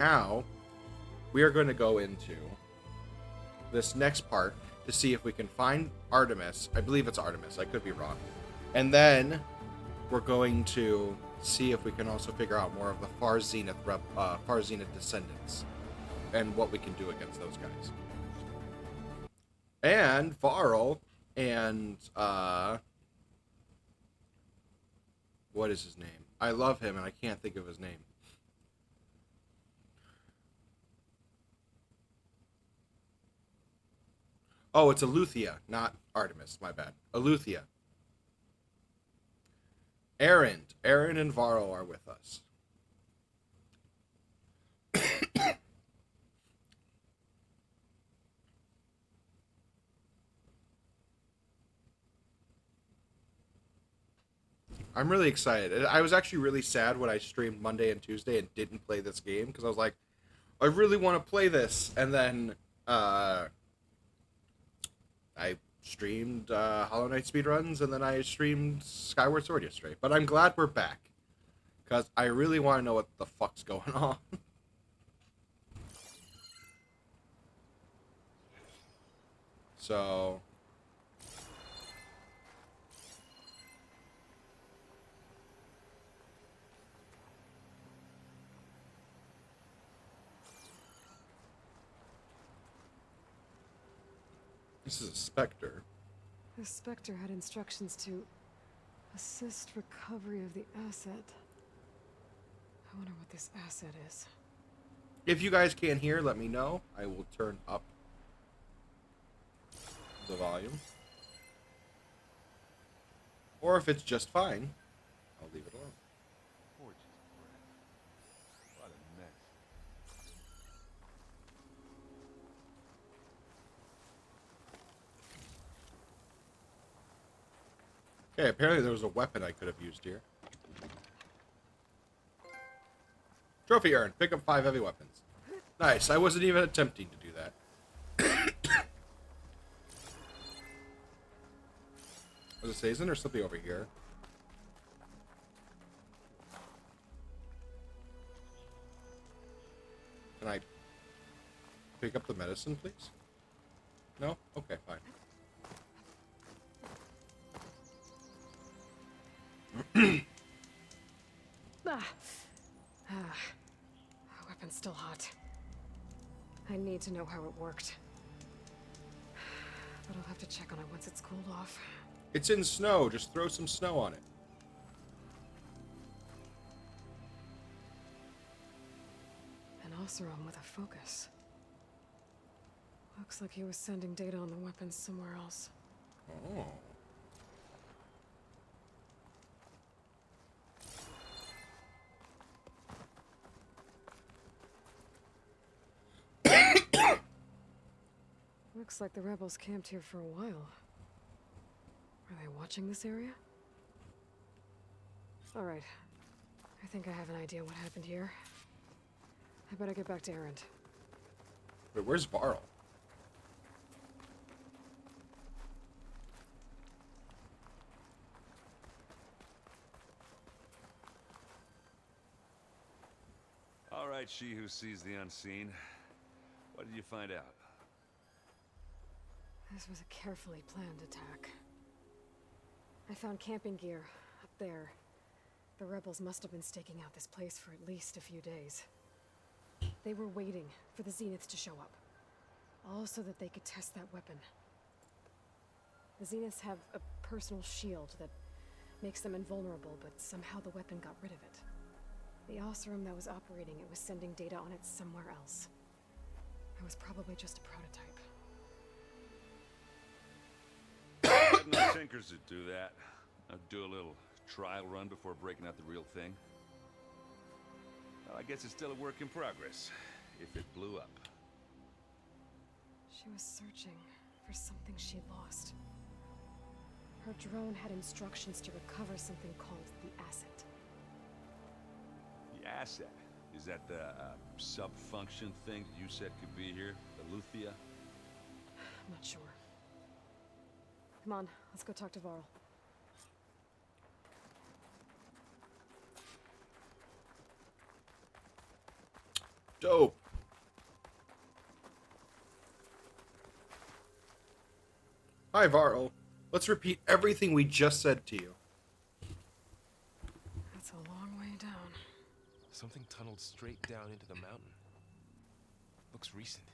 Now, we are going to go into this next part to see if we can find Artemis. I believe it's Artemis. I could be wrong. And then we're going to see if we can also figure out more of the Far Zenith descendants and what we can do against those guys. And Varl and what is his name? I love him and I can't think of his name. Oh, it's Eleuthia, not Artemis. My bad. Eleuthia. Aaron and Varl are with us. I'm really excited. I was actually really sad when I streamed Monday and Tuesday and didn't play this game because I was like, I really want to play this. And then I streamed Hollow Knight speedruns and then I streamed Skyward Sword yesterday. But I'm glad we're back because I really want to know what the fuck's going on. So... This is a Spectre. The Spectre had instructions to assist recovery of the asset. I wonder what this asset is. If you guys can't hear, let me know. I will turn up the volume. Or if it's just fine, I'll leave it alone. What a mess. Okay, apparently there was a weapon I could have used here. Trophy earned. Pick up 5 heavy weapons. Nice. I wasn't even attempting to do that. Was it say, isn't there something over here? Can I pick up the medicine, please? No? Okay, fine. Weapon's still hot. I need to know how it worked. But I'll have to check on it once it's cooled off. It's in snow. Just throw some snow on it. An Oseram with a focus. Looks like he was sending data on the weapons somewhere else. Oh. Looks like the rebels camped here for a while. Are they watching this area? Alright. I think I have an idea what happened here. I better get back to Erend. Wait, where's Varl? All right, she who sees the unseen. What did you find out? This was a carefully planned attack. I found camping gear up there. The rebels must have been staking out this place for at least a few days. They were waiting for the Zeniths to show up. All so that they could test that weapon. The Zeniths have a personal shield that makes them invulnerable, but somehow the weapon got rid of it. The Oseram that was operating it was sending data on it somewhere else. It was probably just a prototype. No tinkers that do that. I'll do a little trial run before breaking out the real thing. Well, I guess it's still a work in progress, if it blew up. She was searching for something she lost. Her drone had instructions to recover something called the asset. The asset? Is that the sub-function thing that you said could be here? The Luthia? I'm not sure. Come on, let's go talk to Varl. Dope. Hi, Varl. Let's repeat everything we just said to you. That's a long way down. Something tunneled straight down into the mountain. Looks recent.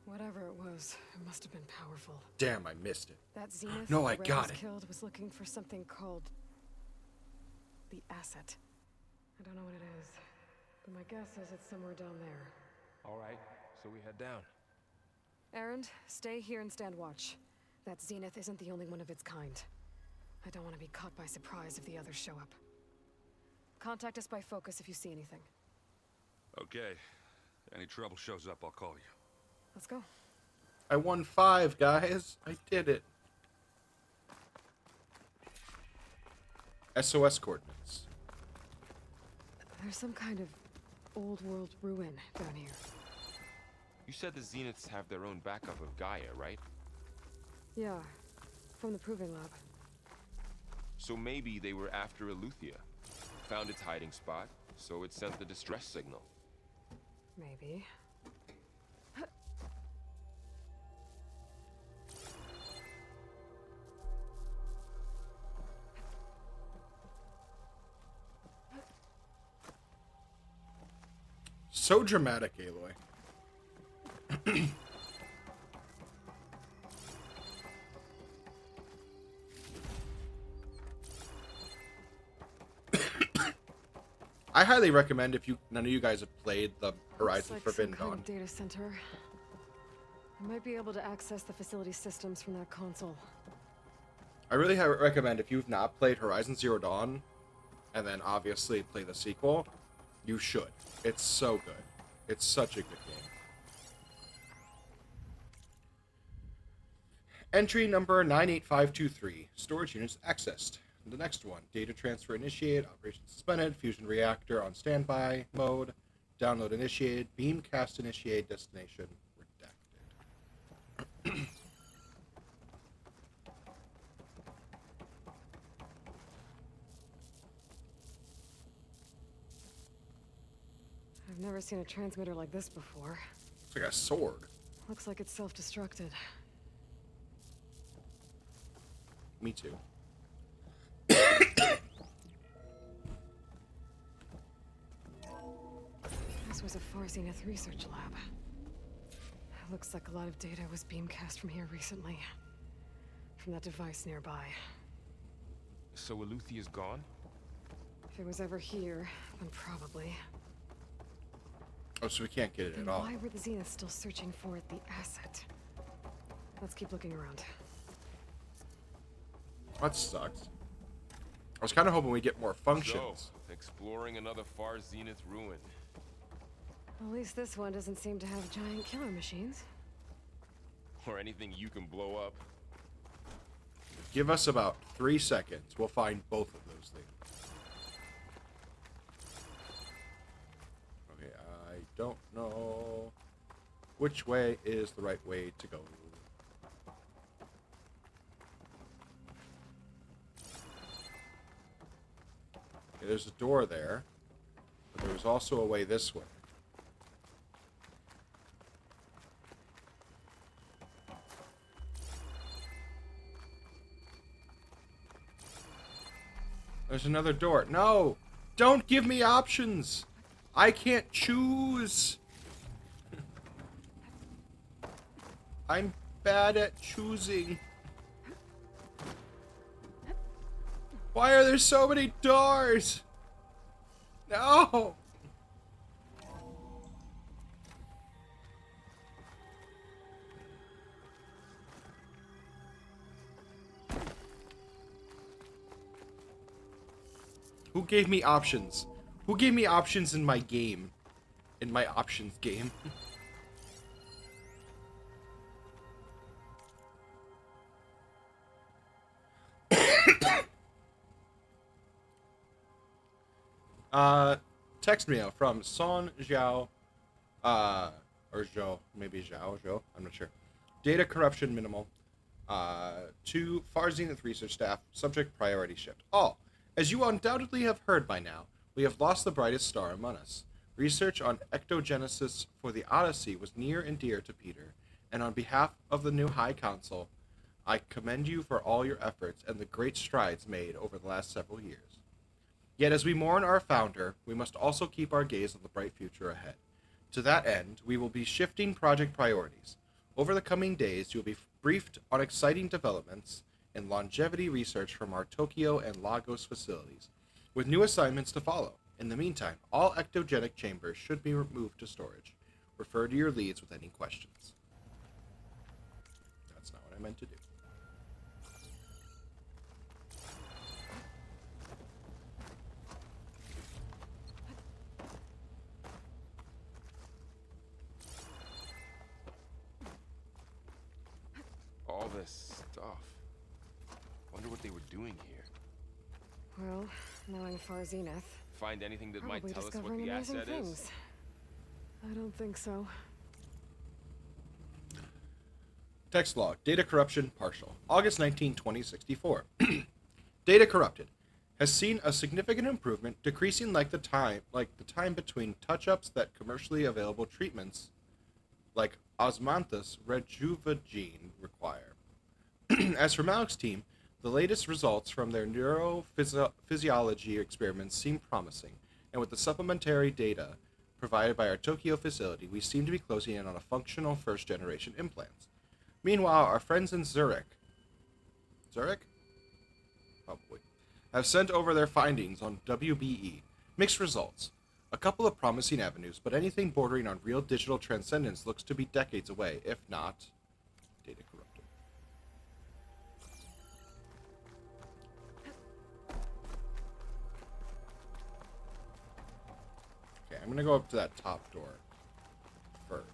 Whatever it was, it must have been powerful. Damn, I missed it. That Zenith No, I the got rebels it. killed was looking for something called the asset. I don't know what it is, but my guess is it's somewhere down there. All right, so we head down. Erend, stay here and stand watch. That Zenith isn't the only one of its kind. I don't want to be caught by surprise if the others show up. Contact us by focus if you see anything. Okay. Any trouble shows up, I'll call you. Let's go. I won 5, guys. I did it. SOS coordinates. There's some kind of old world ruin down here. You said the Zeniths have their own backup of Gaia, right? Yeah, from the proving lab. So maybe they were after Eleuthia. Found its hiding spot, so it sent the distress signal. Maybe. So dramatic, Aloy. I highly recommend if none of you guys have played the Horizon Looks like Forbidden some kind Dawn. of data center. I might be able to access the facility systems from that console. I really recommend if you've not played Horizon Zero Dawn, and then obviously play the sequel, you should. It's so good. It's such a good game. Entry number 98523. Storage units accessed. The next one. Data transfer initiated. Operation suspended. Fusion reactor on standby mode. Download initiated. Beam cast initiated. Destination redacted. I've never seen a transmitter like this before. It's like a sword. Looks like it's self-destructed. Me too. This was a Far Zenith research lab. Looks like a lot of data was beamcast from here recently. From that device nearby. So Eleuthia's gone? If it was ever here, then probably. Oh, so we can't get it Then at all. why were the Zeniths still searching for the asset? Let's keep looking around. That sucks. I was kind of hoping we get more functions. So, exploring another Far Zenith ruin. At least this one doesn't seem to have giant killer machines. Or anything you can blow up. Give us about 3 seconds. We'll find both of those things. Okay, I don't know which way is the right way to go. Okay, there's a door there, but there was also a way this way. There's another door. No! Don't give me options! I can't choose! I'm bad at choosing. Why are there so many doors? No! Who gave me options? Who gave me options in my game? In my options game? Text me out from Son Zhao, or Zhou, maybe Zhou, I'm not sure. Data corruption minimal. To Far Zenith research staff, subject priority shift. All. As you undoubtedly have heard by now, we have lost the brightest star among us. Research on ectogenesis for the Odyssey was near and dear to Peter, and on behalf of the new High Council, I commend you for all your efforts and the great strides made over the last several years. Yet as we mourn our founder, we must also keep our gaze on the bright future ahead. To that end, we will be shifting project priorities. Over the coming days, you will be briefed on exciting developments in longevity research from our Tokyo and Lagos facilities, with new assignments to follow. In the meantime, all ectogenic chambers should be moved to storage. Refer to your leads with any questions. That's not what I meant to do. All this stuff. Wonder what they were doing here. Well, knowing Far Zenith, Find anything that might probably tell us what discovering the amazing asset things. is? I don't think so. Text log. Data corruption partial. August 19, 2064. Data corrupted. Has seen a significant improvement, decreasing like the time between touch-ups that commercially available treatments like osmanthus rejuvenagene require. As for Malik's team, the latest results from their neurophysiology experiments seem promising, and with the supplementary data provided by our Tokyo facility, we seem to be closing in on a functional first-generation implants. Meanwhile, our friends in Zurich, probably, have sent over their findings on WBE. Mixed results. A couple of promising avenues, but anything bordering on real digital transcendence looks to be decades away, if not data corrupted. Okay, I'm going to go up to that top door first.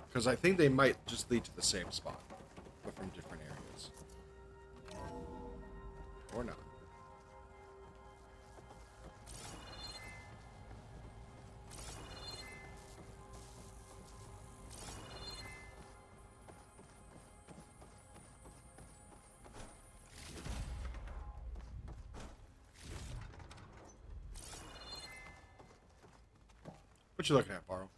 Because I think they might just lead to the same spot, but from different areas. Or not. What you looking at, Barrow?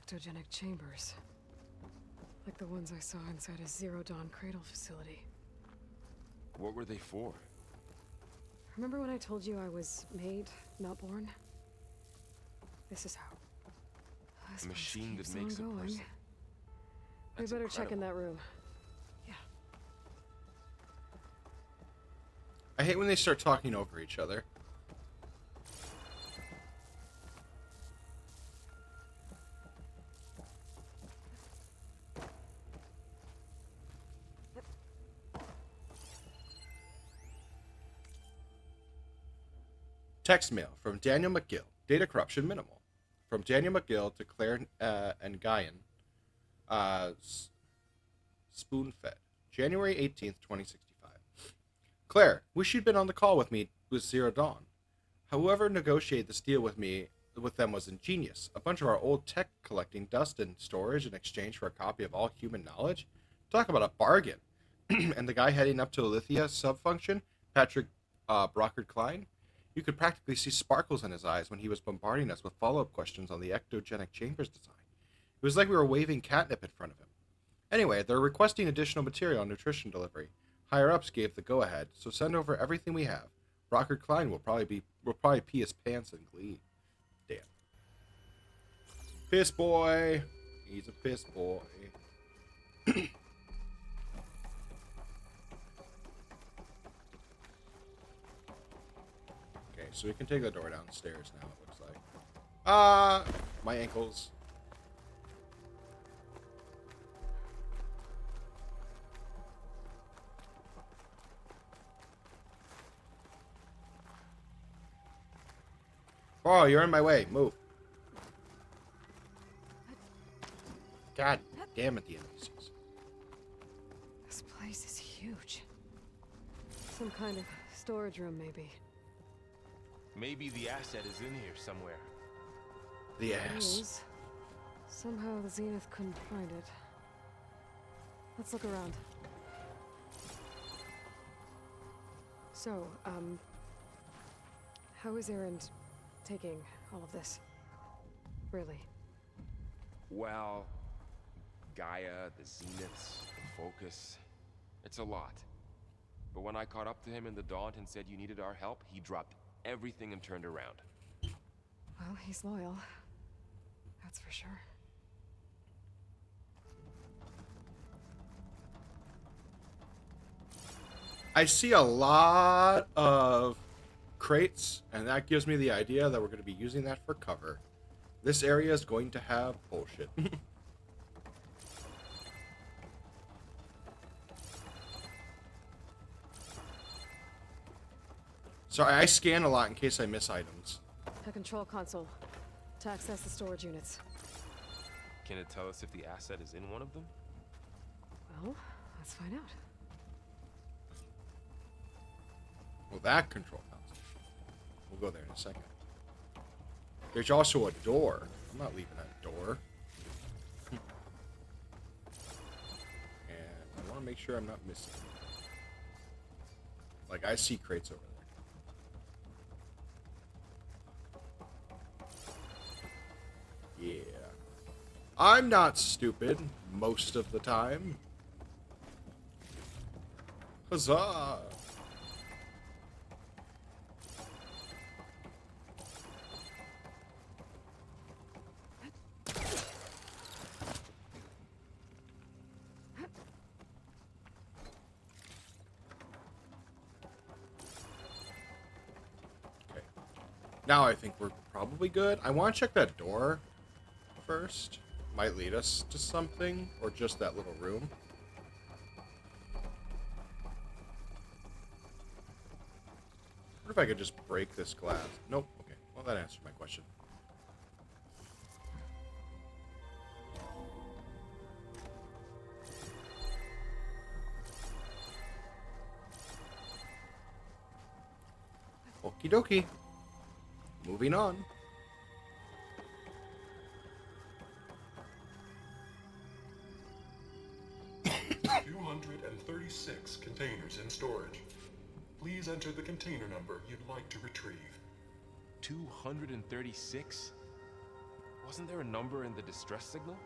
Ectogenic chambers. Like the ones I saw inside a Zero Dawn cradle facility. What were they for? Remember when I told you I was made, not born? This is how. This A place machine that keeps makes a on going. person. We That's better check in incredible. that room. Yeah. I hate when they start talking over each other. Text mail from Daniel McGill. Data corruption minimal. From Daniel McGill to Claire and Guyan. Spoon-fed. January 18th, 2065. Claire, wish you'd been on the call with me with Zero Dawn. Whoever negotiated this deal with them was ingenious. A bunch of our old tech collecting dust and storage in exchange for a copy of all human knowledge? Talk about a bargain. And the guy heading up to Alithia subfunction, Patrick Brockard Klein? You could practically see sparkles in his eyes when he was bombarding us with follow-up questions on the ectogenic chambers design. It was like we were waving catnip in front of him. Anyway, they're requesting additional material on nutrition delivery. Higher-ups gave the go-ahead, so send over everything we have. Brockard Klein will probably pee his pants in glee. Damn. Piss boy. He's a piss boy. Okay, so we can take the door downstairs now, it looks like. My ankles. Oh, you're in my way. Move. God damn it, the NPCs. This place is huge. Some kind of storage room, maybe. Maybe the asset is in here somewhere. The It ass. is. Somehow the Zenith couldn't find it. Let's look around. So, how is Erend taking all of this? Really? Well, Gaia, the Zeniths, the Focus. It's a lot. But when I caught up to him in the Daunt and said you needed our help, he dropped everything and turned around. Well, he's loyal. That's for sure. I see a lot of crates, and that gives me the idea that we're going to be using that for cover. This area is going to have bullshit. Sorry, I scan a lot in case I miss items. A control console to access the storage units. Can it tell us if the asset is in one of them? Well, let's find out. Well, that control console. We'll go there in a second. There's also a door. I'm not leaving that door. And I want to make sure I'm not missing. Like, I see crates over there. Yeah. I'm not stupid most of the time. Huzzah! Now I think we're probably good. I want to check that door first. Might lead us to something, or just that little room. What if I could just break this glass? Nope. Okay. Well, that answered my question. Okie dokie. Moving on. $236 containers in storage. Please enter the container number you'd like to retrieve. 236? Wasn't there a number in the distress signal?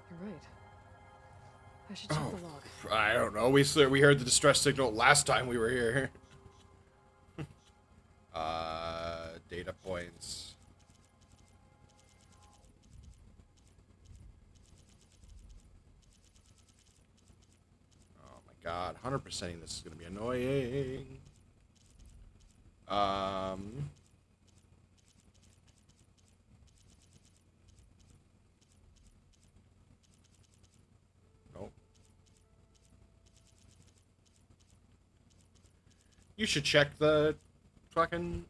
You're right. I should check the log. I don't know. We heard the distress signal last time we were here. Data points. Oh my god, 100%ing this is gonna be annoying. Nope. You should check the fucking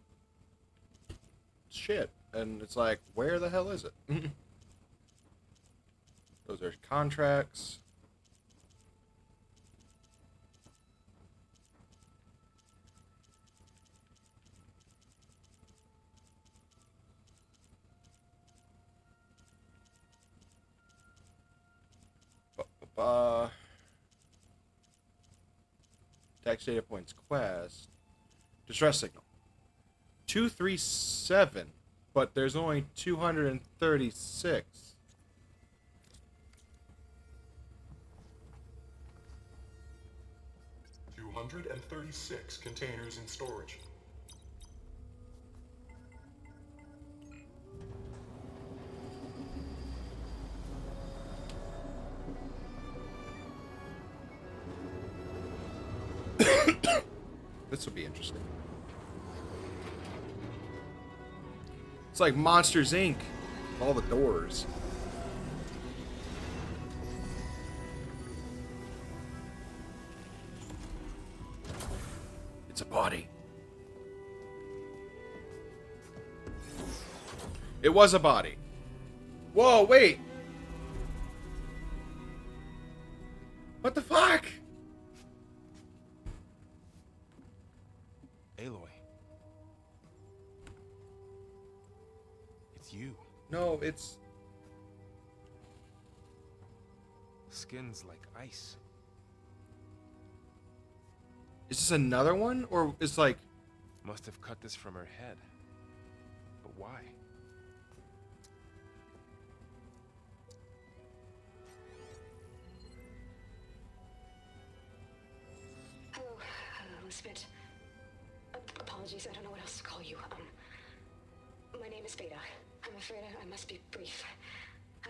shit. And it's like, where the hell is it? Those are contracts. Tax data points quest. Distress signal. 237, but there's only 236. $236 containers in storage. This will be interesting. It's like Monsters Inc. All the doors. It's a body. It was a body. Whoa, wait. What the fuck? Aloy. It's you. No, it's... Skin's like ice. Is this another one? Or it's like... Must have cut this from her head. But why? Hello, Elizabeth. Apologies, I don't know what else to call you. My name is Veda. I'm afraid I must be brief.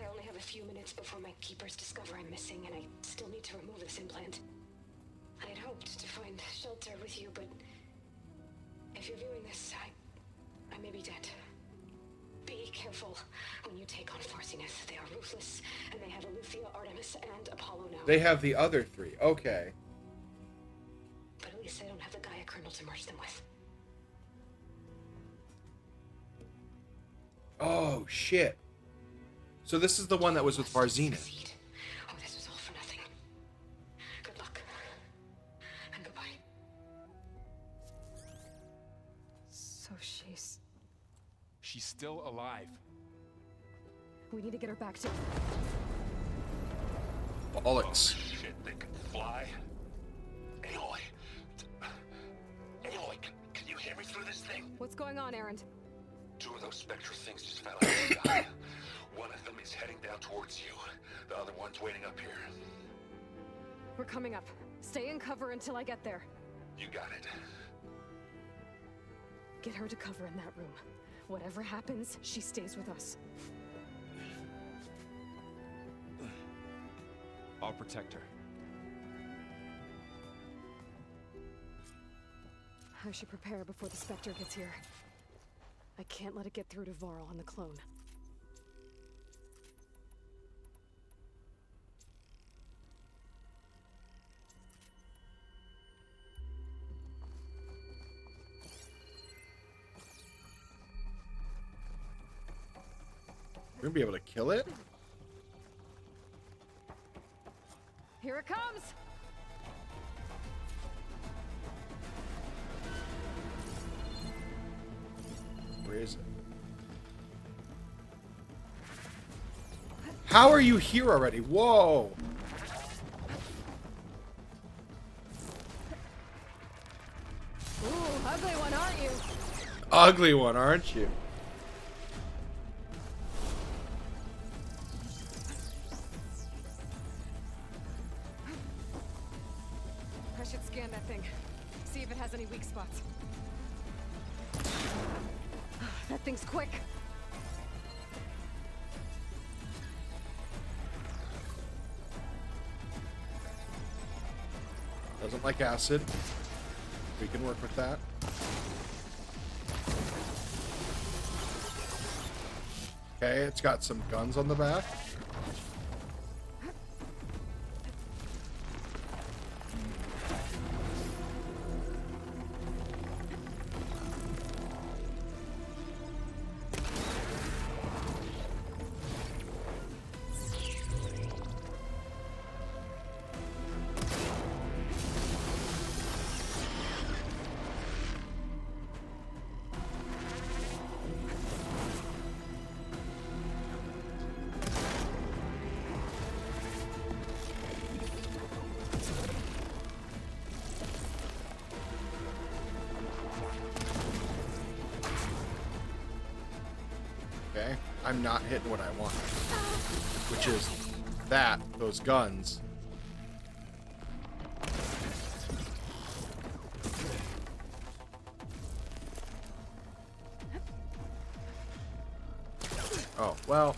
I only have a few minutes before my keepers discover I'm missing, and I still need to remove this implant. I had hoped to find shelter with you, but if you're viewing this, I may be dead. Be careful when you take on Farsineth. They are ruthless, and they have Eleuthia, Artemis, and Apollo now. They have the other three. Okay. But at least I don't have the Gaia kernel to merge them with. Oh, shit. So this is the one that was with Farsineth. Succeed. Oh, this was all for nothing. Good luck. And goodbye. So She's still alive. we need to get her back to... Bollocks. Shit, they can fly. Aloy. Aloy, can you hear me through this thing? What's going on, Erend? Two of those spectral things just fell out of the sky. One of them is heading down towards you. The other one's waiting up here. We're coming up. Stay in cover until I get there. You got it. Get her to cover in that room. Whatever happens, she stays with us. I'll protect her. I should prepare before the Spectre gets here. I can't let it get through to Varl on the clone. We're gonna be able to kill it? Here it comes! Where is it? How are you here already? Whoa! Ooh, ugly one, aren't you? Ugly one, aren't you? I should scan that thing. See if it has any weak spots. That thing's quick. Doesn't like acid. We can work with that. Okay, it's got some guns on the back. Okay, I'm not hitting what I want, which is that, those guns. Oh, well.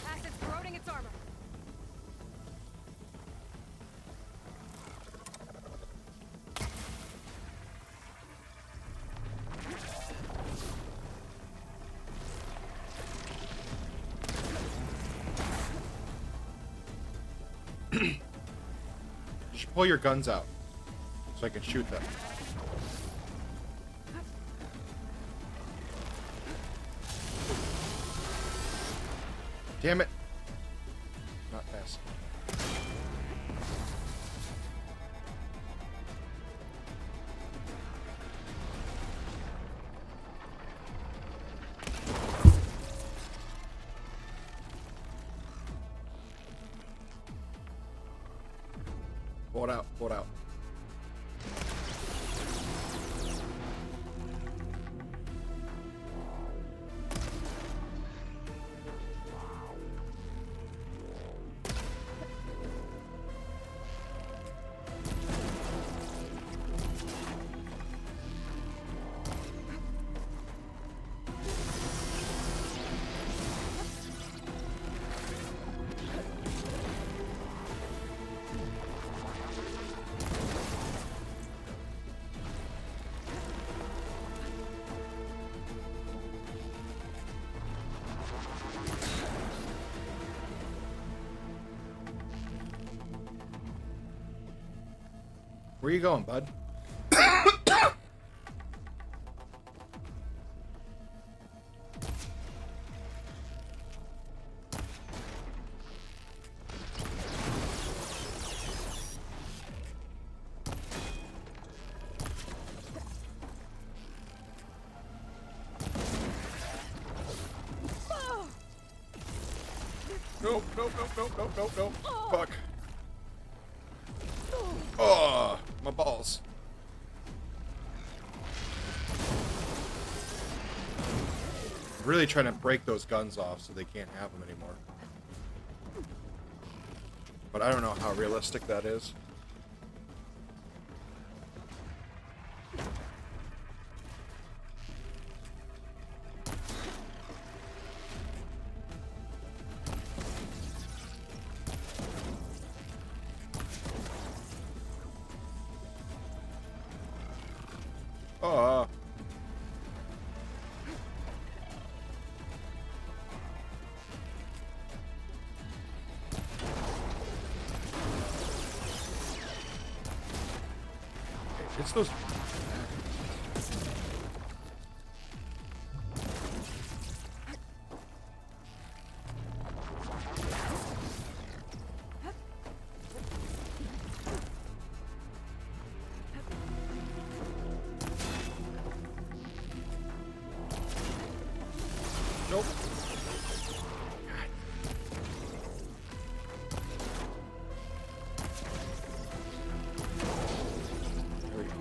Acid's corroding its armor. You should pull your guns out so I can shoot them. Damn it. Not fast. Pull it out, pull it out. Where you going, bud? Nope, nope, nope, nope, nope, nope, nope. Fuck. Oh, my balls. Really trying to break those guns off so they can't have them anymore. But I don't know how realistic that is. Oh. It's those. Nope. There we go.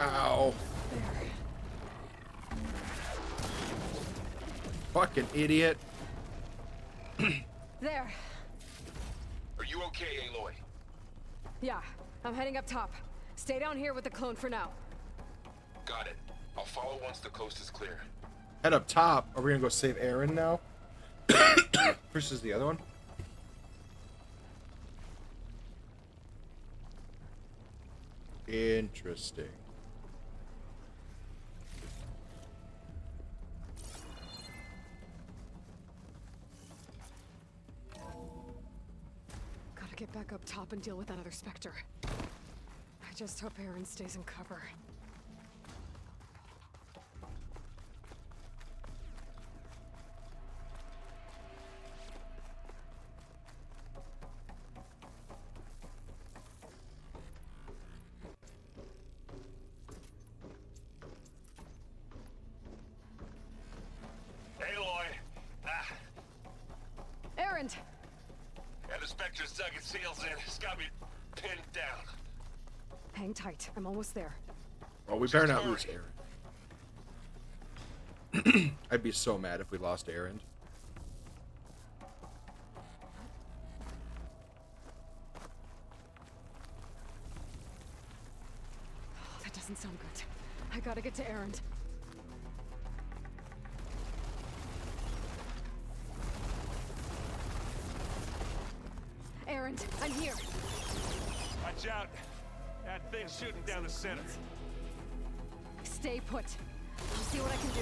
Ow. Fucking idiot. There. Are you okay, Aloy? Yeah, I'm heading up top. Stay down here with the clone for now. Got it. I'll follow once the coast is clear. Head up top. Are we gonna go save Aaron now? Versus the other one? Interesting. Gotta get back up top and deal with that other Spectre. I just hope Aaron stays in cover. Aloy! Ah, Aaron! yeah, the Spectre's dug its heels in. It's got me pinned down. Hang tight. I'm almost there. Well, we better not lose Aaron. I'd be so mad if we lost Aaron. gotta get to Erend. Erend, I'm here. Watch out. That thing's shooting down the center. Stay put. I'll see what I can do.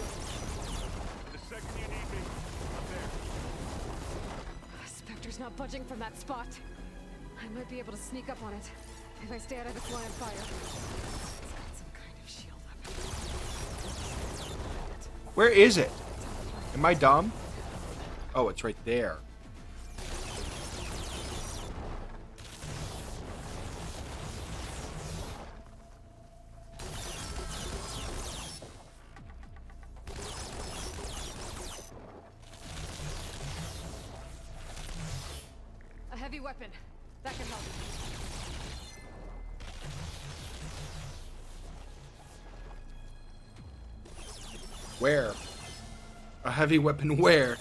The second you need me, I'm there. Spectre's not budging from that spot. I might be able to sneak up on it if I stay out of its line of fire. It's got some kind of shield up. Where is it? Am I dumb? Oh, it's right there. A heavy weapon. That can help. Where? A heavy weapon where?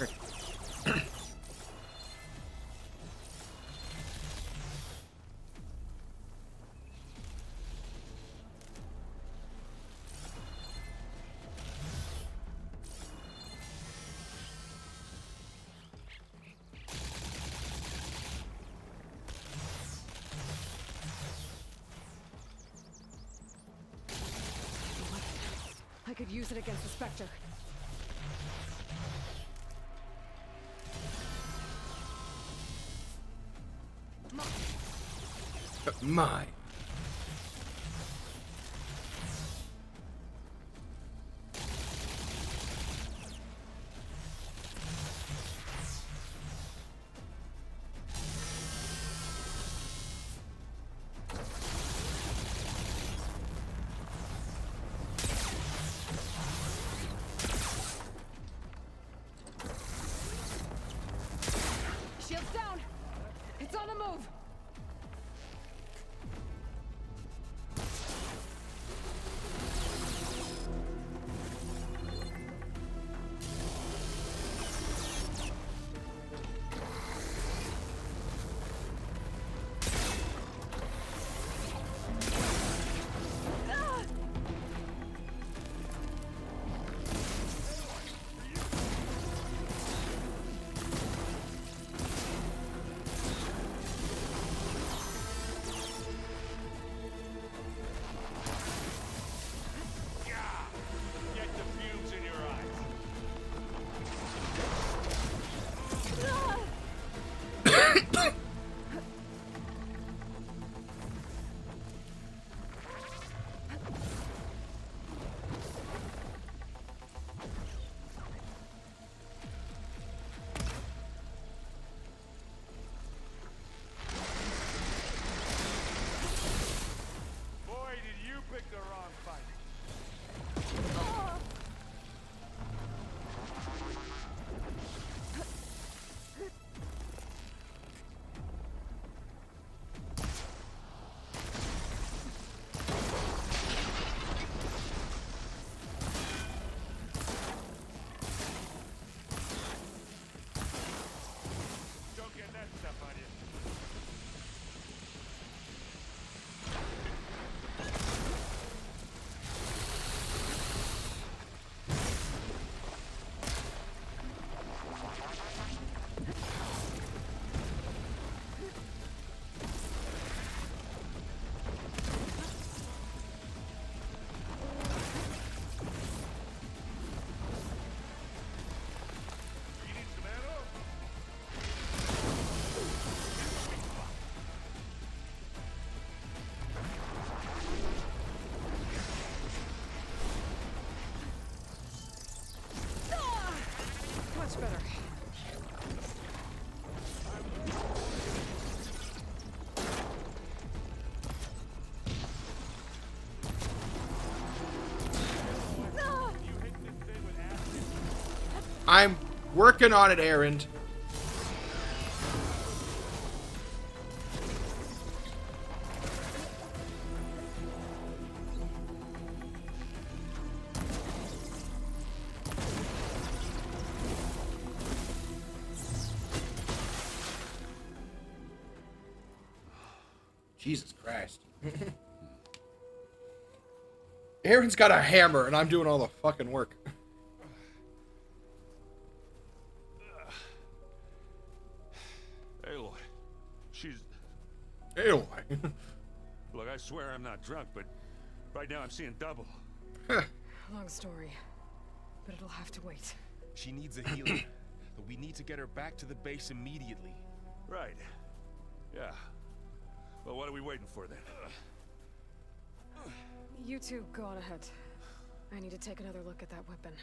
I could use it against the Spectre. Mine. Shield's down! It's on the move! Get the fumes in your eyes. Boy, did you pick the wrong fight. Don't get that stuff on you. You need some ammo? Much better. You hit this thing with acid? I'm working on it, Erend. Jesus Christ. Aaron's got a hammer, and I'm doing all the fucking work. Aloy, she's... Ew. Look, I swear I'm not drunk, but right now I'm seeing double. Long story, but it'll have to wait. She needs a healer, but we need to get her back to the base immediately. Right. Yeah. Well, what are we waiting for then? You two go on ahead. I need to take another look at that weapon.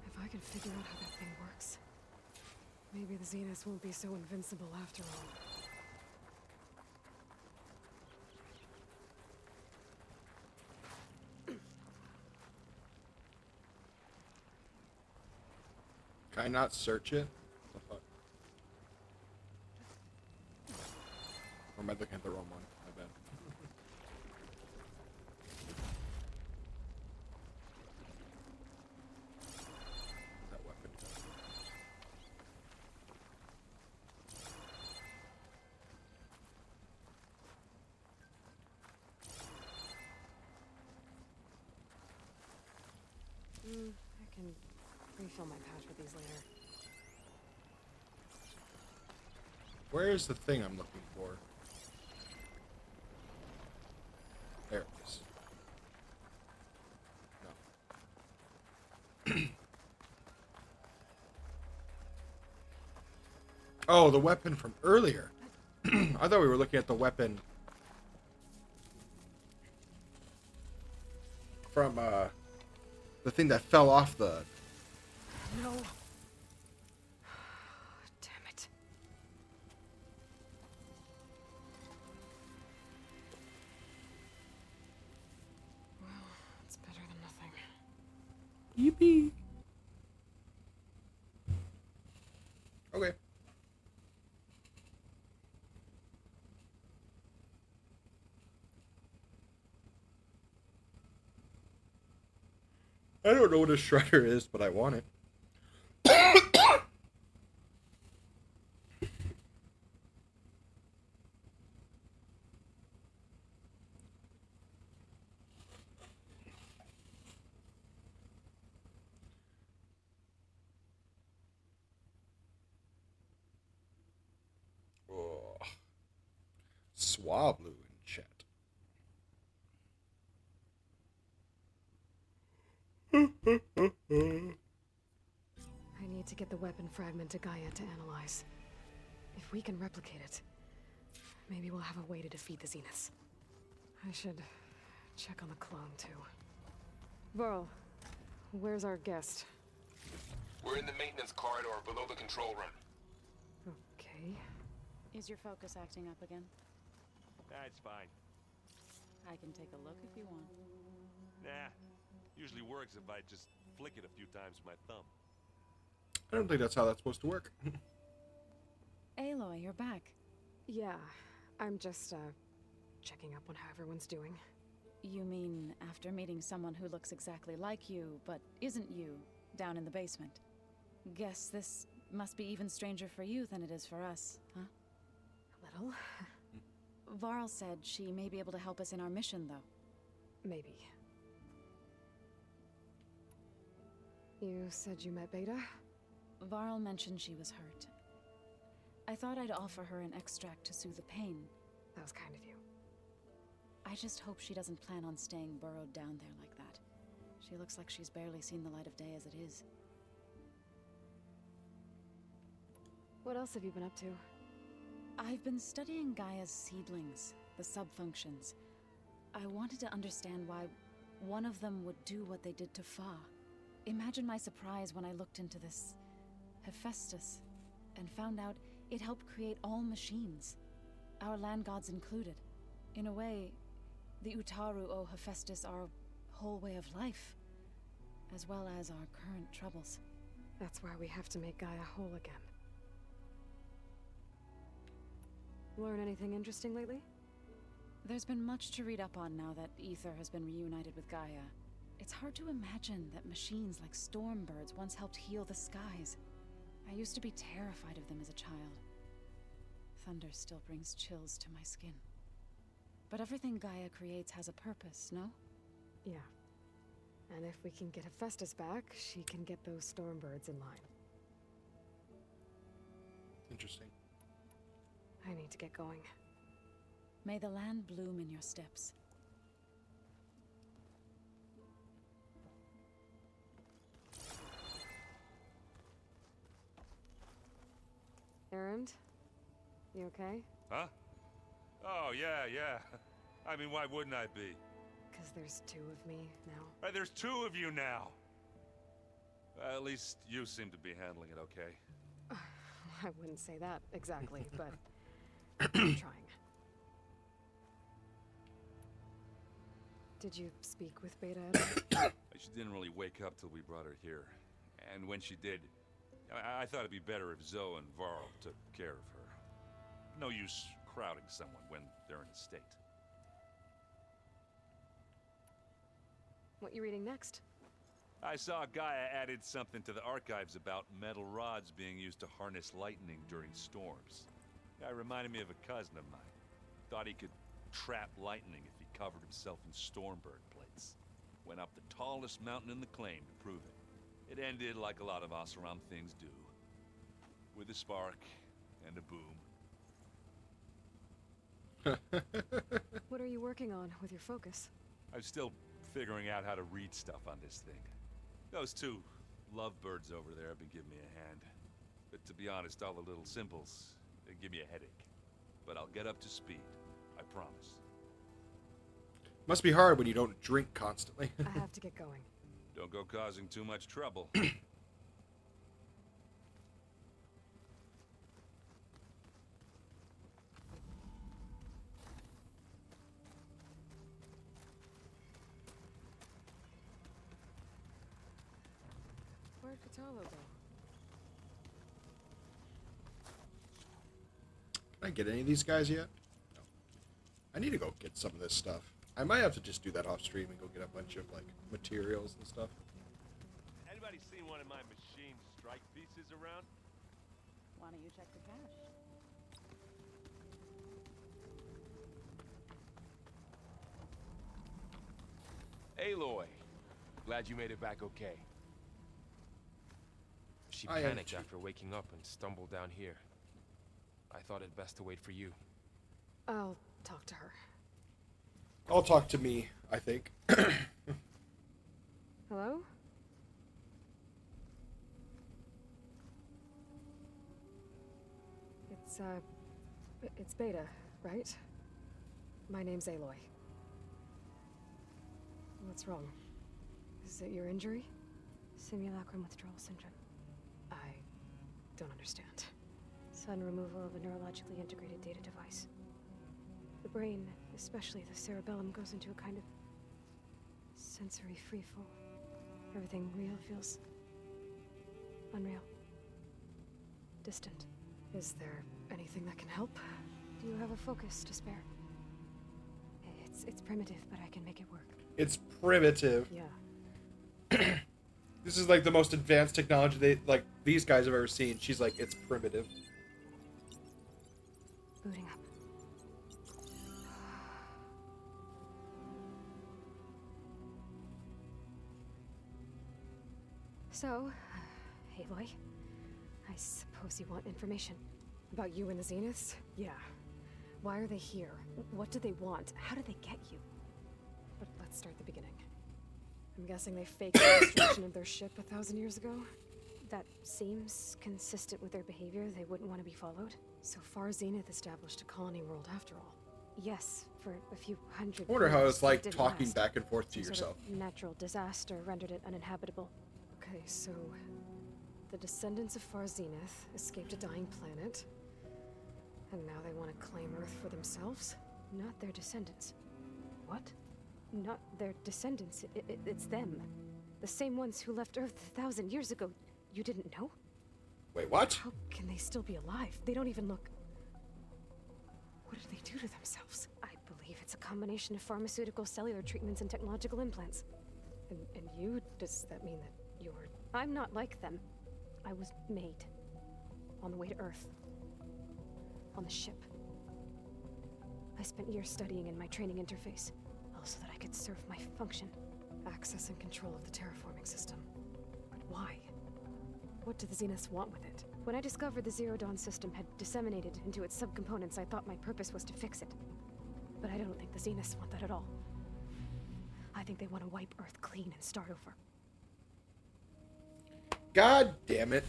If I can figure out how that thing works, maybe the Zeniths won't be so invincible after all. Can I not search it? What the fuck? Or am I looking at the wrong one? I bet. That weapon. I can refill my pouch with these later. Where is the thing I'm looking for? There it is. No. Oh, the weapon from earlier. I thought we were looking at the weapon from the thing that fell off the... No. Damn it. Well, it's better than nothing. Yippee. Okay. I don't know what a shredder is, but I want it. Oh. Swablu in chat. I need to get the weapon fragment to Gaia to analyze. If we can replicate it, maybe we'll have a way to defeat the Zeniths. I should check on the clone, too. Varl, where's our guest? We're in the maintenance corridor below the control room. Okay. Is your focus acting up again? That's fine. I can take a look if you want. Nah. Usually works if I just flick it a few times with my thumb. I don't think that's how that's supposed to work. Aloy, you're back. Yeah, I'm just, checking up on how everyone's doing. You mean after meeting someone who looks exactly like you, but isn't you, down in the basement? Guess this must be even stranger for you than it is for us, huh? A little. Varl said she may be able to help us in our mission, though. Maybe. You said you met Beta? Varl mentioned she was hurt. I thought I'd offer her an extract to soothe the pain. That was kind of you. I just hope she doesn't plan on staying burrowed down there like that. She looks like she's barely seen the light of day as it is. What else have you been up to? I've been studying Gaia's seedlings, the subfunctions. I wanted to understand why one of them would do what they did to Fa. Imagine my surprise when I looked into this Hephaestus and found out it helped create all machines, our land gods included. In a way, the Utaru owe Hephaestus our whole way of life, as well as our current troubles. That's why we have to make Gaia whole again. Learn anything interesting lately? There's been much to read up on now that Ether has been reunited with Gaia. It's hard to imagine that machines like stormbirds once helped heal the skies. I used to be terrified of them as a child. Thunder still brings chills to my skin. But everything Gaia creates has a purpose, no? Yeah. And if we can get Hephaestus back, she can get those stormbirds in line. Interesting. I need to get going. May the land bloom in your steps. Errand? You okay? Huh? Oh, yeah. I mean, why wouldn't I be? Because there's two of me now. There's two of you now! At least you seem to be handling it okay. I wouldn't say that exactly, but I'm trying. Did you speak with Beta at all? She didn't really wake up till we brought her here. And when she did, I thought it'd be better if Zoe and Varl took care of her. No use crowding someone when they're in a state. What you reading next? I saw Gaia added something to the archives about metal rods being used to harness lightning during storms. Guy reminded me of a cousin of mine. Thought he could trap lightning if he covered himself in stormbird plates. Went up the tallest mountain in the claim to prove it. It ended like a lot of Oseram things do. With a spark and a boom. What are you working on with your focus? I'm still figuring out how to read stuff on this thing. Those two lovebirds over there have been giving me a hand. But to be honest, all the little symbols, they give me a headache. But I'll get up to speed, I promise. Must be hard when you don't drink constantly. I have to get going. Don't go causing too much trouble. Where'd Katalo go? Can I get any of these guys yet? No. I need to go get some of this stuff. I might have to just do that off stream and go get a bunch of like materials and stuff. Anybody seen one of my machine strike pieces around? Why don't you check the cache? Aloy, glad you made it back okay. She I am panicked too. after waking up and stumbled down here. I thought it best to wait for you. I'll talk to her. I'll talk to me, I think. Hello? It's Beta, right? My name's Aloy. What's wrong? Is it your injury? Simulacrum withdrawal syndrome. I don't understand. Sudden removal of a neurologically integrated data device. The brain, especially the cerebellum, goes into a kind of sensory freefall. Everything real feels unreal. Distant. Is there anything that can help? Do you have a focus to spare? It's primitive, but I can make it work. It's primitive. Yeah. This is like the most advanced technology these guys have ever seen. She's like, it's primitive. Booting up. So, Aloy, I suppose you want information. About you and the Zeniths? Yeah. Why are they here? What do they want? How do they get you? But let's start at the beginning. I'm guessing they faked the destruction of their ship 1,000 years ago? That seems consistent with their behavior. They wouldn't want to be followed. So far, Zenith established a colony world after all. Yes, for a few hundred I wonder how years, it's like it didn't talking last. back and forth to Some yourself. sort of natural disaster rendered it uninhabitable. Okay, so the descendants of Far Zenith escaped a dying planet, and now they want to claim Earth for themselves? Not their descendants. What? Not their descendants. It's them. The same ones who left Earth 1,000 years ago. You didn't know? Wait, what? How can they still be alive? They don't even look... What did they do to themselves? I believe it's a combination of pharmaceutical, cellular treatments, and technological implants. And you? Does that mean that you're... I'm not like them. I was made. On the way to Earth. on the ship. I spent years studying in my training interface, all so that I could serve my function. Access and control of the terraforming system. But why? What do the Zeniths want with it? When I discovered the Zero Dawn system had disseminated into its subcomponents, I thought my purpose was to fix it. But I don't think the Zeniths want that at all. I think they want to wipe Earth clean and start over. God damn it.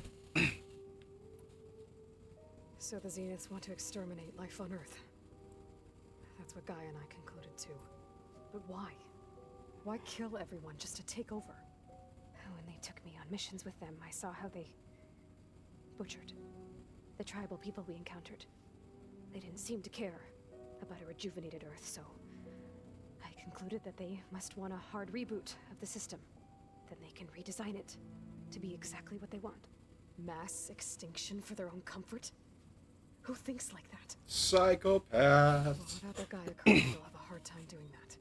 So the Zeniths want to exterminate life on Earth. That's what Gaia and I concluded too. But why? Why kill everyone just to take over? When they took me on missions with them, I saw how they butchered the tribal people we encountered. They didn't seem to care about a rejuvenated Earth, so I concluded that they must want a hard reboot of the system. Then they can redesign it to be exactly what they want. Mass extinction for their own comfort? Who thinks like that? Psychopaths. Well, without their Gaia code, they'll have a hard time doing that.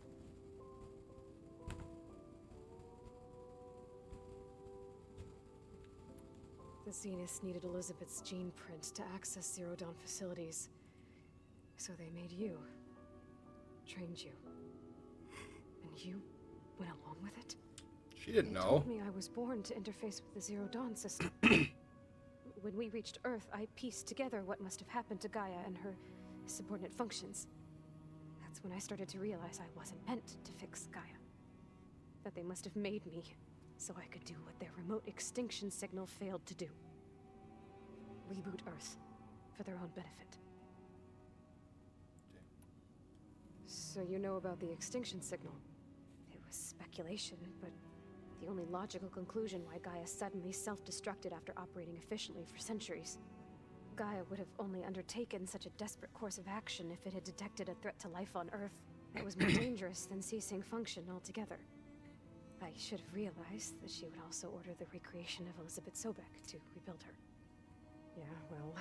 The Zeniths needed Elizabeth's gene print to access Zero Dawn facilities. So they made you. Trained you. And you went along with it? She didn't They know. told me I was born to interface with the Zero Dawn system. When we reached Earth, I pieced together what must have happened to Gaia and her subordinate functions. That's when I started to realize I wasn't meant to fix Gaia. That they must have made me so I could do what their remote extinction signal failed to do. Reboot Earth for their own benefit. So you know about the extinction signal? It was speculation, but the only logical conclusion why Gaia suddenly self-destructed after operating efficiently for centuries. Gaia would have only undertaken such a desperate course of action if it had detected a threat to life on Earth that was more dangerous than ceasing function altogether. I should have realized that she would also order the recreation of Elizabeth Sobek to rebuild her. Yeah, well,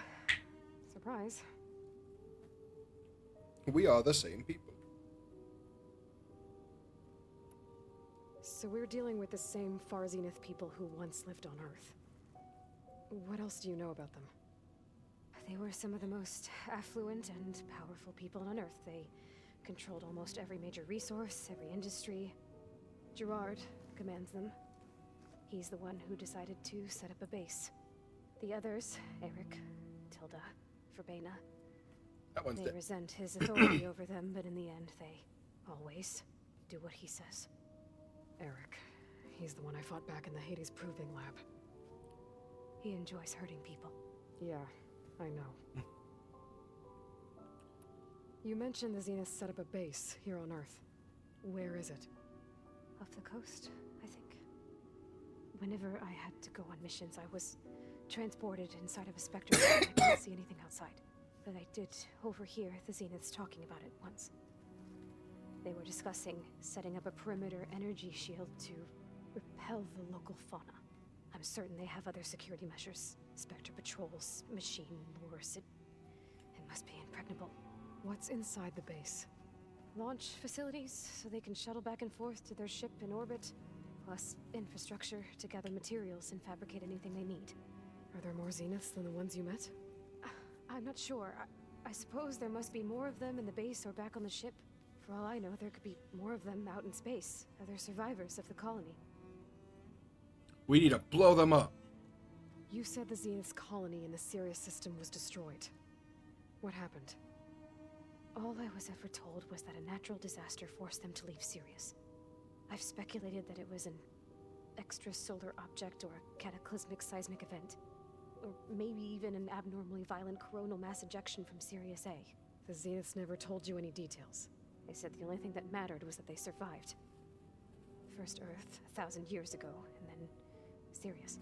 surprise. We are the same people. So we're dealing with the same Far Zenith people who once lived on Earth. What else do you know about them? They were some of the most affluent and powerful people on Earth. They controlled almost every major resource, every industry. Gerard commands them. He's the one who decided to set up a base. The others, Eric, Tilda, Verbena, That one's they dead. resent his authority over them, but in the end, they always do what he says. Eric. He's the one I fought back in the Hades Proving Lab. He enjoys hurting people. Yeah, I know. You mentioned the Zeniths set up a base here on Earth. Where is it? Off the coast, I think. Whenever I had to go on missions, I was transported inside of a spectrum. I couldn't see anything outside. But I did overhear the Zeniths talking about it once. They were discussing setting up a perimeter energy shield to repel the local fauna. I'm certain they have other security measures. Spectre patrols, machine lures. It must be impregnable. What's inside the base? Launch facilities, so they can shuttle back and forth to their ship in orbit. Plus infrastructure to gather materials and fabricate anything they need. Are there more Zeniths than the ones you met? I'm not sure. I suppose there must be more of them in the base or back on the ship. For all I know, there could be more of them out in space. Other survivors of the colony. We need to blow them up. You said the Zenith's colony in the Sirius system was destroyed. What happened? All I was ever told was that a natural disaster forced them to leave Sirius. I've speculated that it was an extrasolar object or a cataclysmic seismic event. Or maybe even an abnormally violent coronal mass ejection from Sirius A. The Zeniths never told you any details. They said the only thing that mattered was that they survived. First Earth, 1,000 years ago, and then Sirius.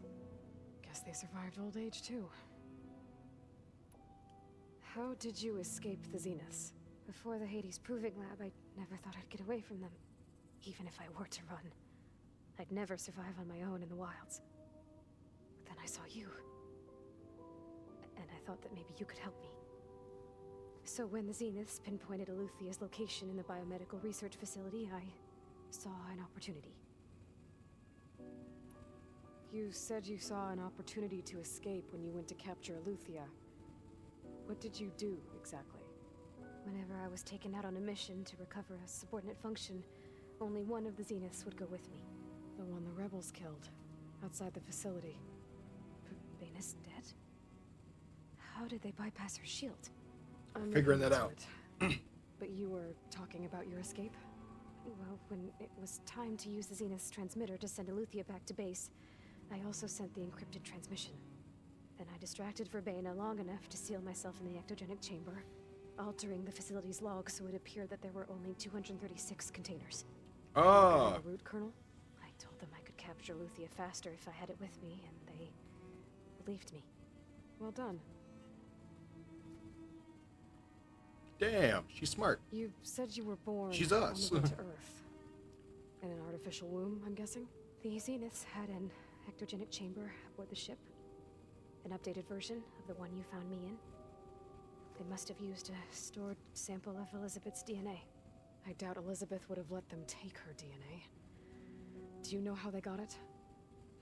Guess they survived old age, too. How did you escape the Zeniths? Before the Hades Proving Lab, I never thought I'd get away from them. Even if I were to run. I'd never survive on my own in the wilds. But then I saw you. And I thought that maybe you could help me. So when the Zeniths pinpointed Eluthia's location in the biomedical research facility, I saw an opportunity. You said you saw an opportunity to escape when you went to capture Eluthia. What did you do, exactly? Whenever I was taken out on a mission to recover a subordinate function, only one of the Zeniths would go with me. The one the rebels killed, outside the facility. Baina's dead? How did they bypass her shield? I'm Figuring looking that out. into it. But you were talking about your escape? Well, when it was time to use the Zenith's transmitter to send Aletheia back to base, I also sent the encrypted transmission. Then I distracted Verbena long enough to seal myself in the ectogenic chamber, altering the facility's log so it appeared that there were only 236 containers. Ah, The root kernel? I told them I could capture Aletheia faster if I had it with me, and they believed me. Well done. damn, she's smart. You said you were born She's us. on the way to Earth. In an artificial womb, I'm guessing? The Zeniths had an ectogenic chamber aboard the ship. An updated version of the one you found me in. They must have used a stored sample of Elizabeth's DNA. I doubt Elizabeth would have let them take her DNA. Do you know how they got it?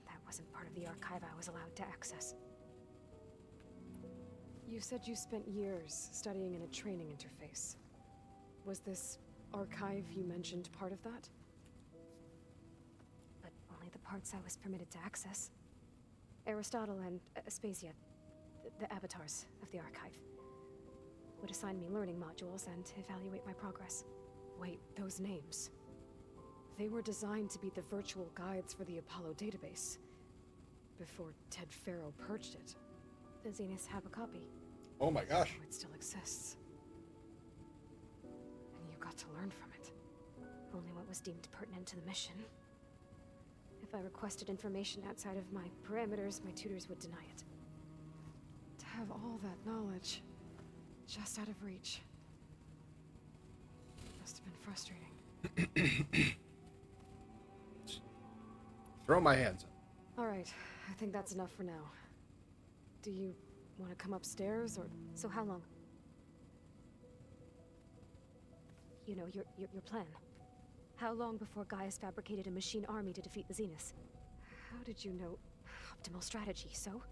That wasn't part of the archive I was allowed to access. You said you spent years studying in a training interface. Was this archive you mentioned part of that? But only the parts I was permitted to access. Aristotle and Aspasia, the avatars of the archive, would assign me learning modules and evaluate my progress. Wait, those names. They were designed to be the virtual guides for the Apollo database. Before Ted Faro purged it. The Zeniths have a copy. Oh my gosh. So it still exists. And you got to learn from it. Only what was deemed pertinent to the mission. If I requested information outside of my parameters, my tutors would deny it. To have all that knowledge just out of reach. Must have been frustrating. Throw my hands up. All right, I think that's enough for now. Do you want to come upstairs, or... So how long? You know, your plan. How long before Gaius fabricated a machine army to defeat the Zeniths? How did you know? Optimal strategy, so?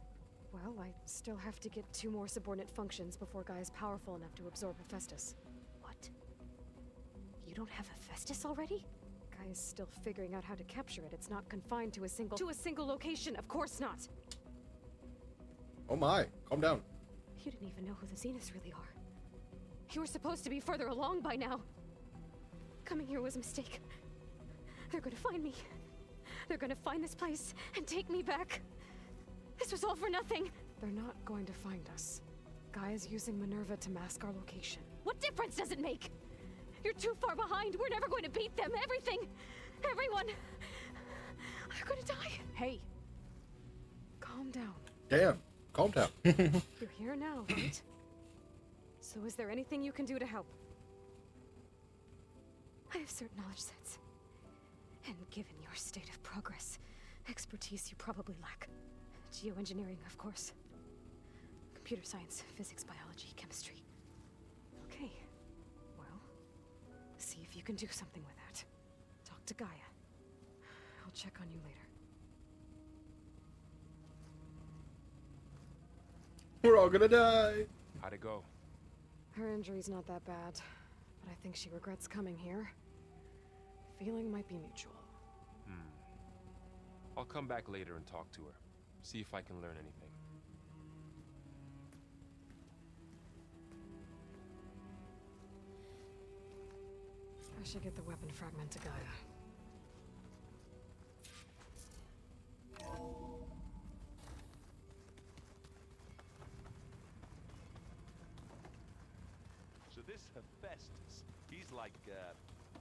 Well, I still have to get 2 more subordinate functions before Guy is powerful enough to absorb Hephaestus. What? You don't have Hephaestus already? Guy is still figuring out how to capture it. It's not confined to a single... To a single location! Of course not! Oh my, calm down. You didn't even know who the Zeniths really are. You were supposed to be further along by now. Coming here was a mistake. They're gonna find me. They're gonna find this place and take me back. This was all for nothing. They're not going to find us. Guy is using Minerva to mask our location. What difference does it make? You're too far behind. We're never going to beat them. Everything, everyone, are gonna die. Hey! Calm down. Damn, calm down. You're here now, right? So is there anything you can do to help? I have certain knowledge sets. And given your state of progress, expertise you probably lack. Geoengineering, of course. Computer science, physics, biology, chemistry. Okay. Well, see if you can do something with that. Talk to Gaia. I'll check on you later. We're all gonna die. How'd it go? Her injury's not that bad, but I think she regrets coming here. Feeling might be mutual. I'll come back later and talk to her. See if I can learn anything. I should get the weapon fragment to Gaia. So this Hephaestus, he's like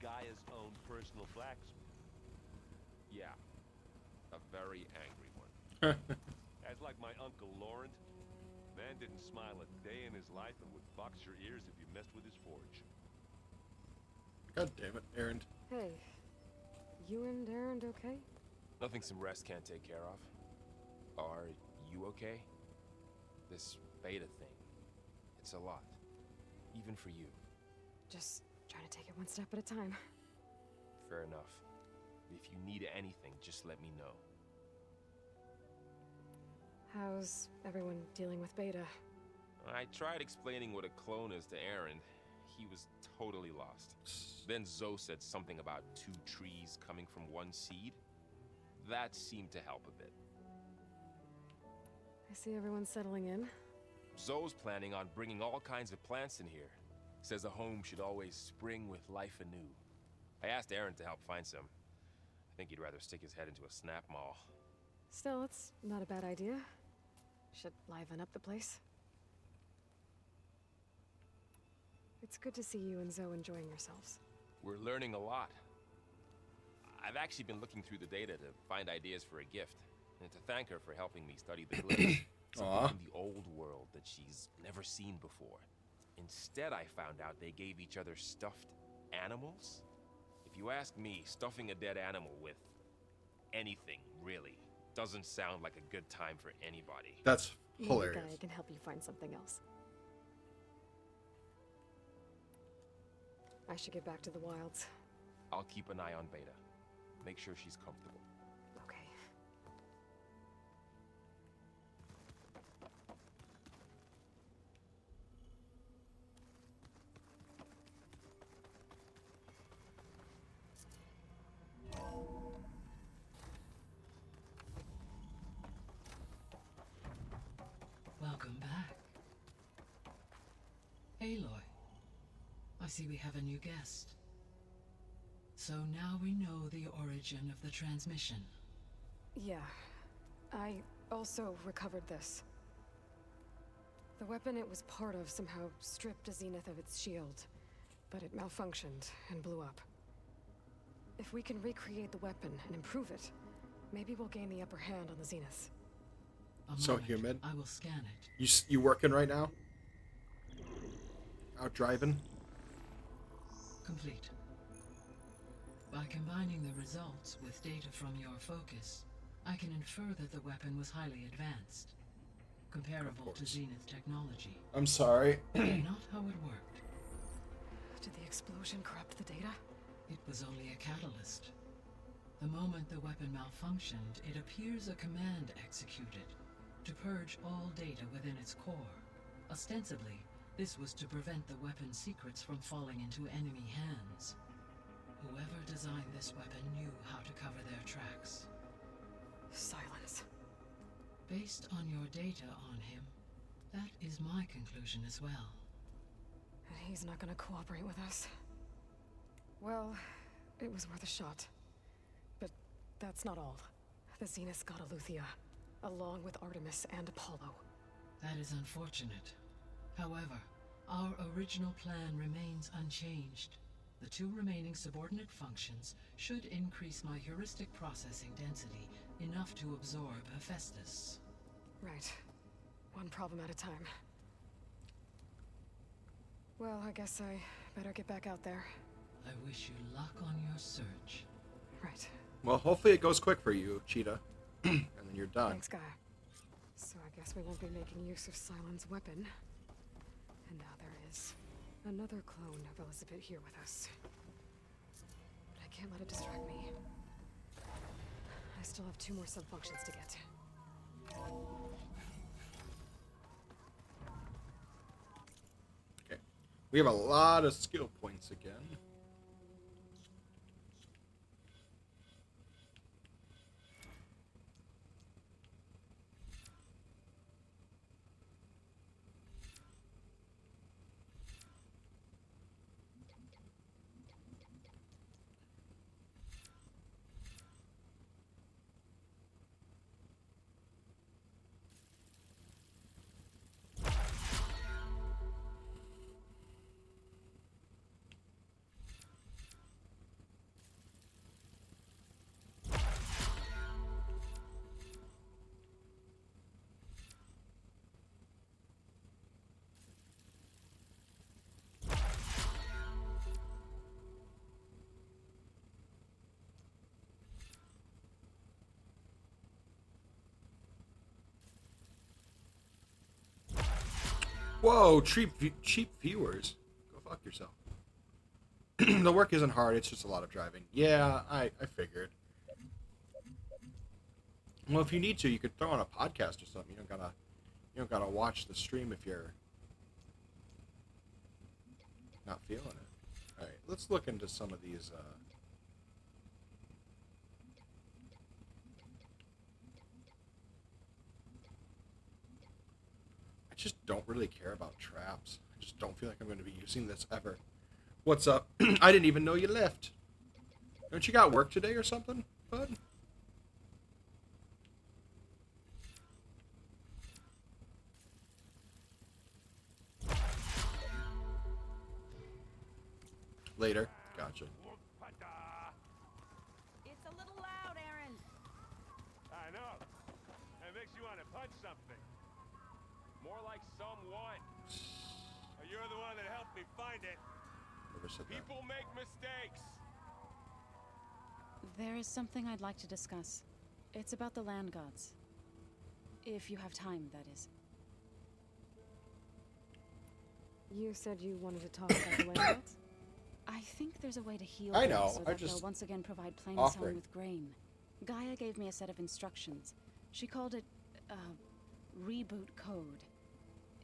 Gaia's own personal blacksmith. Yeah. A very angry one. That's like my Uncle Laurent. Man didn't smile a day in his life and would box your ears if you messed with his forge. God damn it, Aaron. Hey, you and Erend okay? Nothing some rest can't take care of. Are you okay? This beta thing, it's a lot. Even for you. Just trying to take it one step at a time. Fair enough. If you need anything, just let me know. How's everyone dealing with Beta? I tried explaining what a clone is to Aaron. He was totally lost. Then Zoe said something about 2 trees coming from 1 seed. That seemed to help a bit. I see everyone's settling in. Zoe's planning on bringing all kinds of plants in here. Says a home should always spring with life anew. I asked Aaron to help find some. I think he'd rather stick his head into a snap mall. Still, it's not a bad idea. Should liven up the place. It's good to see you and Zoe enjoying yourselves. We're learning a lot. I've actually been looking through the data to find ideas for a gift, and to thank her for helping me study the glyphs. Something from the old world that she's never seen before. Instead, I found out they gave each other stuffed animals. If you ask me, stuffing a dead animal with anything, really, doesn't sound like a good time for anybody. That's Maybe hilarious. Gaia can help you find something else. I should get back to the wilds. I'll keep an eye on Beta. Make sure she's comfortable. Okay. Welcome back. Aloy, I see we have a new guest. So now we know the origin of the transmission. Yeah. I also recovered this. The weapon it was part of somehow stripped a Zenith of its shield, but it malfunctioned and blew up. If we can recreate the weapon and improve it, maybe we'll gain the upper hand on the Zeniths. So human. I will scan it. You working right now? Out driving? Complete. By combining the results with data from your focus, I can infer that the weapon was highly advanced, comparable to Zenith technology. I'm sorry. Not how it worked. Did the explosion corrupt the data? It was only a catalyst. The moment the weapon malfunctioned, it appears a command executed to purge all data within its core. Ostensibly, this was to prevent the weapon's secrets from falling into enemy hands. Whoever designed this weapon knew how to cover their tracks. Silence. Based on your data on him, that is my conclusion as well. And he's not gonna cooperate with us. Well, it was worth a shot. But that's not all. The Zeniths got Aletheia, along with Artemis and Apollo. That is unfortunate. However, our original plan remains unchanged. The 2 remaining subordinate functions should increase my heuristic processing density enough to absorb Hephaestus. Right. One problem at a time. Well, I guess I better get back out there. I wish you luck on your search. Right. Well, hopefully it goes quick for you, Cheetah. And then you're done. Thanks, Guy. So I guess we won't be making use of Cylon's weapon. And now there is another clone of Elizabeth here with us. But I can't let it distract me. I still have 2 more sub-functions to get. Okay. We have a lot of skill points again. Whoa, cheap viewers. Go fuck yourself. The work isn't hard, it's just a lot of driving. Yeah, I figured. Well, if you need to, you could throw on a podcast or something. You don't gotta watch the stream if you're Not feeling it. Alright, let's look into some of these, I just don't really care about traps. I just don't feel like I'm going to be using this ever. What's up? I didn't even know you left. Don't you got work today or something, bud? Later. Gotcha. It's a little loud, Aaron. I know. It makes you want to punch something. More like someone. You're the one that helped me find it. Never said that. People make mistakes. There is something I'd like to discuss. It's about the land gods. If you have time, that is. You said you wanted to talk about the land gods? I think there's a way to heal I them know, so I that just they'll once again provide plain offering. sun with grain. Gaia gave me a set of instructions. She called it, reboot code.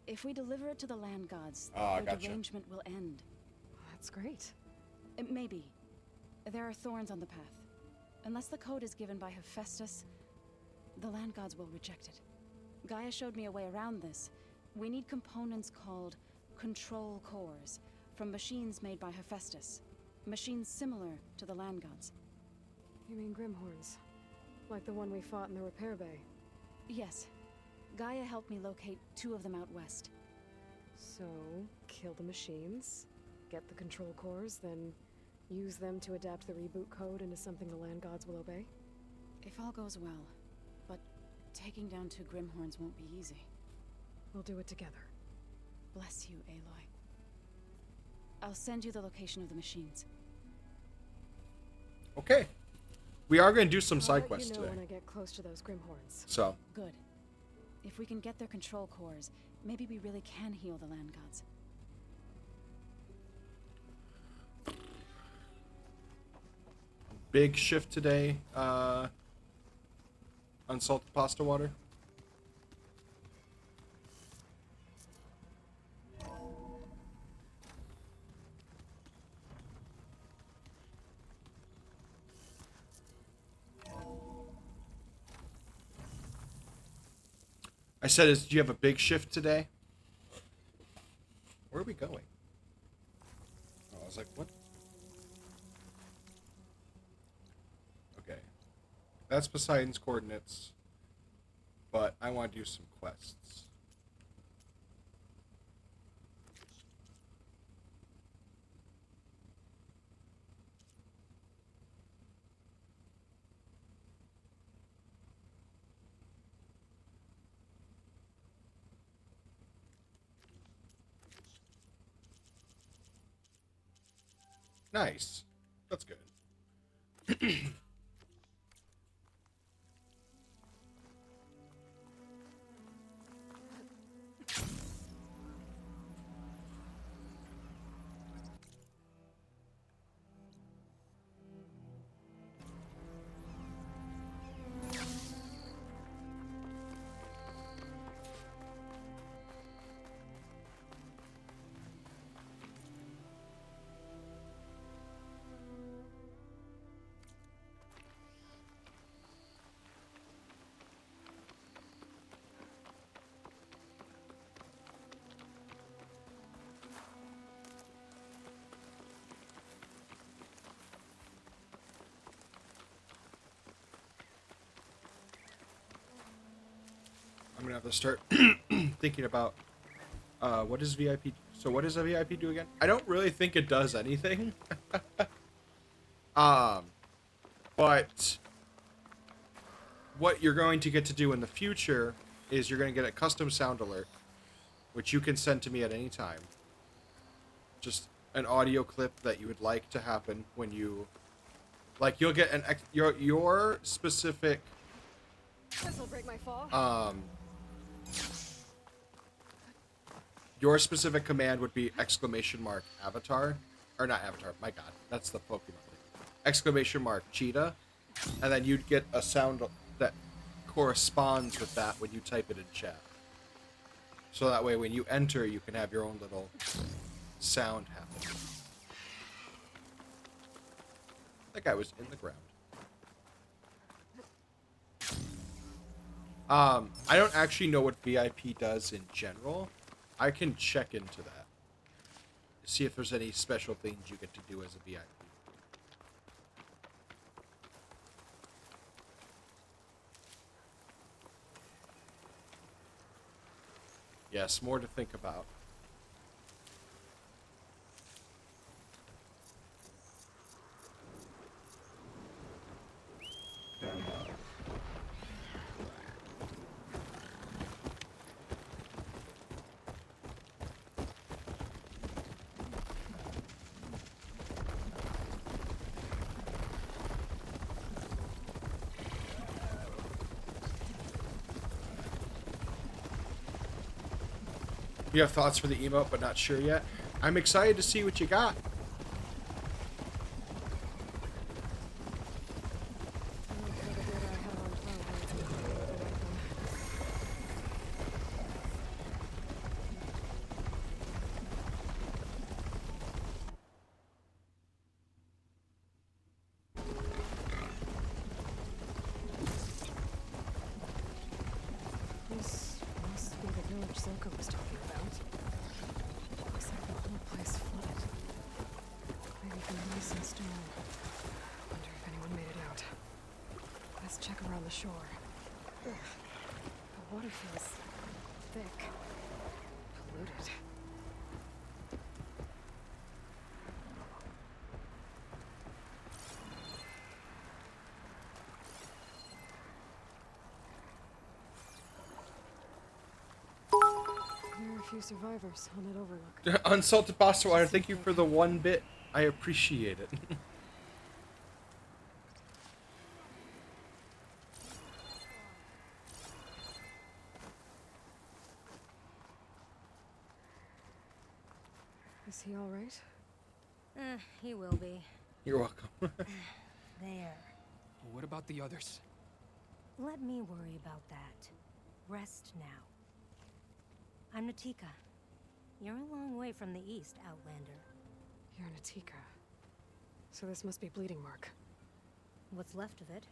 If we deliver it to the land gods, their gotcha. derangement will end. That's great. Maybe. There are thorns on the path. Unless the code is given by Hephaestus, the land gods will reject it. Gaia showed me a way around this. We need components called control cores from machines made by Hephaestus. Machines similar to the land gods. You mean Grimhorns? Like the one we fought in the repair bay? Yes. Gaia helped me locate 2 of them out west. So, kill the machines, get the control cores, then use them to adapt the reboot code into something the land gods will obey? If all goes well. But taking down 2 Grimhorns won't be easy. We'll do it together. Bless you, Aloy. I'll send you the location of the machines. Okay. We are going to do some side I'll quests let you know today. when I get close to those Grimhorns. So, Good. If we can get their control cores, maybe we really can heal the land gods. big shift today. Unsalted pasta water. I said, do you have a big shift today? Where are we going? Oh, I was like, what? Okay. That's Poseidon's coordinates. But I want to do some quests. Nice. That's good. I'm gonna have to start thinking about what does VIP. So what does a VIP do again? I don't really think it does anything. But what you're going to get to do in the future is you're going to get a custom sound alert, which you can send to me at any time. Just an audio clip that you would like to happen when you, like, you'll get an your specific. This'll break my fall. Your specific command would be ! Avatar. Or not Avatar, my god. That's the Pokemon. ! Cheetah. And then you'd get a sound that corresponds with that when you type it in chat. So that way when you enter, you can have your own little sound happened. That guy was in the ground. I don't actually know what VIP does in general. I can check into that. See if there's any special things you get to do as a VIP. Yes, more to think about. You have thoughts for the emote, but not sure yet? I'm excited to see what you got. This must be the village Silka was talking about. Looks like the whole place flooded. Maybe even ice and stone. Wonder if anyone made it out. Let's check around the shore. Ugh. The water feels thick. Polluted. There are a few survivors on that overlook. Unsalted pasta water, thank you for the 1 bit. I appreciate it. Is he all right? He will be. You're welcome. There. What about the others? Let me worry about that. Rest now. I'm Natika. You're a long way from the east, Outlander. You're Natika. So this must be Bleeding Mark. What's left of it?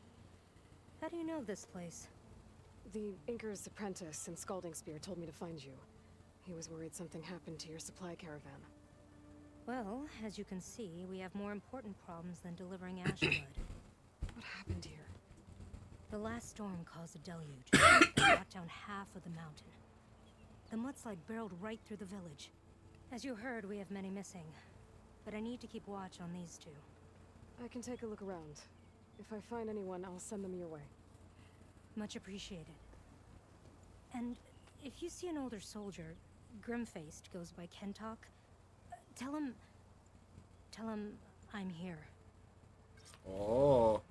How do you know this place? The Inker's apprentice in Scalding Spear told me to find you. He was worried something happened to your supply caravan. Well, as you can see, we have more important problems than delivering ash blood. What happened here? The last storm caused a deluge. It brought down half of the mountain. The mudslide barreled right through the village. As you heard, we have many missing. But I need to keep watch on these two. I can take a look around. If I find anyone, I'll send them your way. Much appreciated. And if you see an older soldier, grim-faced, goes by Kentok, tell him I'm here. Oh.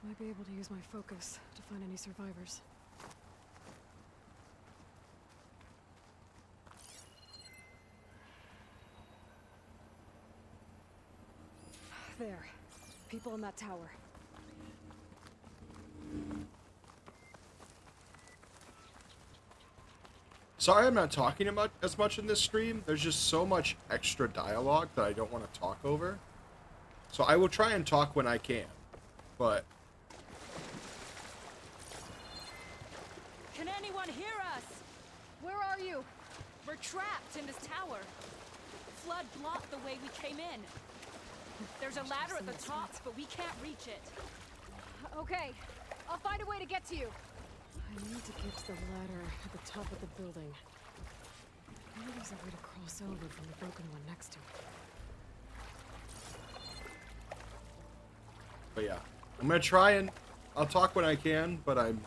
Might be able to use my focus to find any survivors. There. People in that tower. Sorry I'm not talking about as much in this stream. There's just so much extra dialogue that I don't want to talk over. So I will try and talk when I can. But... Can anyone hear us? Where are you? We're trapped in this tower. Flood blocked the way we came in. There's a ladder at the top, but we can't reach it. Okay. I'll find a way to get to you. I need to get to the ladder at the top of the building. Maybe there's a way to cross over from the broken one next to it. But yeah. I'm gonna try and... I'll talk when I can, but I'm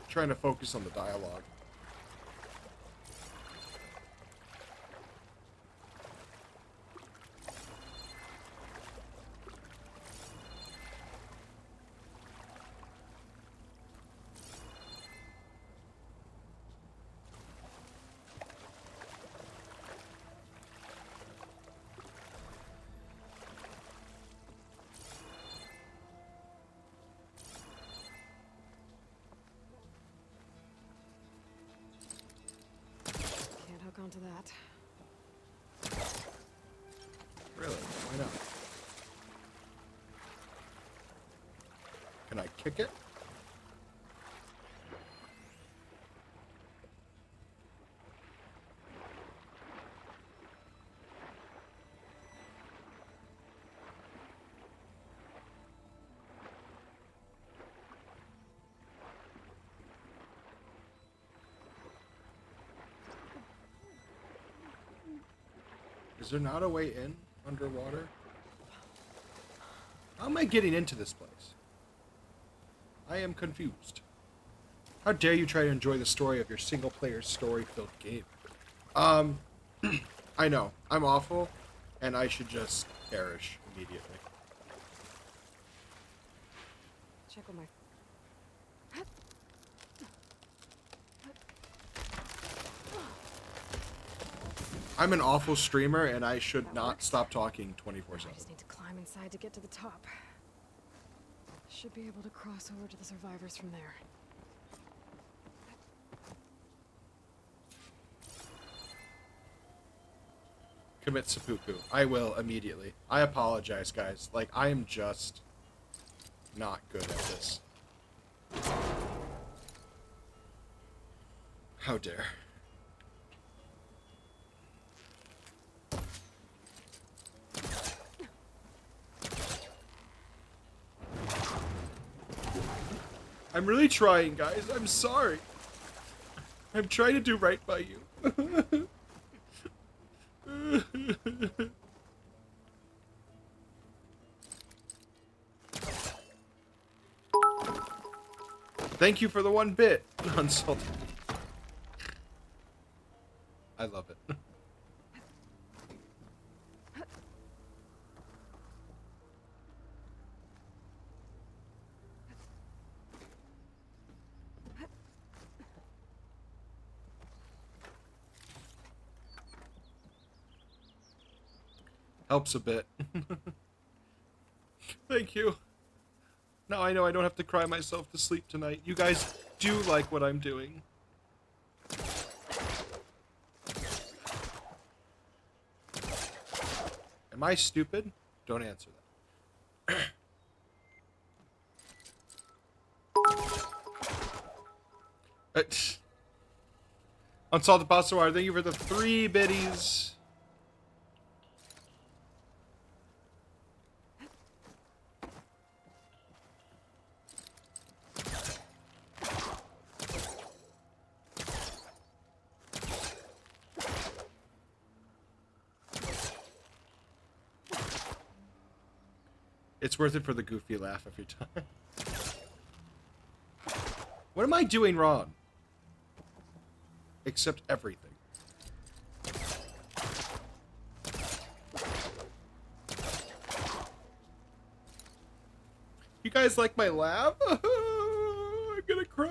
trying to focus on the dialogue. that. Really? Why not? Can I kick it? Is there not a way in underwater? How am I getting into this place? I am confused. How dare you try to enjoy the story of your single-player story-filled game? I know, I'm awful, and I should just perish immediately. Check on my... I'm an awful streamer, and I should That not works. stop talking 24/7. I just need to climb inside to get to the top. Should be able to cross over to the survivors from there. Commit seppuku. I will immediately. I apologize, guys. Like, I am just not good at this. How dare. I'm really trying, guys. I'm sorry. I'm trying to do right by you. Thank you for the 1 bit, Unsalted. I love it. Helps a bit. Thank you. Now I know I don't have to cry myself to sleep tonight. You guys do like what I'm doing. Am I stupid? Don't answer that. Unsalted Pasta Water, thank you for the 3 biddies. It's worth it for the goofy laugh every time. What am I doing wrong? Except everything. You guys like my laugh? I'm gonna cry.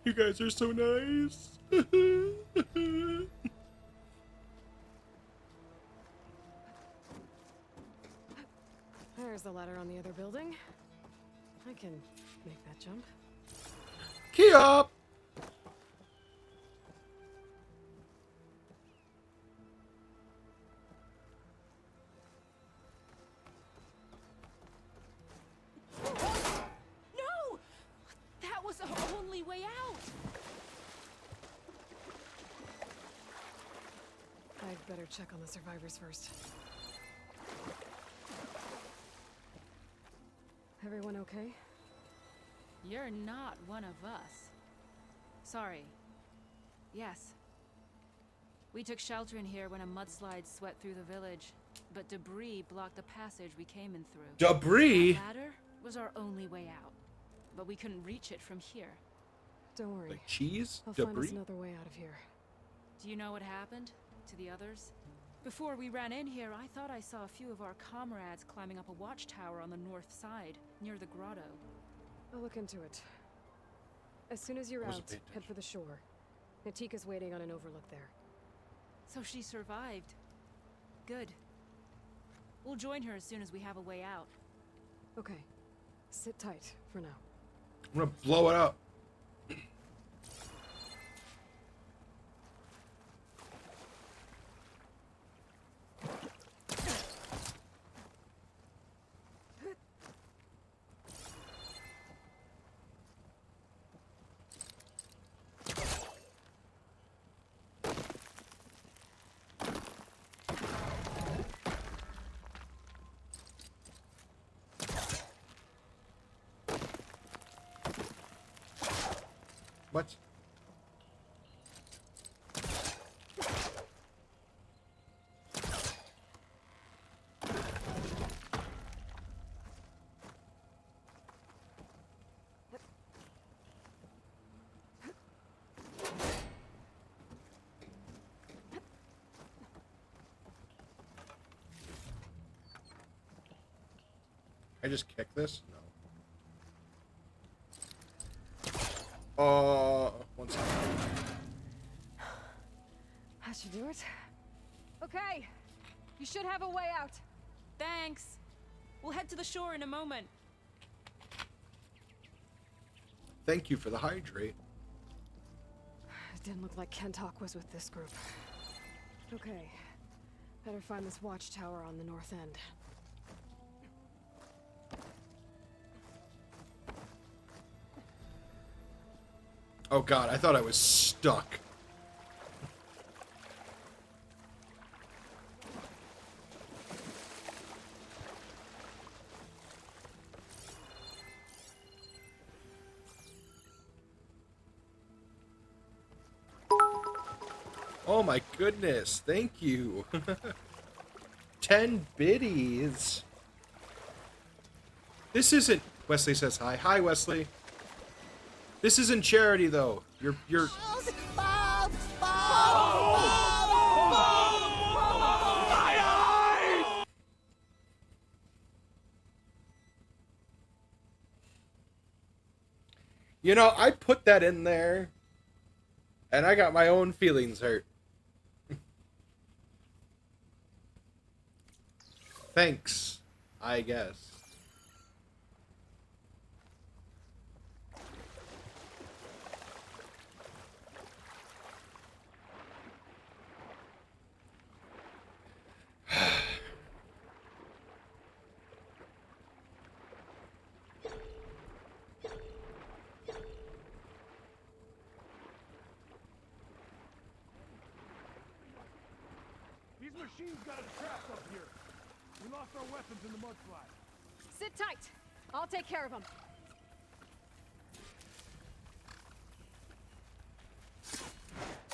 You guys are so nice. There's the ladder on the other building. I can make that jump. Key up! No! That was our only way out! I'd better check on the survivors first. Everyone okay? You're not one of us. Sorry. Yes. We took shelter in here when a mudslide swept through the village, but debris blocked the passage we came in through. Debris? That ladder was our only way out, but we couldn't reach it from here. Don't worry. Like cheese? I'll find us Debris? another way out of here. Do you know what happened to the others? Before we ran in here, I thought I saw a few of our comrades climbing up a watchtower on the north side, near the grotto. I'll look into it. As soon as you're Wasn't out, paying head for the shore. Natika's waiting on an overlook there. So she survived. Good. We'll join her as soon as we have a way out. Okay. Sit tight for now. I'm gonna blow it up. What? I just kick this? No. One second. That should do it. Okay. You should have a way out. Thanks. We'll head to the shore in a moment. Thank you for the hydrate. It didn't look like Kentok was with this group. Okay. Better find this watchtower on the north end. Oh god, I thought I was stuck. Oh my goodness, thank you. 10 biddies. This isn't... Wesley says hi. Hi, Wesley. This isn't charity, though. You're... You know, I put that in there, and I got my own feelings hurt. Thanks, I guess. These machines got us trapped up here. We lost our weapons in the mudslide. Sit tight. I'll take care of them.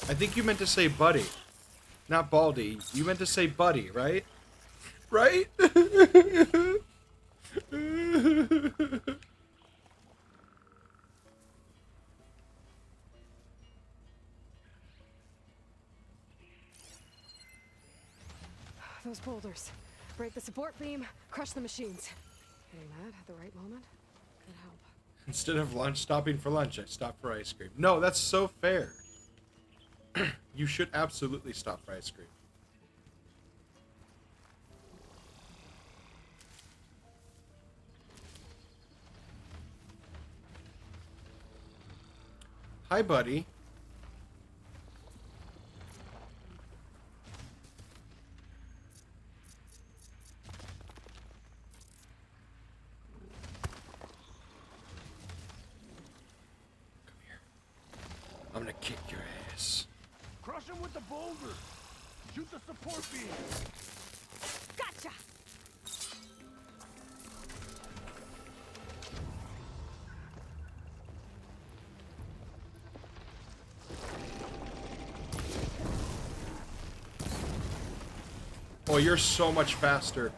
I think you meant to say buddy, not Baldy. You meant to say buddy, right? Right? Those boulders. Break the support beam, crush the machines. Hitting that at the right moment could help. Instead of lunch, stopping for lunch, I stopped for ice cream. No, that's so fair. You should absolutely stop for ice cream. Hi, buddy. Come here. I'm gonna kick your ass. Crush them with the boulder. Shoot the support beam. Gotcha! Oh, you're so much faster.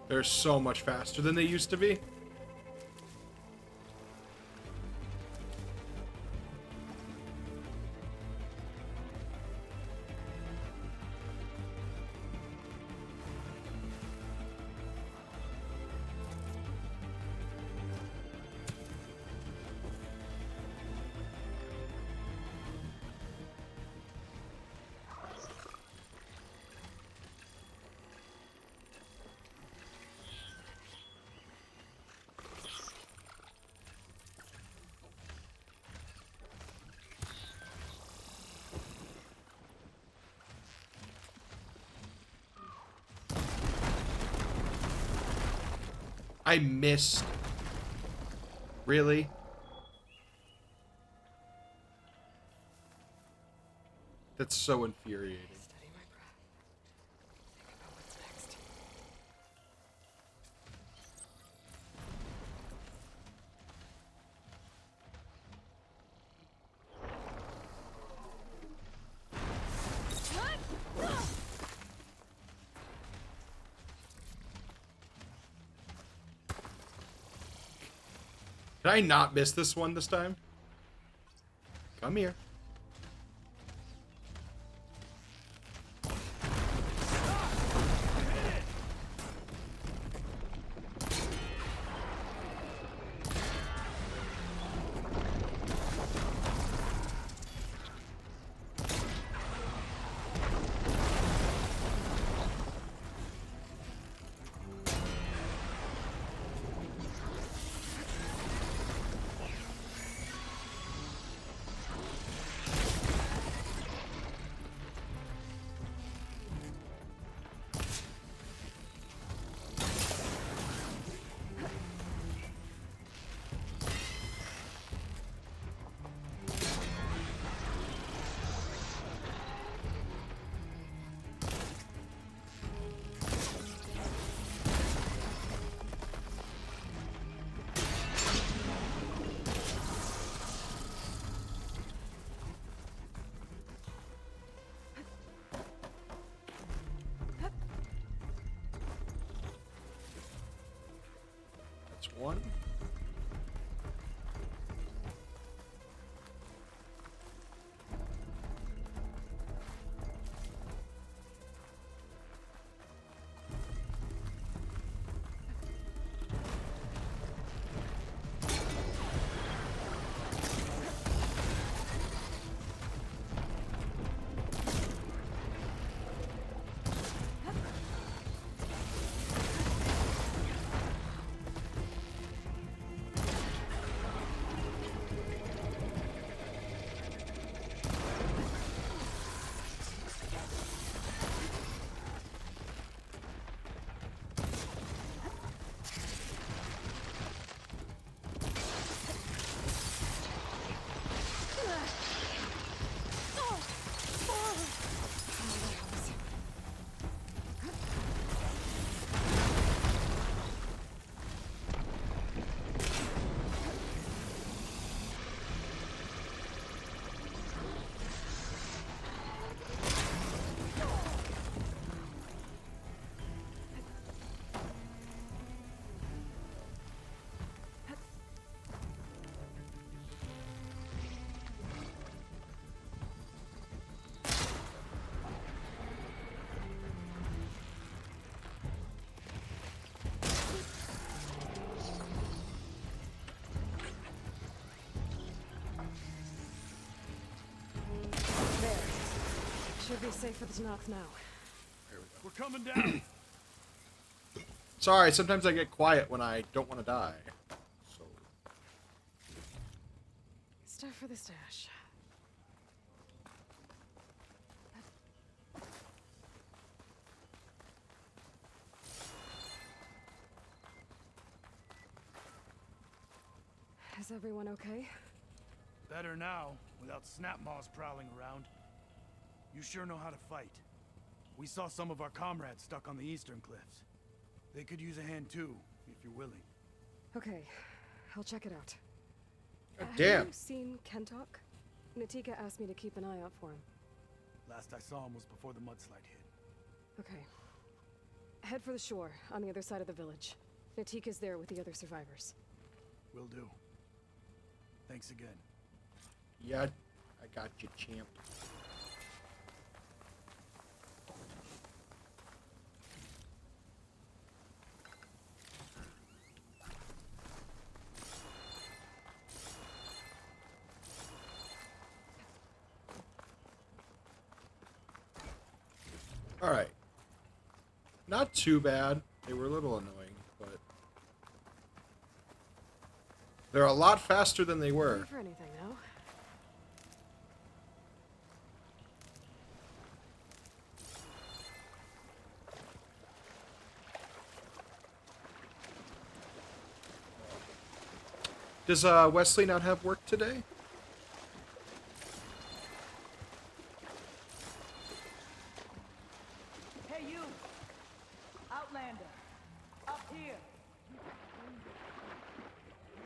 They're so much faster than they used to be. I missed. Really? That's so infuriating. Steady my breath. Think about what's next. Did I not miss this one this time? Come here. That's one. Should be safe for the knock now. We're coming down. Sorry, sometimes I get quiet when I don't want to die. So. Stuff for the stash. Is everyone okay? Better now, without snapmaws prowling around. You sure know how to fight. We saw some of our comrades stuck on the eastern cliffs. They could use a hand too, if you're willing. Okay, I'll check it out. Damn. Have you seen Kentok? Natika asked me to keep an eye out for him. Last I saw him was before the mudslide hit. Okay. Head for the shore, on the other side of the village. Natika's there with the other survivors. Will do. Thanks again. Yeah, I got you, champ. All right. Not too bad. They were a little annoying, but they're a lot faster than they were. For anything, no? Does Wesley not have work today? Hey, you! Outlander! Up here!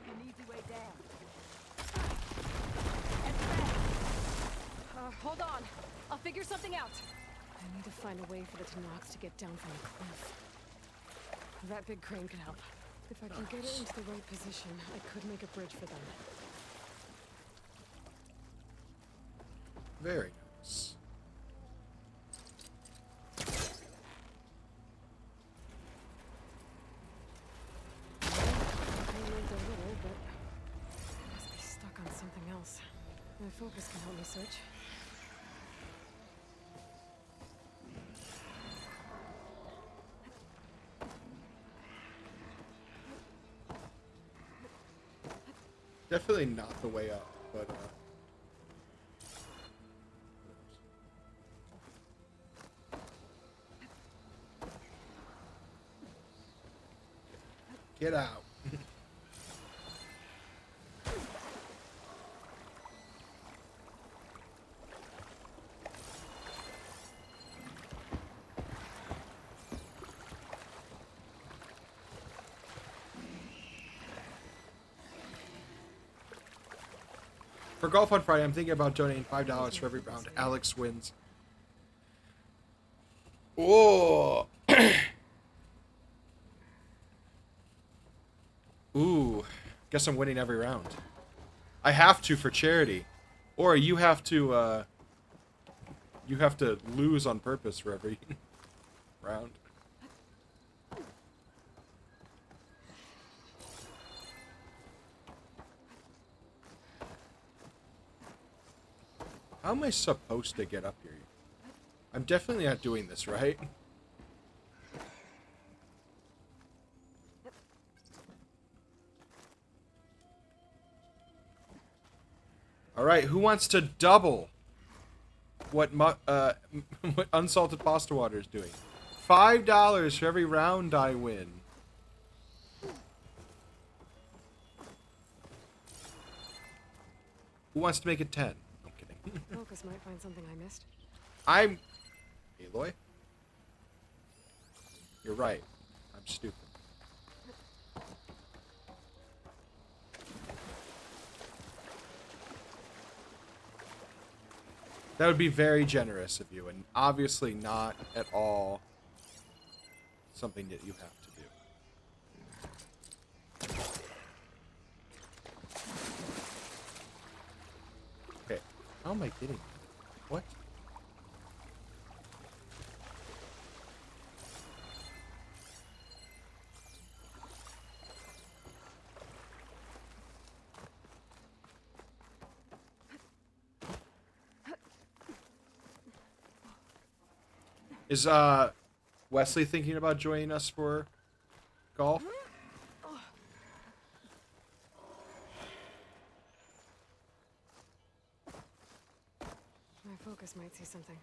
An easy way down. And fast! Hold on. I'll figure something out. I need to find a way for the Tanox to get down from the cliff. That big crane could help. If I can get it into the right position, I could make a bridge for them. Very nice. I moved a little, but I must be stuck on something else. My focus can help me search. Definitely not the way up, but get out. For Golf on Friday, I'm thinking about donating $5 for every round Alex wins. Oh. Ooh. Guess I'm winning every round. I have to for charity. Or you have to lose on purpose for every round. How am I supposed to get up here? I'm definitely not doing this, right? Alright, who wants to double what what unsalted pasta water is doing? $5 for every round I win. Who wants to make it 10? I'm kidding. Focus might find something I missed. I'm... Aloy? You're right. I'm stupid. That would be very generous of you, and obviously not at all something that you have to do. Okay, how am I getting? What? Is Wesley thinking about joining us for golf? My focus might see something.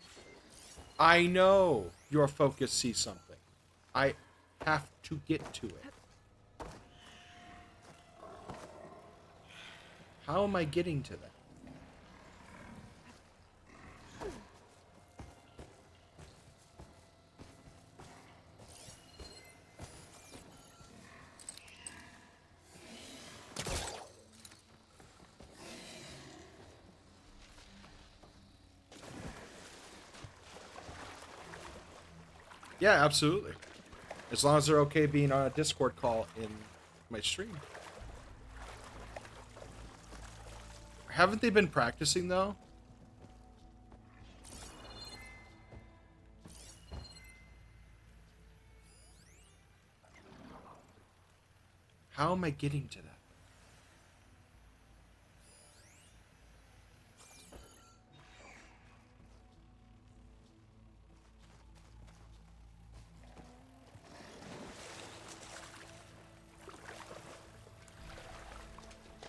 I know your focus sees something. I have to get to it. How am I getting to that? Yeah, absolutely. As long as they're okay being on a Discord call in my stream. Haven't they been practicing, though? How am I getting to that?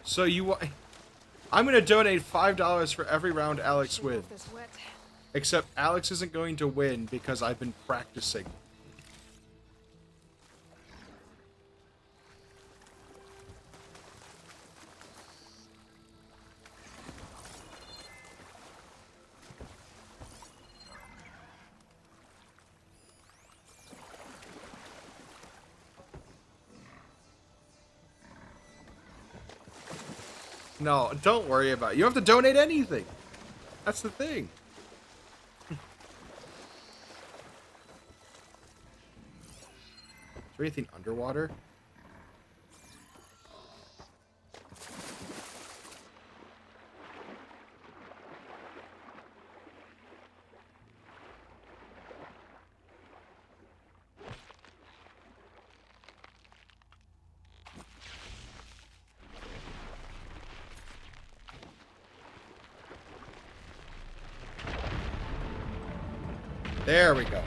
So I'm going to donate $5 for every round Alex wins. Except Alex isn't going to win because I've been practicing. No, don't worry about it. You don't have to donate anything. That's the thing. Is there anything underwater? There we go.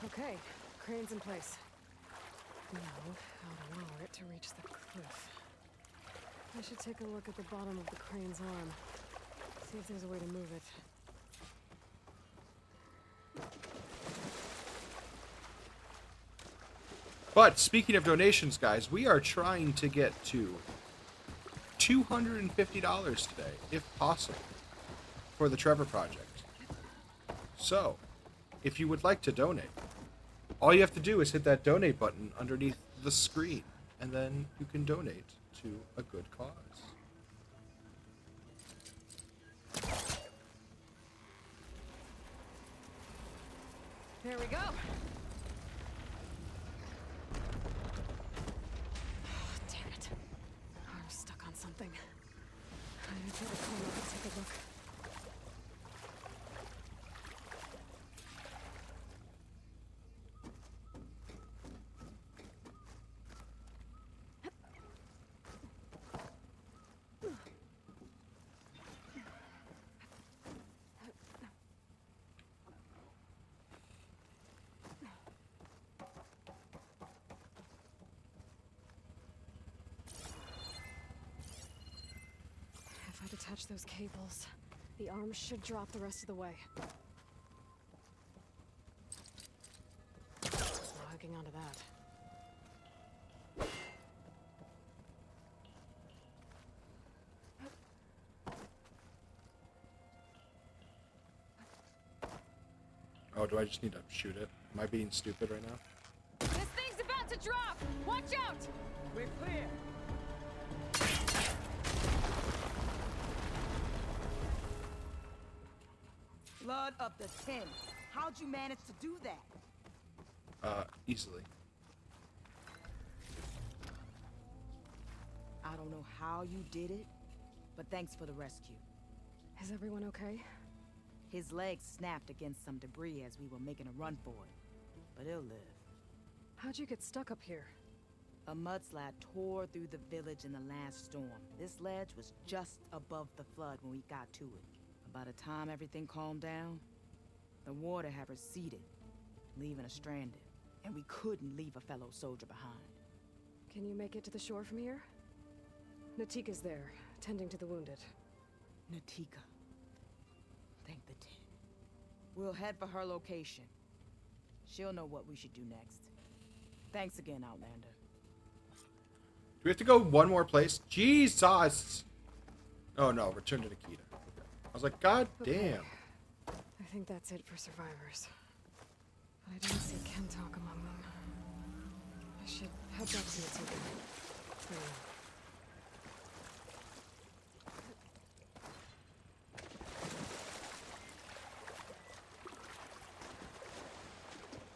Okay, crane's in place. Now, how to lower it to reach the cliff. I should take a look at the bottom of the crane's arm. See if there's a way to move it. But speaking of donations, guys, we are trying to get to $250 today, if possible, for the Trevor Project. So, if you would like to donate, all you have to do is hit that donate button underneath the screen, and then you can donate to a good cause. There we go. Damn it. Arm's stuck on something. I better come up and take a look. If I detach those cables, the arm should drop the rest of the way. It's not hooking onto that. Oh, do I just need to shoot it? Am I being stupid right now? This thing's about to drop! Watch out! We're clear. Blood of the 10. How'd you manage to do that? Easily. I don't know how you did it, but thanks for the rescue. Is everyone okay? His legs snapped against some debris as we were making a run for it, but he'll live. How'd you get stuck up here? A mudslide tore through the village in the last storm. This ledge was just above the flood when we got to it. By the time everything calmed down, the water had receded, leaving us stranded, and we couldn't leave a fellow soldier behind. Can you make it to the shore from here? Natika's there, tending to the wounded. Natika. Thank the 10. We'll head for her location. She'll know what we should do next. Thanks again, Outlander. Do we have to go one more place? Jesus! Oh no, return to Nikita. I was like, God damn. I think that's it for survivors. But I didn't see Kentalk among them. I should head back to Natika.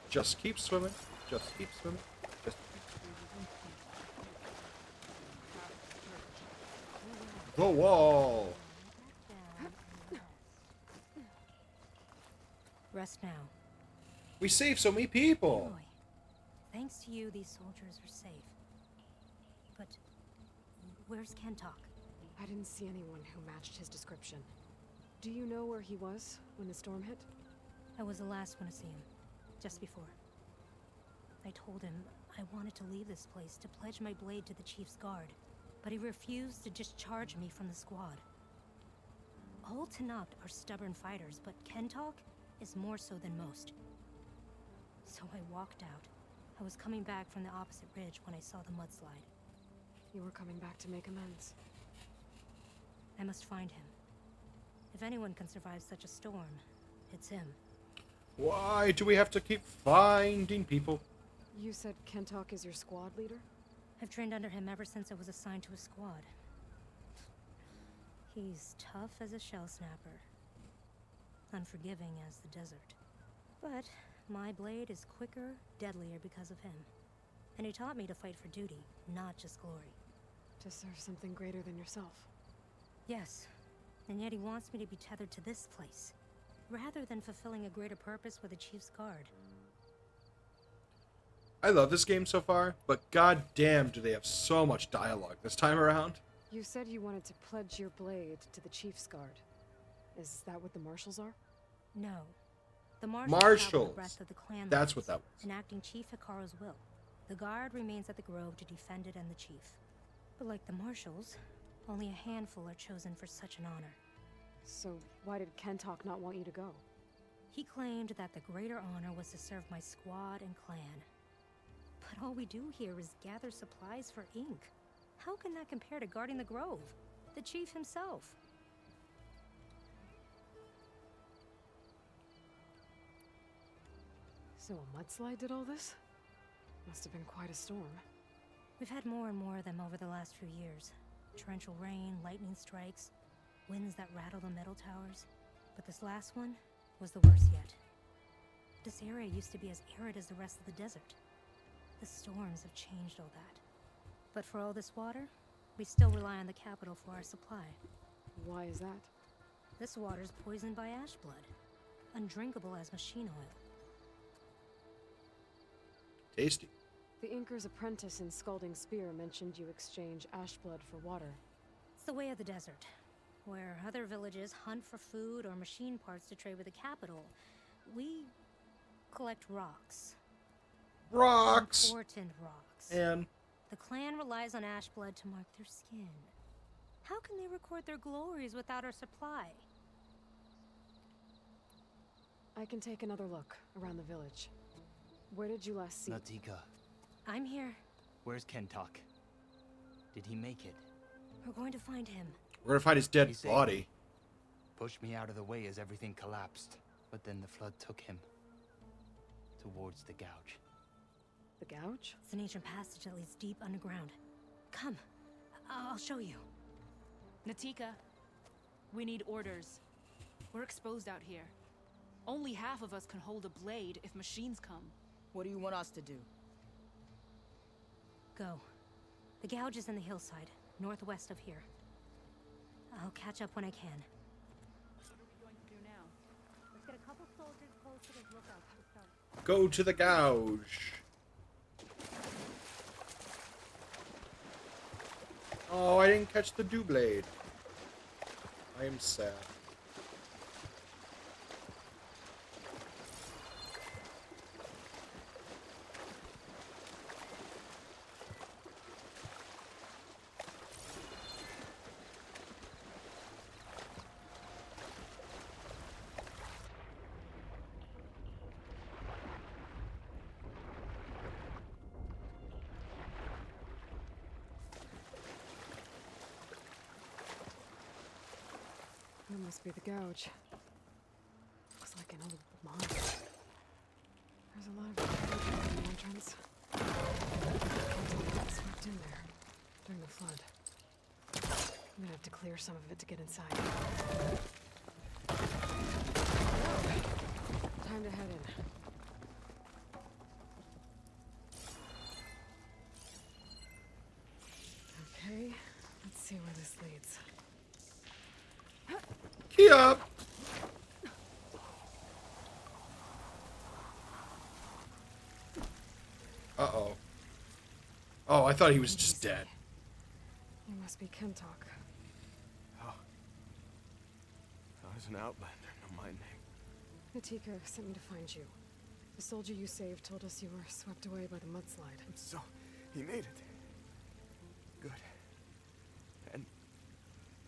Just keep swimming. Just keep swimming. Just keep swimming. The wall. Rest now. We saved so many people. Boy, thanks to you, these soldiers are safe. But where's Kentok? I didn't see anyone who matched his description. Do you know where he was when the storm hit? I was the last one to see him, just before. I told him I wanted to leave this place to pledge my blade to the Chief's guard, but he refused to discharge me from the squad. All Tanapt are stubborn fighters, but Kentok is more so than most. So I walked out. I was coming back from the opposite ridge when I saw the mudslide. You were coming back to make amends. I must find him. If anyone can survive such a storm, it's him. Why do we have to keep finding people? You said Kentok is your squad leader? I've trained under him ever since I was assigned to a squad. He's tough as a shell snapper. Unforgiving as the desert. But my blade is quicker, deadlier because of him. And he taught me to fight for duty, not just glory. To serve something greater than yourself. Yes, and yet he wants me to be tethered to this place, rather than fulfilling a greater purpose with the Chief's guard. I love this game so far, but goddamn, do they have so much dialogue this time around. You said you wanted to pledge your blade to the Chief's guard. Is that what the Marshals are? No. The Marshals travel the Marshals. breadth of the clan That's lines, what that was. enacting Chief Hikaru's will. The guard remains at the grove to defend it and the chief. But like the Marshals, only a handful are chosen for such an honor. So why did Kentok not want you to go? He claimed that the greater honor was to serve my squad and clan. But all we do here is gather supplies for ink. How can that compare to guarding the grove? The chief himself. So a mudslide did all this? Must have been quite a storm. We've had more and more of them over the last few years. Torrential rain, lightning strikes, winds that rattle the metal towers. But this last one was the worst yet. This area used to be as arid as the rest of the desert. The storms have changed all that. But for all this water, we still rely on the capital for our supply. Why is that? This water's poisoned by ash blood. Undrinkable as machine oil. Tasty. The Inker's apprentice in Scalding Spear mentioned you exchange ash blood for water. It's the way of the desert. Where other villages hunt for food or machine parts to trade with the capital, we collect rocks. Rocks! Important rocks. And the clan relies on ash blood to mark their skin. How can they record their glories without our supply? I can take another look around the village. Where did you last see? Natika, I'm here. where's Kentok? Did he make it? We're going to find him. we're gonna find his dead He saved body. me. Pushed me out of the way as everything collapsed. But then the flood took him towards the gouge. The gouge? It's an ancient passage that leads deep underground. Come, I'll show you. Natika, we need orders. We're exposed out here. Only half of us can hold a blade if machines come. What do you want us to do? Go. The gouge is in the hillside, northwest of here. I'll catch up when I can. What are we going to do now? Let's get a couple soldiers posted as lookouts to start. Go to the gouge. Oh, I didn't catch the blade. I am sad. That must be the gouge. Looks like an old mine. There's a lot of gouges in the entrance. clear some of it to get inside. Time to head in. Okay, let's see where this leads. Key up! Uh-oh. Oh, I thought he was just dead. You must be Kentok. Oh. I was an outlander, no my name. Natika sent me to find you. The soldier you saved told us you were swept away by the mudslide. So, he made it. Good. And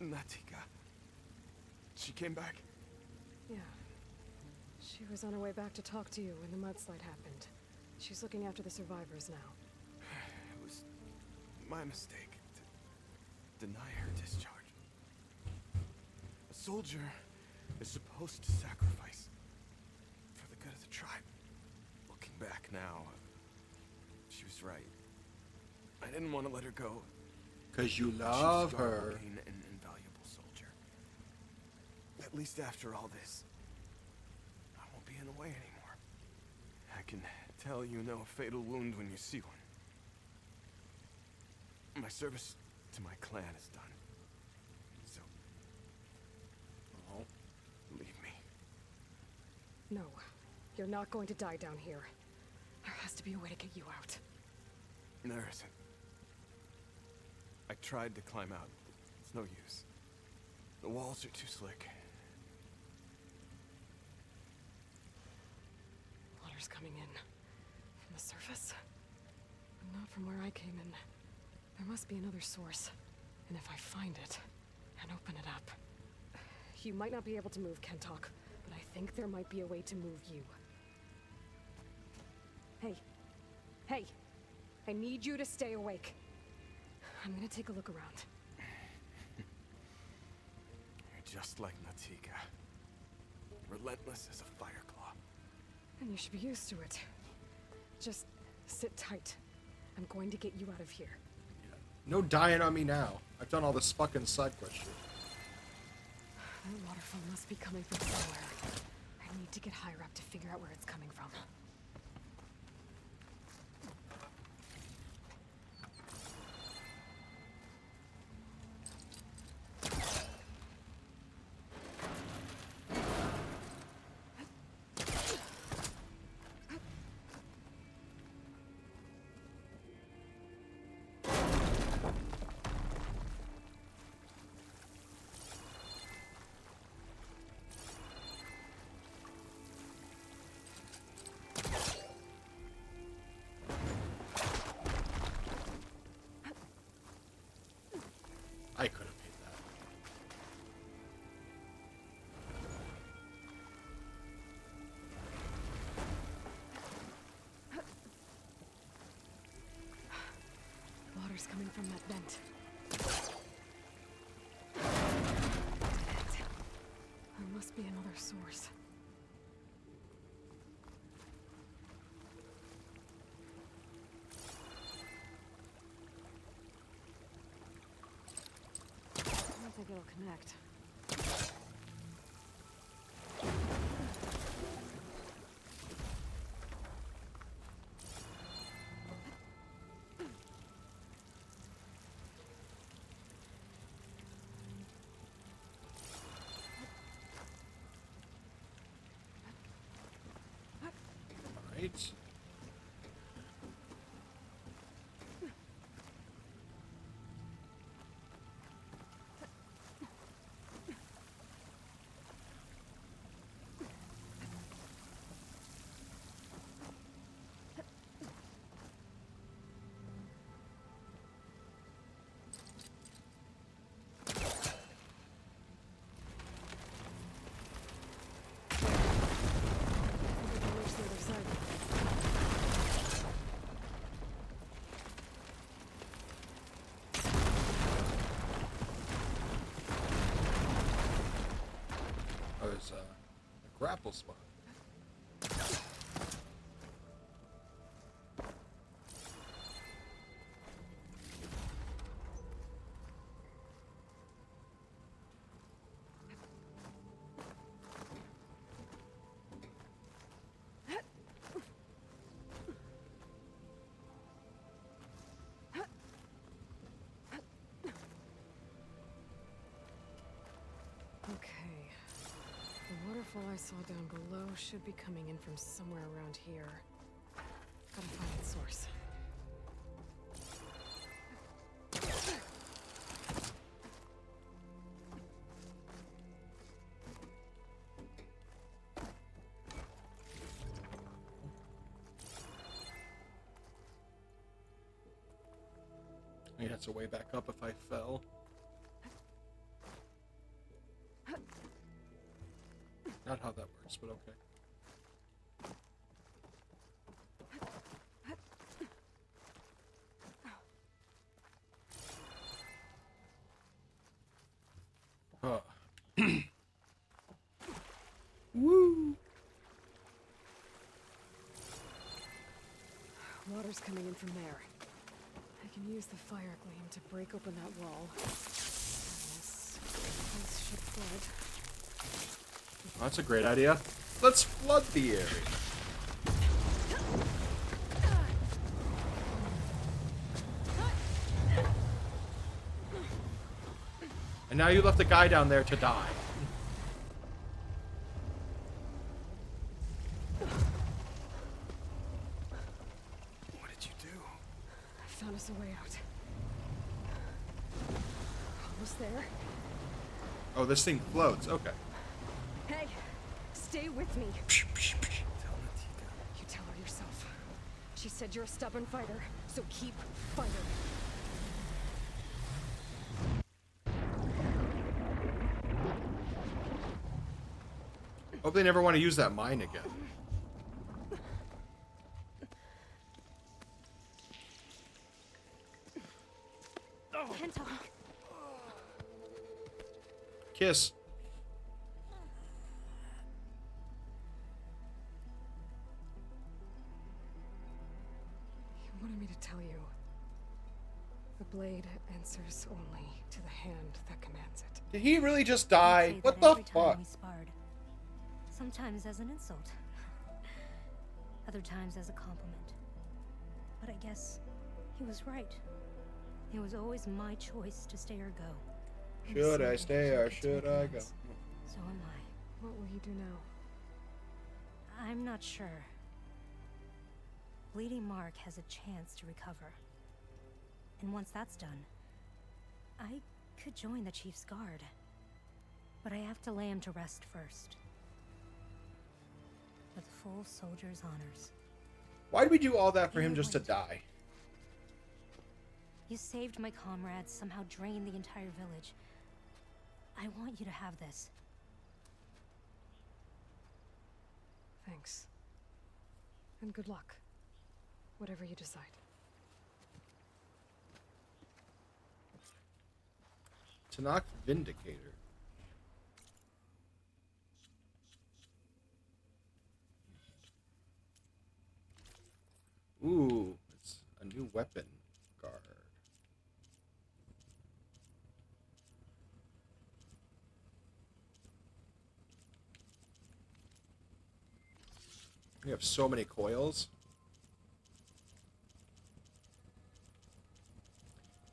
Natika, she came back? Yeah. She was on her way back to talk to you when the mudslide happened. She's looking after the survivors now. It was my mistake to deny her discharge. A soldier is supposed to sacrifice for the good of the tribe. Looking back now, she was right. I didn't want to let her go. 'Cause you love her. An invaluable soldier. At least after all this, I won't be in the way anymore. I can tell you know a fatal wound when you see one. My service to my clan is done. So, leave me. No, you're not going to die down here. There has to be a way to get you out. There isn't. I tried to climb out. It's no use. The walls are too slick. Water's coming in. From the surface? But not from where I came in. There must be another source. And if I find it, and open it up... You might not be able to move Kentok, but I think there might be a way to move you. Hey. Hey! I need you to stay awake. I'm gonna take a look around. You're just like Natika. Relentless as a fireclaw. And you should be used to it. Just sit tight. I'm going to get you out of here. No dying on me now. I've done all this fucking side quest shit. That waterfall must be coming from somewhere. I need to get higher up to figure out where it's coming from. I could have made that. Water's coming from that vent. There must be another source. I don't think it'll connect. Right. Oh, there's a grapple spot. I saw down below should be coming in from somewhere around here. Gotta find its source. Maybe that's a way back up if I fell. Not how that works, but okay. Woo! Water's coming in from there. I can use the fire gleam to break open that wall. This place should flood. Oh, that's a great idea. Let's flood the area. And now you left a guy down there to die. What did you do? I found us a way out. Almost there. Oh, this thing floats. Okay. Hey, stay with me. You tell her yourself. She said you're a stubborn fighter, so keep fighting. Hope they never want to use that mine again. Can't talk. Kiss. You wanted me to tell you. The blade answers only to the hand that commands it. Did he really just die? Say What that the every time fuck? we sparred. Sometimes as an insult. Other times as a compliment. But I guess he was right. It was always my choice to stay or go. And Should see I if stay she or could should take I me go? as. So am I. What will you do now? I'm not sure. Bleeding Mark has a chance to recover. And once that's done, I could join the Chief's Guard. But I have to lay him to rest first. With full soldier's honors. Why did we do all that for him just to die? You saved my comrades, somehow drained the entire village. I want you to have this. Thanks. And good luck. Whatever you decide. Tanakh Vindicator. Ooh, it's a new weapon guard. We have so many coils.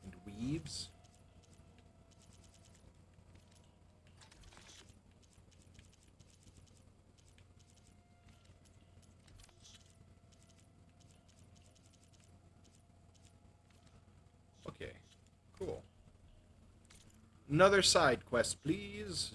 And weaves. Okay, cool. Another side quest, please.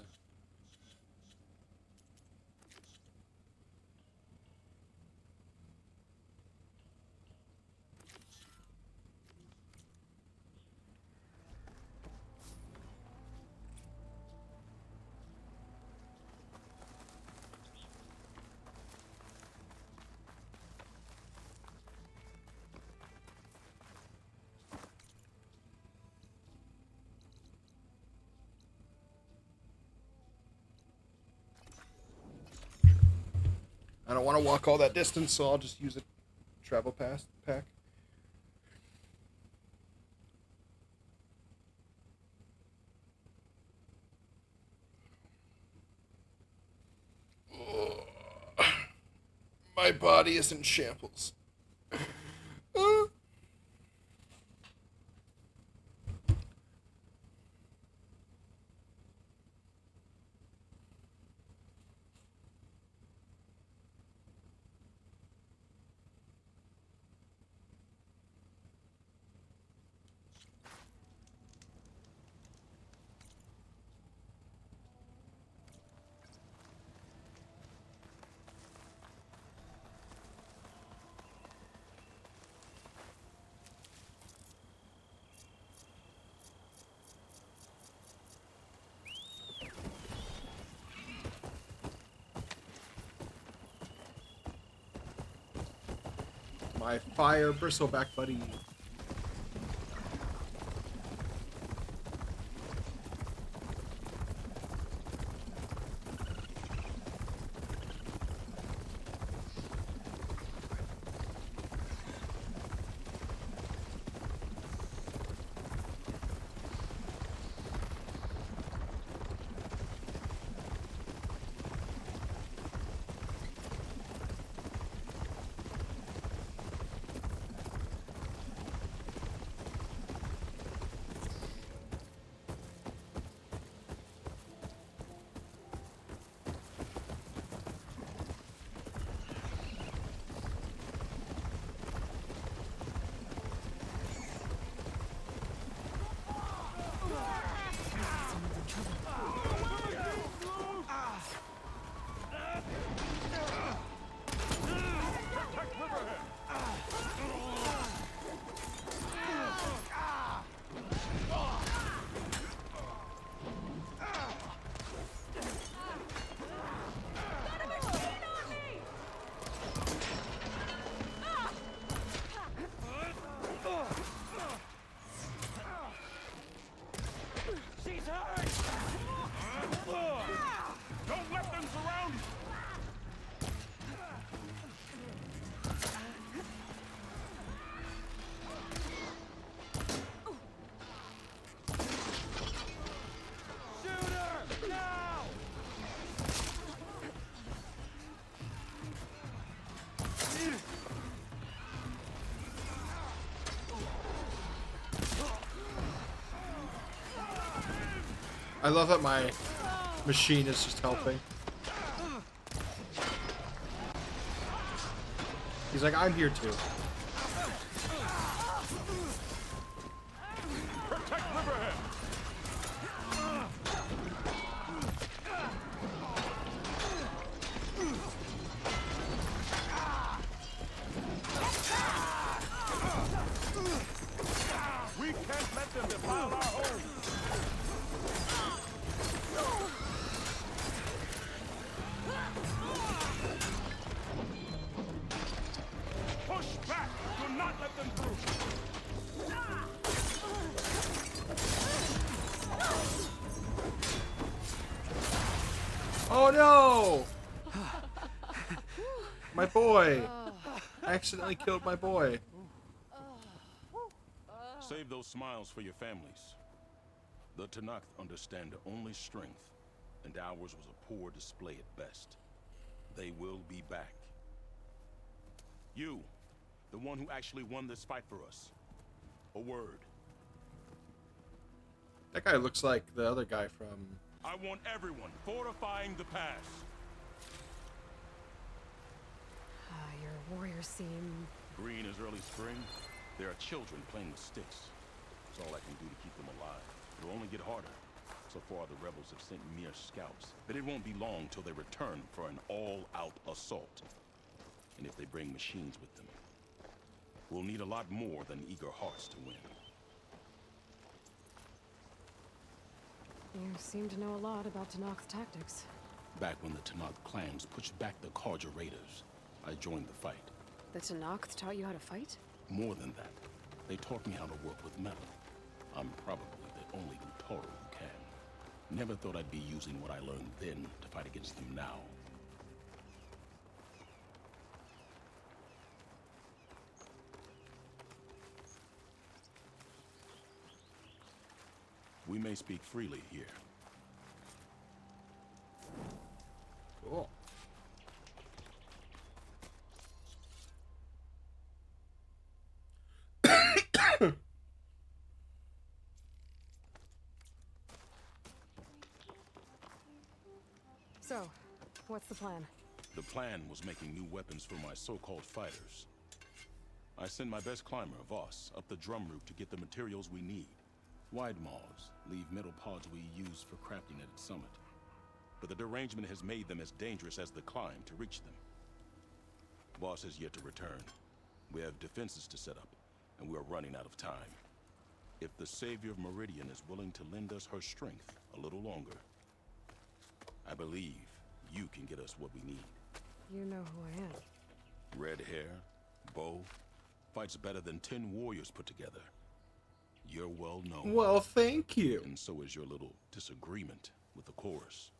I don't want to walk all that distance, so I'll just use a travel pass pack. My body is in shambles. My fire bristleback buddy. Don't let them surround you! Shoot her! Now! I love that my machine is just helping. He's like, I'm here too. Protect Riverhead! We can't let them defile our home! Push back! Do not let them through! Oh no! My boy! I accidentally killed my boy. Save those smiles for your families. The Tanakh understand only strength, and ours was a poor display at best. They will be back. You, the one who actually won this fight for us. A word. That guy looks like the other guy from... I want everyone fortifying the pass. Your warriors seem... Green is early spring. There are children playing with sticks. It's all I can do to keep them alive. It'll only get harder. So far, the rebels have sent mere scouts. But it won't be long till they return for an all-out assault. And if they bring machines with them, we'll need a lot more than eager hearts to win. You seem to know a lot about Tanakh's tactics. Back when the Tanakh clans pushed back the Karja raiders, I joined the fight. The Tanakh taught you how to fight? More than that, they taught me how to work with metal. I'm probably the only Utoro who can. Never thought I'd be using what I learned then to fight against them now. We may speak freely here. Cool. So, what's the plan? The plan was making new weapons for my so-called fighters. I send my best climber, Voss, up the drum route to get the materials we need. Wide maws leave metal pods we use for crafting at its summit. But the derangement has made them as dangerous as the climb to reach them. Voss has yet to return. We have defenses to set up, and we are running out of time. If the Savior of Meridian is willing to lend us her strength a little longer, I believe you can get us what we need. You know who I am. Red hair, bow, Fights better than 10 warriors put together. You're well known. Well, thank you. And so is your little disagreement with the chorus.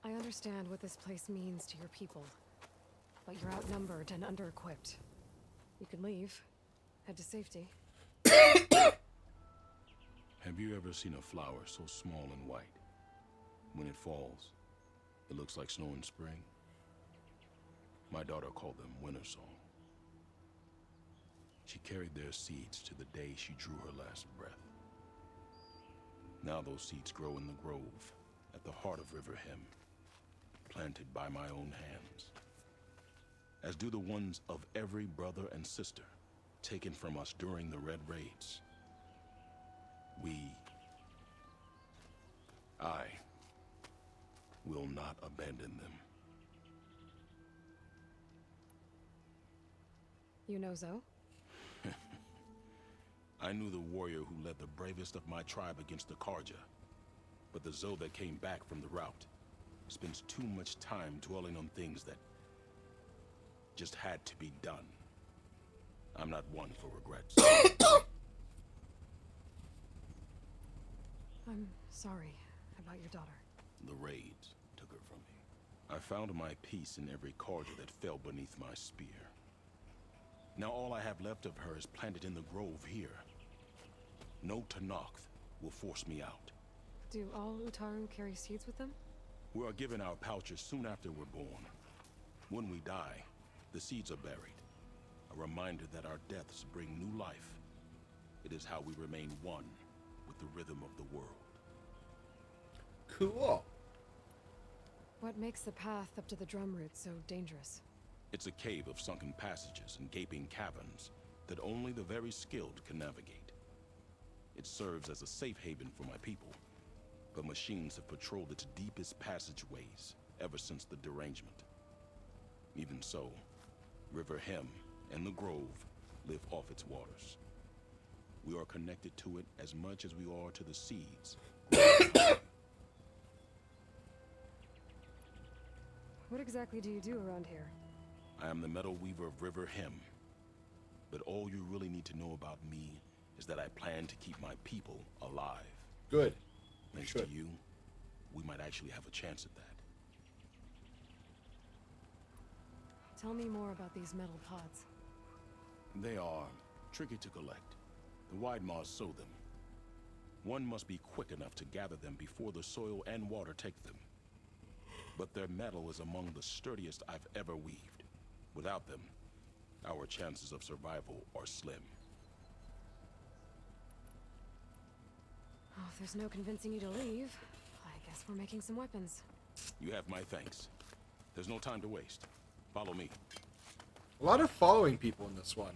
I understand what this place means to your people, but you're outnumbered and under-equipped. You can leave, head to safety. Have you ever seen a flower so small and white? When it falls, it looks like snow in spring. My daughter called them winter song. She carried their seeds to the day she drew her last breath. Now those seeds grow in the grove at the heart of River Hem, planted by my own hands, as do the ones of every brother and sister taken from us during the Red Raids. I will not abandon them. You know Zoe? I knew the warrior who led the bravest of my tribe against the Karja, but the Zoe that came back from the rout spends too much time dwelling on things that just had to be done. I'm not one for regrets. I'm sorry about your daughter. The raids took her from me. I found my peace in every Karja that fell beneath my spear. Now all I have left of her is planted in the grove here. No Tenakth will force me out. Do all Utaru carry seeds with them? We are given our pouches soon after we're born. When we die, the seeds are buried. A reminder that our deaths bring new life. It is how we remain one with the rhythm of the world. Cool. What makes the path up to the drum root so dangerous? It's a cave of sunken passages and gaping caverns that only the very skilled can navigate. It serves as a safe haven for my people, but machines have patrolled its deepest passageways ever since the derangement. Even so, River Hem and the Grove live off its waters. We are connected to it as much as we are to the seeds. What exactly do you do around here? I am the metal weaver of River Hem. But all you really need to know about me is that I plan to keep my people alive. Good. Thanks to you, we might actually have a chance at that. Tell me more about these metal pods. They are tricky to collect. The wide maws sow them. One must be quick enough to gather them before the soil and water take them. But their metal is among the sturdiest I've ever weaved. Without them, our chances of survival are slim. Oh, if there's no convincing you to leave, I guess we're making some weapons. You have my thanks. There's no time to waste. Follow me. A lot of following people in this one.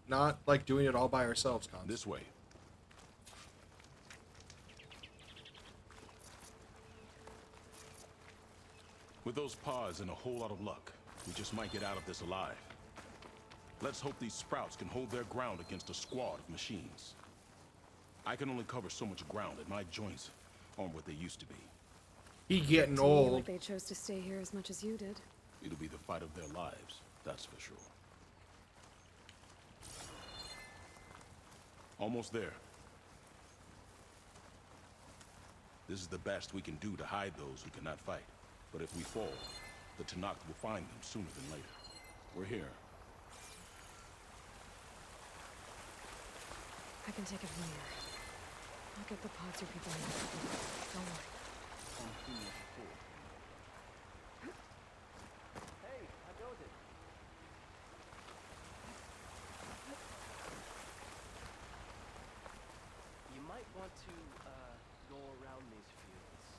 Not like doing it all by ourselves, Cons. This way. With those pods and a whole lot of luck, we just might get out of this alive. Let's hope these sprouts can hold their ground against a squad of machines. I can only cover so much ground, and my joints aren't what they used to be. He getting Seemed old. like they chose to stay here as much as you did. It'll be the fight of their lives, that's for sure. Almost there. This is the best we can do to hide those who cannot fight. But if we fall, the Tenakth will find them sooner than later. We're here. I can take it from here. I'll get the pods your people need. Don't worry. Hey, how goes it? You might want to, go around these fields.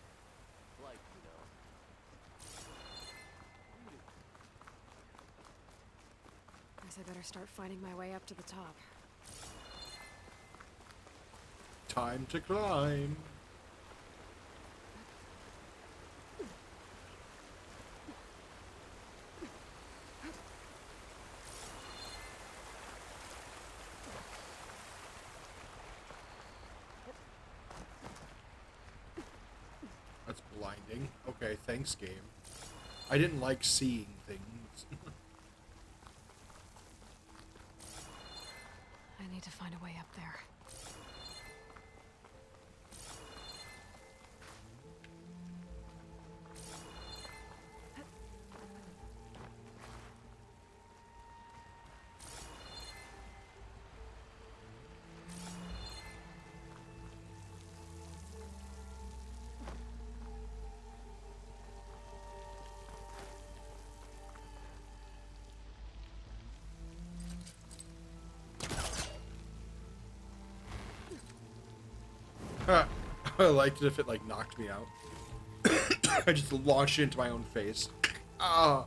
Like, you know. Guess I better start finding my way up to the top. Time to climb. That's blinding. Okay, thanks, game. I didn't like seeing things. find a way up there. I liked it if it like knocked me out. I just launched into my own face. Ah.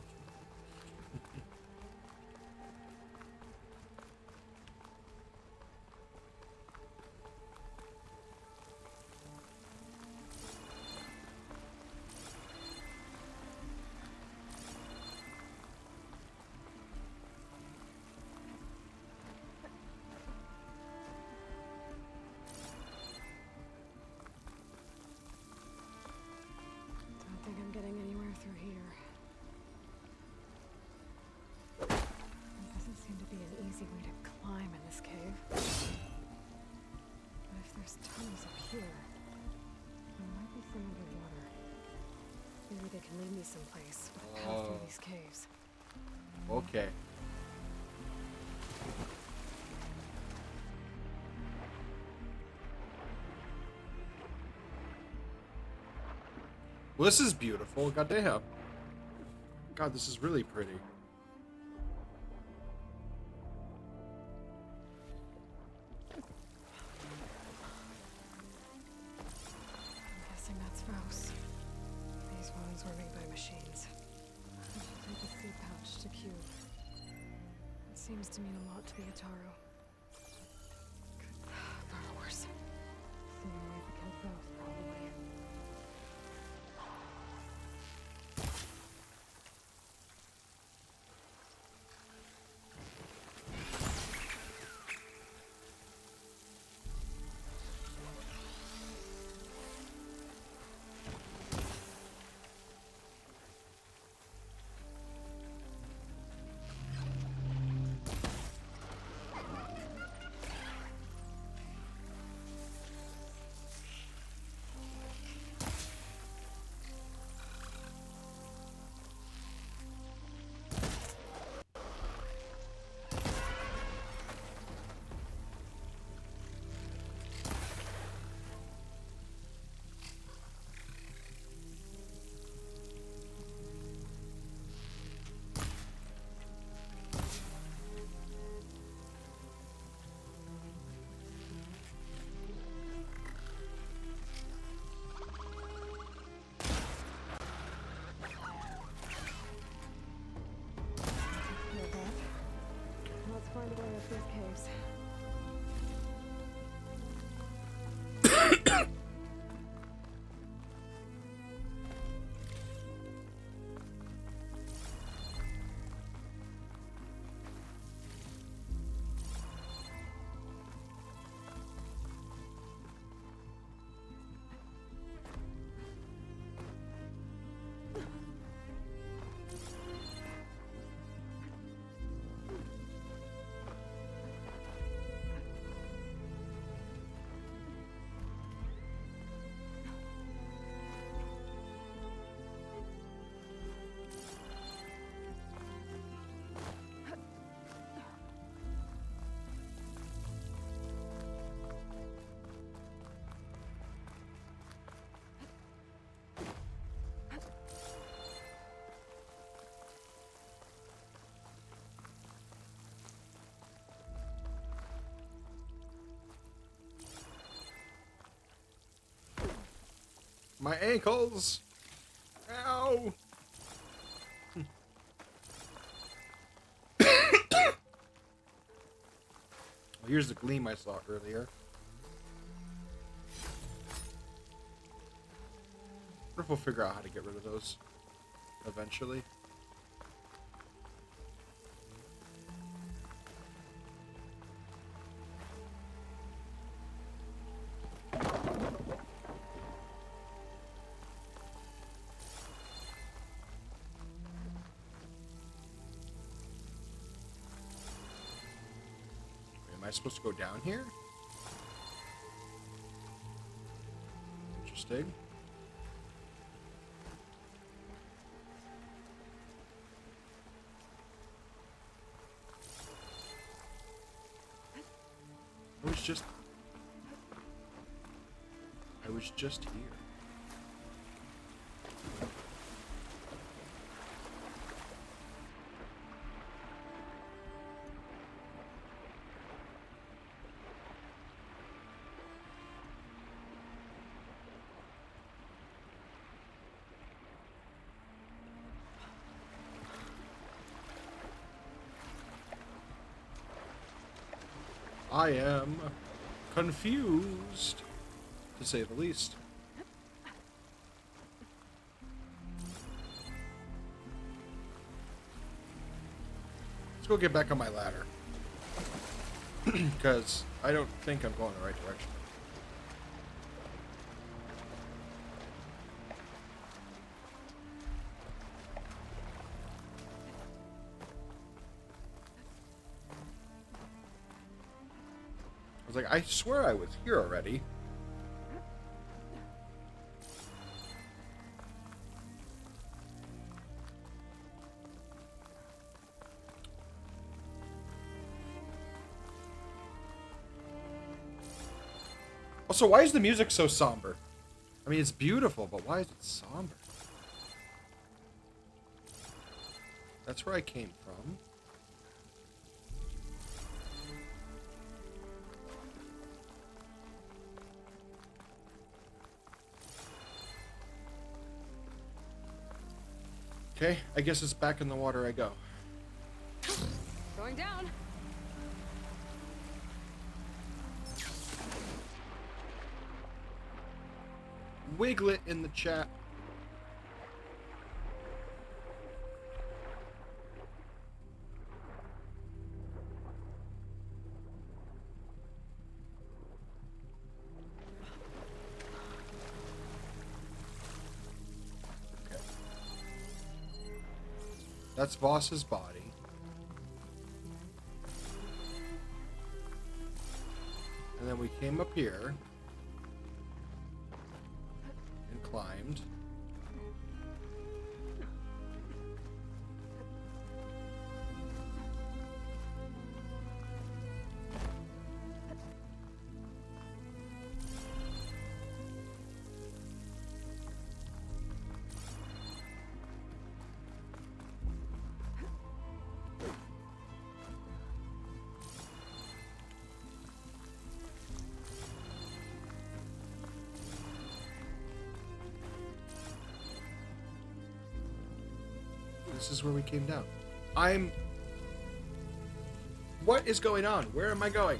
Don't think I'm getting anywhere through here. There doesn't seem to be an easy way to climb in this cave. But if there's tunnels up here, there might be some underwater. Maybe they can lead me someplace with a path through these caves. Okay. Well, this is beautiful. Goddamn. God, this is really pretty. I'm guessing that's Faust. These wounds were made by machines. I should take a seed pouch to Cube. It seems to mean a lot to the Ataru. For worse. Same way to kill Faust, probably. Let's find a way up these caves. My ankles! Ow! Here's the gleam I saw earlier. I wonder if we'll figure out how to get rid of those eventually. I supposed to go down here? Interesting. I was just here. I am confused, to say the least. Let's go get back on my ladder. Because I don't think I'm going the right direction. I was like, I swear I was here already. Also, why is the music so somber? I mean, it's beautiful, but why is it somber? That's where I came from. Okay, I guess it's back in the water I go. Going down. Wiggle it in the chat. Okay. That's Voss's body. And then we came up here. Climbed. This is where we came down. What is going on? Where am I going?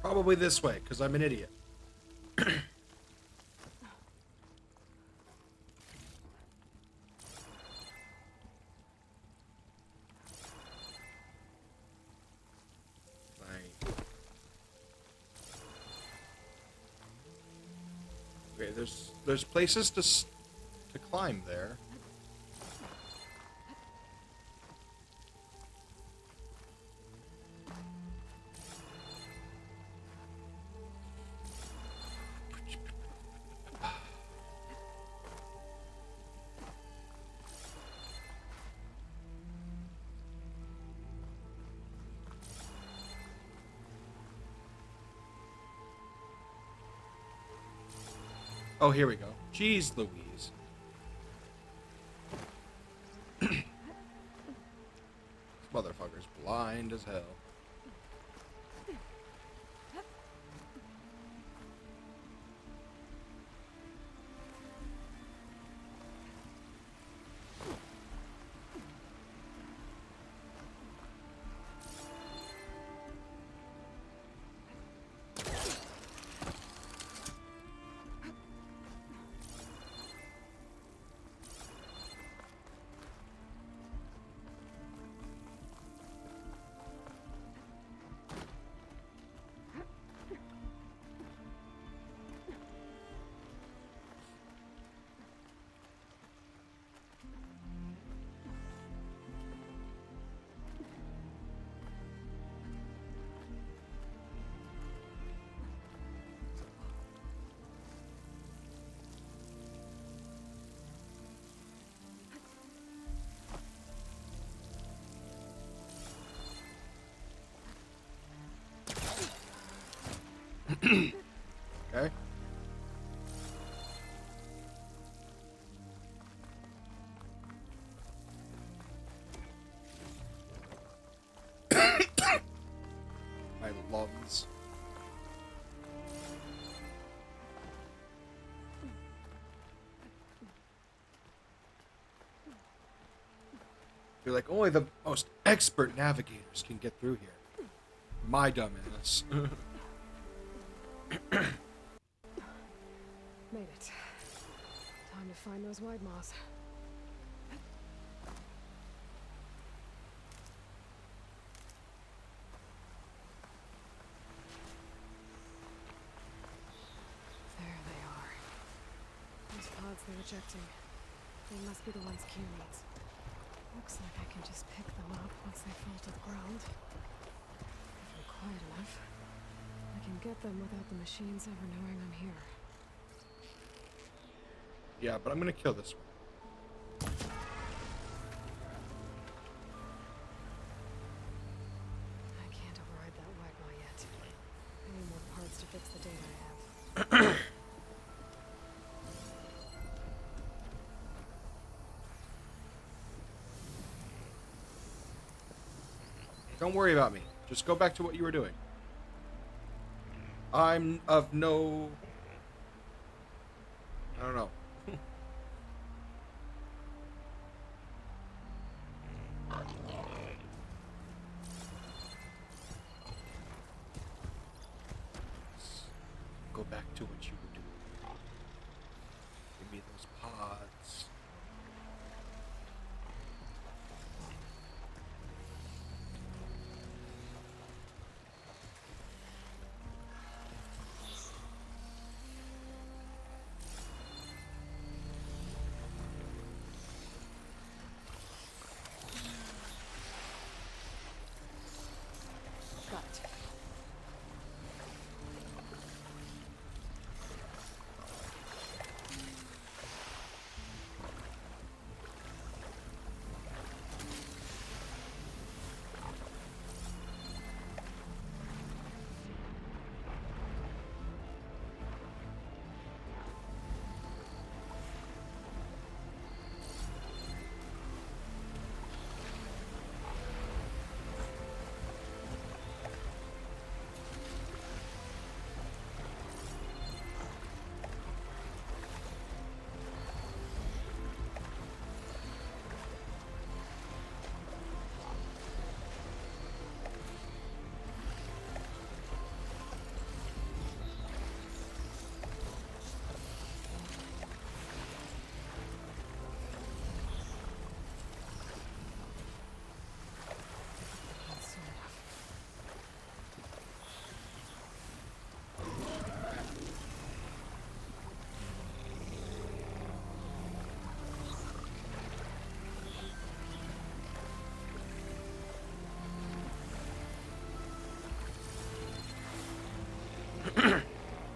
Probably this way, because I'm an idiot. Okay, there's places to climb there. Oh, here we go. Jeez Louise. This motherfucker's blind as hell. Okay. My lungs. You're like, only the most expert navigators can get through here. My dumbass. Made it. Time to find those wide maws. There they are. Those pods they're ejecting. They must be the ones Q needs. Looks like I can just pick them up once they fall to the ground. If I'm quiet enough, I can get them without the machines ever knowing I'm here. Yeah, but I'm gonna kill this one. I can't override that Wagma yet. I need more parts to fix the data I have. Don't worry about me. Just go back to what you were doing. I'm of no... I don't know. Go back to what you were doing. Give me those pods. Got it.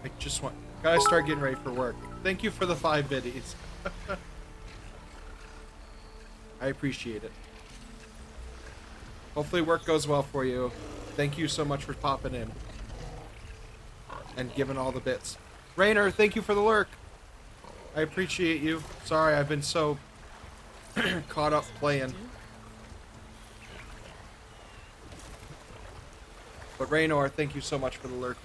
I just want... Gotta start getting ready for work. Thank you for the 5 biddies. I appreciate it. Hopefully work goes well for you. Thank you so much for popping in. And giving all the bits. Rainer, thank you for the lurk. I appreciate you. Sorry, I've been so caught up playing. But Raynor, thank you so much for the lurk.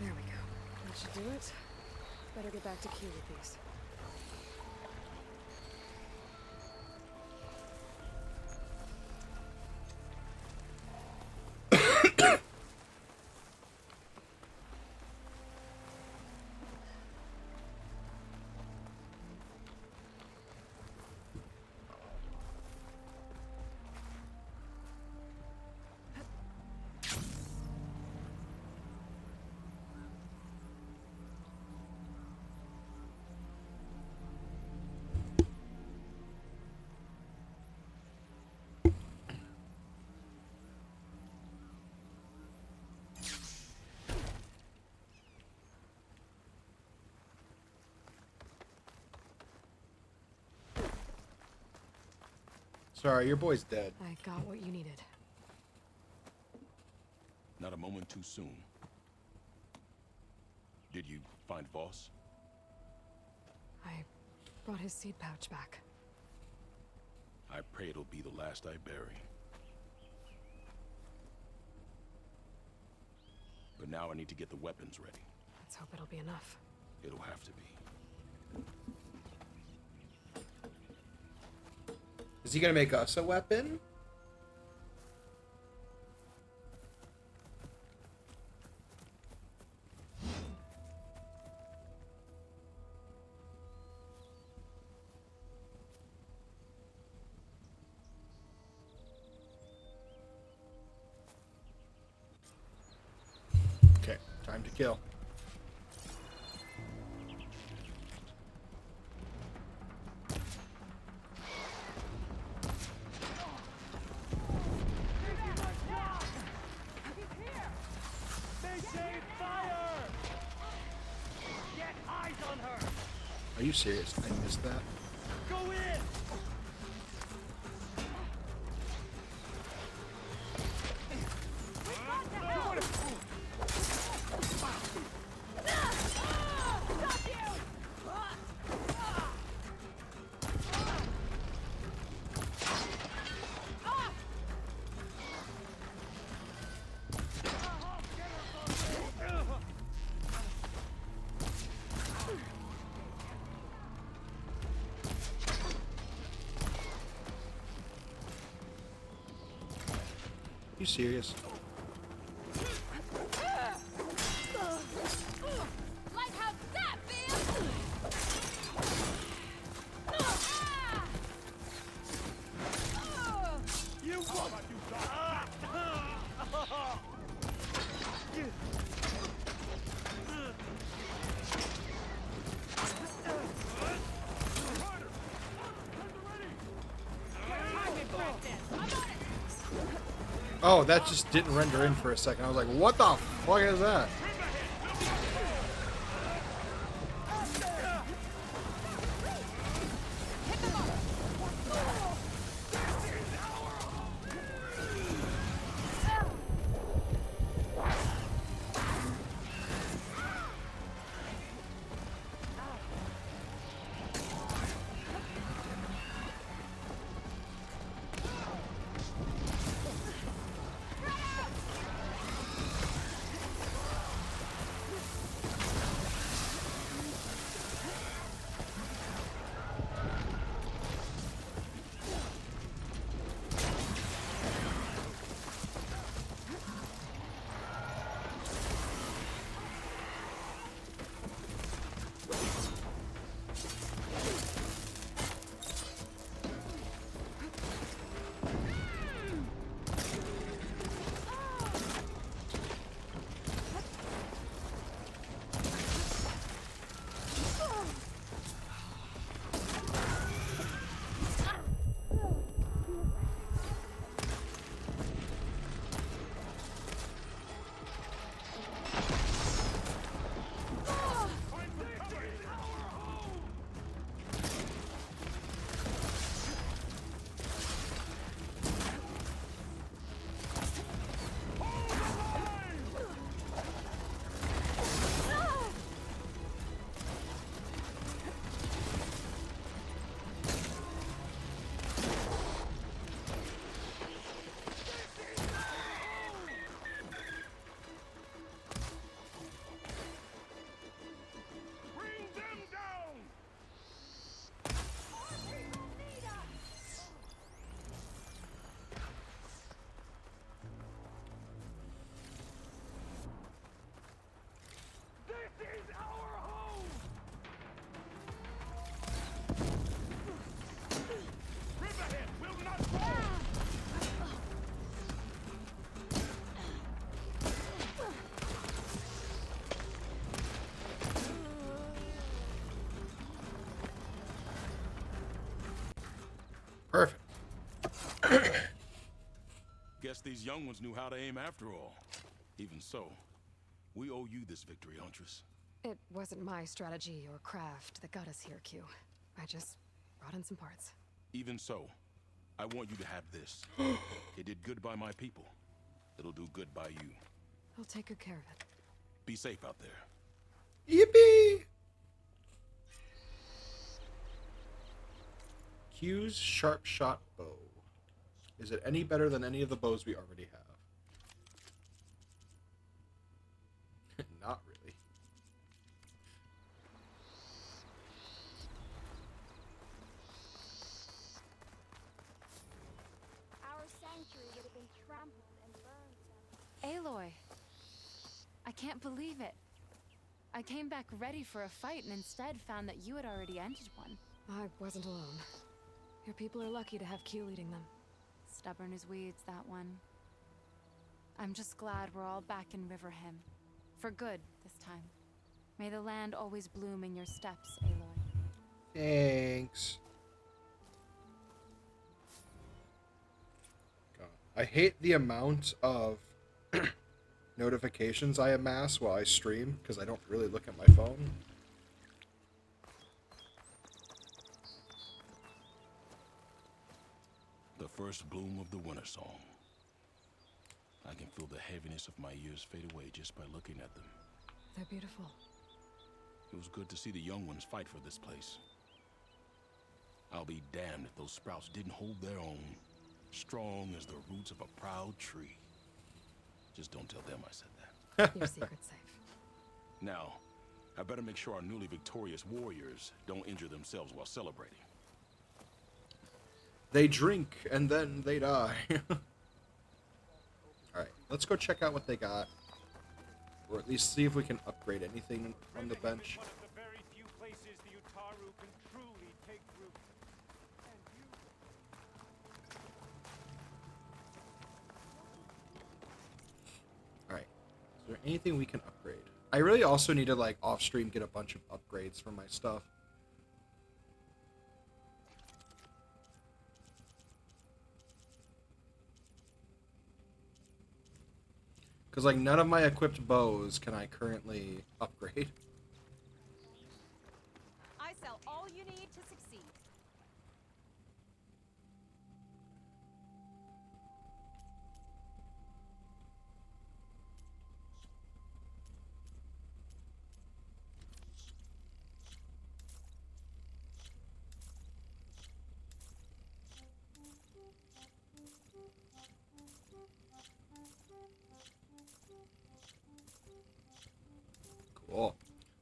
There we go. That should do it. Better get back to Q with these. Sorry, your boy's dead. I got what you needed. Not a moment too soon. Did you find Voss? I brought his seed pouch back. I pray it'll be the last I bury. But now I need to get the weapons ready. Let's hope it'll be enough. It'll have to be. Is he gonna make us a weapon? Okay, time to kill. Are you serious? I missed that. Go in! You serious? Like how that feels! You what? Oh, that just didn't render in for a second. I was like, what the fuck is that? Perfect. Guess these young ones knew how to aim after all. Even so, we owe you this victory, Huntress. It wasn't my strategy or craft that got us here, Q. I just brought in some parts. Even so, I want you to have this. It did good by my people. It'll do good by you. I'll take good care of it. Be safe out there. Yippee! Q's sharp shot bow. Is it any better than any of the bows we already have? Not really. Our sanctuary would have been trampled and burned. Aloy! I can't believe it. I came back ready for a fight and instead found that you had already ended one. I wasn't alone. Your people are lucky to have Q leading them. Stubborn as weeds, that one. I'm just glad we're all back in Riverhim. For good, this time. May the land always bloom in your steps, Aloy. Thanks. God, I hate the amount of notifications I amass while I stream, because I don't really look at my phone. The first bloom of the winter song. I can feel the heaviness of my years fade away just by looking at them. They're beautiful. It was good to see the young ones fight for this place. I'll be damned if those sprouts didn't hold their own, strong as the roots of a proud tree. Just don't tell them I said that. Your secret's safe. Now, I better make sure our newly victorious warriors don't injure themselves while celebrating. They drink and then they die. Alright, let's go check out what they got. Or at least see if we can upgrade anything on the bench. One of the very few places the Utaru can truly take root. And you... Alright, is there anything we can upgrade? I really also need to, like, off-stream get a bunch of upgrades for my stuff. Because, like, none of my equipped bows can I currently upgrade. I sell all you need to succeed. Cool.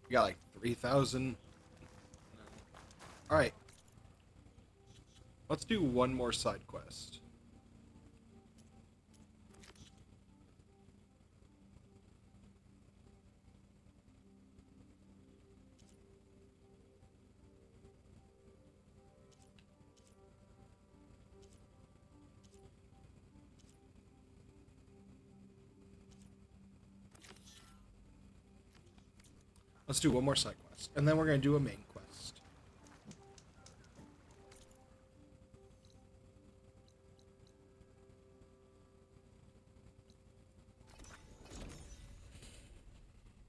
We got, like, 3,000. Alright. Let's do one more side quest. Let's do one more side quest, and then we're going to do a main quest.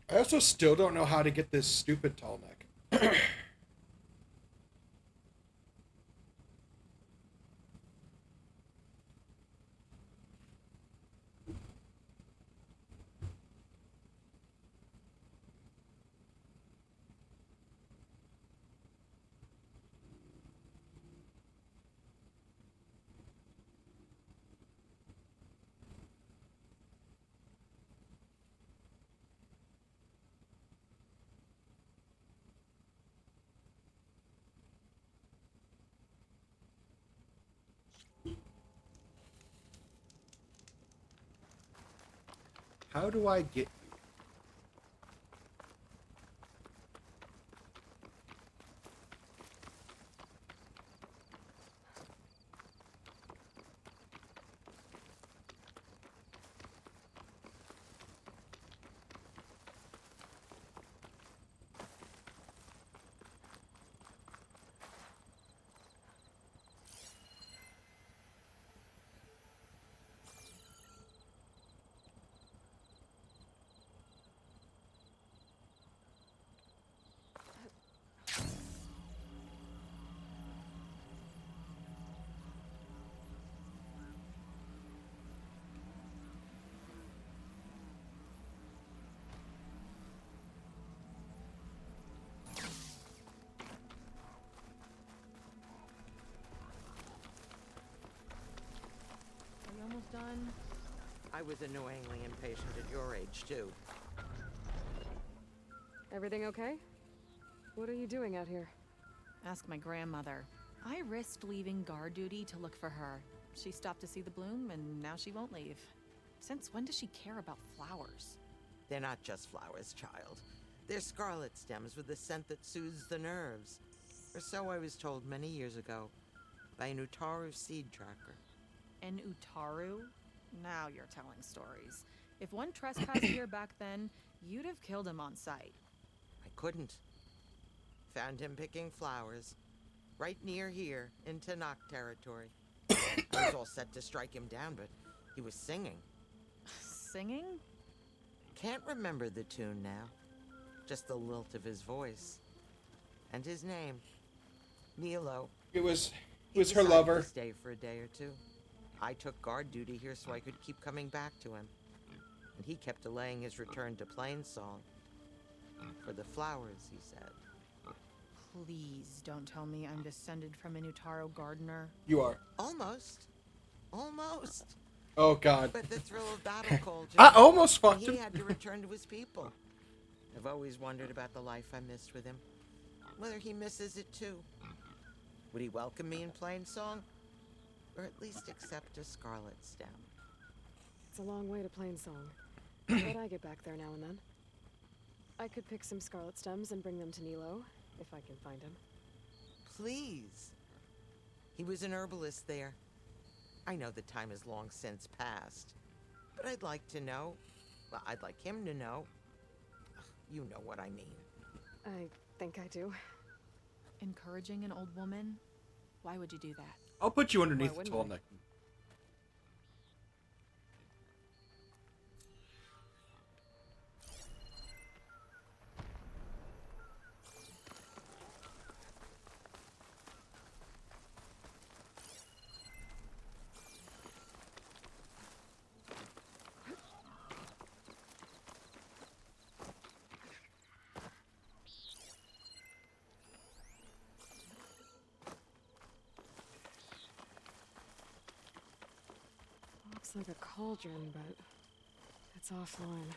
I also still don't know how to get this stupid tall neck. How do I get you? fun. I was annoyingly impatient at your age, too. Everything okay? What are you doing out here? Ask my grandmother. I risked leaving guard duty to look for her. She stopped to see the bloom, and now she won't leave. Since when does she care about flowers? They're not just flowers, child. They're scarlet stems with a scent that soothes the nerves. Or so I was told many years ago by an Utaru seed tracker. An Utaru? Now you're telling stories. If one trespassed here back then, you'd have killed him on sight. I couldn't. Found him picking flowers. Right near here, in Tanakh territory. I was all set to strike him down, but he was singing. Singing? Can't remember the tune now. Just the lilt of his voice. And his name. Nilo. It was He her decided lover. to stay for a day or two. I took guard duty here so I could keep coming back to him. And he kept delaying his return to Plainsong. For the flowers, he said. Please don't tell me I'm descended from an Utaru gardener. You are. Almost. Almost. Oh, God. But the thrill of battle called him. I almost fucked and him. He had to return to his people. I've always wondered about the life I missed with him. Whether he misses it too. Would he welcome me in Plainsong? Or at least accept a scarlet stem? It's a long way to Plainsong. But I get back there now and then. I could pick some scarlet stems and bring them to Nilo, if I can find him. Please. He was an herbalist there. I know the time has long since passed. But I'd like to know. Well, I'd like him to know. You know what I mean. I think I do. Encouraging an old woman? Why would you do that? I'll put you Why underneath the wouldn't tall I? neck. Looks like a cauldron, but it's offline.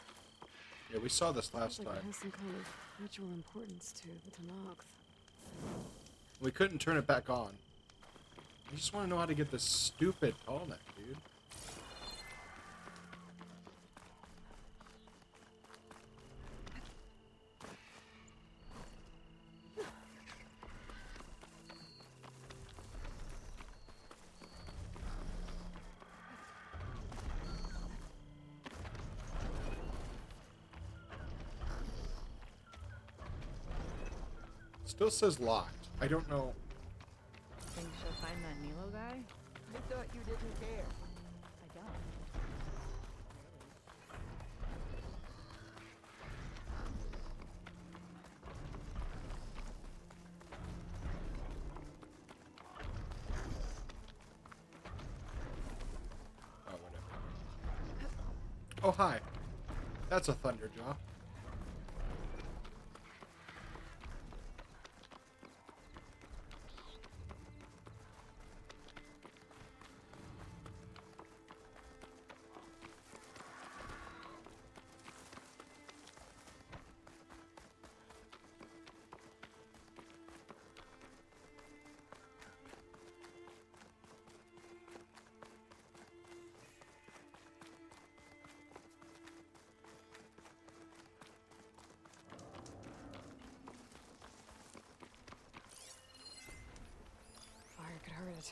Yeah, we saw this last Sounds like time. it has some kind of ritual importance to the Tanakh. We couldn't turn it back on. I just want to know how to get this stupid tall neck, dude. Still says locked. I don't know. Think she'll find that Nilo guy? I thought you didn't care. I don't. Oh, whatever. Oh, hi. That's a Thunderjaw. Fire could hurt it.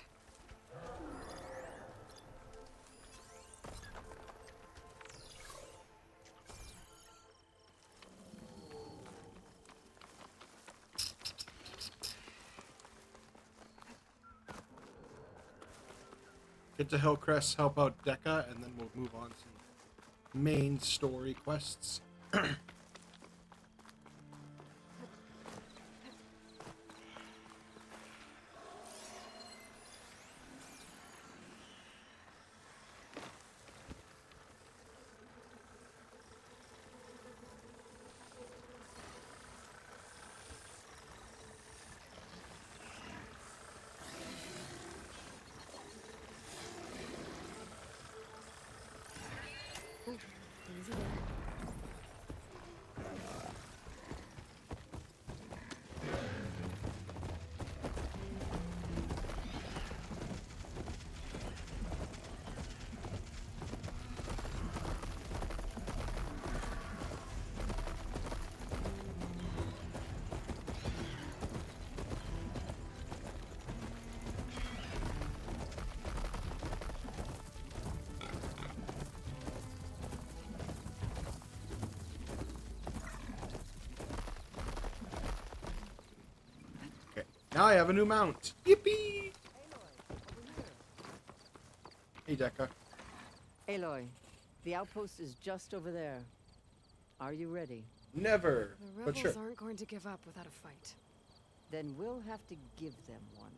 Get to Hillcrest, help out Dekka, and then we'll move on to main story quests. Easy there. Now I have a new mount. Yippee! Hey, Decca. Aloy, the outpost is just over there. Are you ready? Never. The But rebels sure. aren't going to give up without a fight. Then we'll have to give them one.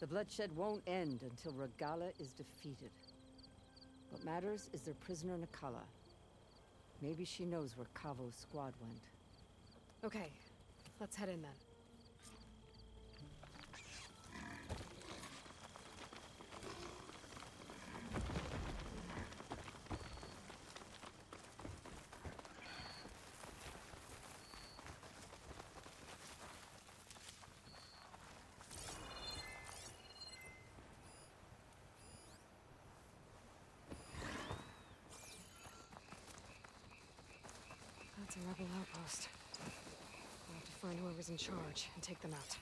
The bloodshed won't end until Regala is defeated. What matters is their prisoner Nakala. Maybe she knows where Kavo's squad went. Okay, let's head in then. That's a rebel outpost. We'll have to find whoever's in charge and take them out.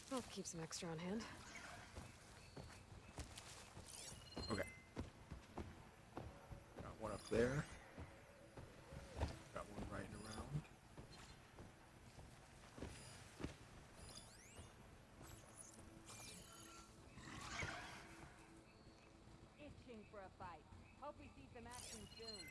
I'll keep some extra on hand. Okay. Got one up there. Got one right around. Itching for a fight. Hope we see some action soon.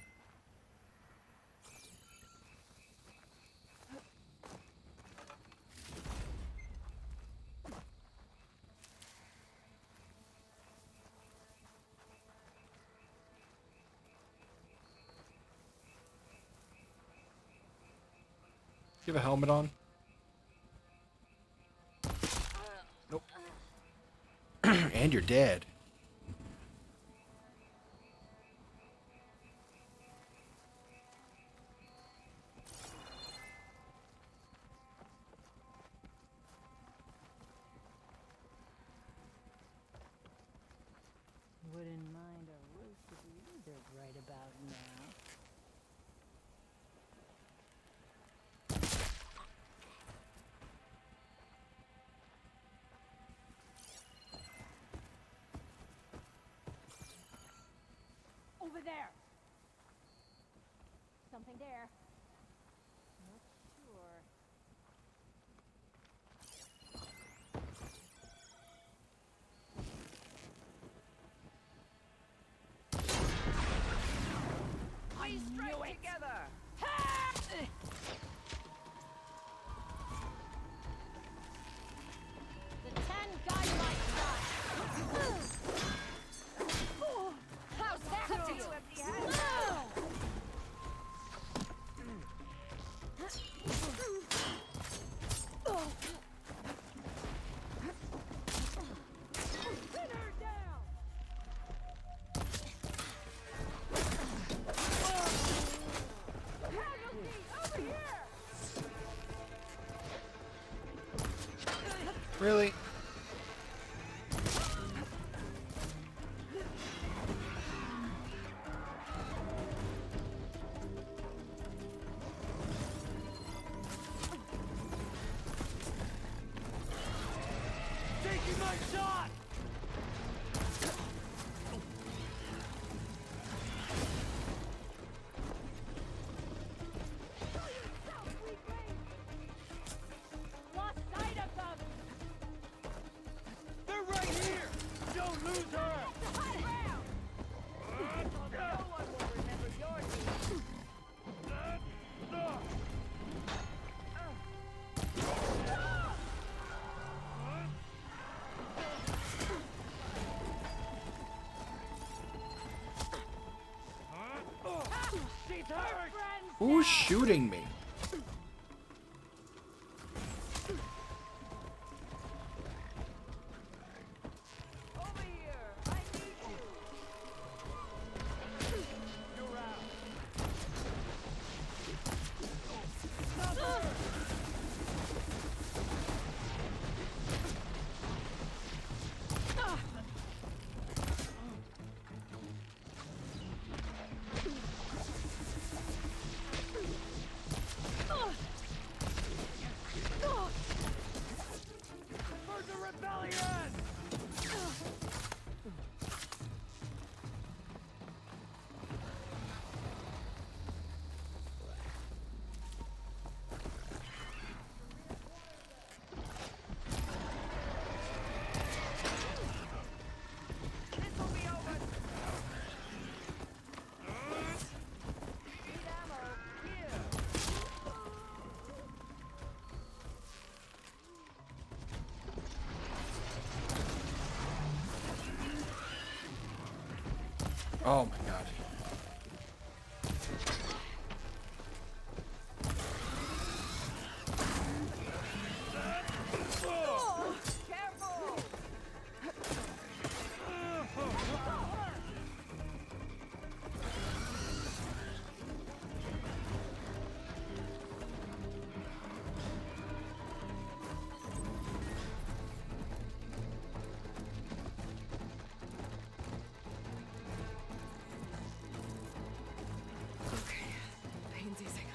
You have a helmet on? Nope. And you're dead. Wouldn't mind a roasted lizard right about now. Over there! Something there. Not sure. I strike together! The 10 dynamite shots! How's that feel? Pin her down! Casualty over here! Really? Taking my shot! Lost sight of them! They're right here! Don't lose her! That's a high ground! No one will remember your name. Who's shooting me? Oh my god. Pain's easing.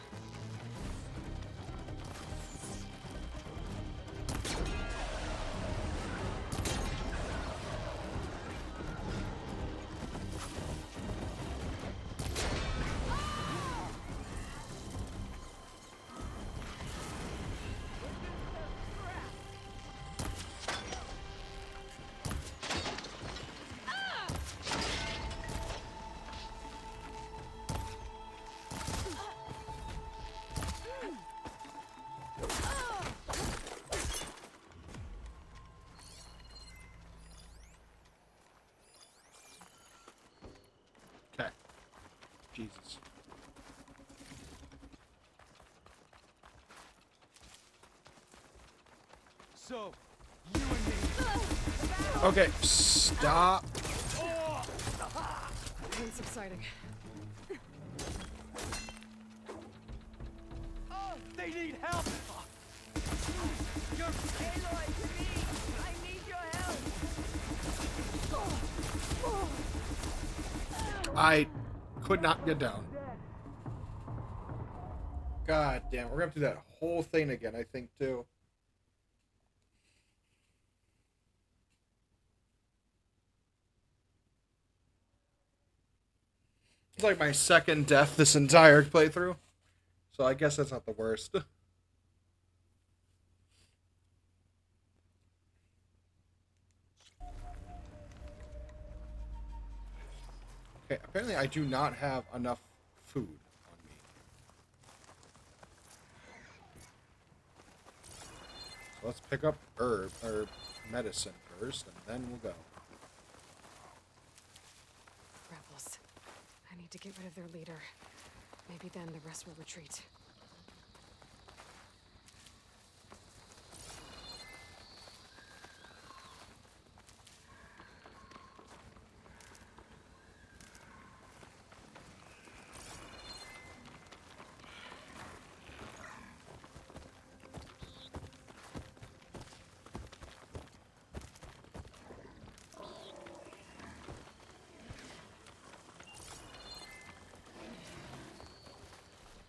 Okay. Jesus. So, you and me. Okay, stop. Pain's subsiding. Oh, they need help. You're Aloy to me. I need your help. I could not get down. God damn, we're gonna have to do that whole thing again, I think, too. It's like my second death this entire playthrough. So I guess that's not the worst. Okay, apparently I do not have enough food on me. So let's pick up herb or medicine first, and then we'll go. Rebels. I need to get rid of their leader. Maybe then the rest will retreat.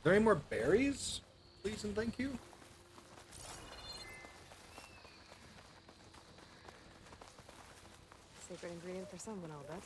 Are there any more berries? Please and thank you. Secret ingredient for someone, I'll bet.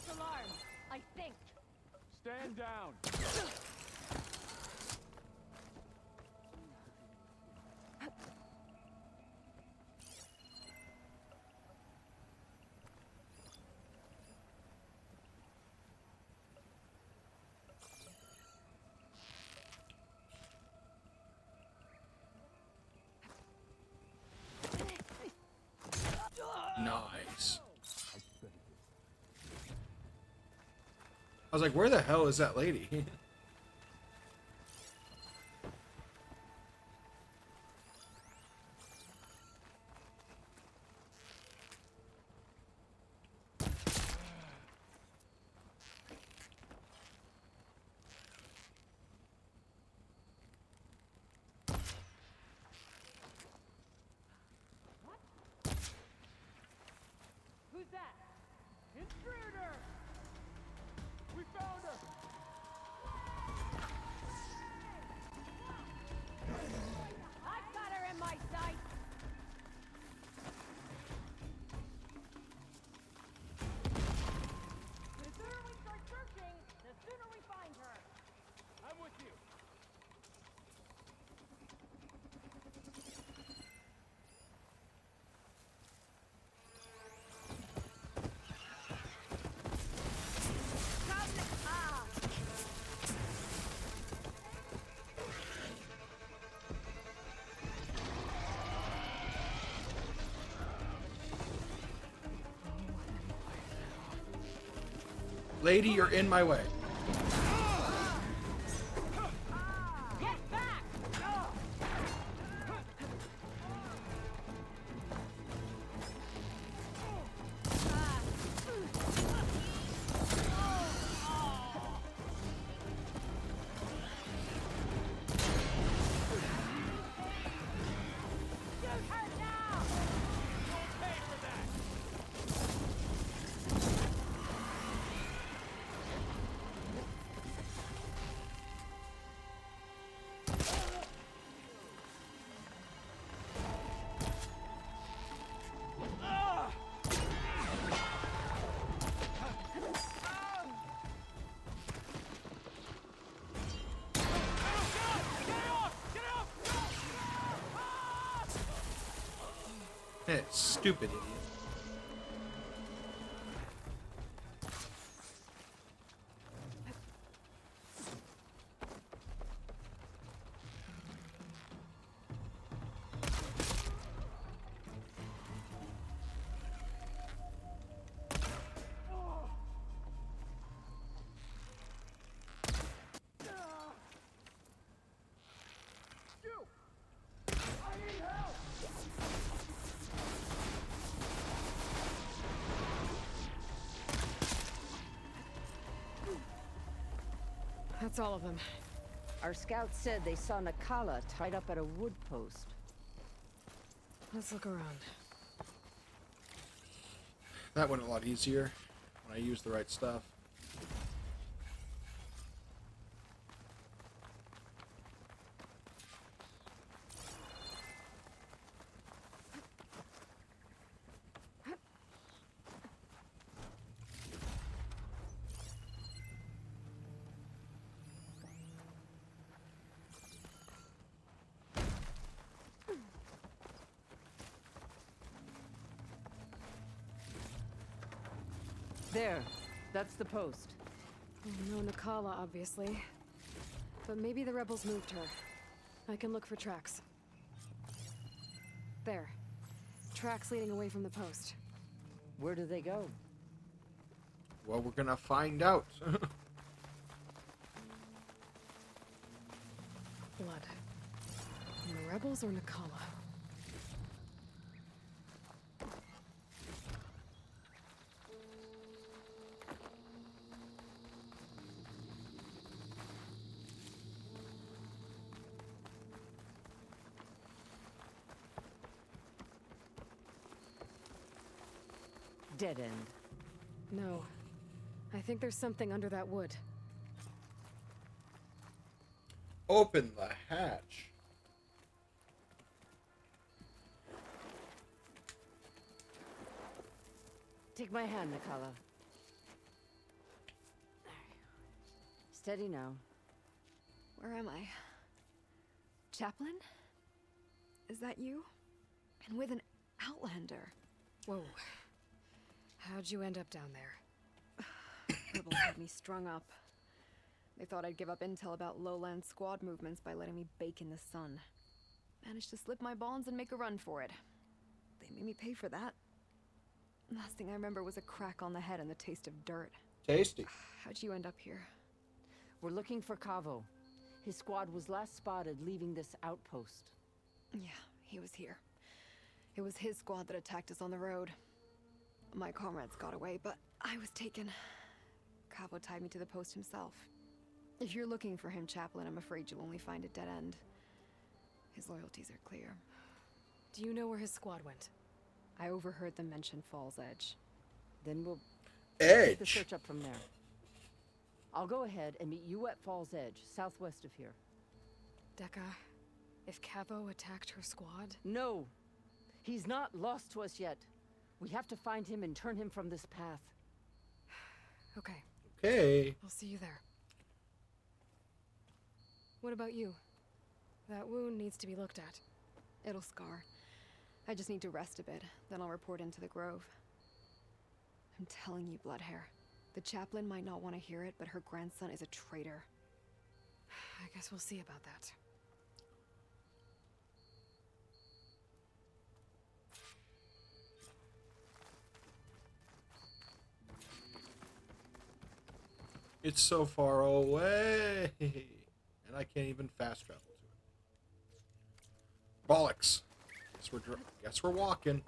False alarm, I think. Stand down. Nice. I was like, where the hell is that lady? Who's that? Intruder! We found her! I've got her in my sight! The sooner we start searching, the sooner we find her! I'm with you. Lady, you're in my way. Get back! Shoot her now! You'll pay for that. Hey, stupid idiot. That's all of them. Our scouts said they saw Nakala tied up at a wood post. Let's look around. That went a lot easier when I used the right stuff. There, that's the post. No Nakala, obviously. But maybe the rebels moved her. I can look for tracks. There. Tracks leading away from the post. Where do they go? Well, we're gonna find out. Blood. From the rebels or Nakala? Dead end. No. I think there's something under that wood. Open the hatch. Take my hand, Nakala. Steady now. Where am I? Chaplain? Is that you? And with an outlander. Whoa. How'd you end up down there? Rebels had me strung up. They thought I'd give up intel about lowland squad movements by letting me bake in the sun. Managed to slip my bonds and make a run for it. They made me pay for that. Last thing I remember was a crack on the head and the taste of dirt. Tasty. How'd you end up here? We're looking for Cavo. His squad was last spotted leaving this outpost. Yeah, he was here. It was his squad that attacked us on the road. My comrades got away, but I was taken. Cavo tied me to the post himself. If you're looking for him, Chaplain, I'm afraid you'll only find a dead end. His loyalties are clear. Do you know where his squad went? I overheard them mention Fall's Edge. Then we'll Edge. pick the search up from there. I'll go ahead and meet you at Fall's Edge, southwest of here. Dekka, if Cavo attacked her squad? No! He's not lost to us yet. We have to find him and turn him from this path. Okay. Okay. I'll see you there. What about you? That wound needs to be looked at. It'll scar. I just need to rest a bit, then I'll report into the Grove. I'm telling you, Bloodhair. The chaplain might not want to hear it, but her grandson is a traitor. I guess we'll see about that. It's so far away, and I can't even fast travel to it. Bollocks. Guess we're walking.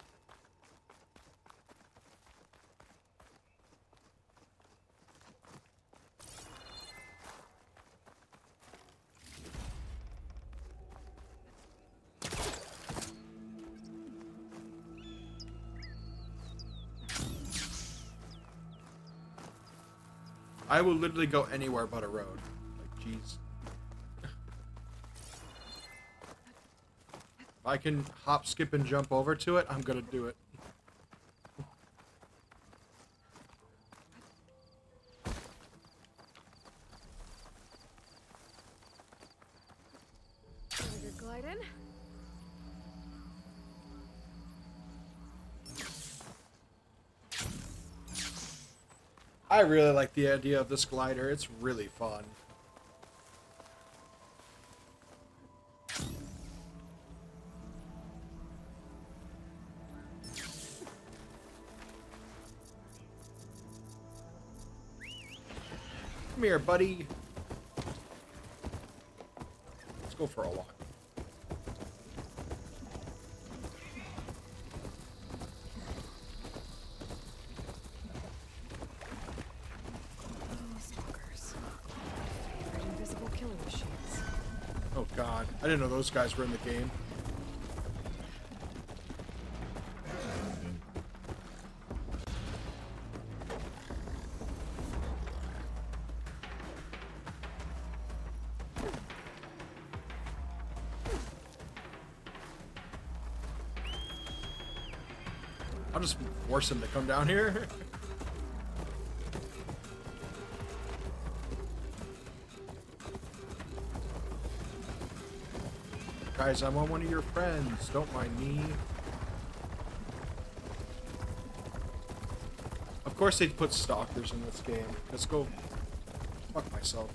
I will literally go anywhere but a road. Like, jeez. If I can hop, skip, and jump over to it, I'm gonna do it. You're gliding? I really like the idea of this glider. It's really fun. Come here, buddy. Let's go for a walk. Invisible killing machines. Oh god, I didn't know those guys were in the game. I'll just force him to come down here. Guys, I'm on one of your friends. Don't mind me. Of course they put stalkers in this game. Let's go fuck myself.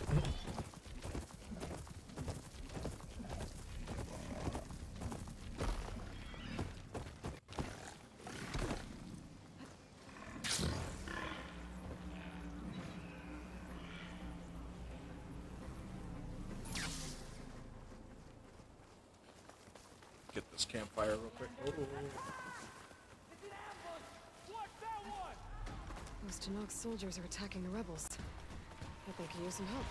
Get this campfire real quick. Oh. Those Chinook soldiers are attacking the rebels. I think you use some help.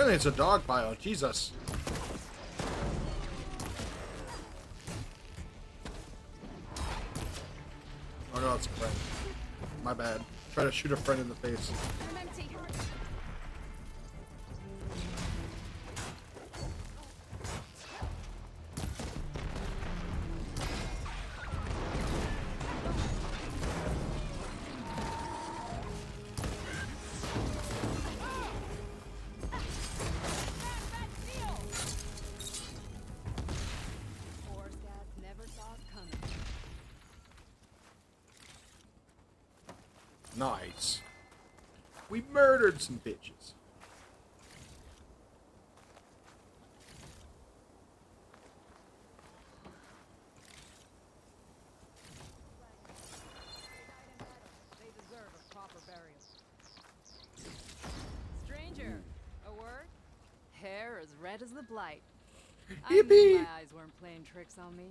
Apparently it's a dog pile. Jesus. Oh no, it's a friend. My bad. Try to shoot a friend in the face. I'm empty. Nice. We murdered some bitches. They deserve a proper burial. Stranger, a word? Hair as red as the blight. I knew my eyes weren't playing tricks on me.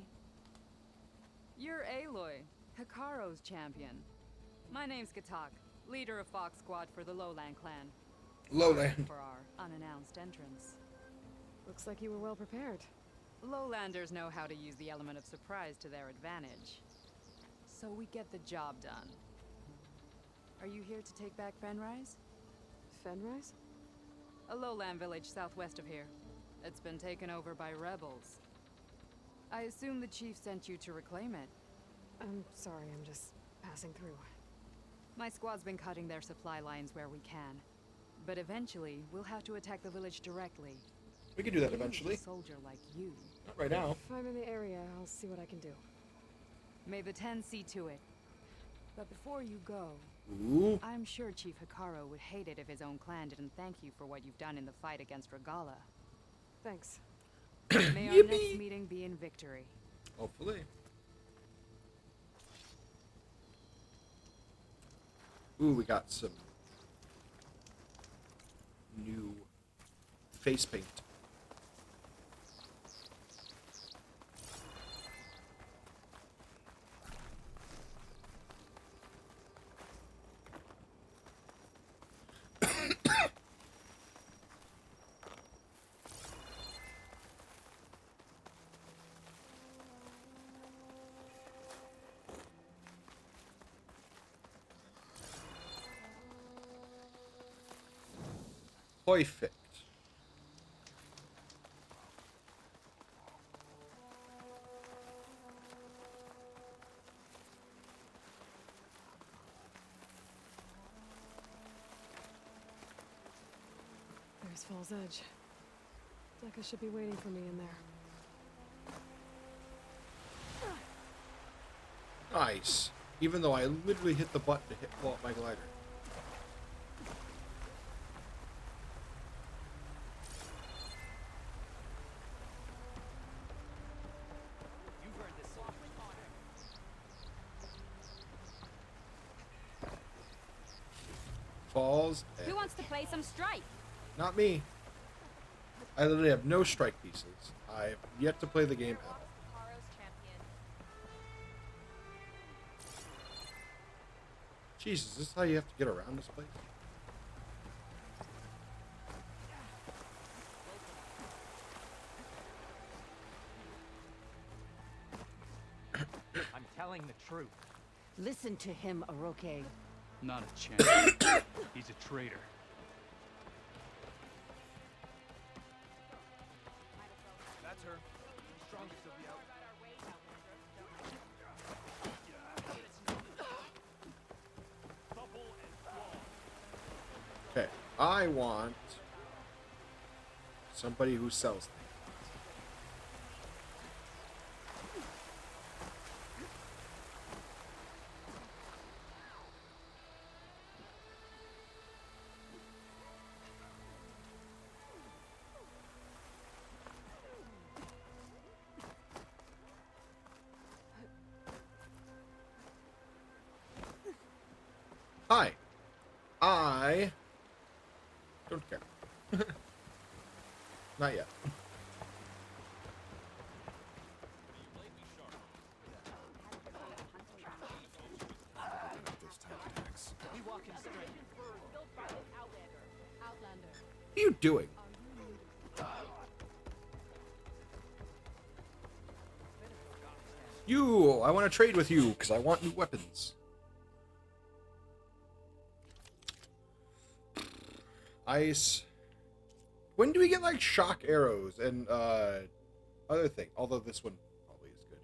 You're Aloy, Hikaro's champion. My name's Katak, leader of Fox Squad for the Lowland clan. Lowland. For our unannounced entrance. Looks like you were well prepared. Lowlanders know how to use the element of surprise to their advantage. So we get the job done. Are you here to take back Fenrise? Fenrise? A lowland village southwest of here. It's been taken over by rebels. I assume the chief sent you to reclaim it. I'm sorry, I'm just passing through. My squad's been cutting their supply lines where we can. But eventually, we'll have to attack the village directly. We can do that We need eventually. a soldier like you. Not right now. If I'm in the area, I'll see what I can do. May the 10 see to it. But before you go, Ooh. I'm sure Chief Hikaro would hate it if his own clan didn't thank you for what you've done in the fight against Regala. Thanks. May our next meeting be in victory. Hopefully. Ooh, we got some new face paint. Perfect. There's Fall's Edge. Deca should be waiting for me in there. Nice. Even though I literally hit the button to hit pull up my glider. Falls. Who wants to play some strike? Not me. I literally have no strike pieces. I've yet to play the game ever. Jesus, is this how you have to get around this place? I'm telling the truth. Listen to him, Aroke. Not a chance. He's a traitor. That's her. Strongest of the out. Okay, I want somebody who sells things. Hi. I don't care. Not yet. We walk in straight. What are you doing? Are you You! I want to trade with you, because I want new weapons. Ice. When do we get, like, shock arrows and, other thing? Although this one probably is good.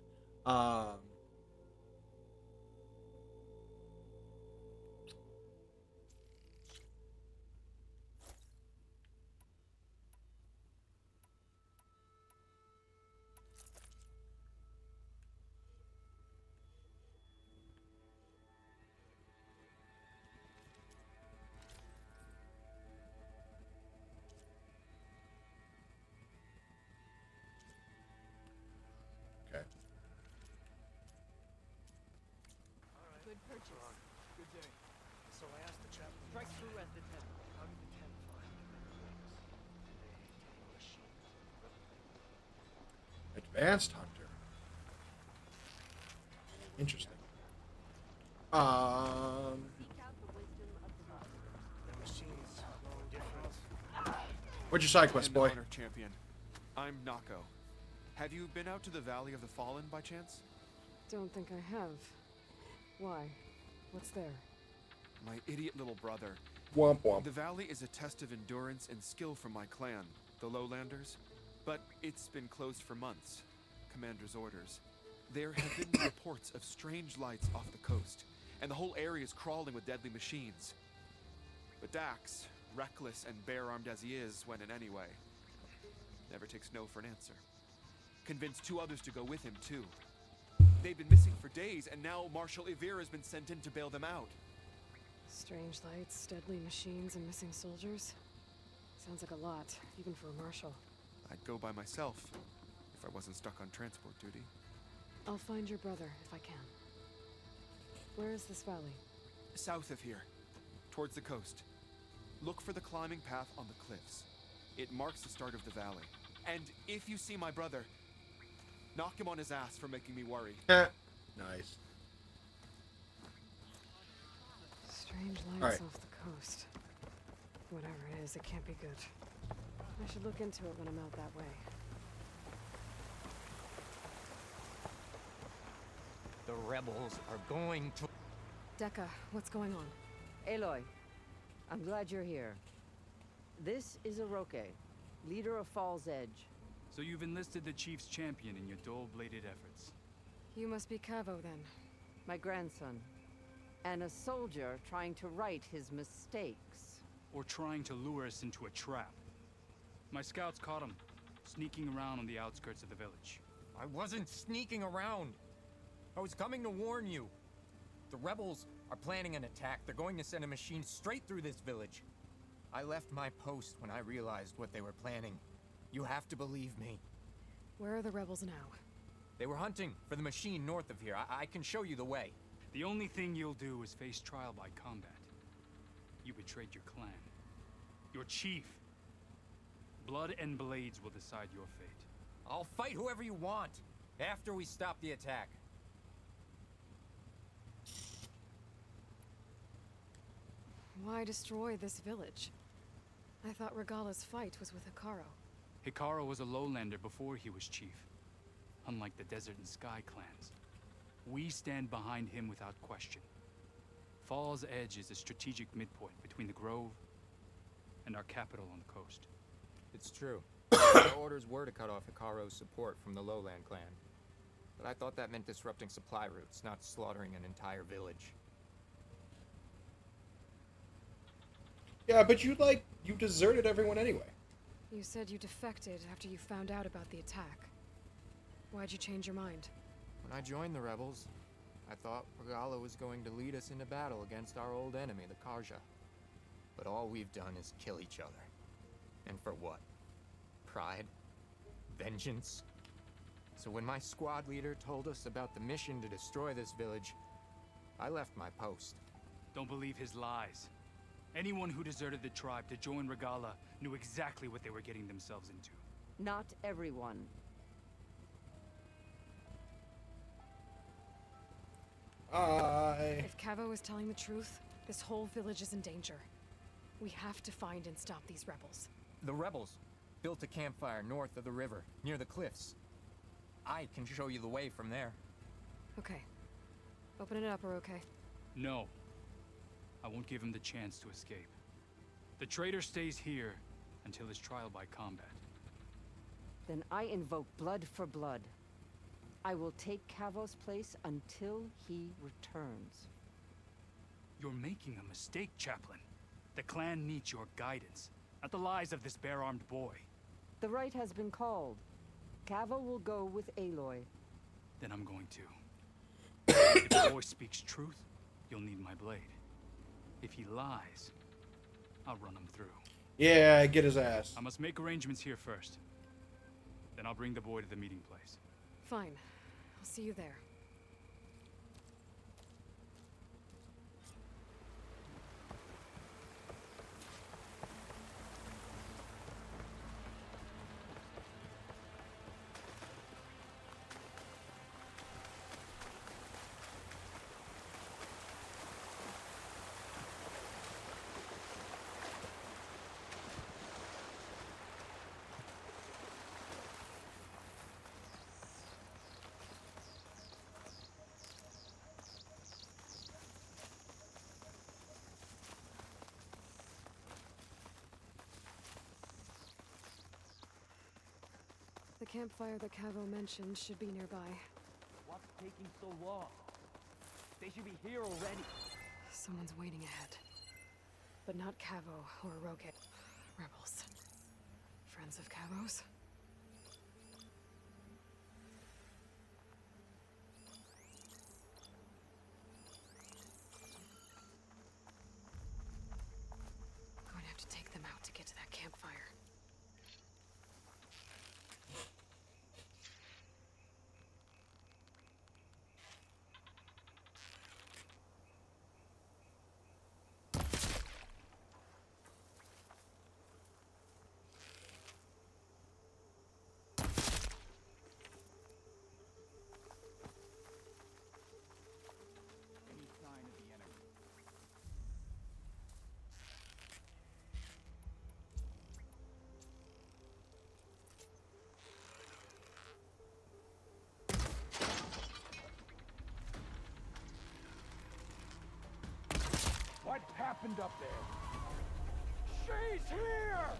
Good purchase. Good day. So I asked the chap. Strike through at the 10. How did the 10 find the Advanced Hunter. Interesting. The machines are different. What's your side quest, boy? Honor champion. I'm Nako. Have you been out to the Valley of the Fallen by chance? Don't think I have. Why? What's there? My idiot little brother. Womp womp. The valley is a test of endurance and skill for my clan, the Lowlanders. But it's been closed for months. Commander's orders. There have been reports of strange lights off the coast, and the whole area is crawling with deadly machines. But Dax, reckless and bare-armed as he is, went in anyway. Never takes no for an answer. Convinced 2 others to go with him, too. They've been missing for days, and now Marshal Ivir has been sent in to bail them out. Strange lights, deadly machines, and missing soldiers. Sounds like a lot, even for a marshal. I'd go by myself, if I wasn't stuck on transport duty. I'll find your brother, if I can. Where is this valley? South of here, towards the coast. Look for the climbing path on the cliffs. It marks the start of the valley. And if you see my brother, knock him on his ass for making me worry. Nice. Strange lights All right. off the coast. Whatever it is, it can't be good. I should look into it when I'm out that way. The rebels are going to... Dekka, what's going on? Aloy, I'm glad you're here. This is Aroke, leader of Fall's Edge. So you've enlisted the Chief's champion in your dull-bladed efforts. You must be Cavo, then. My grandson. And a soldier trying to right his mistakes. Or trying to lure us into a trap. My scouts caught him, sneaking around on the outskirts of the village. I wasn't sneaking around. I was coming to warn you. The rebels are planning an attack. They're going to send a machine straight through this village. I left my post when I realized what they were planning. You have to believe me. Where are the rebels now? They were hunting for the machine north of here. I can show you the way. The only thing you'll do is face trial by combat. You betrayed your clan. Your chief. Blood and blades will decide your fate. I'll fight whoever you want, after we stop the attack. Why destroy this village? I thought Regala's fight was with Hikaru. Hikaru was a lowlander before he was chief. Unlike the Desert and Sky clans. We stand behind him without question. Fall's Edge is a strategic midpoint between the Grove and our capital on the coast. It's true. Our orders were to cut off Hikaru's support from the Lowland clan. But I thought that meant disrupting supply routes, not slaughtering an entire village. Yeah, but you deserted everyone anyway. You said you defected after you found out about the attack. Why'd you change your mind? When I joined the rebels, I thought Regala was going to lead us into battle against our old enemy, the Karja. But all we've done is kill each other. And for what? Pride? Vengeance? So when my squad leader told us about the mission to destroy this village, I left my post. Don't believe his lies. Anyone who deserted the tribe to join Regala knew exactly what they were getting themselves into. Not everyone. If Cavo is telling the truth, this whole village is in danger. We have to find and stop these rebels. The rebels built a campfire north of the river, near the cliffs. I can show you the way from there. Okay. Open it up, or okay? No. I won't give him the chance to escape. The traitor stays here until his trial by combat. Then I invoke blood for blood. I will take Cavo's place until he returns. You're making a mistake, Chaplain. The clan needs your guidance, not the lies of this bare-armed boy. The right has been called. Cavo will go with Aloy. Then I'm going to. If the boy speaks truth, you'll need my blade. If he lies, I'll run him through. Yeah, get his ass. I must make arrangements here first. Then I'll bring the boy to the meeting place. Fine. I'll see you there. The campfire that Cavo mentioned should be nearby. What's taking so long? They should be here already. Someone's waiting ahead. But not Cavo or Rogue. Rebels. Friends of Cavo's? Going to have to take them out to get to that campfire. Any sign of the enemy? What happened up there? She's here!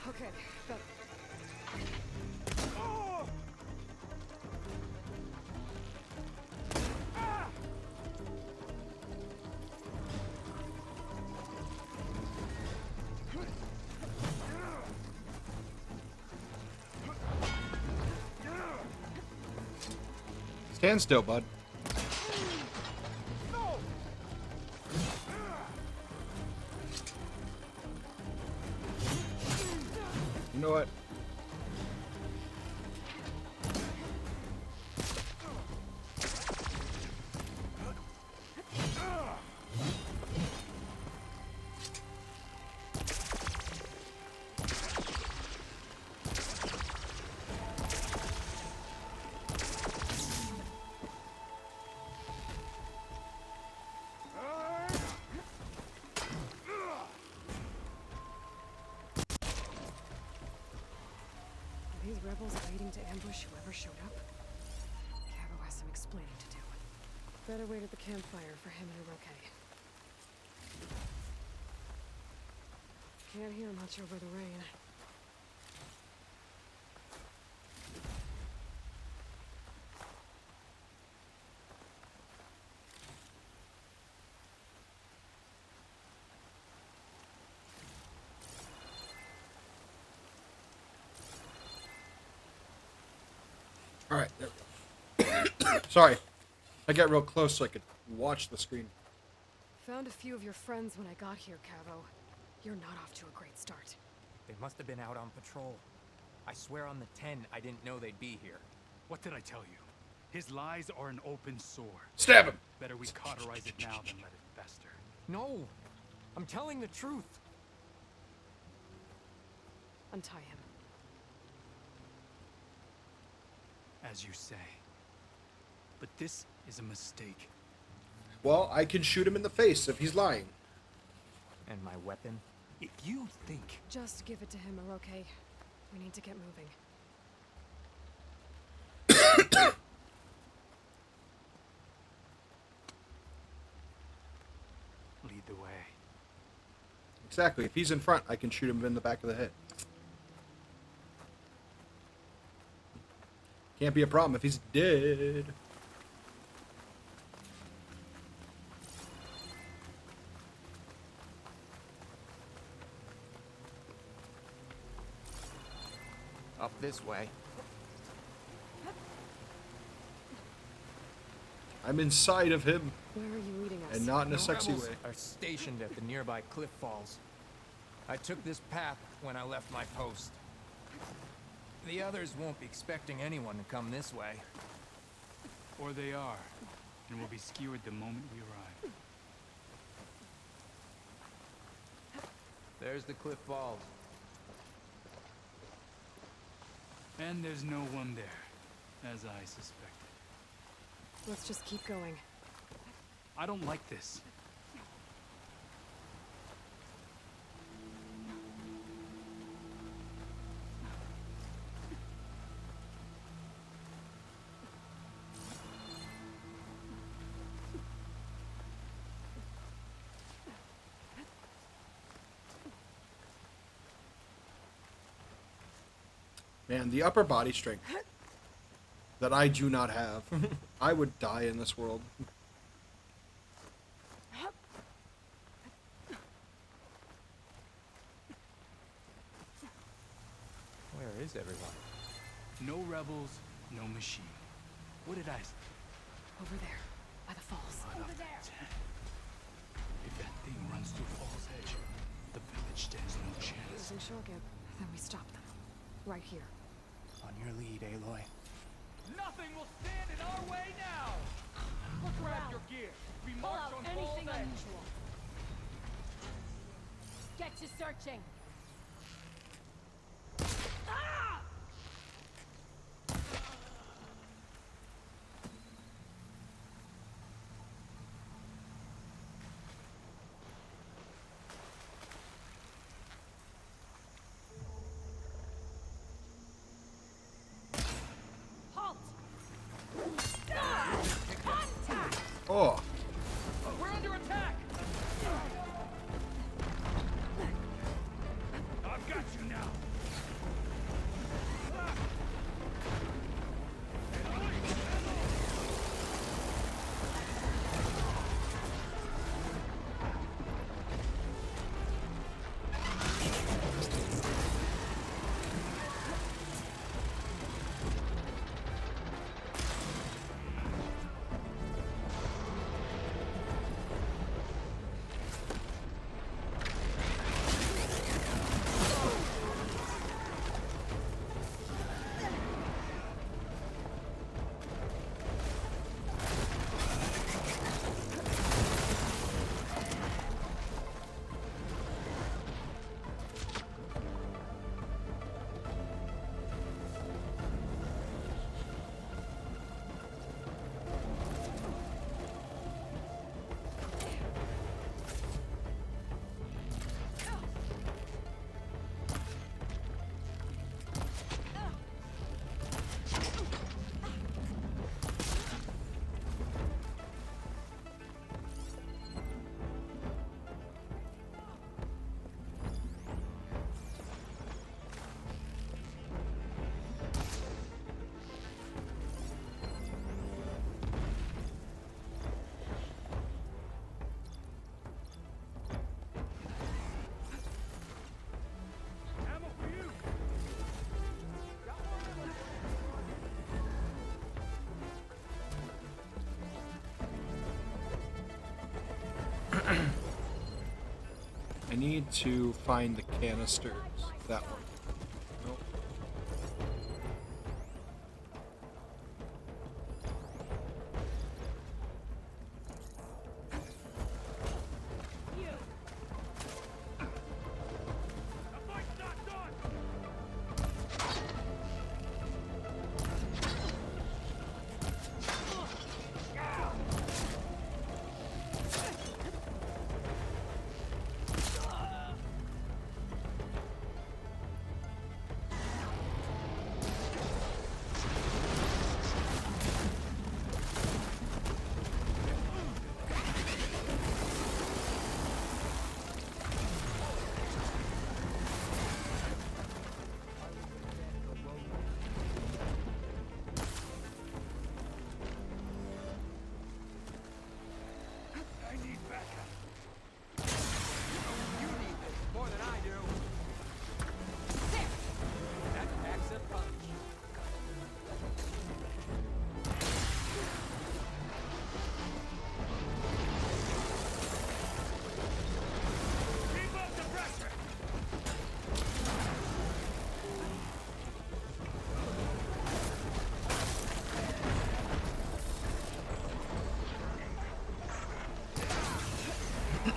Okay, better. Stand still, bud. You know what? Are these rebels waiting to ambush whoever showed up? Cavo has some explaining to do. Better wait at the campfire for him and Iroke. Can't hear much over the rain. All right, there we go. Sorry, I got real close so I could watch the screen. Found a few of your friends when I got here, Cavo. You're not off to a great start. They must have been out on patrol. I swear on the 10, I didn't know they'd be here. What did I tell you? His lies are an open sore. Stab him! Better we cauterize it now than let it fester. No! I'm telling the truth! Untie him. As you say. But this is a mistake. Well, I can shoot him in the face if he's lying. And my weapon? If you think... Just give it to him, okay? We need to get moving. Lead the way. Exactly. If he's in front, I can shoot him in the back of the head. Can't be a problem if he's dead. Up this way. I'm inside of him. Where are you leading us? And not in a sexy Rebels way. are stationed at the nearby cliff falls. I took this path when I left my post. The others won't be expecting anyone to come this way. Or they are, and will be skewered the moment we arrive. There's the cliff falls. And there's no one there, as I suspected. Let's just keep going. I don't like this. Man, the upper body strength that I do not have. I would die in this world. Where is everyone? No rebels, no machine. What did I say? Over there, by the falls. Over there. If that thing runs through Fall's Edge, the village stands no chance. Losing Shogun. Then we stop them. Right here. On your lead, Aloy. Nothing will stand in our way now! Look around your gear. We march on anything Fall's Edge. unusual. Get to searching. Ah! Halt! Contact! Oh. We're under attack! I've got you now! I need to find the canisters. That one. Nope.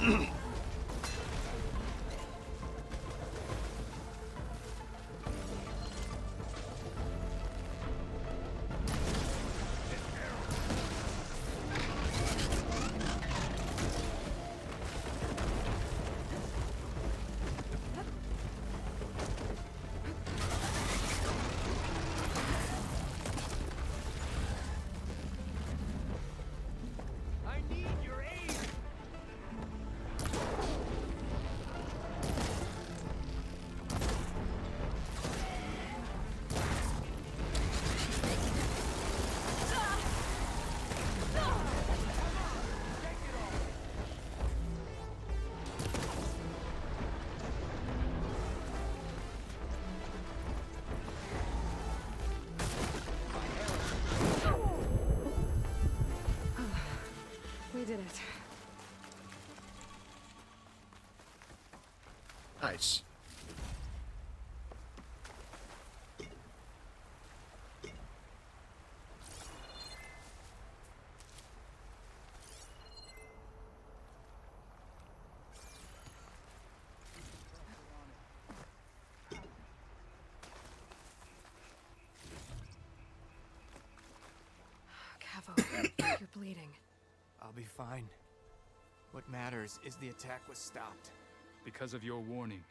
I need your aid! We did it. Nice. Cavo, you're bleeding. I'll be fine. What matters is the attack was stopped. Because of your warning,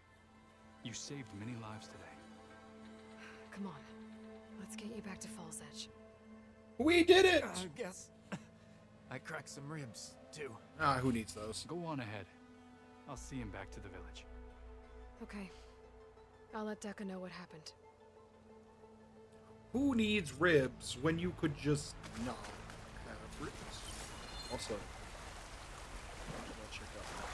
you saved many lives today. Come on. Let's get you back to Falls Edge. We did it! I guess I cracked some ribs, too. Ah, who needs those? Go on ahead. I'll see him back to the village. Okay. I'll let Decca know what happened. Who needs ribs when you could just not have ribs? Also, I'll check out that.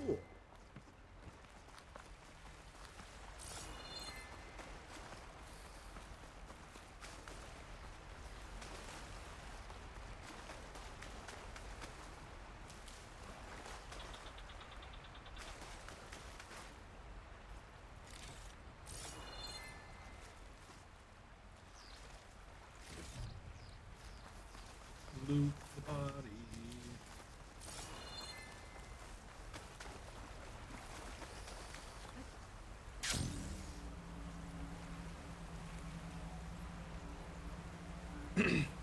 Cool. Loot the body.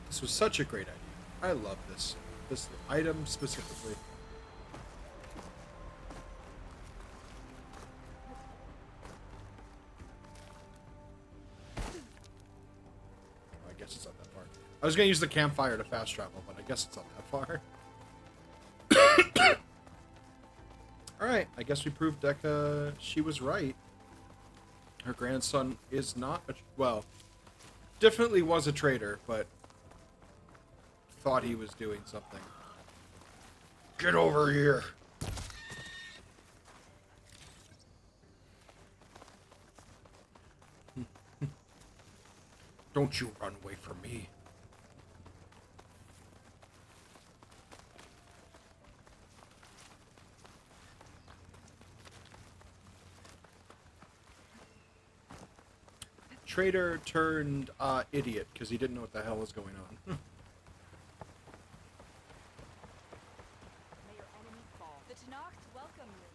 This was such a great idea. I love this item specifically. I guess it's not that far. I was gonna use the campfire to fast travel, but I guess it's not that far. Alright, I guess we proved Decca she was right. Her grandson is not a, well, definitely was a traitor, but thought he was doing something. Get over here. Don't you run away from me. Traitor turned idiot because he didn't know what the hell was going on. May your enemies fall. The Tanakh welcome you.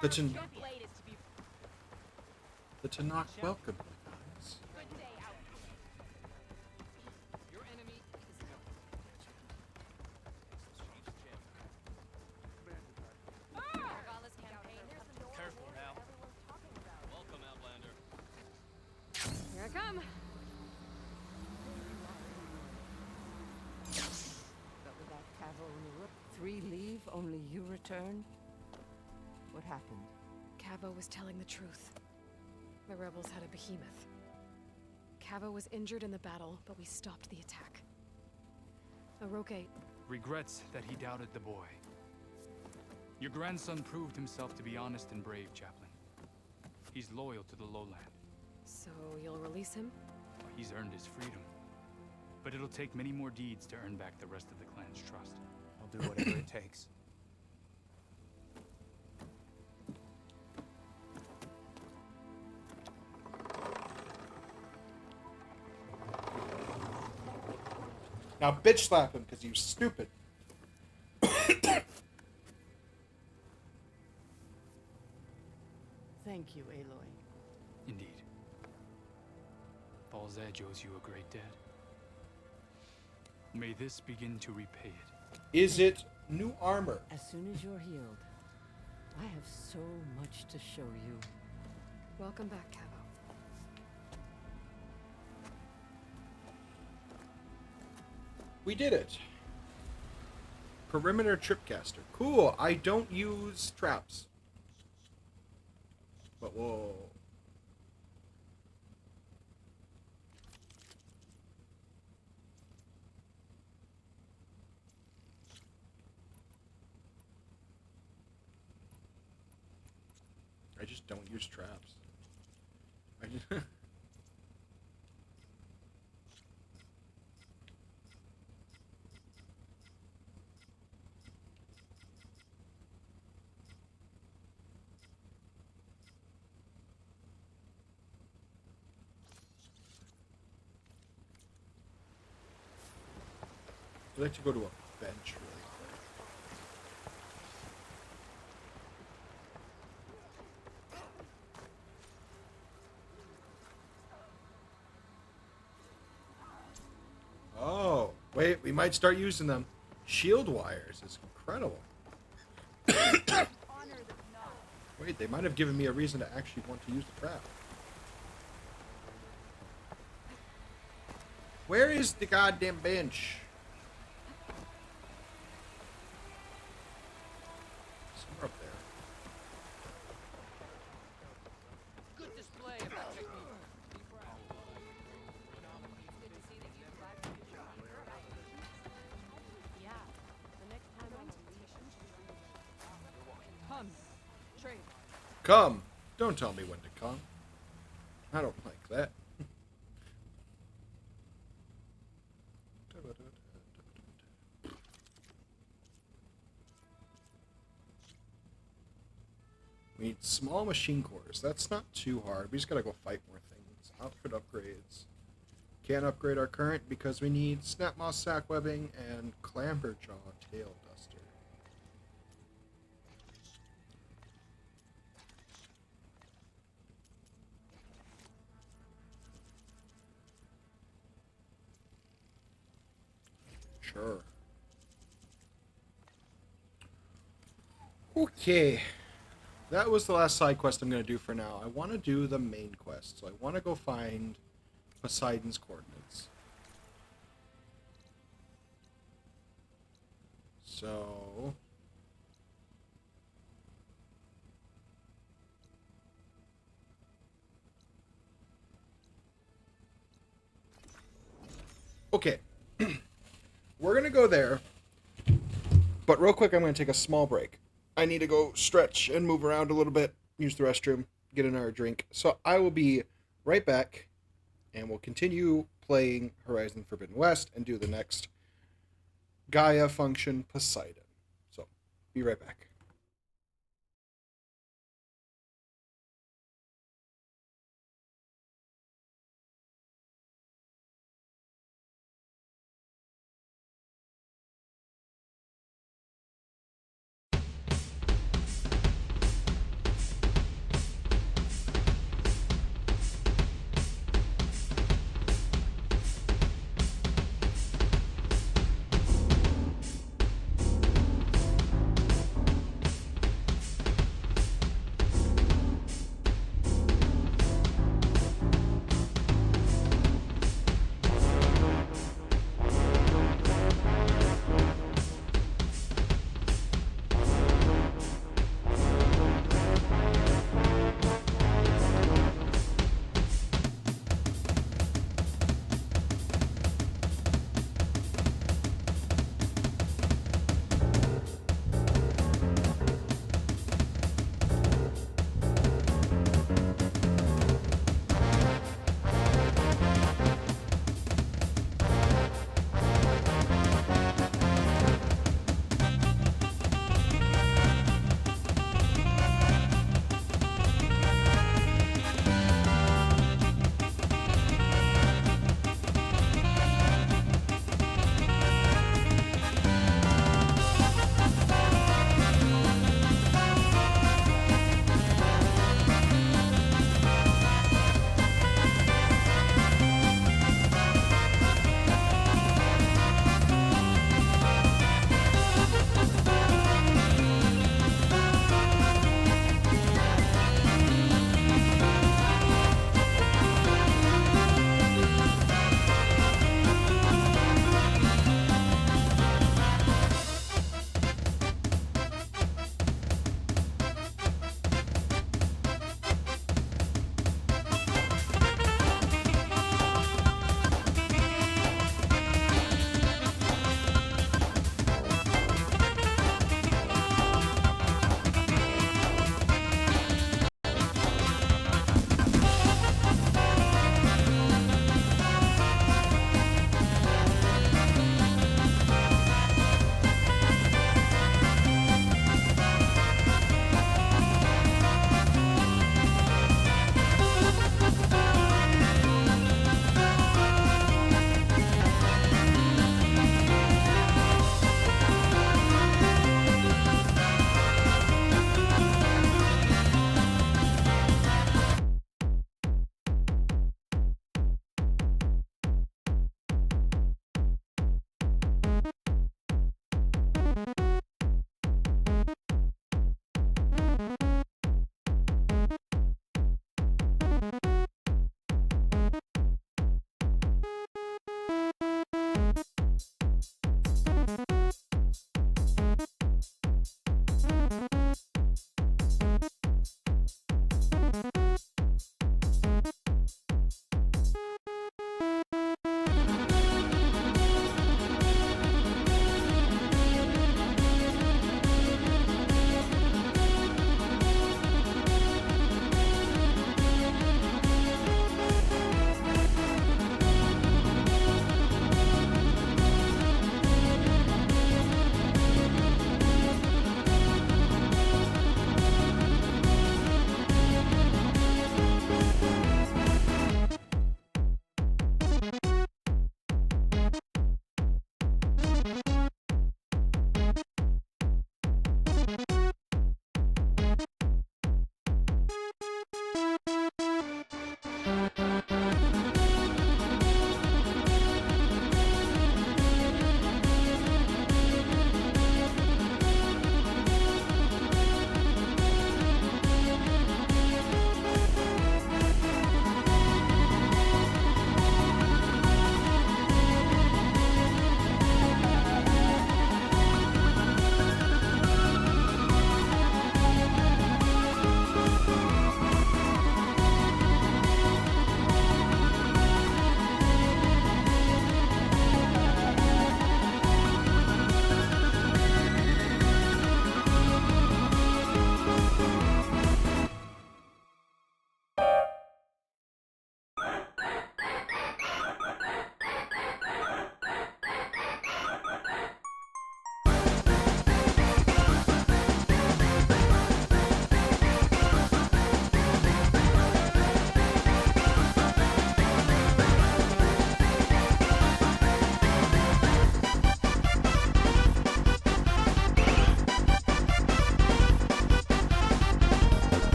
The Carter's Tanakh. blade is to be The Tanakh welcome you guys. good day out. Your enemy is Regardless campaign, there's the Careful now. Welcome, Outlander. Here I come. But with that Cavo and the Rook, 3 leave, only you return? What happened? Cavo was telling the truth. The rebels had a behemoth. Cavo was injured in the battle, but we stopped the attack. Aroke, Regrets that he doubted the boy. Your grandson proved himself to be honest and brave, Chaplain. He's loyal to the lowland. So you'll release him? He's earned his freedom. But it'll take many more deeds to earn back the rest of the clan's trust. I'll do whatever it takes. Now bitch slap him because he's stupid. Thank you, Aloy. Indeed. Falls Edge owes you a great debt. May this begin to repay it. Is it new armor? As soon as you're healed, I have so much to show you. Welcome back, Cabo. We did it. Perimeter Tripcaster. Cool. I don't use traps. But whoa. I just don't use traps. I just I'd like to go to a bench really quick. Oh, wait, we might start using them. Shield wires is incredible. Wait, they might have given me a reason to actually want to use the trap. Where is the goddamn bench? Somewhere up there. Good display of that technique. Yeah. The next time I'm Come. Trade. Come. Don't tell me when to come. I don't like that. We need small machine cores. That's not too hard. We just gotta go fight more things. Outfit upgrades. Can't upgrade our current because we need snap moss sack webbing and clamberjaw tail duster. Sure. Okay. That was the last side quest I'm going to do for now. I want to do the main quest. So I want to go find Poseidon's coordinates. So... okay. We're going to go there. But real quick, I'm going to take a small break. I need to go stretch and move around a little bit, use the restroom, get another drink. So I will be right back, and we'll continue playing Horizon Forbidden West and do the next Gaia function Poseidon. So, be right back.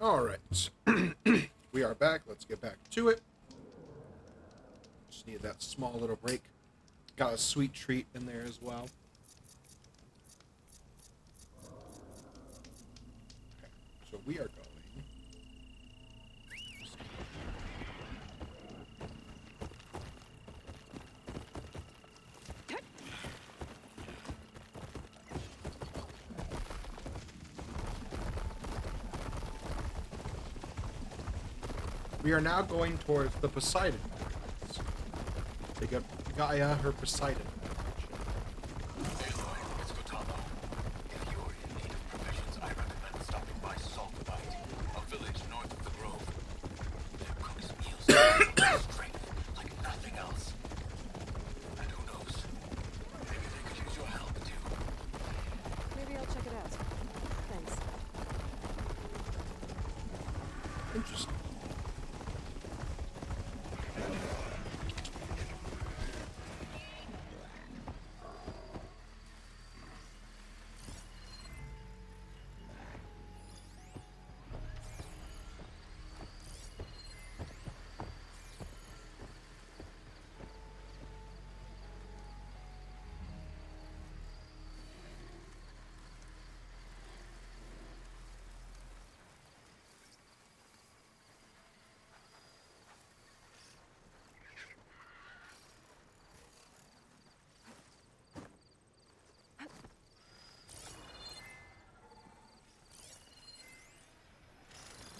Alright. We are back. Let's get back to it. Just needed that small little break. Got a sweet treat in there as well. Okay, so we are going. We are now going towards the Poseidon Mountains to get Gaia her Poseidon. Maybe I'll check it out. Thanks. Interesting.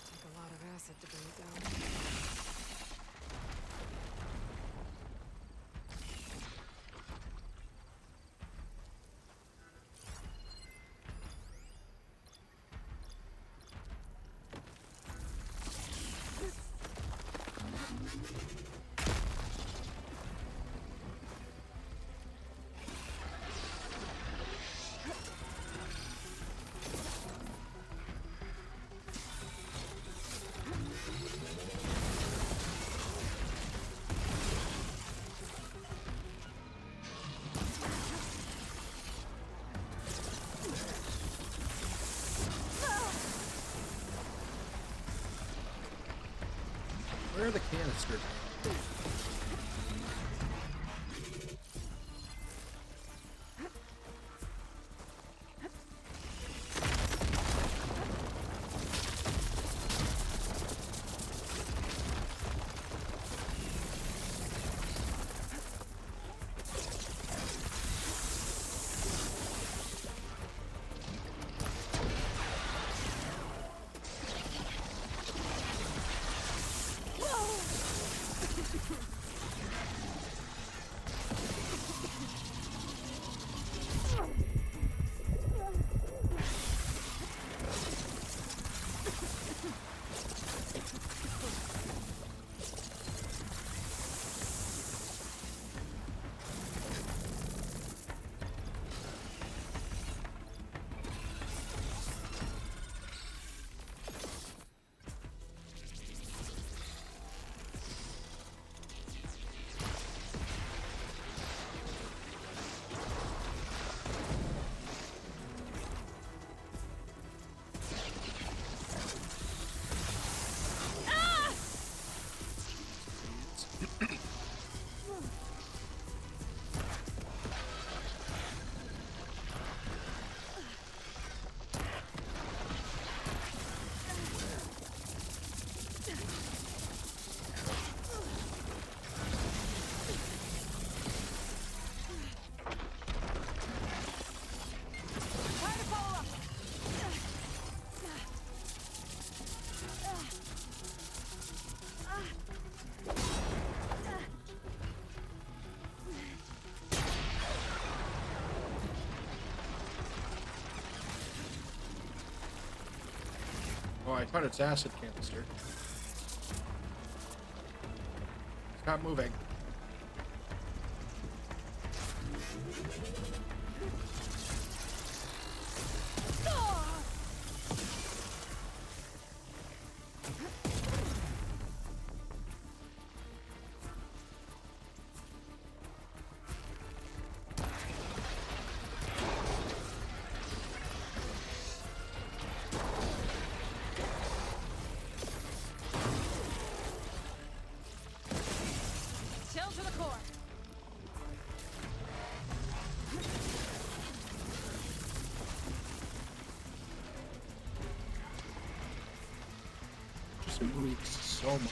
Take a lot of acid to bring it down. Where are the canisters? Oh, I thought it's acid canister. It's not moving. moving so much.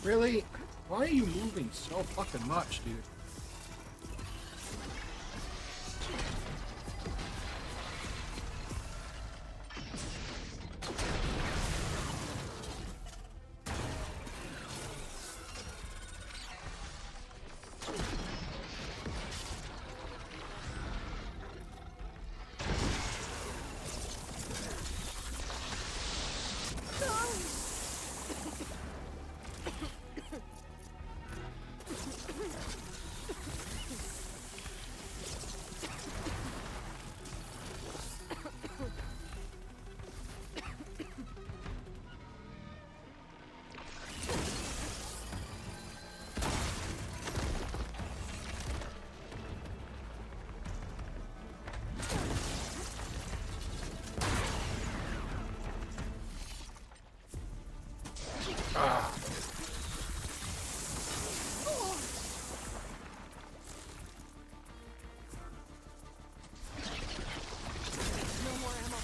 Really? Why are you moving so fucking much, dude? Ah. No more ammo.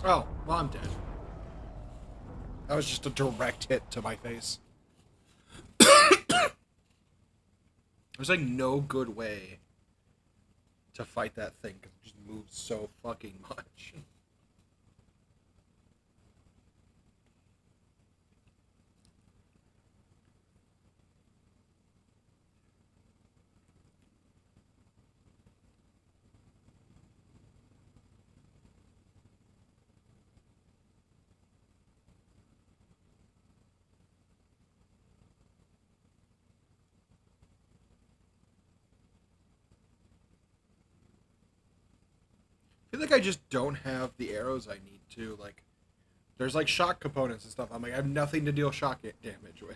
Oh, well, I'm dead. That was just a direct hit to my face. There's like no good way to fight that thing because it just moves so fucking much. I feel like I just don't have the arrows I need to, like, there's like shock components and stuff. I'm like, I have nothing to deal shock damage with.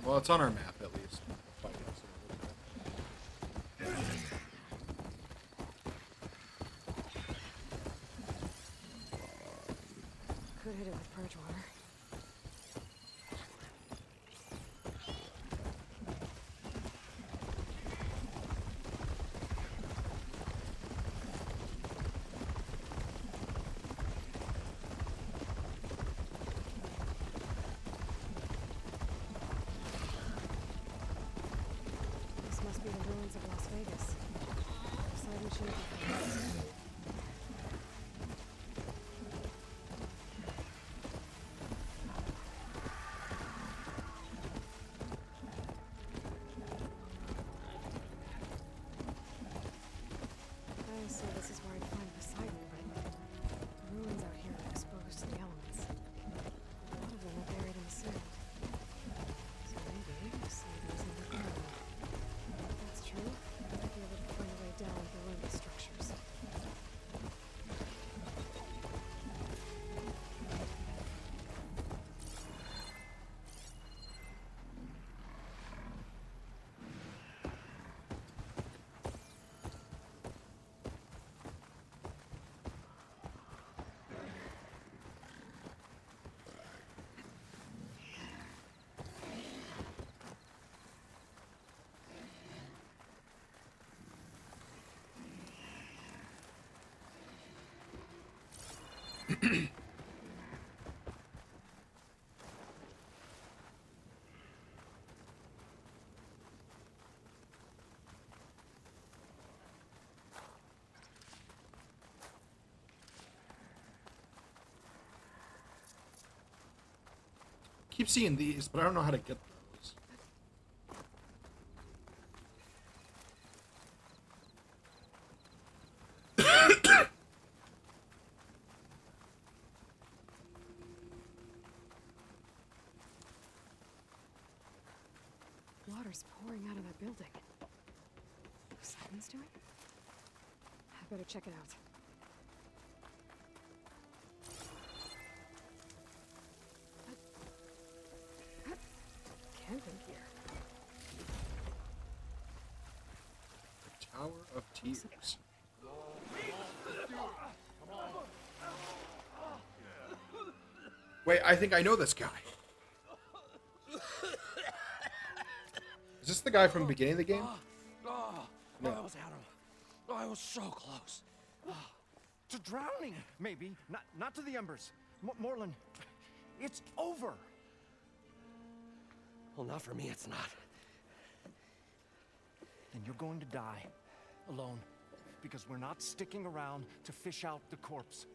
Well, it's on our map at least. Could hit it with purge water. This must be the ruins of Las Vegas. Poseidon shouldn't be far. I assume this is where I'd find Poseidon, but the ruins out here are exposed to the elements. A lot of them are buried in the sand. So maybe Poseidon's underground. If that's true, I might be able to find a way down below the structures. Keep seeing these, but I don't know how to get those. Water's pouring out of that building. Poseidon's doing? I better check it out. Camping gear. The Tower of Tears. Wait, I think I know this guy. Is this the guy from the beginning of the game? No. I was Adam. I was so close. To drowning, maybe. Not to the embers. Moreland, it's over. Well, not for me, it's not. Then you're going to die. Alone. Because we're not sticking around to fish out the corpse.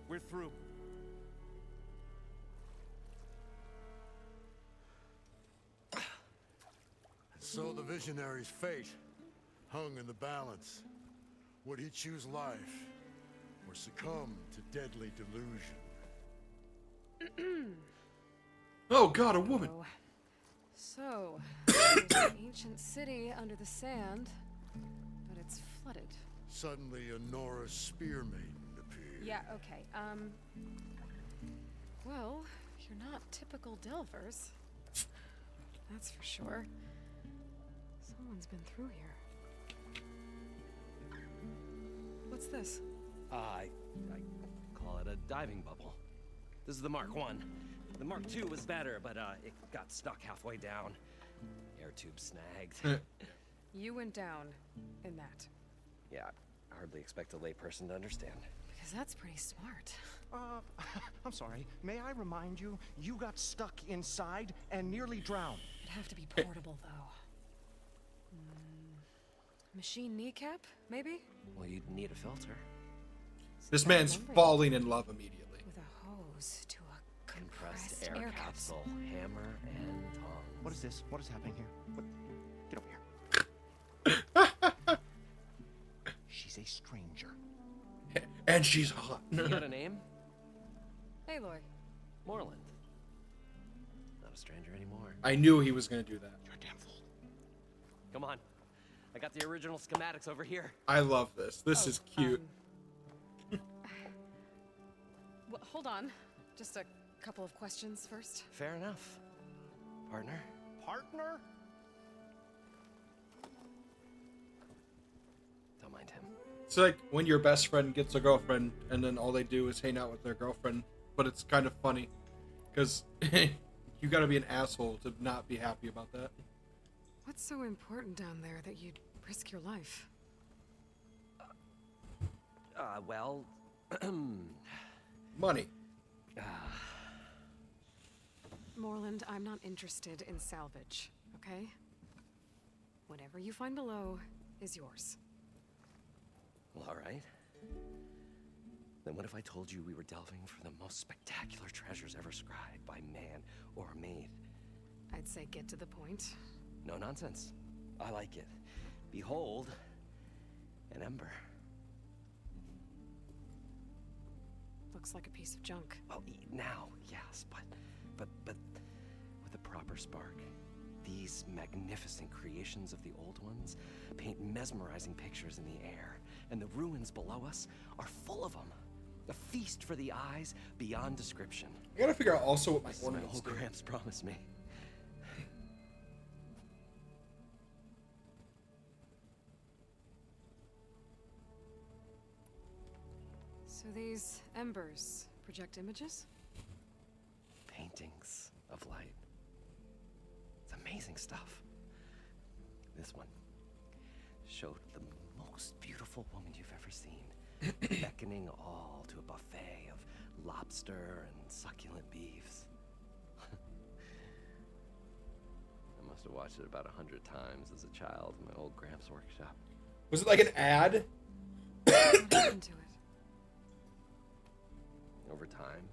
We're through. So the visionary's fate hung in the balance. Would he choose life or succumb to deadly delusion? Oh god, a woman! So, there's an ancient city under the sand, but it's flooded. Suddenly a Norse spear maiden appeared. Yeah, okay, well, you're not typical Delvers. That's for sure. Someone's been through here. What's this? I call it a diving bubble. This is the Mark 1. The Mark 2 was better, but it got stuck halfway down. Air tube snagged. You went down in that. Yeah, I hardly expect a layperson to understand. Because that's pretty smart. I'm sorry. May I remind you, you got stuck inside and nearly drowned. It'd have to be portable, though. Machine kneecap, maybe? Well, you'd need a filter. This man's falling in love immediately. With a hose to a Compressed air capsule, hammer, and tongs. What is this? What is happening here? Get over here. She's a stranger. And she's hot. You got a name? Aloy. Moreland. Not a stranger anymore. I knew he was going to do that. You're a damn fool. Come on. I got the original schematics over here. I love this. This is cute. Well, hold on. Just a couple of questions first. Fair enough. Partner? Partner? Don't mind him. It's like when your best friend gets a girlfriend and then all they do is hang out with their girlfriend. But it's kind of funny. Because you gotta be an asshole to not be happy about that. What's so important down there that you'd risk your life? Well... Money. Moreland, I'm not interested in salvage, okay? Whatever you find below is yours. Well, all right. Then what if I told you we were delving for the most spectacular treasures ever scribed by man or maid? I'd say get to the point. No nonsense. I like it. Behold, an ember. Looks like a piece of junk. Well, now, yes, but with a proper spark. These magnificent creations of the old ones paint mesmerizing pictures in the air, and the ruins below us are full of them. A feast for the eyes beyond description. I gotta figure out also what my This is my ornaments old do. Gramps promised me. So these embers project images? Paintings of light. It's amazing stuff. This one showed the most beautiful woman you've ever seen. That sickening all to a buffet of lobster and succulent beefs. I must have watched it about 100 times as a child in my old Gramps workshop. Was it like an ad? What happened to it? Over time,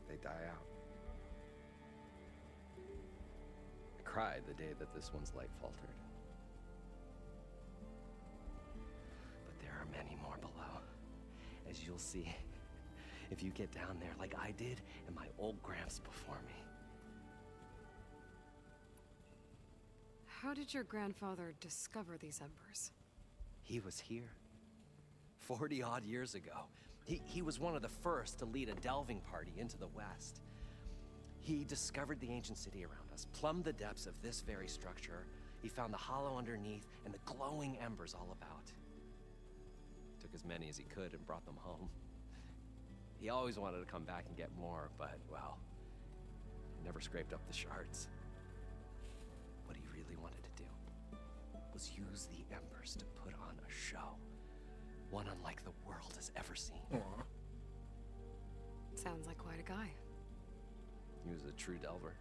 they die out. I cried the day that this one's light faltered. But there are many more below, as you'll see if you get down there like I did and my old Gramps before me. How did your grandfather discover these embers? He was here 40 odd years ago. He was one of the first to lead a delving party into the West. He discovered the ancient city around us, plumbed the depths of this very structure. He found the hollow underneath and the glowing embers all about. Took as many as he could and brought them home. He always wanted to come back and get more, but, well, never scraped up the shards. What he really wanted to do was use the embers to put on a show. One unlike the world has ever seen. Aww. Sounds like quite a guy. He was a true delver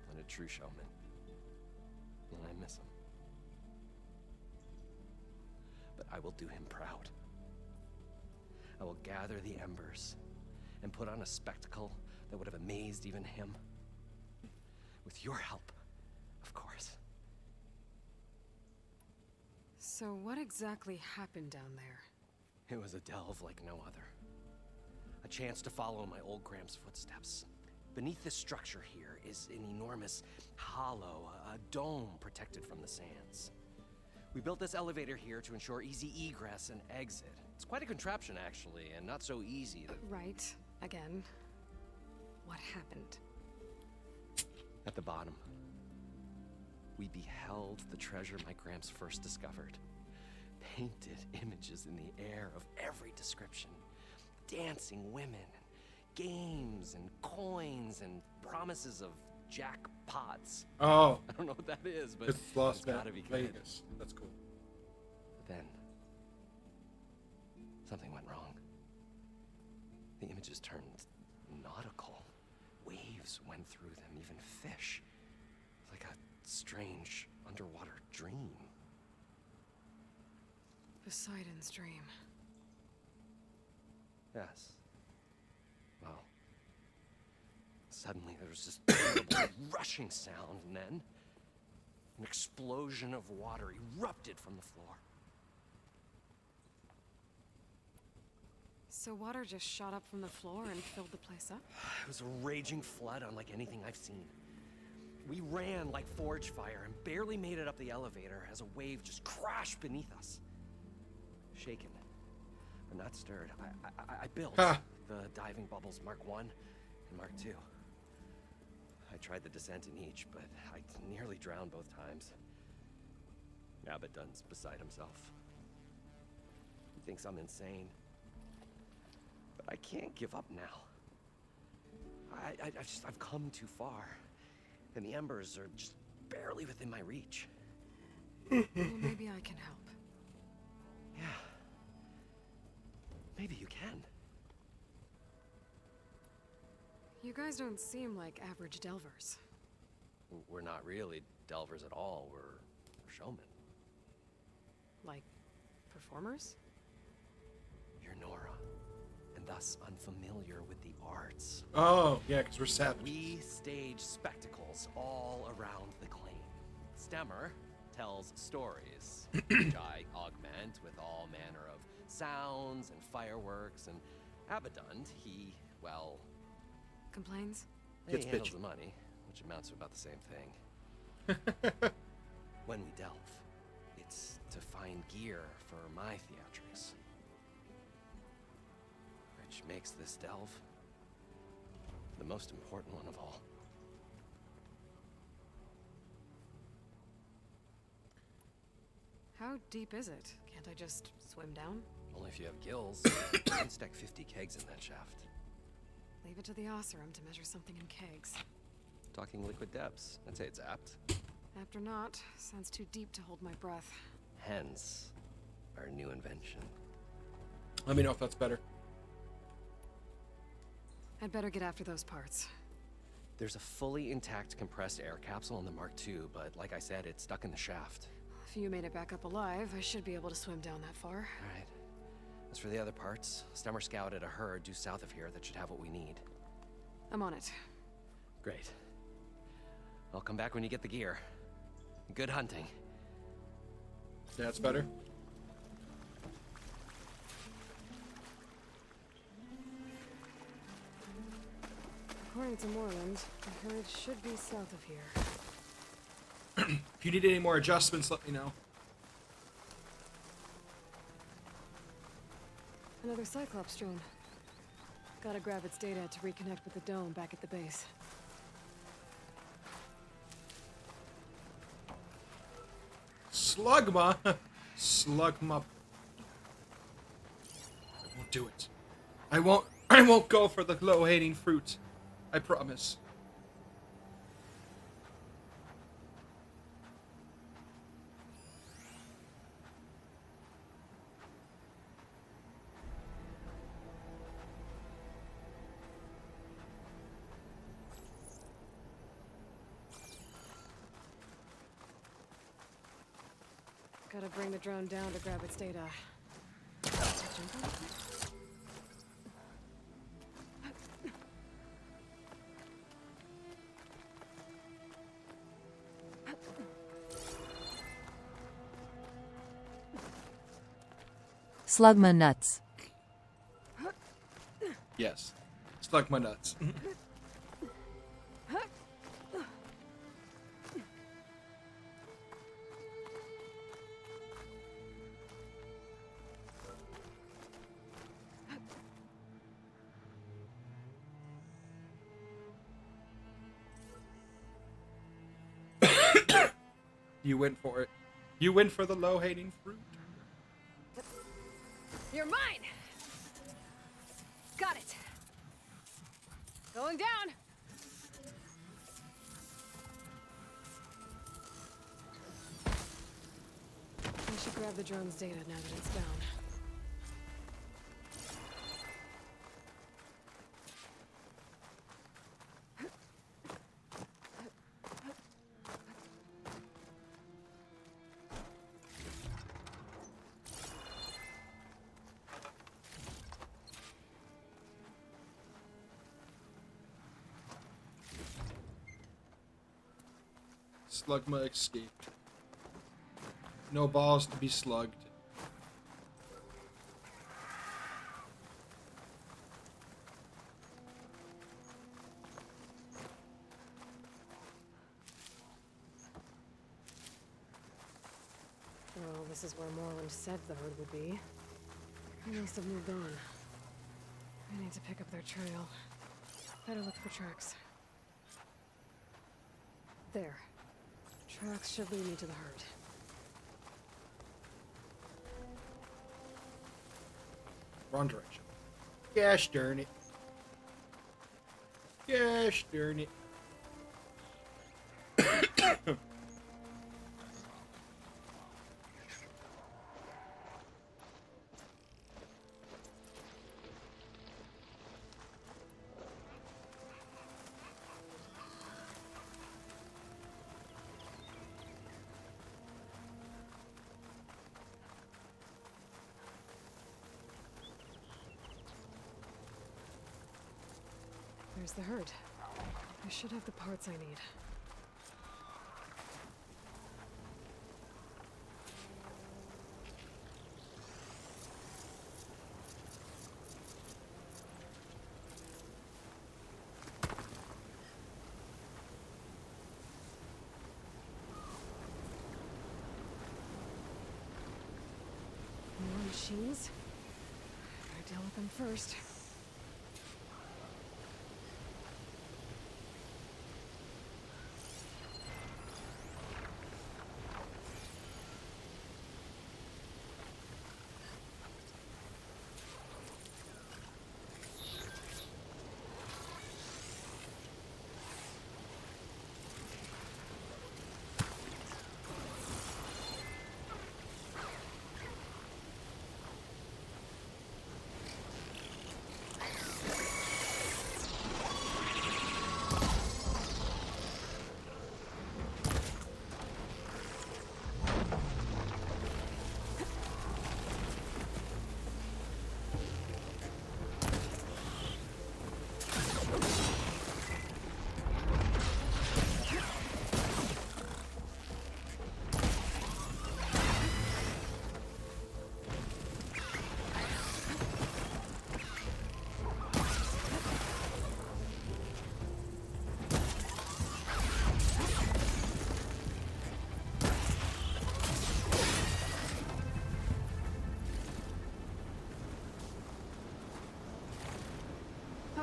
and a true showman. And I miss him. But I will do him proud. I will gather the embers and put on a spectacle that would have amazed even him. With your help, of course. So what exactly happened down there? It was a delve like no other. A chance to follow my old Gramps' footsteps. Beneath this structure here is an enormous hollow, a dome protected from the sands. We built this elevator here to ensure easy egress and exit. It's quite a contraption, actually, and not so easy to... Right. Again. What happened? At the bottom, we beheld the treasure my Gramps first discovered. Painted images in the air of every description. Dancing women, and games, and coins, and promises of jackpots. Oh. I don't know what that is, but it's Las it's gotta be good. Vegas. That's cool. But then, something went wrong. The images turned nautical. Waves went through them, even fish. It's like a strange underwater dream. Poseidon's dream. Yes. Well, suddenly there was this terrible rushing sound, and then an explosion of water erupted from the floor. So water just shot up from the floor and filled the place up? It was a raging flood unlike anything I've seen. We ran like forge fire and barely made it up the elevator as a wave just crashed beneath us. Shaken, but not stirred, I built the diving bubbles Mark 1 and Mark 2. I tried the descent in each, but I nearly drowned both times. Abaddon's beside himself. He thinks I'm insane. But I can't give up now. I've come too far. And the embers are just barely within my reach. Well, maybe I can help. Yeah. Maybe you can. You guys don't seem like average delvers. We're not really delvers at all. We're showmen. Like, performers? You're Nora, and thus unfamiliar with the arts. Oh, yeah, because we're savages. We stage spectacles all around the claim. Stemmer tells stories, which I augment with all manner of sounds and fireworks, and Abaddon, he, well... Complains? He handles the money, which amounts to about the same thing. When we delve, it's to find gear for my theatrics. Which makes this delve the most important one of all. How deep is it? Can't I just swim down? Only if you have gills. You can stack 50 kegs in that shaft. Leave it to the Oseram to measure something in kegs. Talking liquid depths. I'd say it's apt. Apt or not, sounds too deep to hold my breath. Hence, our new invention. Let me know if that's better. I'd better get after those parts. There's a fully intact compressed air capsule in the Mark II, but like I said, it's stuck in the shaft. If you made it back up alive, I should be able to swim down that far. All right. As for the other parts, Stemmer scouted a herd due south of here that should have what we need. I'm on it. Great. I'll come back when you get the gear. Good hunting. That's better. According to Moreland, the herd should be south of here. If you need any more adjustments, let me know. Another Cyclops drone. Gotta grab its data to reconnect with the dome back at the base. Slugma! Slugma. I won't do it. I won't go for the low-hanging fruit. I promise. Gotta bring the drone down to grab its data. Jump on it? Slugma nuts. Yes. Slugma nuts. You went for it. You went for the low-hanging fruit. You're mine! Got it. Going down. I should grab the drone's data now that it's down. Slugma escaped. No balls to be slugged. Well, this is where Moreland said the herd would be. They must have moved on. I need to pick up their trail. Better look for tracks. There. Tracks should lead me to the herd. Wrong direction. Gosh darn it. Gosh darn it. There's the herd. I should have the parts I need. More machines? Gotta deal with them first.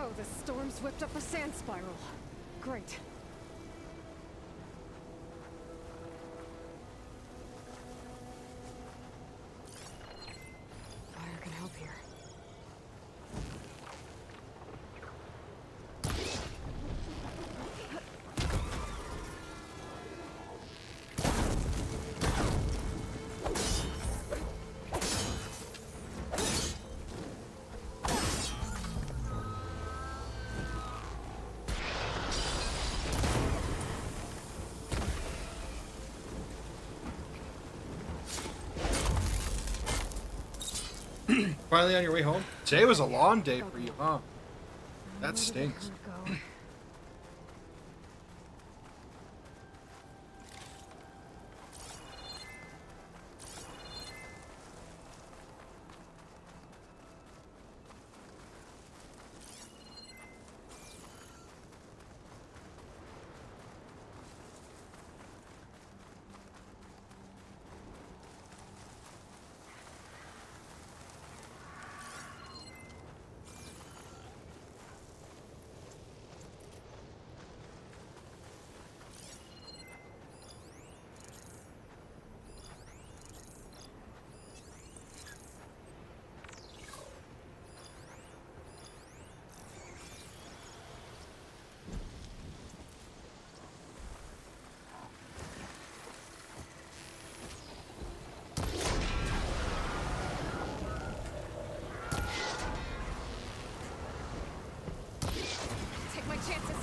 Oh, the storm's whipped up a sand spiral. Great. Fire can help here. Finally on your way home? Today was a long day for you, huh? That stinks. Take my chances.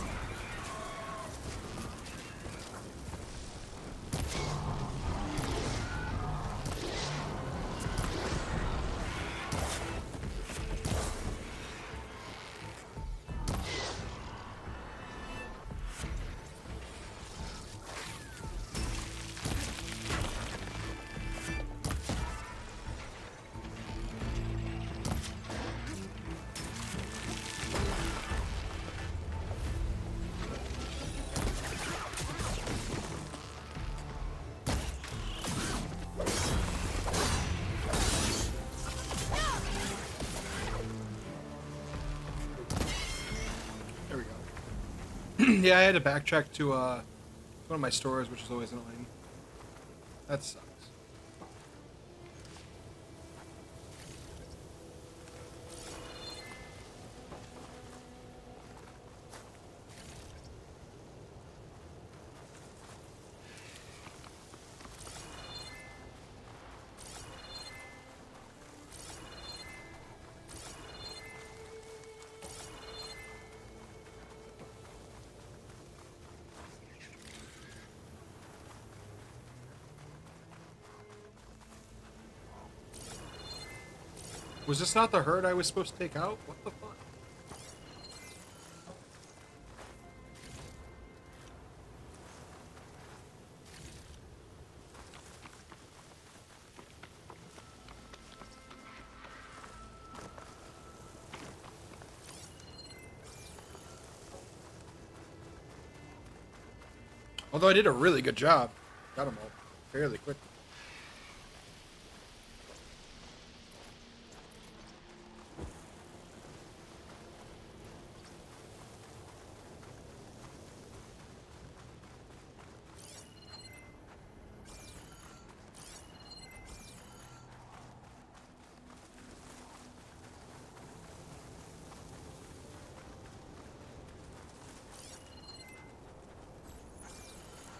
There we go. Yeah, I had to backtrack to one of my stores, which is always annoying. That sucks. Was this not the herd I was supposed to take out? What the fuck? Although I did a really good job. Got them all fairly quickly.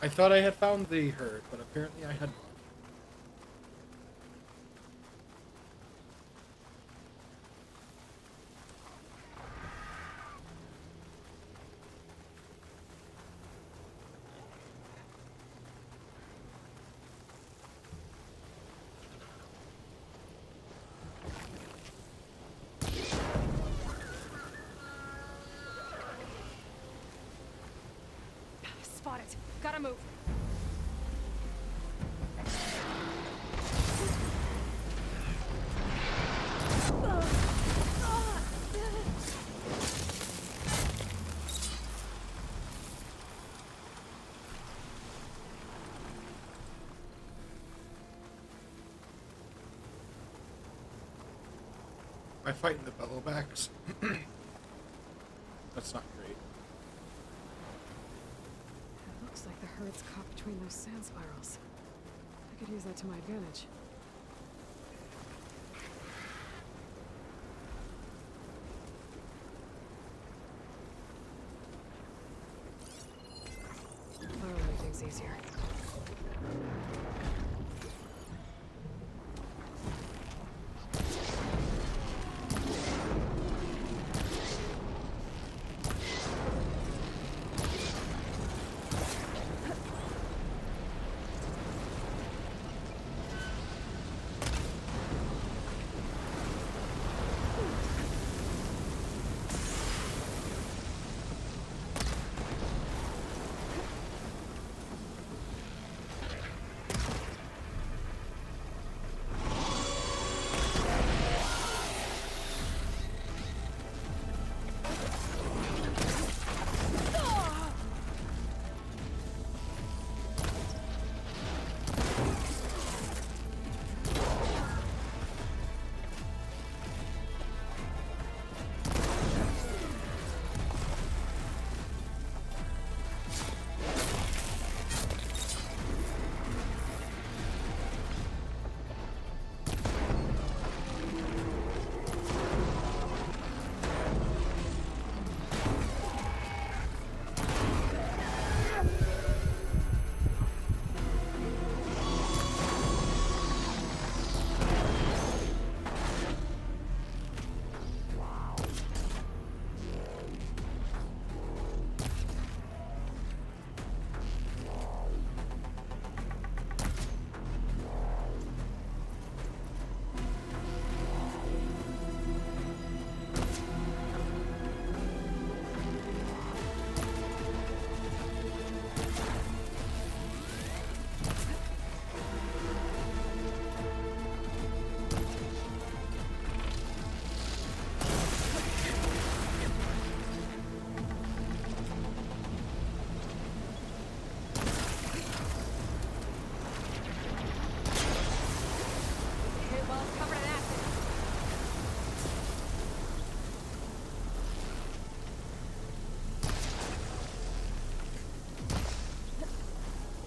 I thought I had found the herd, but apparently I had not. Spot it. Gotta move. Am I fighting the bellowbacks? That's not great. It looks like the herd's caught between those sand spirals. I could use that to my advantage. That'll make things easier.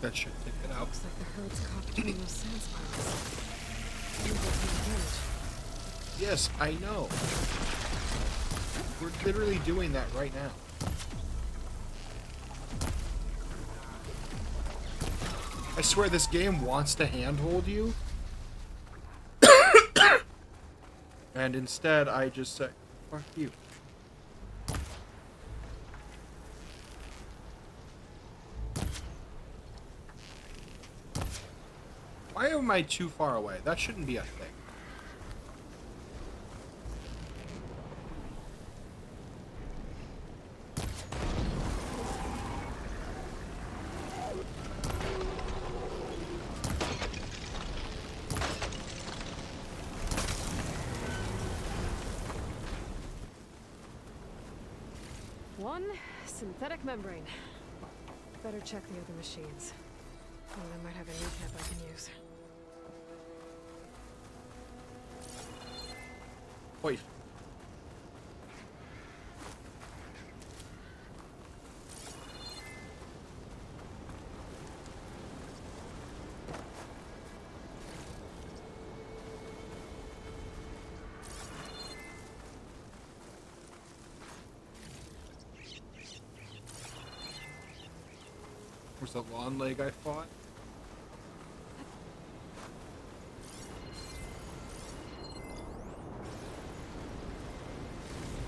That should take it out. Looks like the herd's caught between those sand spirals. Use that to my advantage. Yes, I know. We're literally doing that right now. I swear this game wants to handhold you. And instead I just say, fuck you. Why am I too far away? That shouldn't be a thing. One synthetic membrane. Better check the other machines. One of them might have a kneecap I can use. Wait. Where's the lawn leg I fought?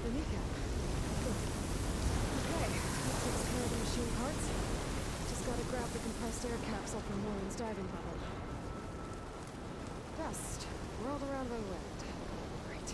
The kneecap. Okay, that takes care of the machine parts. Just gotta grab the compressed air capsule from Warren's diving bubble. Dust whirled around my wind. Great.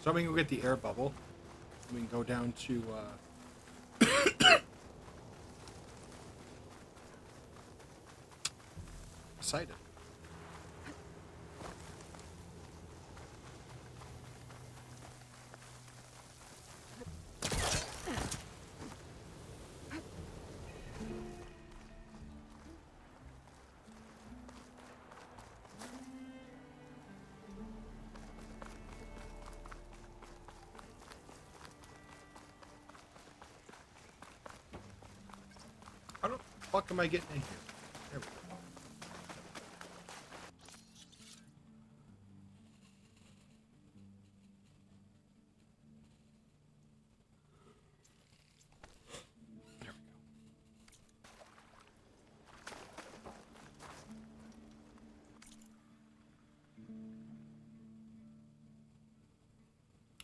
So I'm gonna go get the air bubble. We can go down to Poseidon. How the fuck am I getting in here? There we go.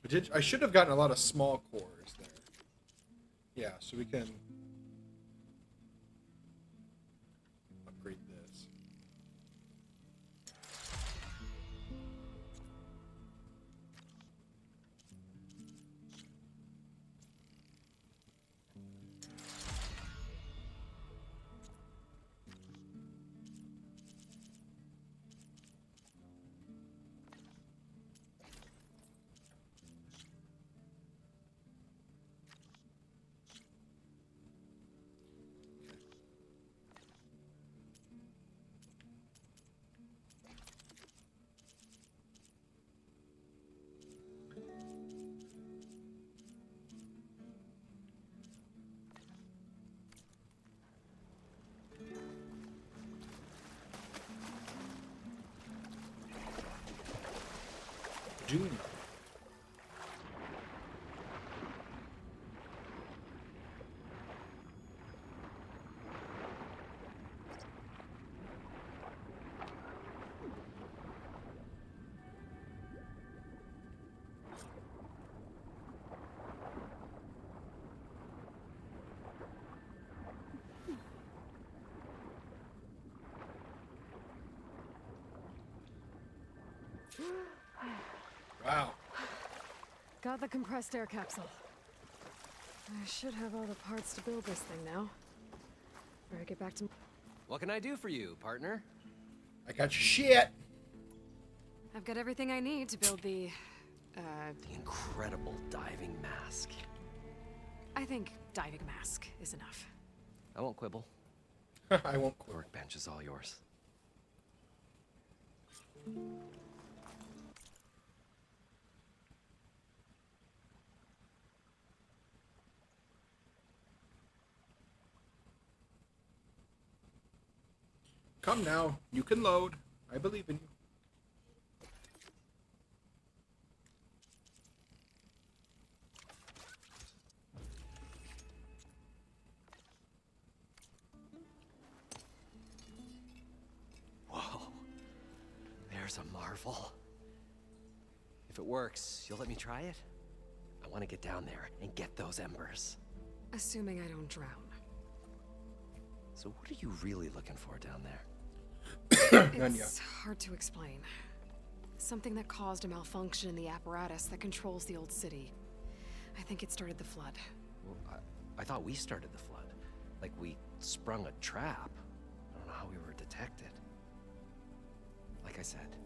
There we go. I should have gotten a lot of small cores there. Yeah, so we can upgrade this. June. Wow. Got the compressed air capsule. I should have all the parts to build this thing now. Better get back to... What can I do for you, partner? I got your shit. I've got everything I need to build the incredible diving mask. I think diving mask is enough. I won't quibble. I won't quibble. Workbench is all yours. Come now, you can load. I believe in you. Whoa. There's a marvel. If it works, you'll let me try it? I want to get down there and get those embers. Assuming I don't drown. So what are you really looking for down there? It's hard to explain. Something that caused a malfunction in the apparatus that controls the old city. I think it started the flood. Well, I thought we started the flood. Like we sprung a trap. I don't know how we were detected. Like I said,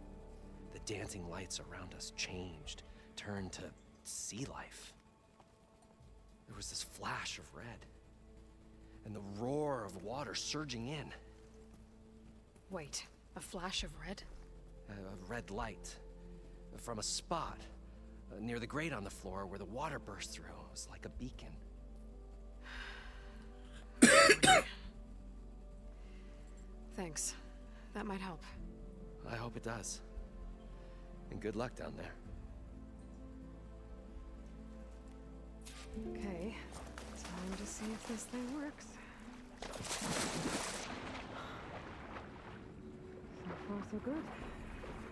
the dancing lights around us changed, turned to sea life. There was this flash of red, and the roar of water surging in. Wait, a flash of red? A red light from a spot near the grate on the floor where the water burst through. It was like a beacon. Thanks. That might help. I hope it does. And good luck down there. Okay, time to see if this thing works. So far, so good.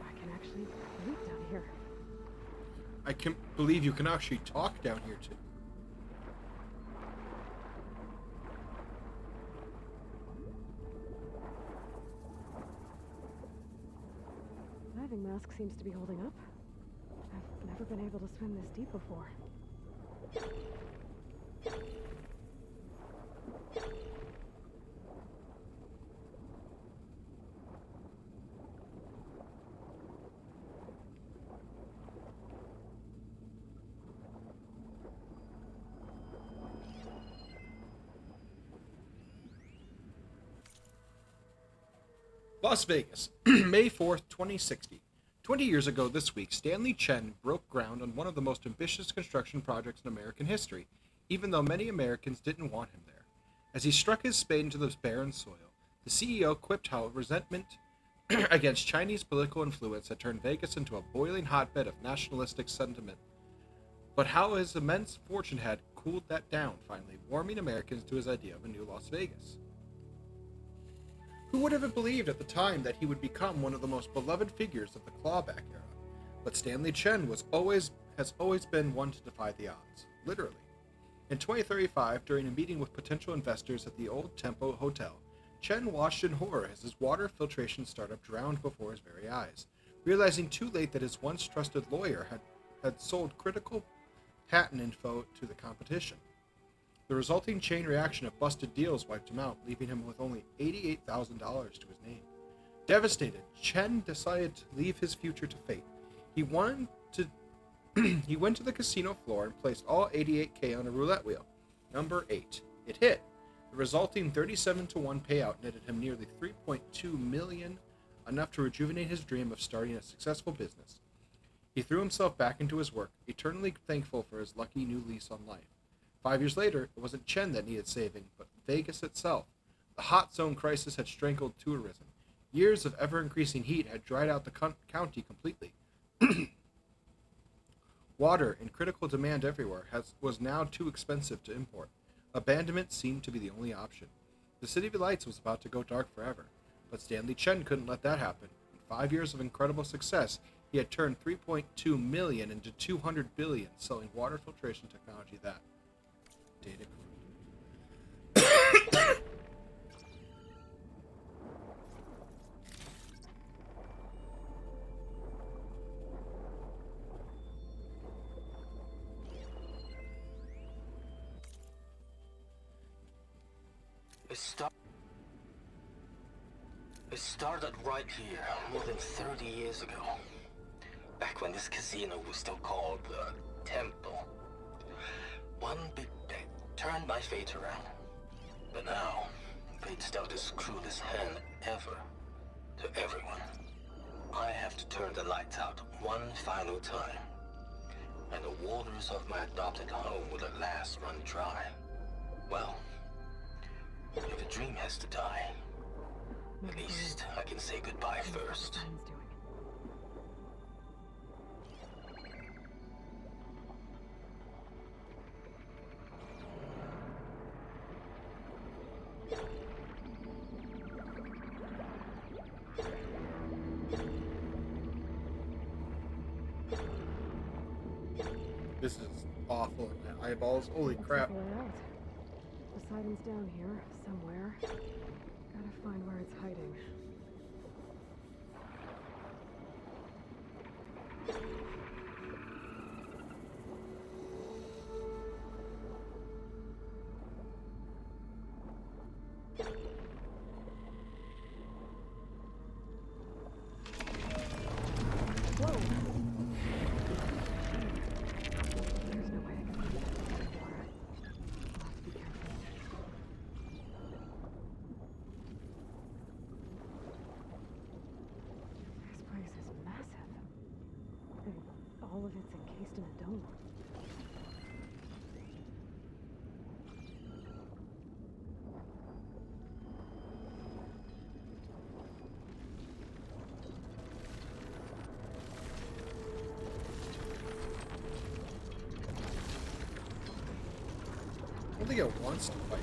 I can actually breathe down here. I can't believe you can actually talk down here too. Diving mask seems to be holding up. I've Never been able to swim this deep before. Las Vegas, May 4th, 2060. 20 years ago this week, Stanley Chen broke ground on one of the most ambitious construction projects in American history, even though many Americans didn't want him there. As he struck his spade into the barren soil, the CEO quipped how resentment against Chinese political influence had turned Vegas into a boiling hotbed of nationalistic sentiment, but how his immense fortune had cooled that down, finally warming Americans to his idea of a new Las Vegas. Who would have believed at the time that he would become one of the most beloved figures of the clawback era? But Stanley Chen has always been one to defy the odds, literally. In 2035, during a meeting with potential investors at the Old Tempo Hotel, Chen watched in horror as his water filtration startup drowned before his very eyes, realizing too late that his once trusted lawyer had sold critical patent info to the competition. The resulting chain reaction of busted deals wiped him out, leaving him with only $88,000 to his name. Devastated, Chen decided to leave his future to fate. He went to the casino floor and placed all $88K on a roulette wheel. Number 8. It hit. The resulting 37-to-1 payout netted him nearly $3.2 million, enough to rejuvenate his dream of starting a successful business. He threw himself back into his work, eternally thankful for his lucky new lease on life. 5 years later, it wasn't Chen that needed saving, but Vegas itself. The hot zone crisis had strangled tourism. Years of ever-increasing heat had dried out the county completely. Water, in critical demand everywhere, was now too expensive to import. Abandonment seemed to be the only option. The City of Lights was about to go dark forever, but Stanley Chen couldn't let that happen. In 5 years of incredible success, he had turned $3.2 million into $200 billion, selling water filtration technology that data. It started right here, more than 30 years ago. Back when this casino was still called the Temple. One big bet turned my fate around. But now, fate's dealt this cruelest hand ever to everyone. I have to turn the lights out one final time. And the waters of my adopted home will at last run dry. Well, if a dream has to die, at least I can say goodbye first. This is awful in my eyeballs. Holy crap. Poseidon's down here, somewhere. Gotta find where it's hiding. All of it's encased in a dome. I don't think it wants to fight.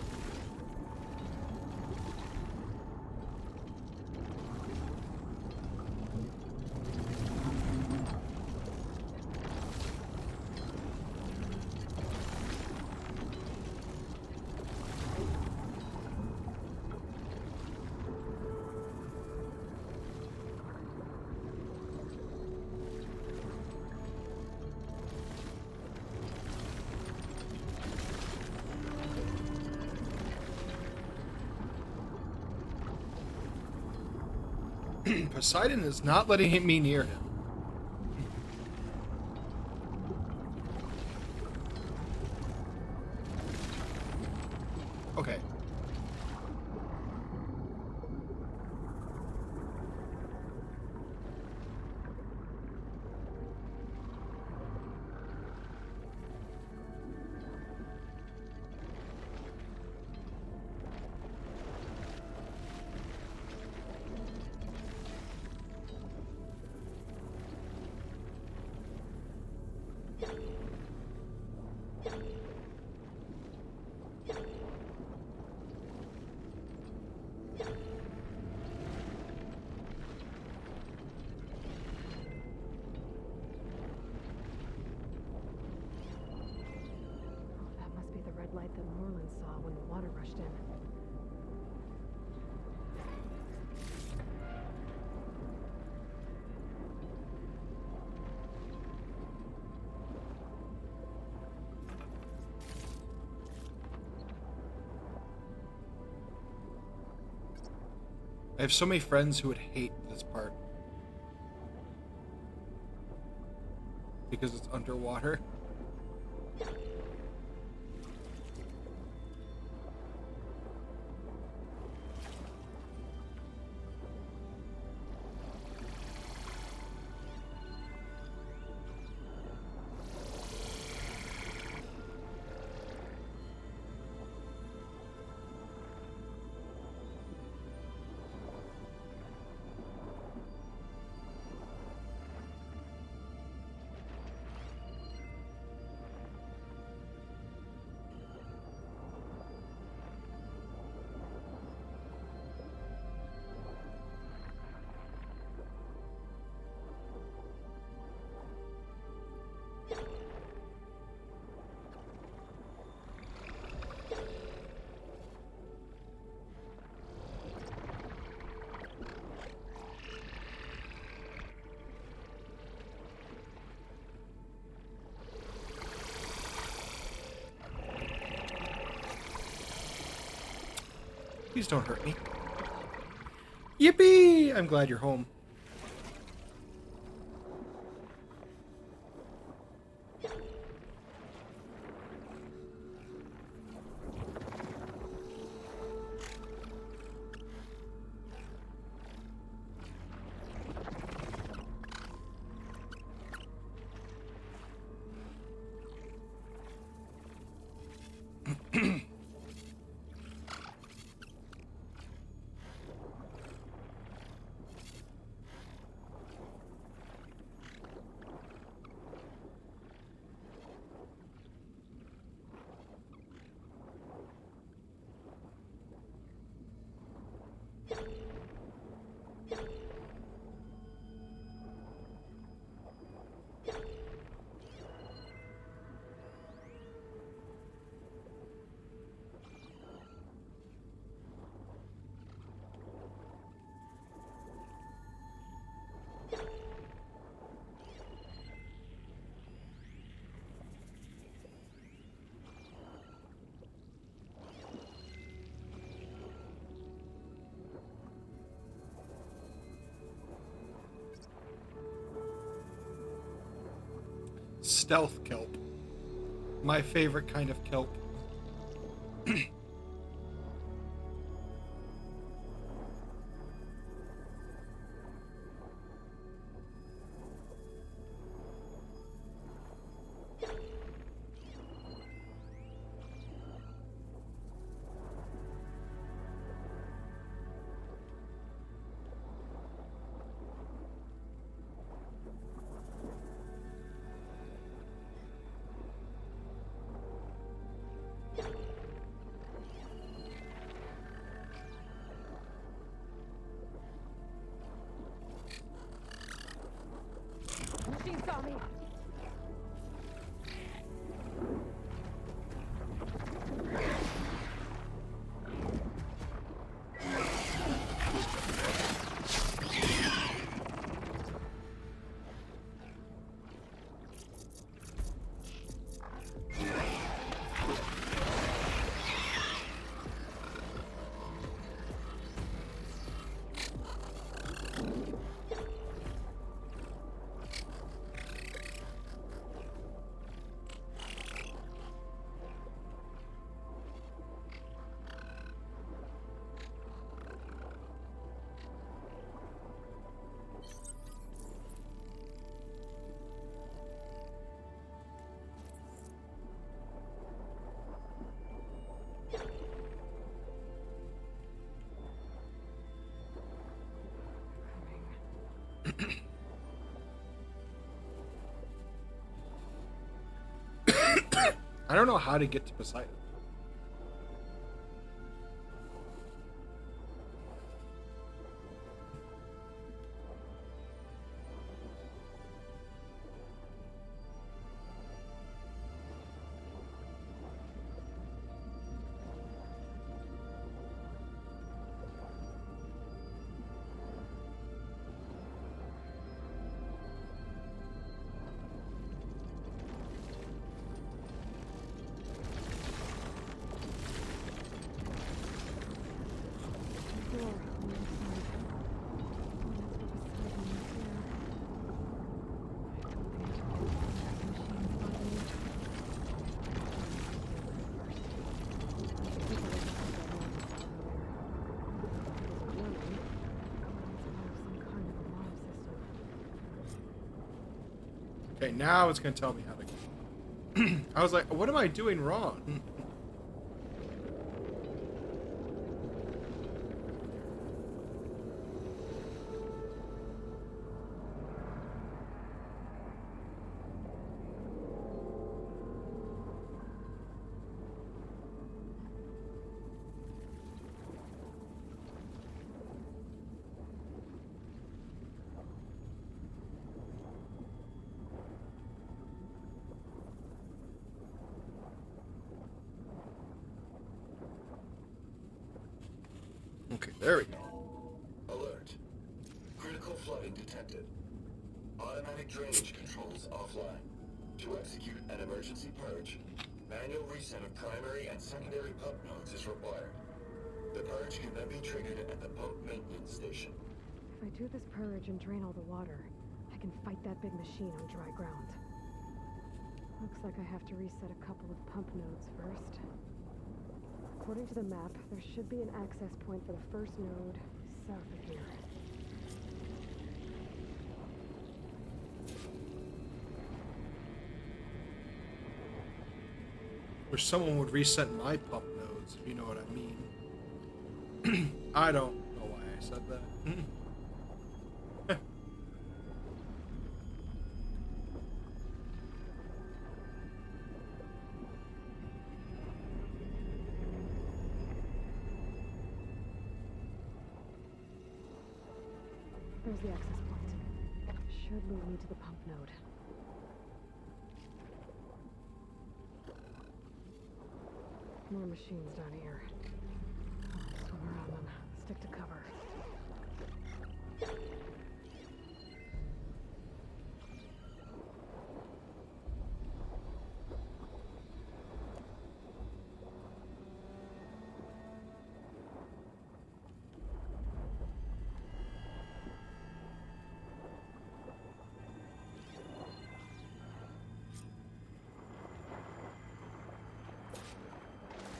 Poseidon is not letting me near him. Okay. That must be the red light that Moreland saw when the water rushed in. I have so many friends who would hate this part. Because it's underwater. Please don't hurt me. Yippee! I'm glad you're home. Stealth kelp. My favorite kind of kelp. Machine saw me. I don't know how to get to Poseidon. Okay, now it's going to tell me how to go. I was like, what am I doing wrong? Okay, there we go. Alert. Critical flooding detected. Automatic drainage controls offline. To execute an emergency purge, manual reset of primary and secondary pump nodes is required. The purge can then be triggered at the pump maintenance station. If I do this purge and drain all the water, I can fight that big machine on dry ground. Looks like I have to reset a couple of pump nodes first. According to the map, there should be an access point for the first node south of here. Where someone would reset my pump nodes, if you know what I mean. I don't know why I said that. There's the access point. Should lead me to the pump node. More machines down here. Swim around them. Stick to cover.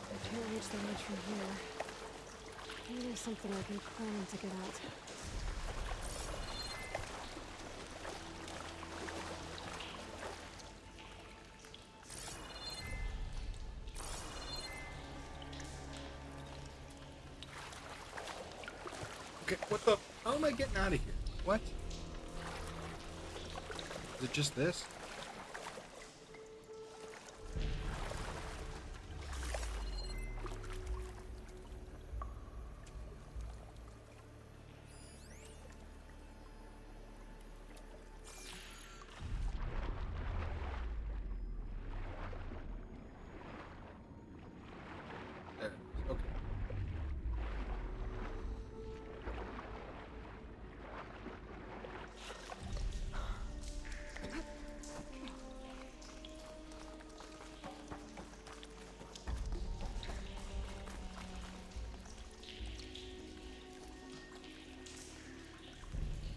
I can't reach the ledge from here. Maybe there's something I can climb to get out. Okay, what the? How am I getting out of here? What? Is it just this? There. Okay.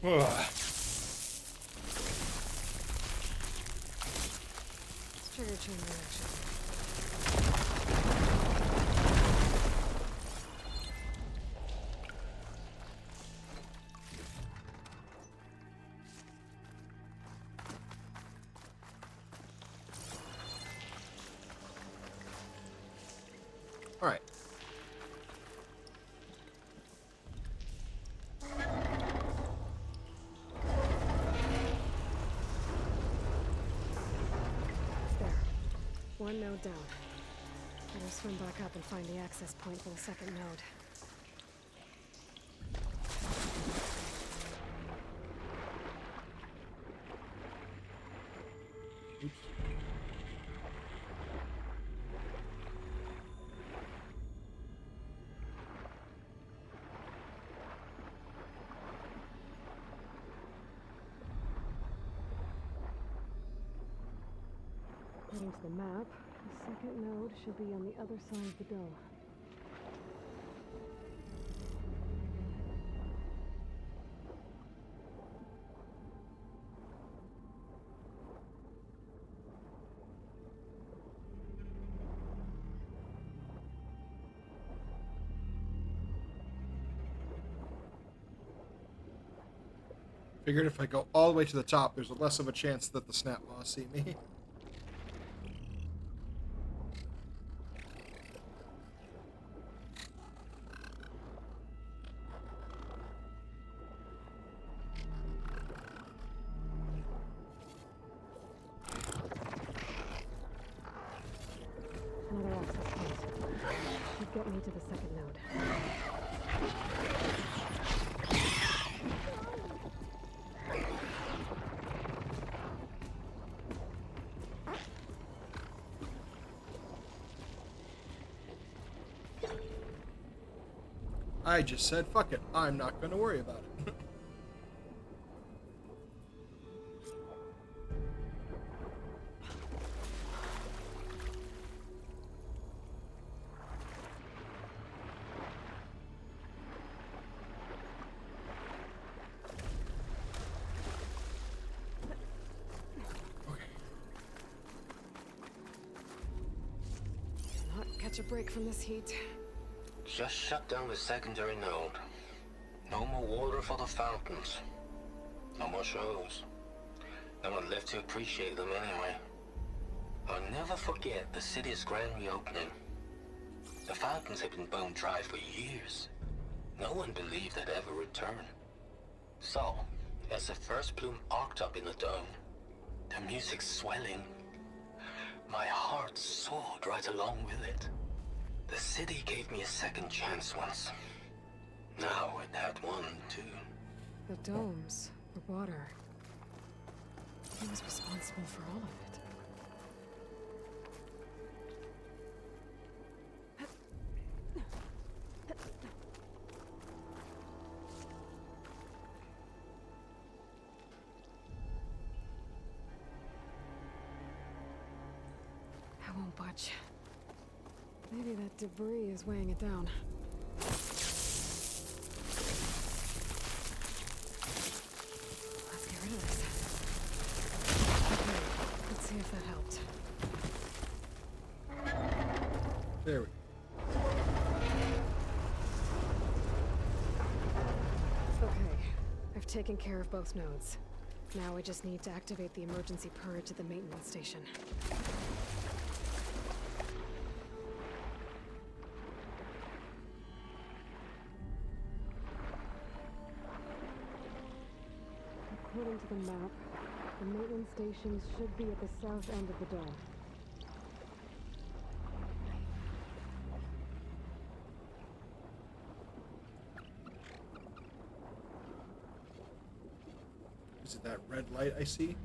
Ugh. Trigger chain reaction. All right. One node down. Better swim back up and find the access point for the second node. According to the map, the second node should be on the other side of the dome. Figured if I go all the way to the top, there's less of a chance that the snap moths see me. Another access point. Should get me to the second node. I just said, fuck it. I'm not going to worry about it. Cannot catch a break from this heat. Just shut down the secondary node. No more water for the fountains. No more shows. No one left to appreciate them anyway. I'll never forget the city's grand reopening. The fountains had been bone dry for years. No one believed they'd ever return. So, as the first bloom arced up in the dome, the music swelling, my heart soared right along with it. The city gave me a second chance once. Now it had one, too. The domes, the water. He was responsible for all of it. I won't budge. Maybe that debris is weighing it down. Let's get rid of this. Okay, let's see if that helped. There we go. Okay, I've taken care of both nodes. Now I just need to activate the emergency purge at the maintenance station. According to the map, the maintenance stations should be at the south end of the dome. Is it that red light I see?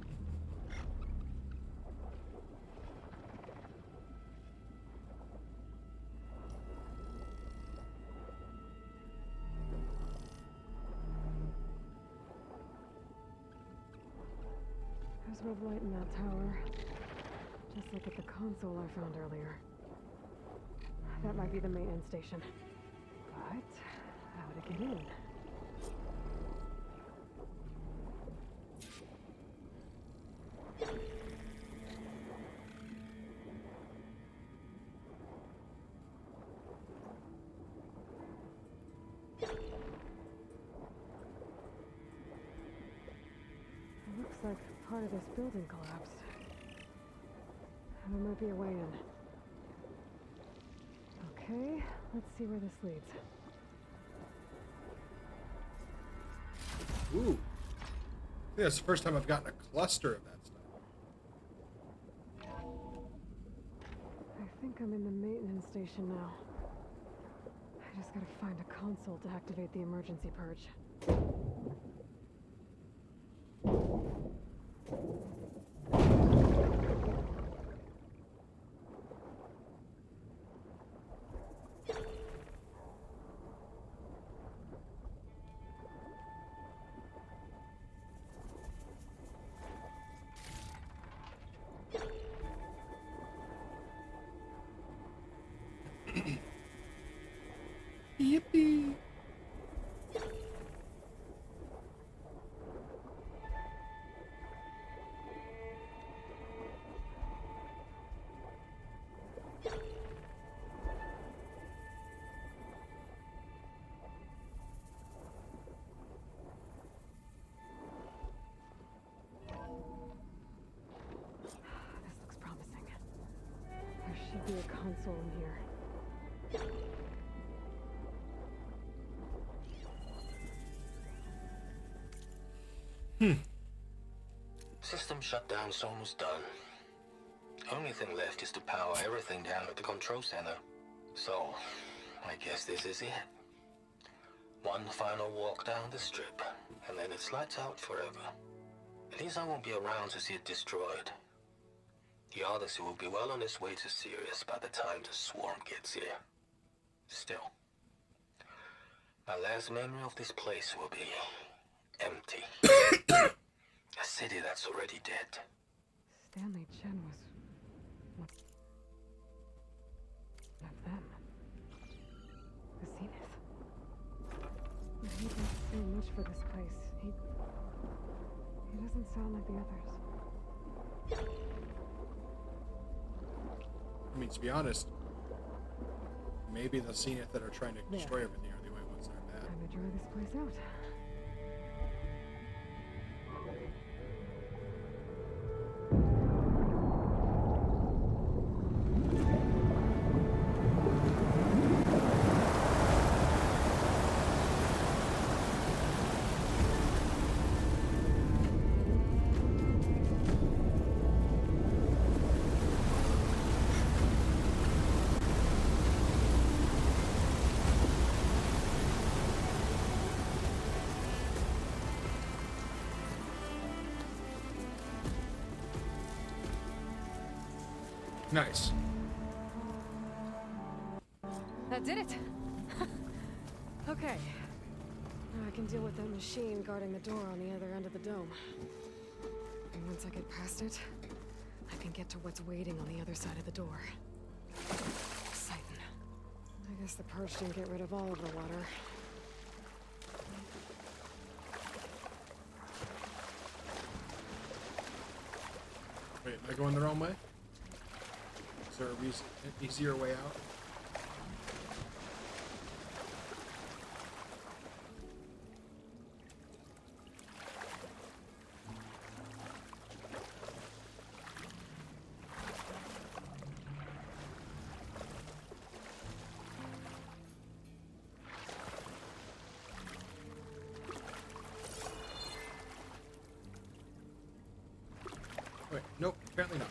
There's red light in that tower. Just like at the console I found earlier. That might be the maintenance station. But how to get in? Looks like part of this building collapsed. There might be a way in. Okay, let's see where this leads. Ooh. I think that's the first time I've gotten a cluster of that stuff. I'm in the maintenance station now. I just gotta find a console to activate the emergency purge. Yippee! This looks promising. There should be a console in here. System shutdown's almost done. Only thing left is to power everything down at the control center. So, I guess this is it. One final walk down the strip, and then it's lights out forever. At least I won't be around to see it destroyed. The Odyssey will be well on its way to Sirius by the time the swarm gets here. Still, my last memory of this place will be empty. A city that's already dead. Stanley Chen was one of them. The Zenith. He does so much for this place. He doesn't sound like the others. I mean, to be honest, maybe the Zenith that are trying to destroy everything are the only ones that are bad. Time to dry this place out. Nice. That did it! Okay. Now I can deal with that machine guarding the door on the other end of the dome. And once I get past it, I can get to what's waiting on the other side of the door. Poseidon. I guess the purge didn't get rid of all of the water. Wait, am I going the wrong way? Is there an easier way out? Wait, nope, apparently not.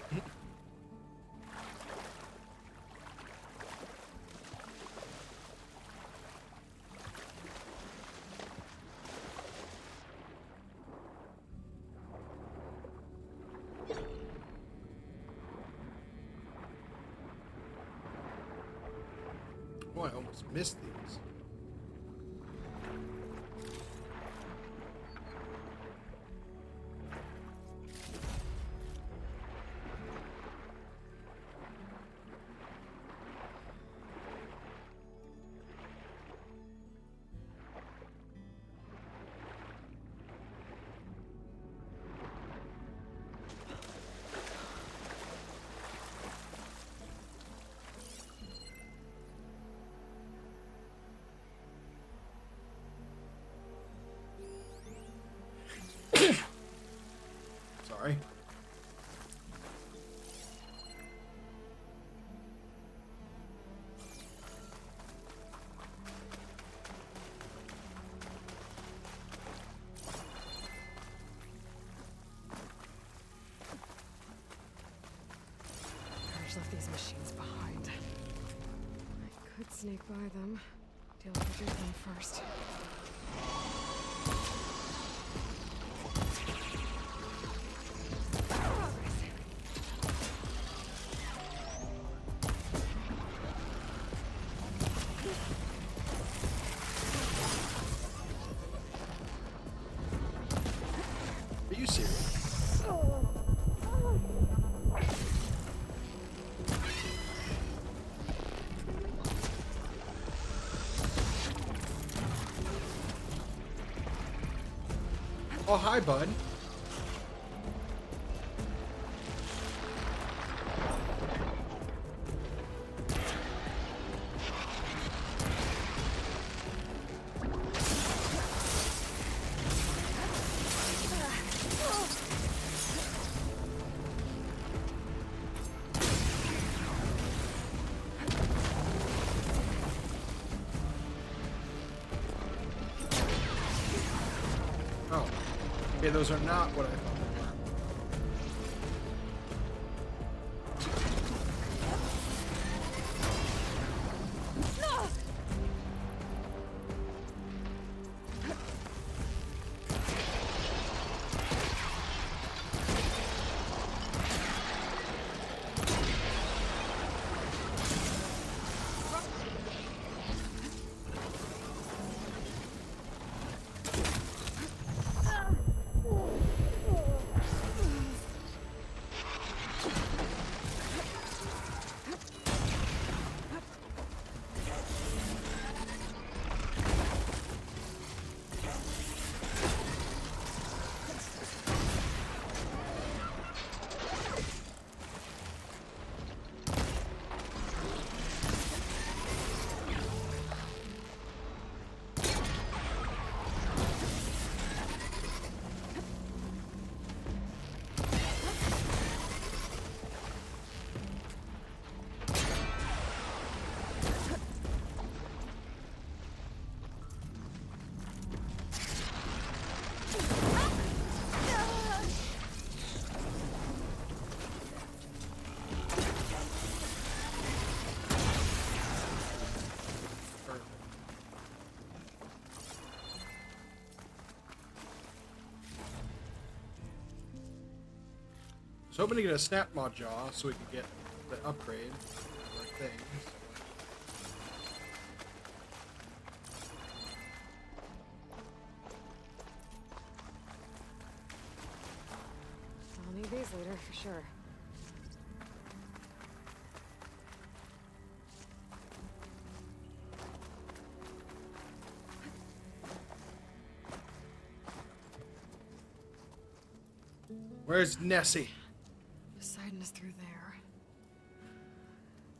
Oh, I almost missed these. Sorry. Purge left these machines behind. sneak by them. Deal with the big one first. Are you serious? Oh, hi, bud. Oh. Okay, those are not what I thought they were. I was hoping to get a snap mod jaw so we could get the upgrade for things. I'll need these later for sure. Where's Nessie? Poseidon is through there.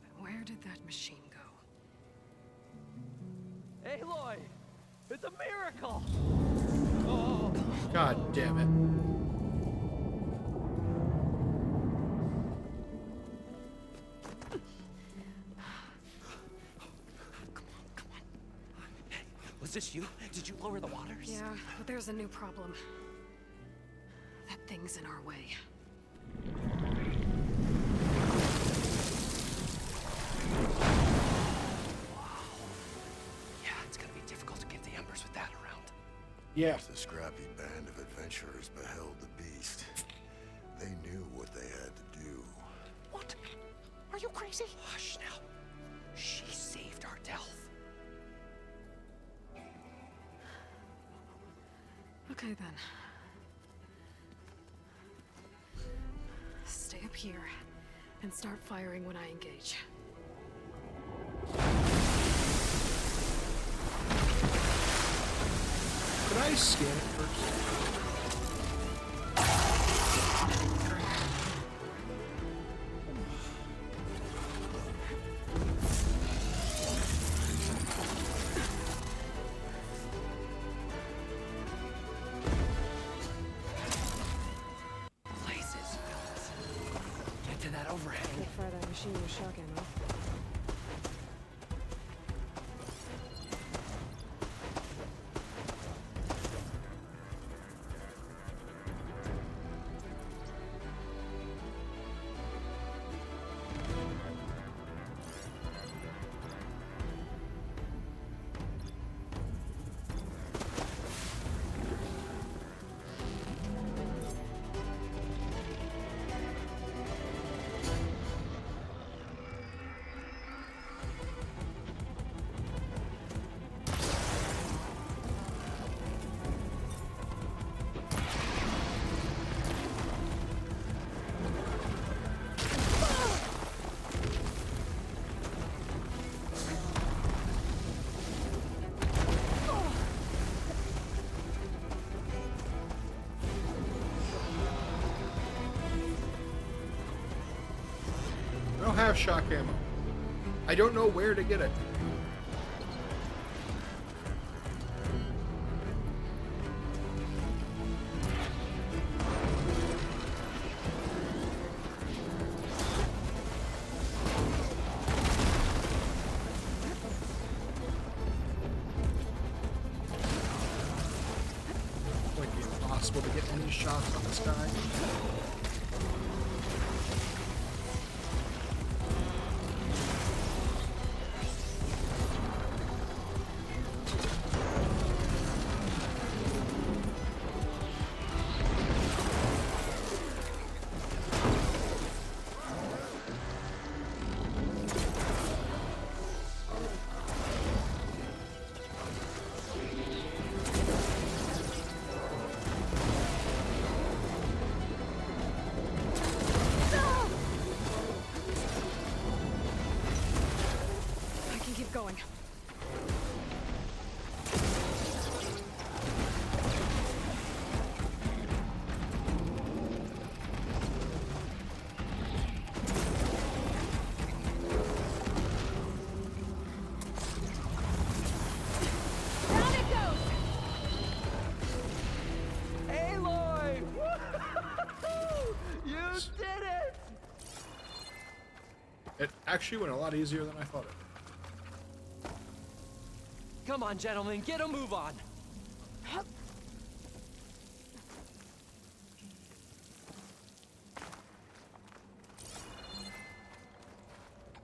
But where did that machine go? Aloy! It's a miracle! God damn it. Was this you? Did you lower the waters? Yeah, but there's a new problem. That thing's in our way. Yeah, it's gonna be difficult to get the embers with that around. Yeah. The scrappy band of adventurers beheld the beast. They knew what they had to do. What? Are you crazy? Hush now. She saved our Delph. Okay then. Stay up here and start firing when I engage. Could I scan it first? Places. Get to that overhang. Could fire that machine with shock ammo. I don't have shock ammo. I don't know where to get it. It's going to be impossible to get any shots on this guy. I can keep going. Down it goes! Aloy! You did it! It actually went a lot easier than I thought it would. Come on, gentlemen, get a move on.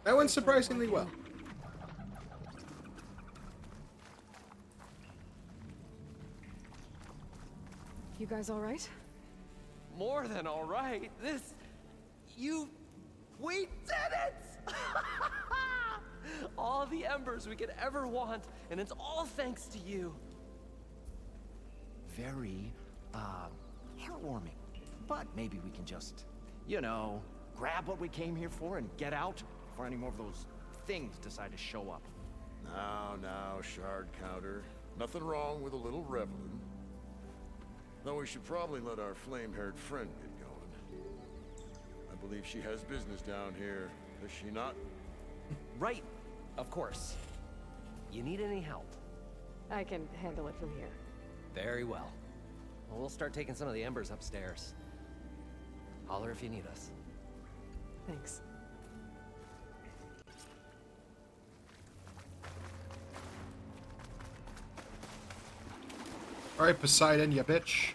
That went surprisingly well. You guys all right? More than all right. We did it! All the embers we could ever want, and it's all thanks to you. Very, heartwarming. But maybe we can just, you know, grab what we came here for and get out before any more of those things decide to show up. Now, Shard Counter. Nothing wrong with a little reveling. Though we should probably let our flame-haired friend get going. I believe she has business down here, does she not? Right, of course. You need any help? I can handle it from here. Very well. Well, we'll start taking some of the embers upstairs. Holler if you need us. Thanks. Alright, Poseidon, ya bitch.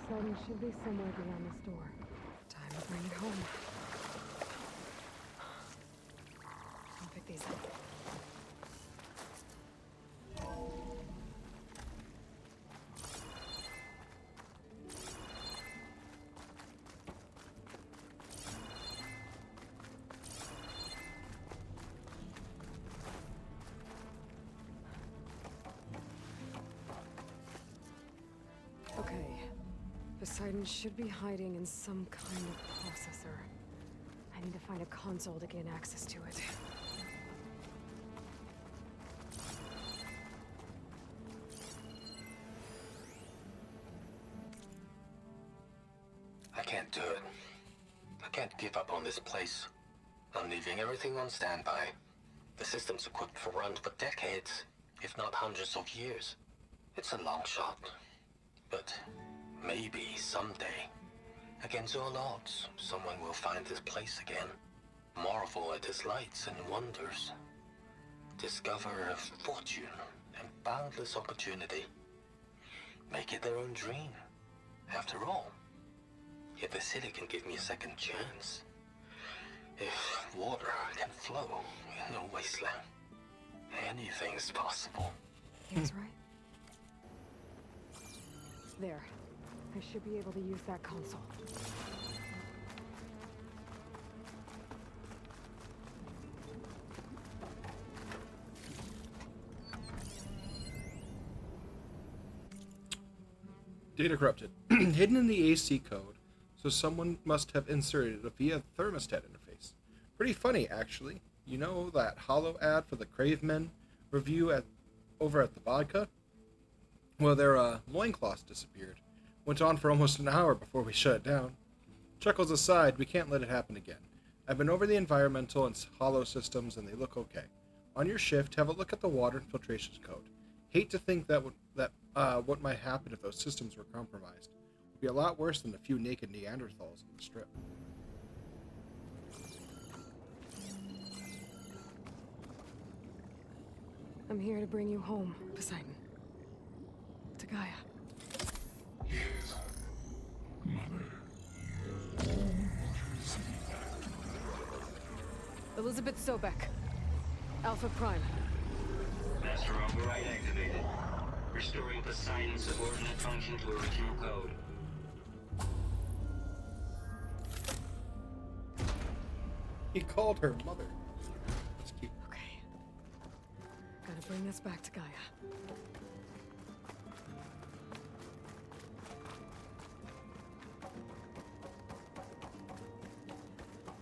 Poseidon should be somewhere beyond this door. Time to bring it home. I'll pick these up. Okay. Poseidon should be hiding in some kind of processor. I need to find a console to gain access to it. I can't do it. I can't give up on this place. I'm leaving everything on standby. The system's equipped for runs for decades, if not hundreds of years. It's a long shot. But maybe someday, against all odds, someone will find this place again. Marvel at its lights and wonders. Discover a fortune and boundless opportunity. Make it their own dream. After all, if the city can give me a second chance, if water can flow in a wasteland, anything's possible. He was right. There. I should be able to use that console. Data corrupted. Hidden in the AC code, so someone must have inserted it via thermostat interface. Pretty funny, actually. You know that hollow ad for the Cravemen review at over at the vodka? Well, their loincloths disappeared. Went on for almost an hour before we shut it down. Chuckles aside, we can't let it happen again. I've been over the environmental and hollow systems, and they look okay. On your shift, have a look at the water infiltration code. Hate to think that what might happen if those systems were compromised. It would be a lot worse than a few naked Neanderthals on the strip. I'm here to bring you home, Poseidon. To Gaia. Yes, Mother. Elizabeth Sobek. Alpha Prime. Master override activated. Restoring Poseidon's subordinate function to original code. He called her mother. That's cute. Okay. Gotta bring this back to Gaia.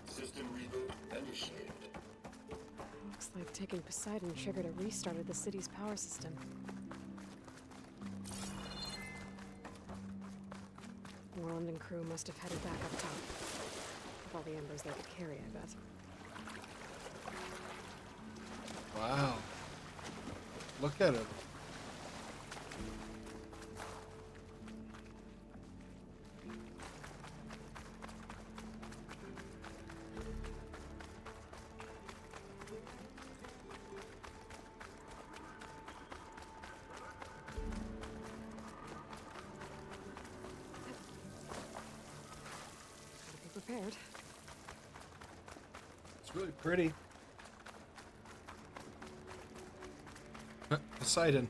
System reboot initiated. Looks like taking Poseidon triggered a restart of the city's power system. Roland and crew must have headed back up top. With all the embers they could carry, I bet. Wow. Look at him. Be prepared. It's really pretty. Poseidon.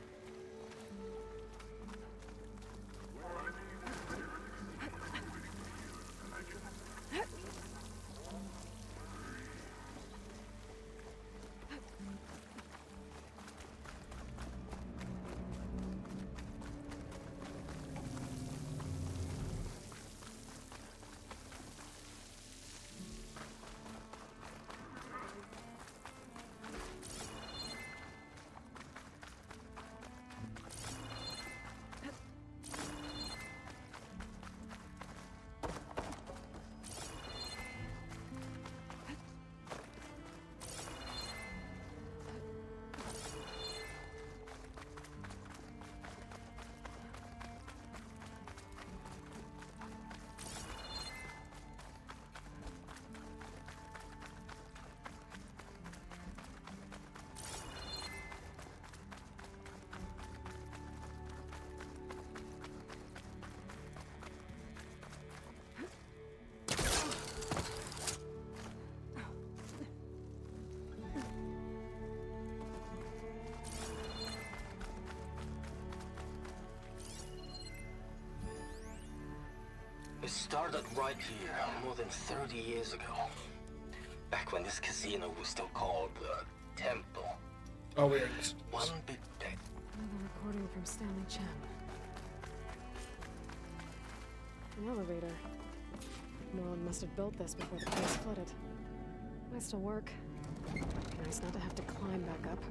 It started right here, more than 30 years ago. Back when this casino was still called the Temple. Oh, wait. One big day. Another recording from Stanley Chen. An elevator. Moreland must have built this before the place flooded. Might still work. Nice not to have to climb back up.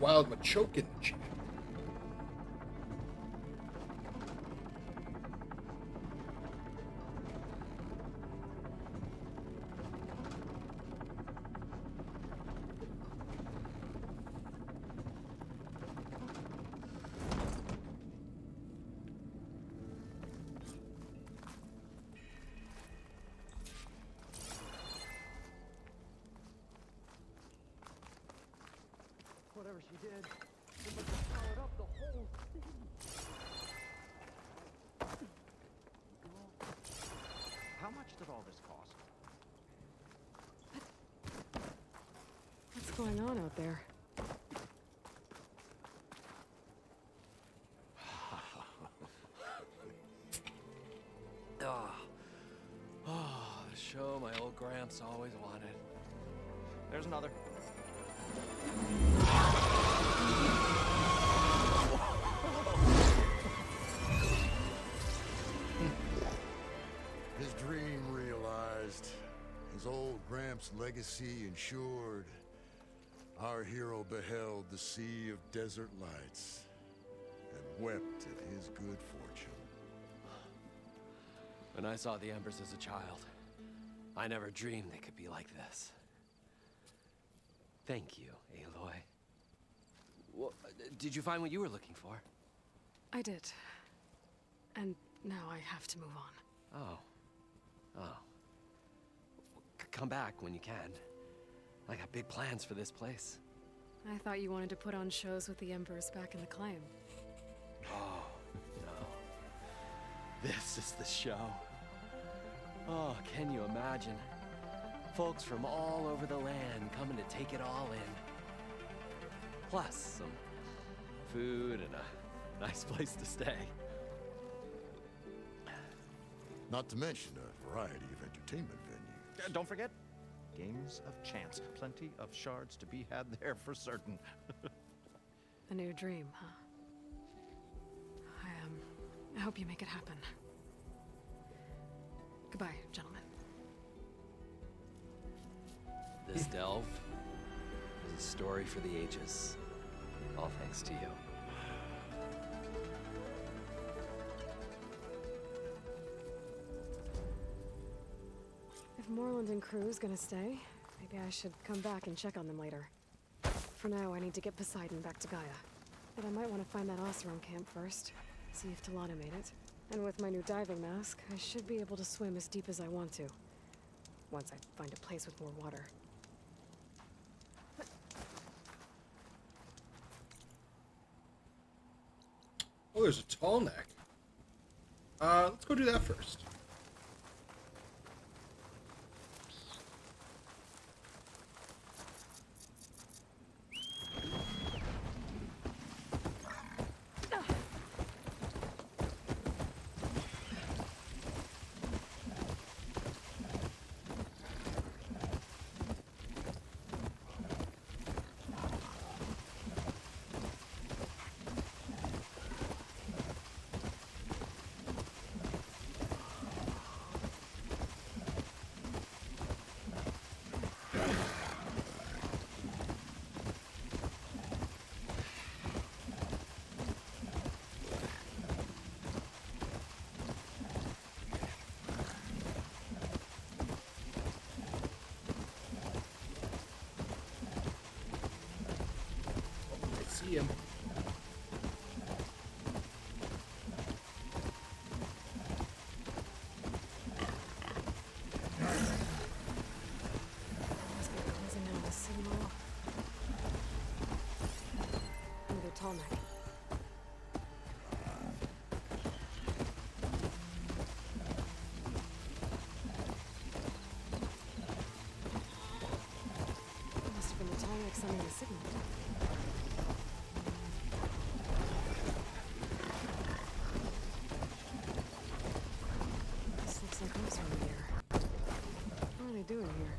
Wild Machokin. Whatever she did, it must have powered up the whole thing. How much did all this cost? What's going on out there? The show my old Gramps always wanted. There's another. His dream realized. His old Gramps' legacy ensured. Our hero beheld the sea of desert lights and wept at his good fortune. When I saw the embers as a child, I never dreamed they could be like this. Thank you, Aloy. Well, did you find what you were looking for? I did. And now I have to move on. Oh. Come back when you can. I got big plans for this place. I thought you wanted to put on shows with the Embers back in the claim. Oh, no. This is the show. Oh, can you imagine? Folks from all over the land coming to take it all in. Plus, some food and a nice place to stay. Not to mention a variety of entertainment venues. Don't forget, games of chance. Plenty of shards to be had there for certain. A new dream, huh? I hope you make it happen. Goodbye, gentlemen. This delve is a story for the ages. All thanks to you. If Moreland and crew's gonna stay, maybe I should come back and check on them later. For now, I need to get Poseidon back to Gaia. But I might want to find that Oseram camp first, see if Talana made it. And with my new diving mask, I should be able to swim as deep as I want to. Once I find a place with more water. Oh, there's a tall neck. Let's go do that first. See him. Closing down the signal. Another tall neck. Must have been the tall neck sending the signal. Doing here?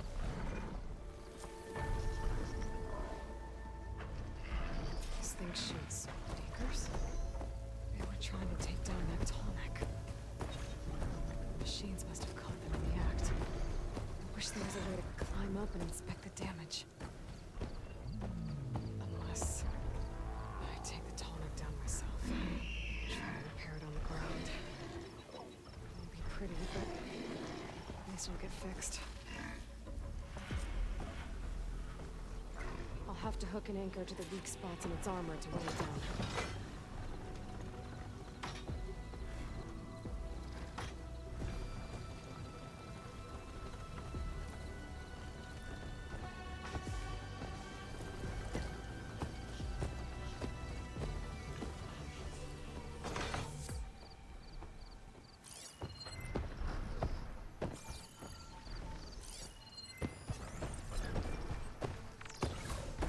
This thing shoots beakers? They were trying to take down that tall neck. Machines must have caught them in the act. I wish there was a way to climb up and inspect the damage. Unless I take the tall neck down myself. Try to repair it on the ground. It won't be pretty, but at least it'll get fixed. I'll have to hook an anchor to the weak spots in its armor to weigh it down.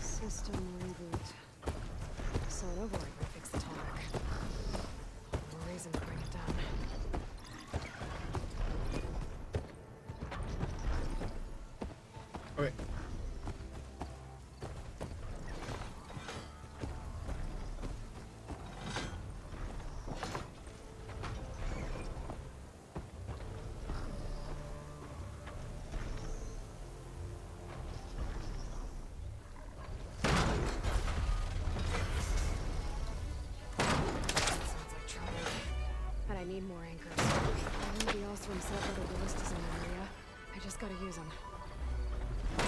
System reboot. So an override will fix need more anchors. Everybody else from set up other ballistas in the area. I just gotta use them. I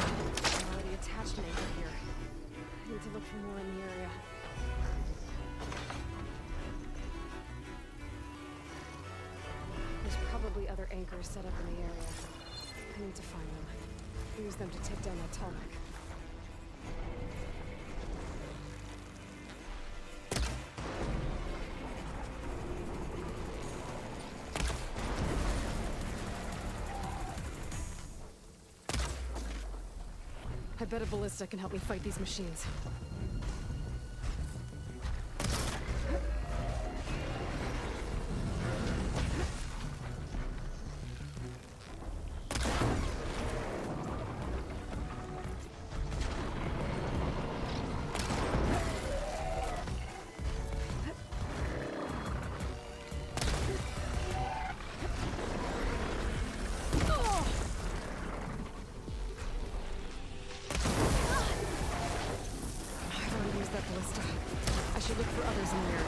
already attached an anchor here. I need to look for more in the area. There's probably other anchors set up in the area. I need to find them. Use them to take down that Tallneck. I bet a ballista can help me fight these machines. I should look for others in the area.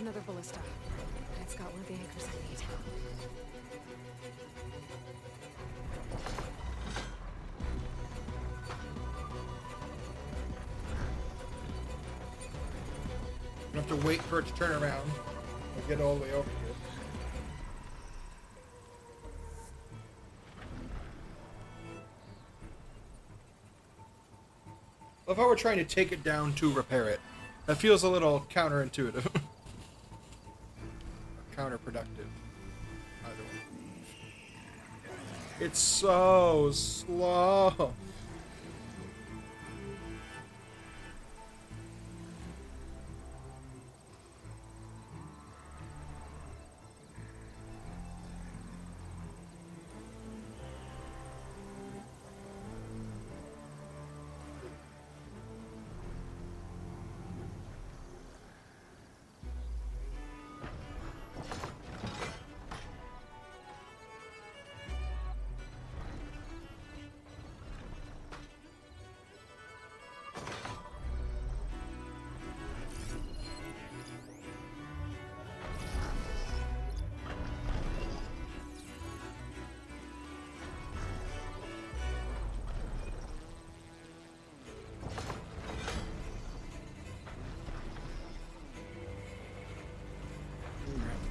Another ballista. It's got one of the anchors I need. I have to wait for it to turn around and get all the way over here. Love how we're trying to take it down to repair it. That feels a little counterintuitive. Counterproductive. Either way. It's so slow.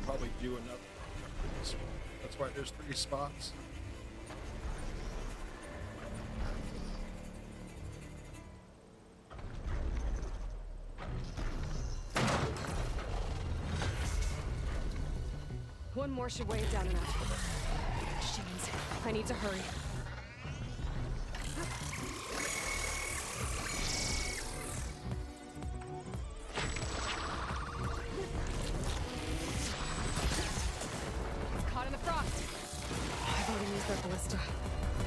Probably do another. That's why there's 3 spots. One more should weigh it down enough. Machines. I need to hurry.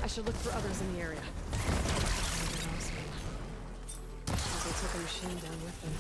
I should look for others in the area. They took a machine down with them.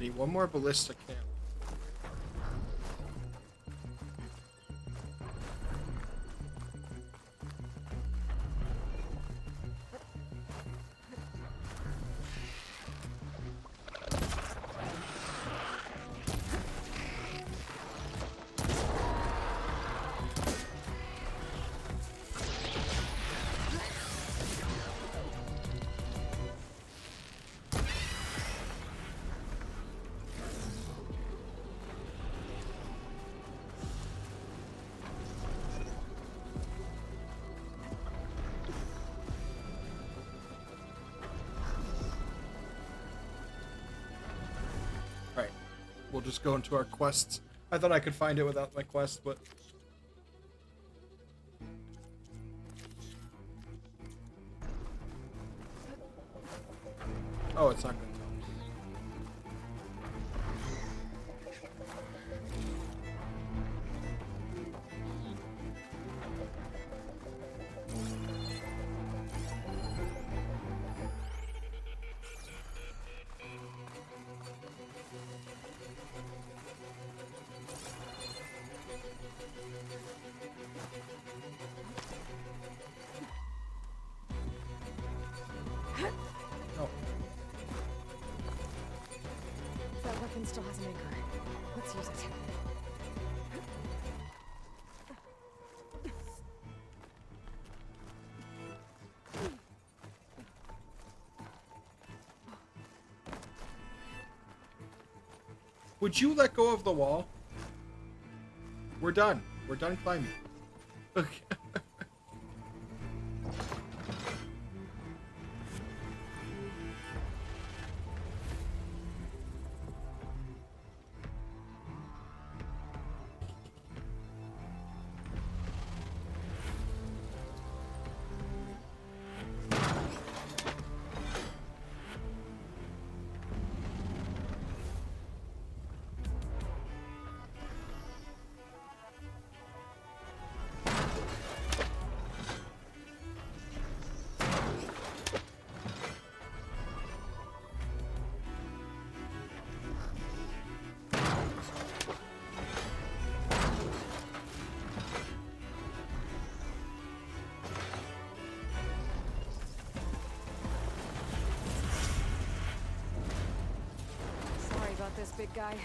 need one more ballistic cam. We'll just go into our quests. I thought I could find it without my quest, but... Oh, it's not going to tell me. That weapon still has an anchor. Let's use it. Would you let go of the wall? We're done. We're done climbing. Okay. Sorry about this, big guy.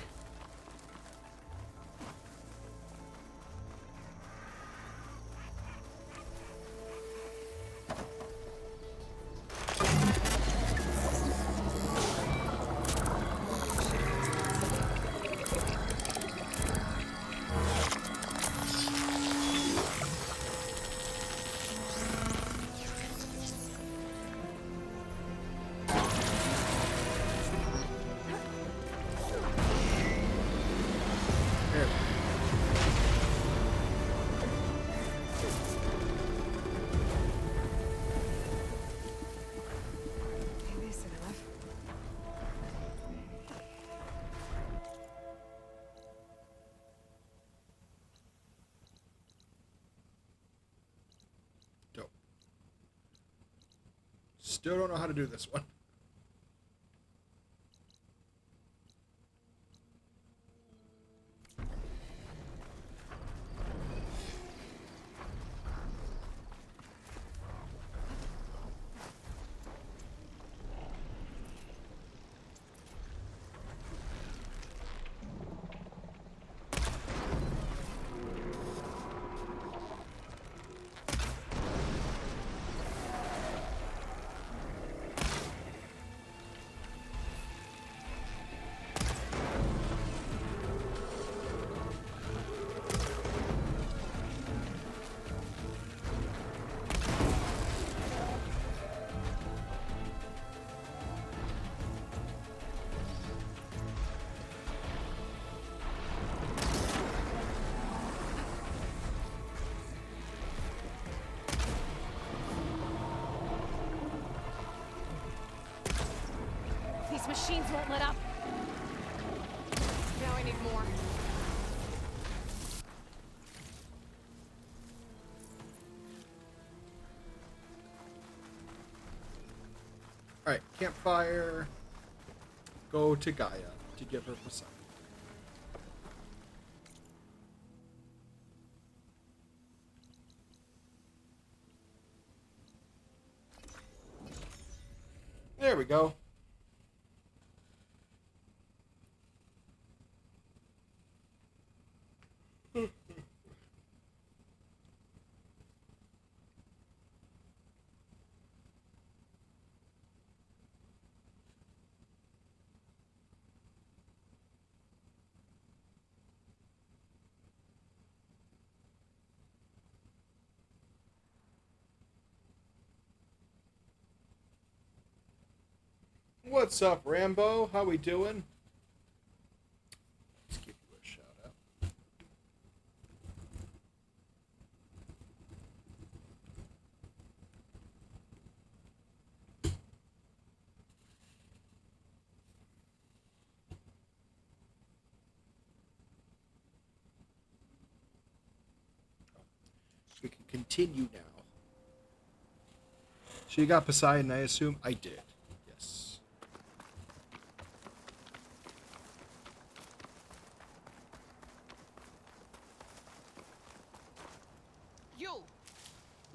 Still don't know how to do this one. These machines won't let up. Now I need more. Alright, campfire. Go to Gaia. to give her Poseidon. There we go. What's up, Rambo? How we doing? Let's give you a shout out. We can continue now. So you got Poseidon, I assume? I did. Yes. You!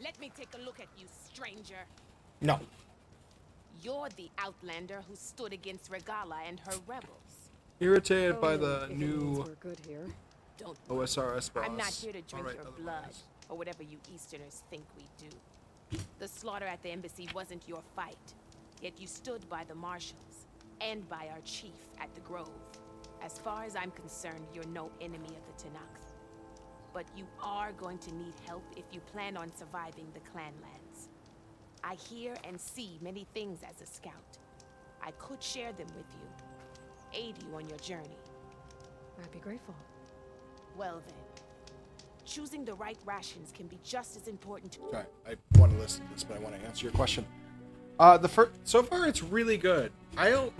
Let me take a look at you, stranger. No. You're the outlander who stood against Regala and her rebels. Irritated by Oh, the if it means new we're good here. Don't OSRS boss. I'm not here to drink Alright, your otherwise. blood, or whatever you Easterners think we do. The slaughter at the embassy wasn't your fight, yet you stood by the marshals, and by our chief at the Grove. As far as I'm concerned, you're no enemy of the Tenakth. But you are going to need help if you plan on surviving the clanlands. I hear and see many things as a scout. I could share them with you, aid you on your journey. I'd be grateful. Well then, choosing the right rations can be just as important to— Sorry, I want to listen to this, but I want to answer your question. So far it's really good. I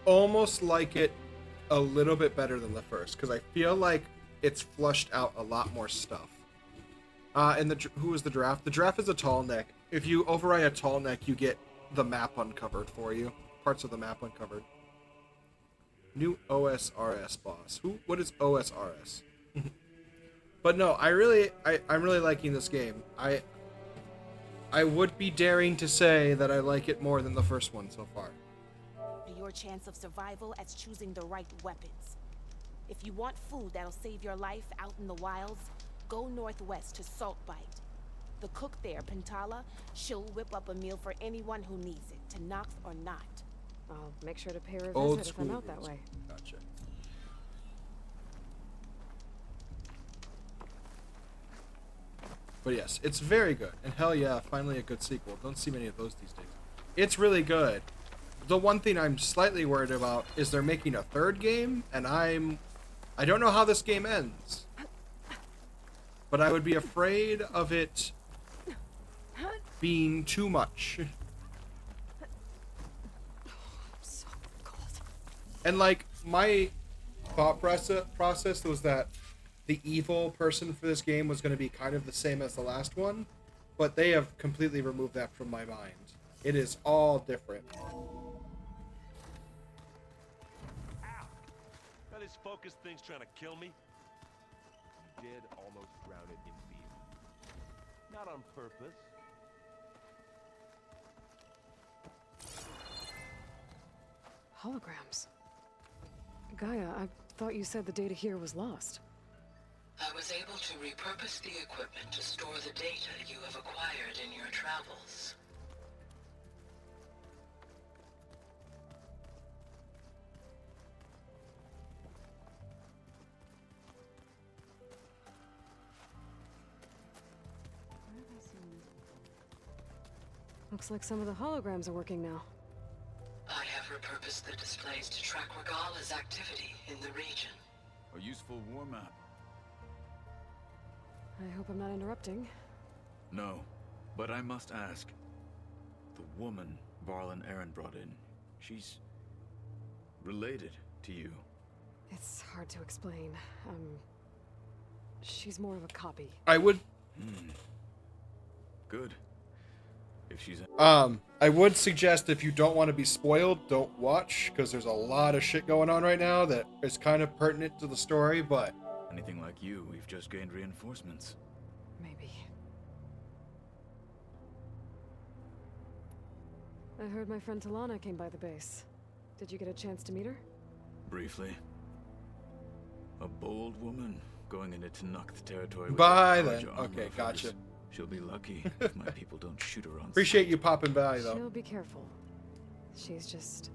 almost like it a little bit better than the first, because I feel like it's flushed out a lot more stuff. And who is the draft? The draft is a tall neck. If you override a tall neck, you get the map uncovered for you. Parts of the map uncovered. New OSRS boss. What is OSRS? But no, I'm really liking this game. I would be daring to say that I like it more than the first one so far. your chance of survival as choosing the right weapons. If you want food that'll save your life out in the wilds, go northwest to Saltbite. The cook there, Pentala, she'll whip up a meal for anyone who needs it, Tenakth or not. I'll make sure to pay her a Old visit if I'm school out that rules. way. Gotcha. But yes, it's very good. And hell yeah, finally a good sequel. Don't see many of those these days. It's really good. The one thing I'm slightly worried about is they're making a third game, and I don't know how this game ends. But I would be afraid of it being too much. So cold. And like, my thought process was that the evil person for this game was going to be kind of the same as the last one, but they have completely removed that from my mind. It is all different. Now this focus thing's trying to kill me. You did almost drown it in beer. Not on purpose. Holograms. Gaia, I thought you said the data here was lost. I was able to repurpose the equipment to store the data you have acquired in your travels. Where have I seen this before? Looks like some of the holograms are working now. I have repurposed the displays to track Regala's activity in the region. A useful war map. I hope I'm not interrupting. No, but I must ask. The woman Varlin Aaron brought in, she's related to you. It's hard to explain. She's more of a copy. I would... Good. If she's I would suggest if you don't want to be spoiled, don't watch, because there's a lot of shit going on right now that is kind of pertinent to the story, but... anything like you, we've just gained reinforcements. Maybe. I heard my friend Talana came by the base. Did you get a chance to meet her? Briefly. A bold woman going into Tanukh territory with Bye the then. Karja armor Okay, of gotcha. hers. She'll be lucky if my people don't shoot her on Appreciate sight. you popping by, though. She'll be careful. She's just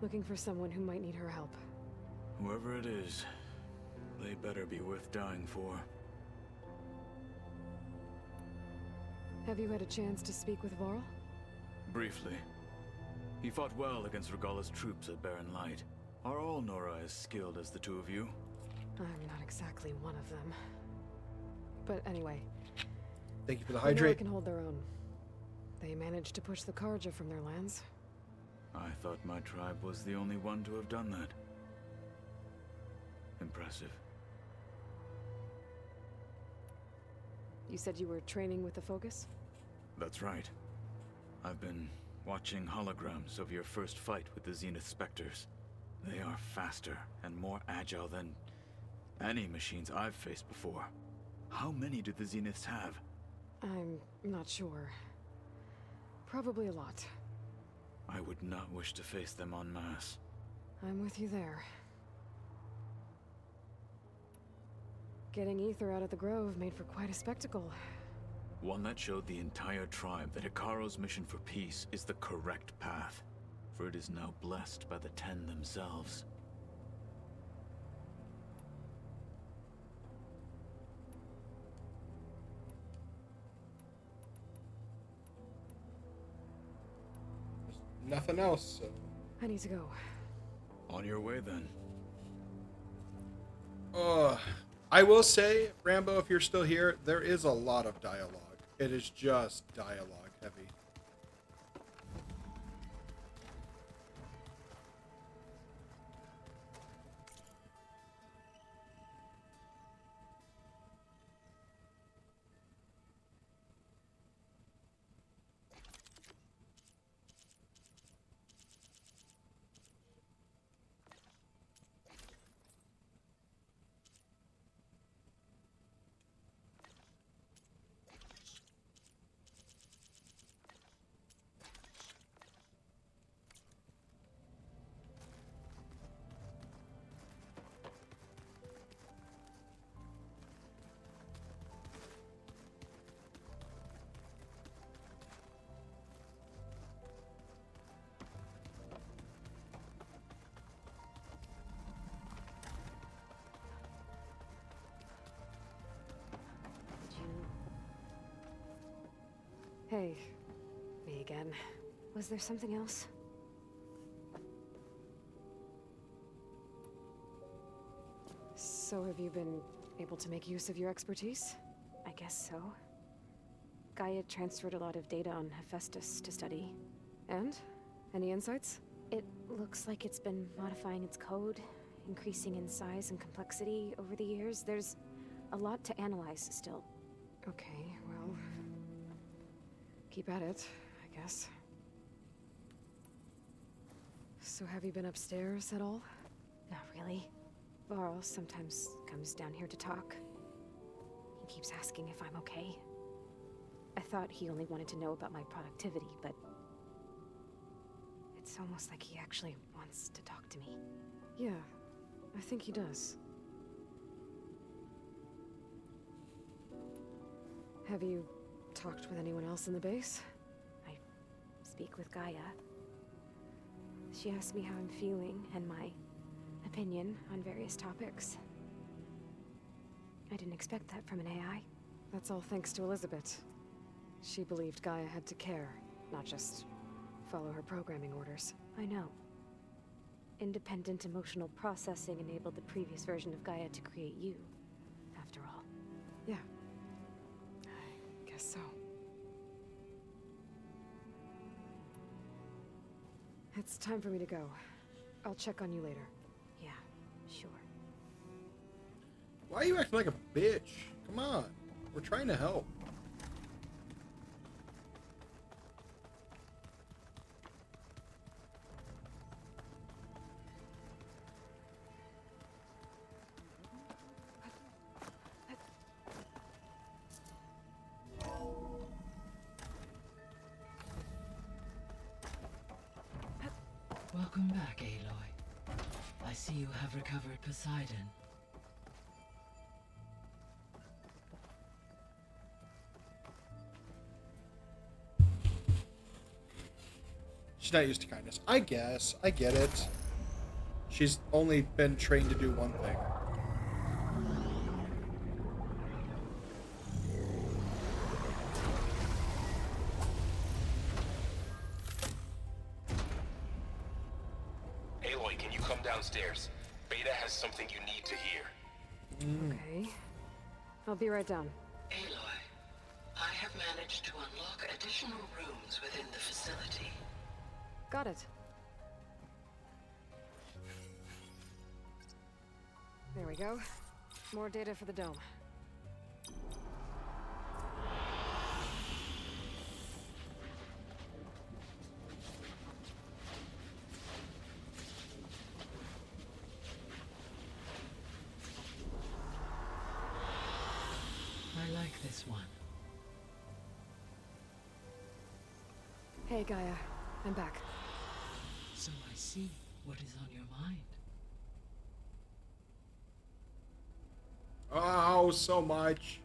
looking for someone who might need her help. Whoever it is, they better be worth dying for. Have you had a chance to speak with Varl? Briefly. He fought well against Regalla's troops at Barren Light. Are all Nora as skilled as the two of you? I'm not exactly one of them. But anyway. Thank you for the the Nora hydrate. can hold their own. They managed to push the Karja from their lands. I thought my tribe was the only one to have done that. Impressive. You said you were training with the Focus? That's right. I've been watching holograms of your first fight with the Zenith Spectres. They are faster and more agile than any machines I've faced before. How many do the Zeniths have? I'm not sure. Probably a lot. I would not wish to face them en masse. I'm with you there. Getting Ether out of the Grove made for quite a spectacle. One that showed the entire tribe that Hikaro's mission for peace is the correct path, for it is now blessed by the Ten themselves. Nothing else, so... I need to go. On your way, then. I will say, Rambo, if you're still here, there is a lot of dialogue. It is just dialogue heavy. Hey, me again. Was there something else? So have you been able to make use of your expertise? I guess so. Gaia transferred a lot of data on Hephaestus to study. And? Any insights? It looks like it's been modifying its code, increasing in size and complexity over the years. There's a lot to analyze still. Okay, well... keep at it, I guess. So have you been upstairs at all? Not really. Varl sometimes comes down here to talk. He keeps asking if I'm okay. I thought he only wanted to know about my productivity, but... it's almost like he actually wants to talk to me. Yeah, I think he does. Have you talked with anyone else in the base? I speak with Gaia. She asked me how I'm feeling and my opinion on various topics. I didn't expect that from an AI. That's all thanks to Elizabeth. She believed Gaia had to care, not just follow her programming orders. I know. Independent emotional processing enabled the previous version of Gaia to create you, after all. Yeah. I guess so. It's time for me to go. I'll check on you later. Yeah, sure. Why are you acting like a bitch? Come on. We're trying to help. see you have recovered Poseidon. She's not used to kindness. I guess. I get it. She's only been trained to do one thing. Aloy, can you come downstairs? Beta has something you need to hear. Okay. I'll be right down. Aloy, I have managed to unlock additional rooms within the facility. Got it. There we go. More data for the dome. I like this one. Hey, Gaia. I'm back. So I see what is on your mind. Oh, so much.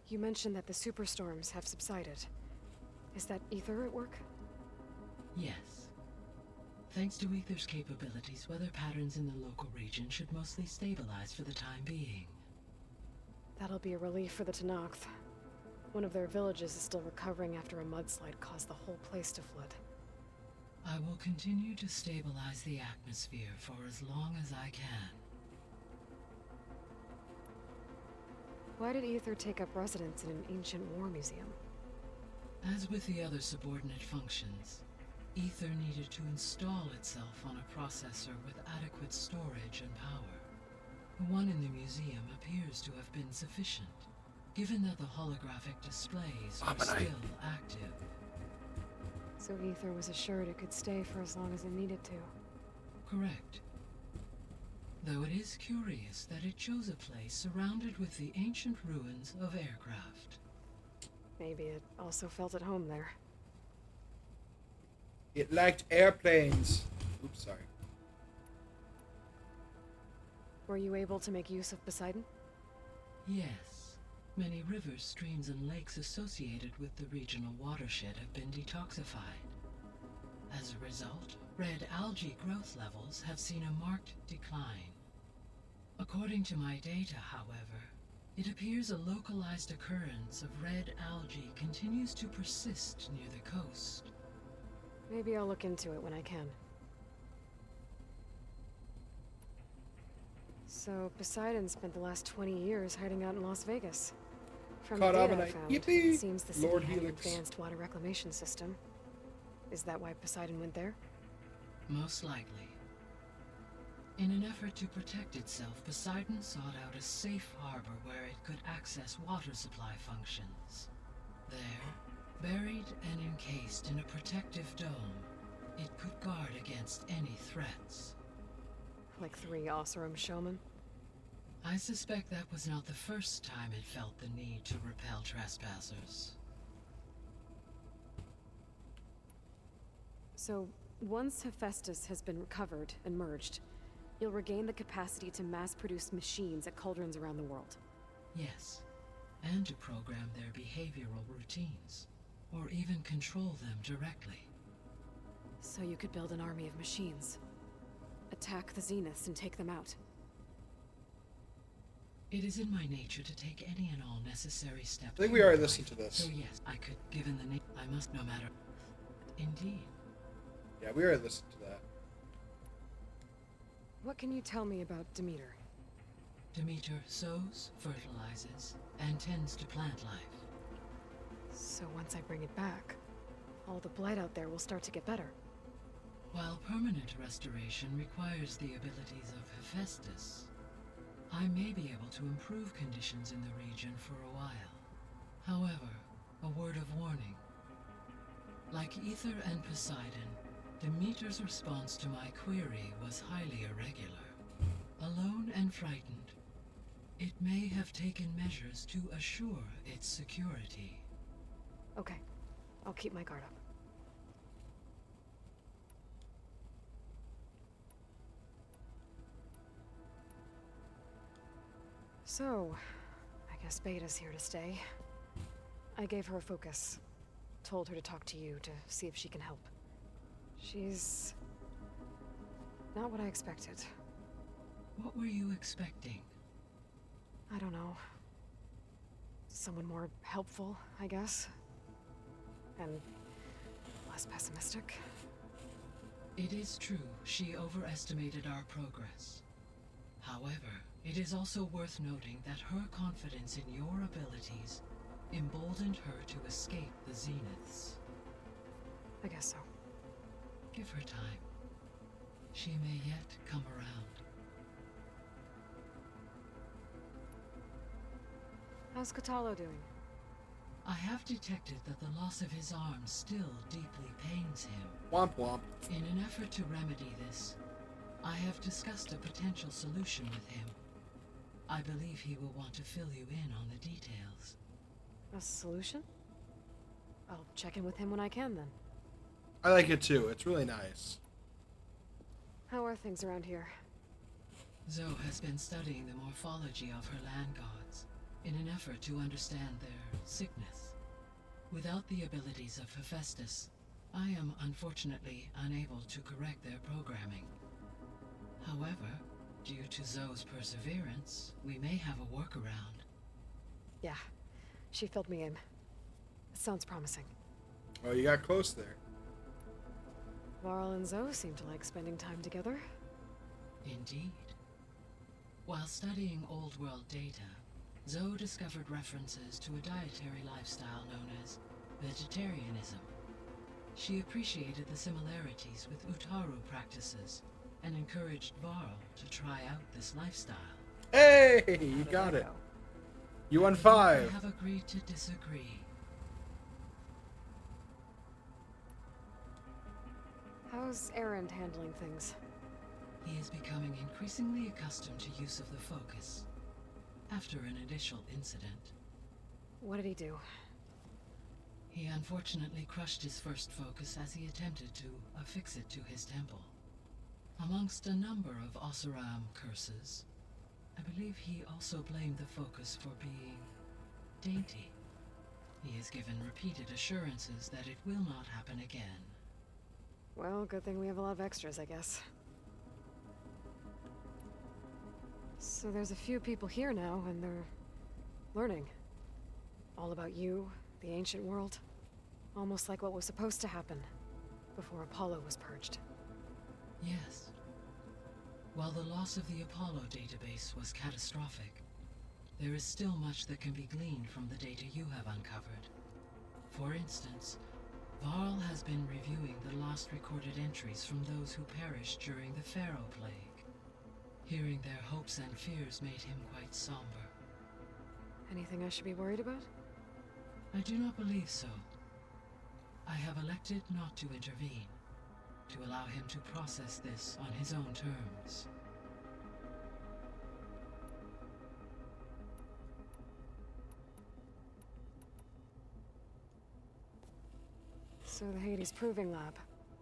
You mentioned that the superstorms have subsided. Is that Ether at work? Yes. Thanks to Ether's capabilities, weather patterns in the local region should mostly stabilize for the time being. That'll be a relief for the Tenakth. One of their villages is still recovering after a mudslide caused the whole place to flood. I will continue to stabilize the atmosphere for as long as I can. Why did Ether take up residence in an ancient war museum? As with the other subordinate functions, Ether needed to install itself on a processor with adequate storage and power. The one in the museum appears to have been sufficient, given that the holographic displays are still active. So Ether was assured it could stay for as long as it needed to. Correct. Though it is curious that it chose a place surrounded with the ancient ruins of aircraft. Maybe it also felt at home there. It liked airplanes. Oops, sorry. Were you able to make use of Poseidon? Yes. Many rivers, streams, and lakes associated with the regional watershed have been detoxified. As a result, red algae growth levels have seen a marked decline. According to my data, however, it appears a localized occurrence of red algae continues to persist near the coast. Maybe I'll look into it when I can. So, Poseidon spent the last 20 years hiding out in Las Vegas. From the data I found, Yippee! it seems the city Lord had an Helix. advanced water reclamation system. Is that why Poseidon went there? Most likely. In an effort to protect itself, Poseidon sought out a safe harbor where it could access water supply functions. There, buried and encased in a protective dome, it could guard against any threats. Like 3 Oseram showmen? I suspect that was not the first time it felt the need to repel trespassers. So, once Hephaestus has been recovered and merged, you'll regain the capacity to mass-produce machines at cauldrons around the world. Yes, and to program their behavioral routines, or even control them directly. So you could build an army of machines. Attack the Zeniths and take them out. It is in my nature to take any and all necessary steps. I think we already listened to this. So yes, I could, given the name, I must no matter. Indeed. Yeah, we already listened to that. What can you tell me about Demeter? Demeter sows, fertilizes, and tends to plant life. So once I bring it back, all the blight out there will start to get better. While permanent restoration requires the abilities of Hephaestus, I may be able to improve conditions in the region for a while. However, a word of warning. Like Ether and Poseidon, Demeter's response to my query was highly irregular. Alone and frightened, it may have taken measures to assure its security. Okay. I'll keep my guard up. So, I guess Beta's here to stay. I gave her a focus. Told her to talk to you to see if she can help. She's not what I expected. What were you expecting? I don't know. Someone more helpful, I guess. And less pessimistic. It is true, she overestimated our progress. However, it is also worth noting that her confidence in your abilities emboldened her to escape the Zeniths. I guess so. Give her time. She may yet come around. How's Catalo doing? I have detected that the loss of his arm still deeply pains him. Womp womp. In an effort to remedy this, I have discussed a potential solution with him. I believe he will want to fill you in on the details. A solution? I'll check in with him when I can, then. I like it too. It's really nice. How are things around here? Zoe has been studying the morphology of her land gods in an effort to understand their sickness. Without the abilities of Hephaestus, I am unfortunately unable to correct their programming. However, due to Zoe's perseverance, we may have a workaround. Yeah, she filled me in. It sounds promising. Oh, you got close there. Varl and Zoe seem to like spending time together. Indeed. While studying old world data, Zoe discovered references to a dietary lifestyle known as vegetarianism. She appreciated the similarities with Utaru practices and encouraged Varl to try out this lifestyle. Hey, you got it. You won 5. I have agreed to disagree. How's Erend handling things? He is becoming increasingly accustomed to use of the focus after an initial incident. What did he do? He unfortunately crushed his first focus as he attempted to affix it to his temple. Amongst a number of Oseram curses, I believe he also blamed the focus for being dainty. He has given repeated assurances that it will not happen again. Well, good thing we have a lot of extras, I guess. So there's a few people here now, and they're learning. All about you, the ancient world. Almost like what was supposed to happen before Apollo was purged. Yes. While the loss of the Apollo database was catastrophic, there is still much that can be gleaned from the data you have uncovered. For instance, Varl has been reviewing the last recorded entries from those who perished during the Pharaoh Plague. Hearing their hopes and fears made him quite somber. Anything I should be worried about? I do not believe so. I have elected not to intervene, to allow him to process this on his own terms. So the Hades Proving Lab,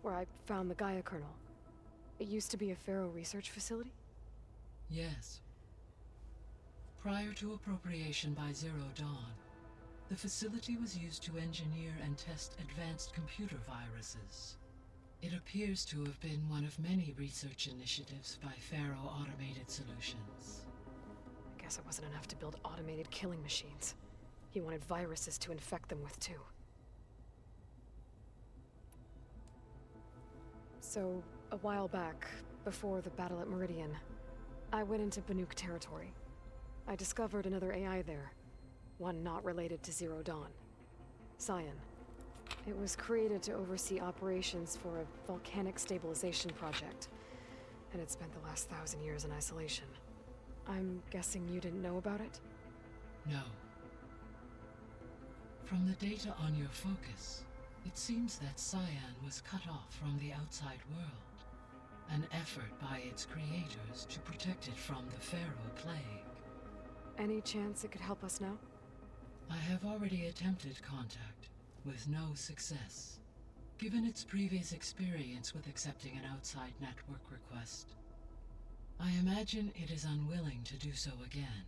where I found the Gaia kernel. It used to be a Pharaoh research facility? Yes. Prior to appropriation by Zero Dawn, the facility was used to engineer and test advanced computer viruses. It appears to have been one of many research initiatives by Pharaoh Automated Solutions. I guess it wasn't enough to build automated killing machines. He wanted viruses to infect them with, too. So, a while back, before the battle at Meridian, I went into Banuk territory. I discovered another AI there, one not related to Zero Dawn. Cyan. It was created to oversee operations for a volcanic stabilization project, and it spent the last 1,000 years in isolation. I'm guessing you didn't know about it? No. From the data on your focus, it seems that Cyan was cut off from the outside world, an effort by its creators to protect it from the Pharaoh Plague. Any chance it could help us now? I have already attempted contact, with no success. Given its previous experience with accepting an outside network request, I imagine it is unwilling to do so again.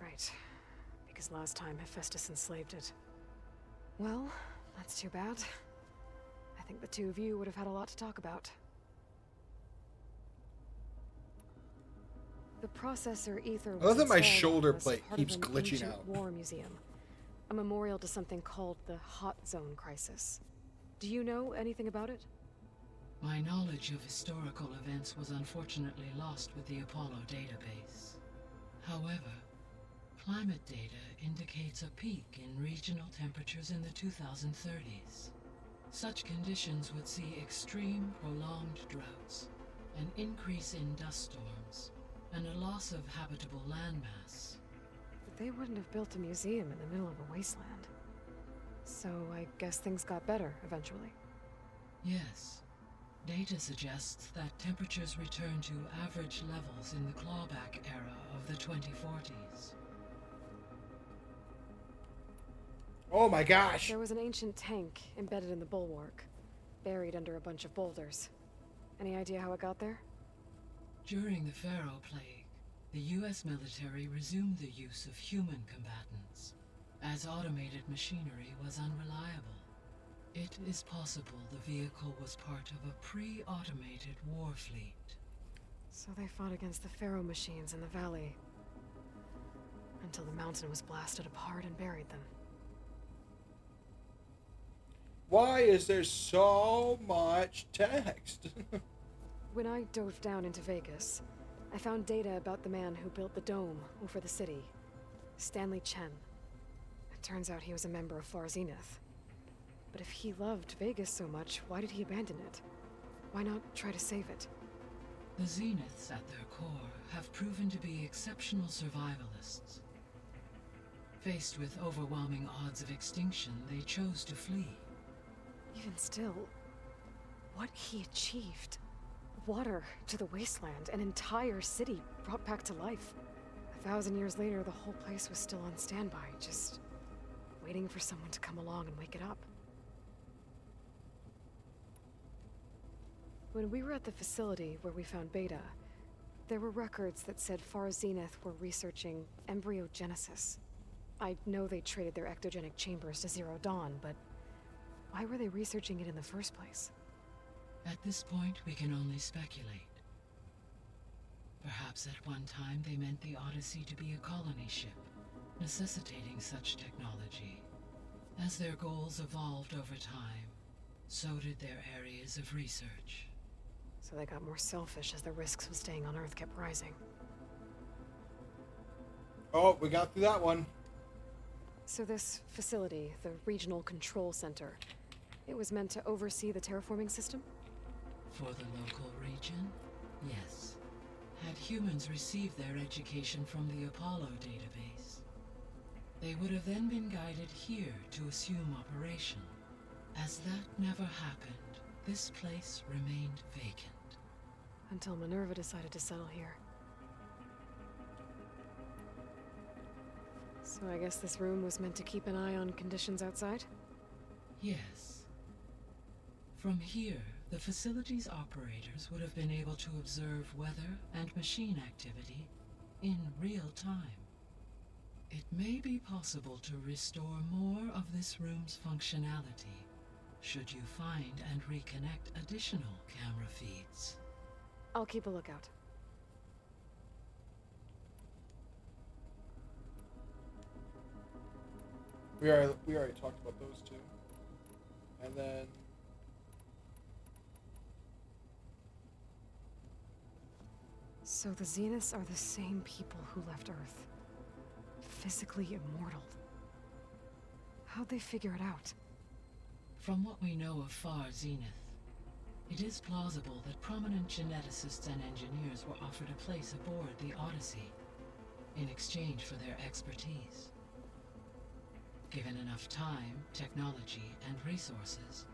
Right. Because last time Hephaestus enslaved it. Well, that's too bad. I think the two of you would have had a lot to talk about. The processor ether was I love that my installed shoulder on us as plate part of keeps an glitching ancient out. War museum. A memorial to something called the Hot Zone Crisis. Do you know anything about it? My knowledge of historical events was unfortunately lost with the Apollo database. However, climate data indicates a peak in regional temperatures in the 2030s. Such conditions would see extreme, prolonged droughts, an increase in dust storms, and a loss of habitable landmass. But they wouldn't have built a museum in the middle of a wasteland. So I guess things got better eventually. Yes. Data suggests that temperatures return to average levels in the clawback era of the 2040s. Oh my gosh! There was an ancient tank embedded in the bulwark, buried under a bunch of boulders. Any idea how it got there? During the Pharaoh Plague, the US military resumed the use of human combatants, as automated machinery was unreliable. It is possible the vehicle was part of a pre-automated war fleet. So they fought against the Pharaoh machines in the valley, until the mountain was blasted apart and buried them. Why is there so much text? When I dove down into Vegas, I found data about the man who built the dome over the city, Stanley Chen. It turns out he was a member of Far Zenith. But if he loved Vegas so much, why did he abandon it? Why not try to save it? The Zeniths at their core have proven to be exceptional survivalists. Faced with overwhelming odds of extinction, they chose to flee. Even still, what he achieved. Water to the wasteland, an entire city brought back to life. 1,000 years later, the whole place was still on standby, just waiting for someone to come along and wake it up. When we were at the facility where we found Beta, there were records that said Far Zenith were researching embryogenesis. I know they traded their ectogenic chambers to Zero Dawn, but why were they researching it in the first place? At this point, we can only speculate. Perhaps at one time they meant the Odyssey to be a colony ship, necessitating such technology. As their goals evolved over time, so did their areas of research. So they got more selfish as the risks of staying on Earth kept rising. Oh, we got through that one. So this facility, the Regional Control Center, it was meant to oversee the terraforming system? For the local region, yes. Had humans received their education from the Apollo database, they would have then been guided here to assume operation. As that never happened, this place remained vacant. Until Minerva decided to settle here. So I guess this room was meant to keep an eye on conditions outside? Yes. From here, the facility's operators would have been able to observe weather and machine activity in real time. It may be possible to restore more of this room's functionality, should you find and reconnect additional camera feeds. I'll keep a lookout. We already talked about those two. And then So the Zeniths are the same people who left Earth. Physically immortal. How'd they figure it out? From what we know of Far Zenith, it is plausible that prominent geneticists and engineers were offered a place aboard the Odyssey in exchange for their expertise. Given enough time, technology, and resources,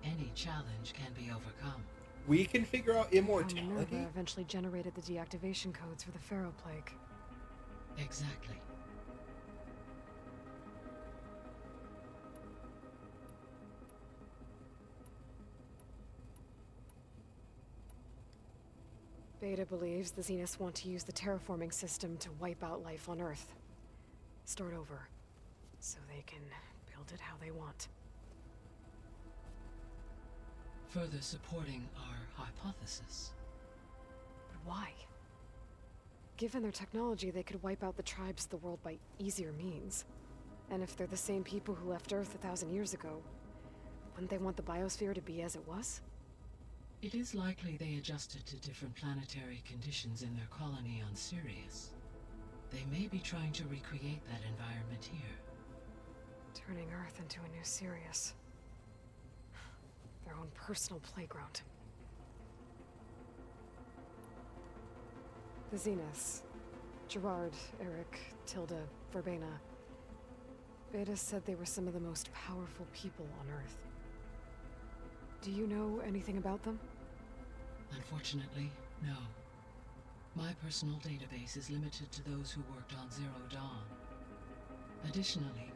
any challenge can be overcome. we can figure out immortality. Minerva eventually generated the deactivation codes for the Pharaoh Plague. Exactly. Beta believes the Zeniths want to use the terraforming system to wipe out life on Earth. Start over. So they can build it how they want. Further supporting our hypothesis. But why? Given their technology, they could wipe out the tribes of the world by easier means. And if they're the same people who left Earth 1,000 years ago, wouldn't they want the biosphere to be as it was? It is likely they adjusted to different planetary conditions in their colony on Sirius. They may be trying to recreate that environment here. Turning Earth into a new Sirius. Their own personal playground. The Zeniths. Gerard, Eric, Tilda, Verbena. Beta said they were some of the most powerful people on Earth. Do you know anything about them? Unfortunately, no. My personal database is limited to those who worked on Zero Dawn. Additionally,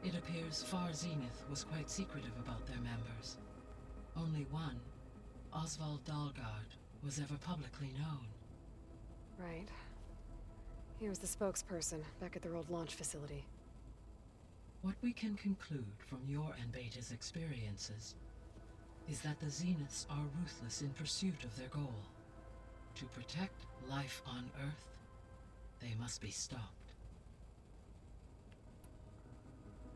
it appears Far Zenith was quite secretive about their members. Only one, Oswald Dahlgard, was ever publicly known. Right. He was the spokesperson back at their old launch facility. What we can conclude from your and Beta's experiences is that the Zeniths are ruthless in pursuit of their goal. To protect life on Earth, they must be stopped.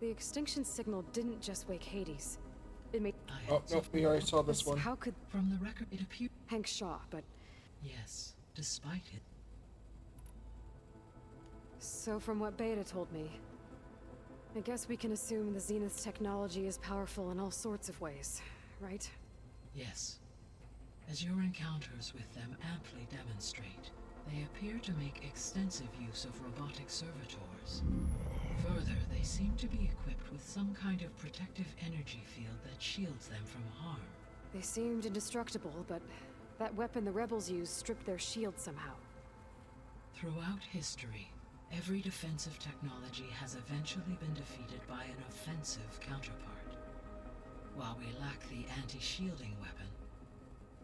The extinction signal didn't just wake Hades. It made... Oh, no, we already saw this one. How could... From the record, it appeared... Hank Shaw, but... Yes, despite it. So from what Beta told me, I guess we can assume the Zenith's technology is powerful in all sorts of ways, right? Yes. As your encounters with them amply demonstrate, they appear to make extensive use of robotic servitors. Further, they seem to be equipped with some kind of protective energy field that shields them from harm. They seemed indestructible, but that weapon the rebels used stripped their shield somehow. Throughout history, every defensive technology has eventually been defeated by an offensive counterpart. While we lack the anti-shielding weapon,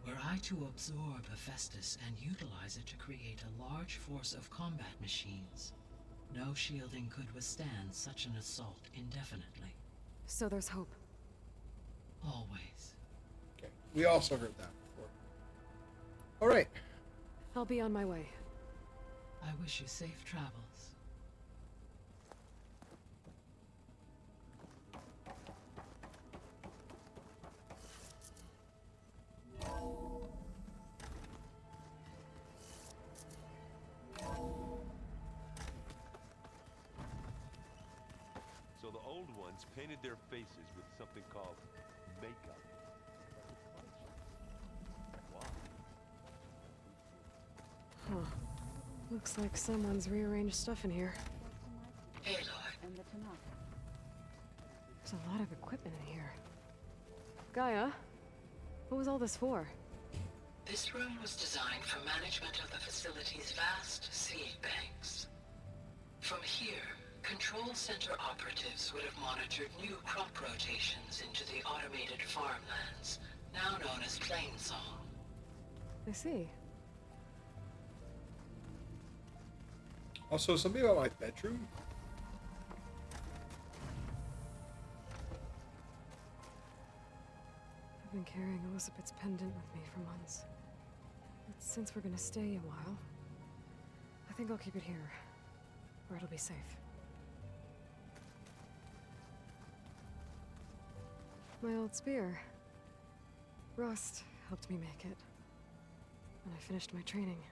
were I to absorb Hephaestus and utilize it to create a large force of combat machines, no shielding could withstand such an assault indefinitely. So there's hope. Always. Okay, we also heard that before. All right. I'll be on my way. I wish you safe travels. So the old ones painted their faces with something called makeup. Why? Huh. Looks like someone's rearranged stuff in here. There's a lot of equipment in here. Gaia, what was all this for? This room was designed for management of the facility's vast seed banks. From here, Control Center operatives would have monitored new crop rotations into the automated farmlands, now known as Plainsong. I see. Also, something about my bedroom. I've been carrying Elizabeth's pendant with me for months. But since we're gonna stay a while, I think I'll keep it here, where it'll be safe. My old spear. Rust helped me make it. When I finished my training.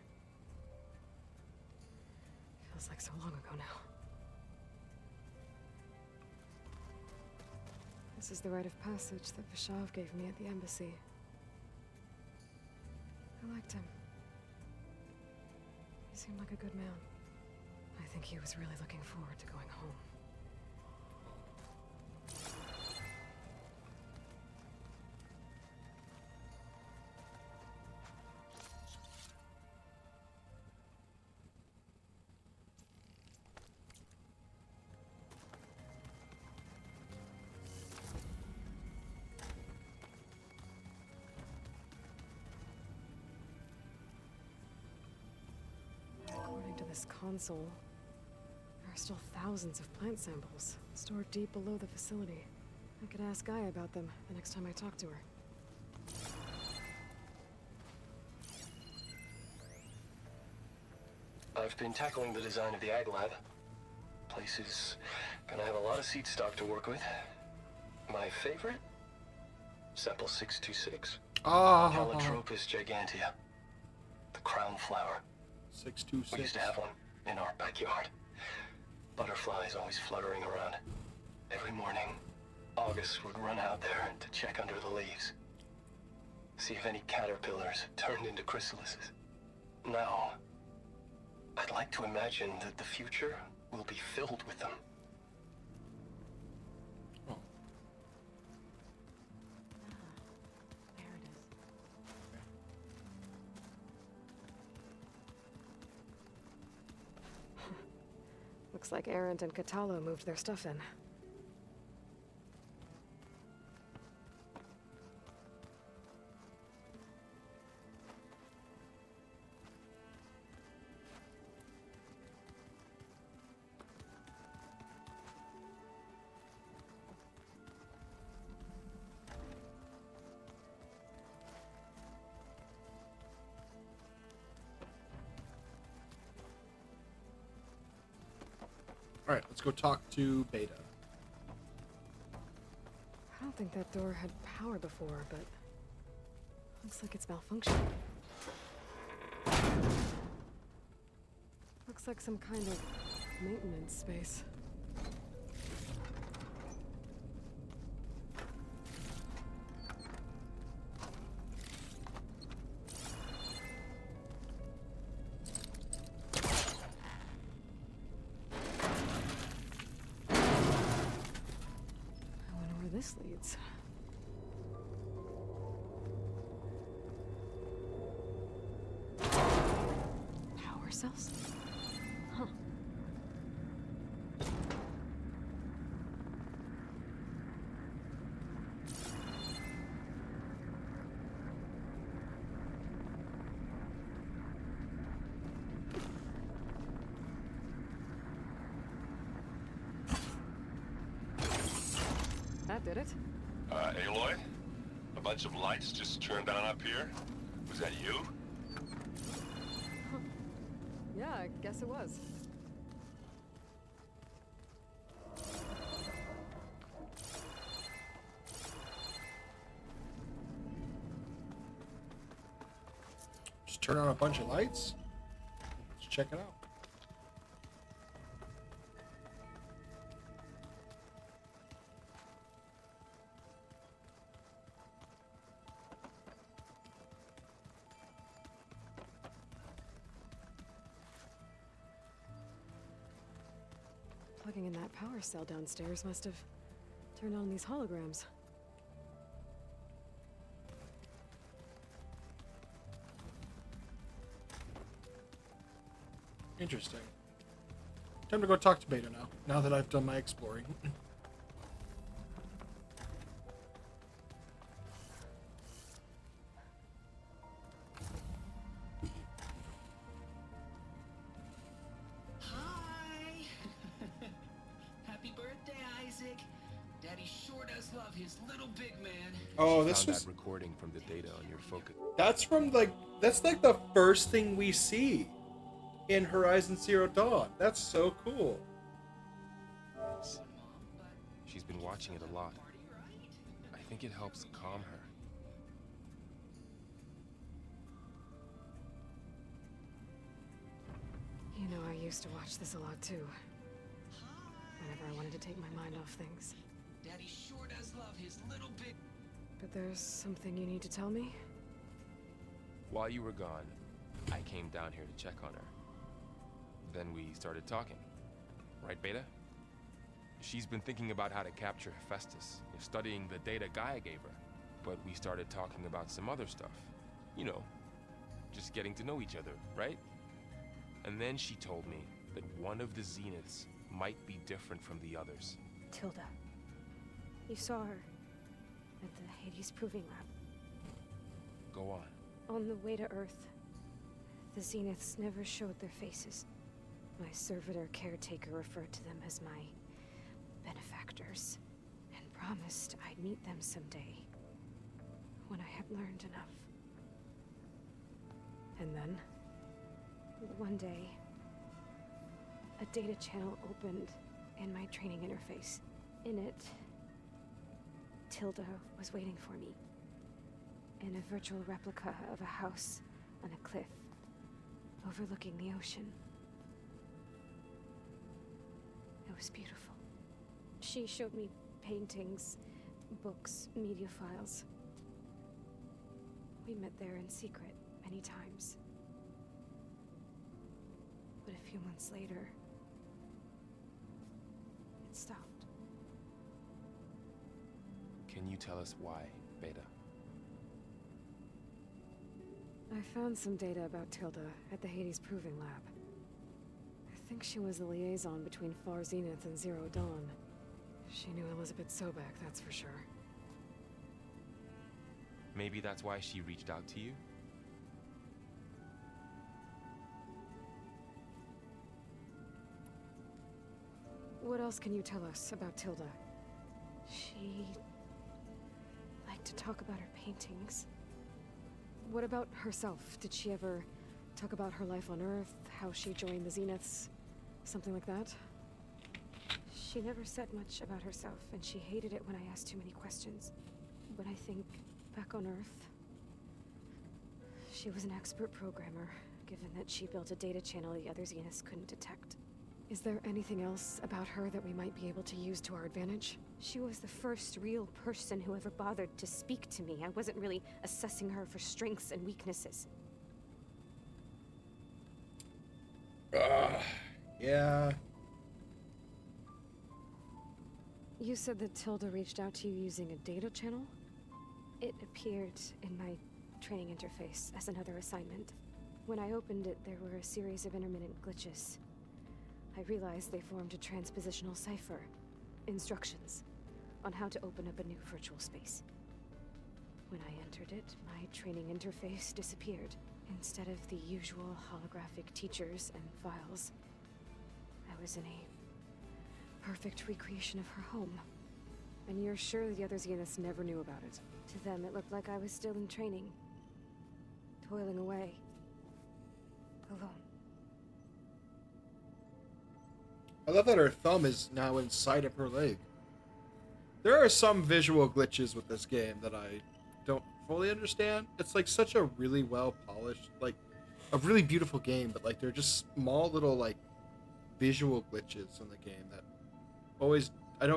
Feels like so long ago now. This is the rite of passage that Vishav gave me at the embassy. I liked him. He seemed like a good man. I think he was really looking forward to going home. this console, there are still thousands of plant samples stored deep below the facility. I could ask Gaia about them the next time I talk to her. I've been tackling the design of the Ag Lab. Place is gonna have a lot of seed stock to work with. My favorite? Sample 626. Ah. Calotropis gigantea. The crown flower. 626. We used to have one in our backyard. Butterflies always fluttering around. Every morning, August would run out there to check under the leaves. See if any caterpillars turned into chrysalises. Now, I'd like to imagine that the future will be filled with them. Looks like Arendt and Catalo moved their stuff in. Alright, let's go talk to Beta. I don't think that door had power before, but looks like it's malfunctioning. Looks like some kind of maintenance space. This leads. Power cells? Huh. That did it. Aloy? A bunch of lights just turned on up here? Was that you? Huh. Yeah, I guess it was. Just turn on a bunch of lights? Let's check it out. Plugging in that power cell downstairs must have turned on these holograms. Interesting. Time to go talk to Beta now that I've done my exploring. Happy birthday, Isaac. Daddy sure does love his little big man. Oh, She this found was... that recording from the data on your focus. That's like the first thing we see in Horizon Zero Dawn. That's so cool. She's been watching it a lot. I think it helps calm her. You know, I used to watch this a lot too. Whenever I wanted to take my mind off things. Daddy sure does love his little big... But there's something you need to tell me? While you were gone, I came down here to check on her. Then we started talking. Right, Beta? She's been thinking about how to capture Hephaestus, studying the data Gaia gave her. But we started talking about some other stuff. You know, just getting to know each other, right? And then she told me that one of the Zeniths might be different from the others. Tilda. You saw her at the Hades Proving Lab. Go on. On the way to Earth, the Zeniths never showed their faces. My servitor caretaker referred to them as my benefactors, and promised I'd meet them someday, when I had learned enough. And then, one day, a data channel opened in my training interface. In it, Tilda was waiting for me, in a virtual replica of a house on a cliff, overlooking the ocean. It was beautiful. She showed me paintings, books, media files. We met there in secret many times. But a few months later, it stopped. Can you tell us why, Beta? I found some data about Tilda at the Hades Proving Lab. I think she was the liaison between Far Zenith and Zero Dawn. She knew Elizabeth Sobek, that's for sure. Maybe that's why she reached out to you? What else can you tell us about Tilda? She liked to talk about her paintings. What about herself? Did she ever talk about her life on Earth, how she joined the Zeniths, something like that? She never said much about herself, and she hated it when I asked too many questions. But I think, back on Earth, she was an expert programmer, given that she built a data channel the other Zeniths couldn't detect. Is there anything else about her that we might be able to use to our advantage? She was the first real person who ever bothered to speak to me. I wasn't really assessing her for strengths and weaknesses. Yeah. You said that Tilda reached out to you using a data channel? It appeared in my training interface as another assignment. When I opened it, there were a series of intermittent glitches. I realized they formed a transpositional cipher. Instructions on how to open up a new virtual space. When I entered it, my training interface disappeared. Instead of the usual holographic teachers and files, I was in a perfect recreation of her home. And you're sure the other Zeniths never knew about it? To them, it looked like I was still in training. Toiling away. Alone. I love that her thumb is now inside of her leg. There are some visual glitches with this game that I don't fully understand. It's like such a really well polished, like a really beautiful game, but like they're just small little like visual glitches in the game that always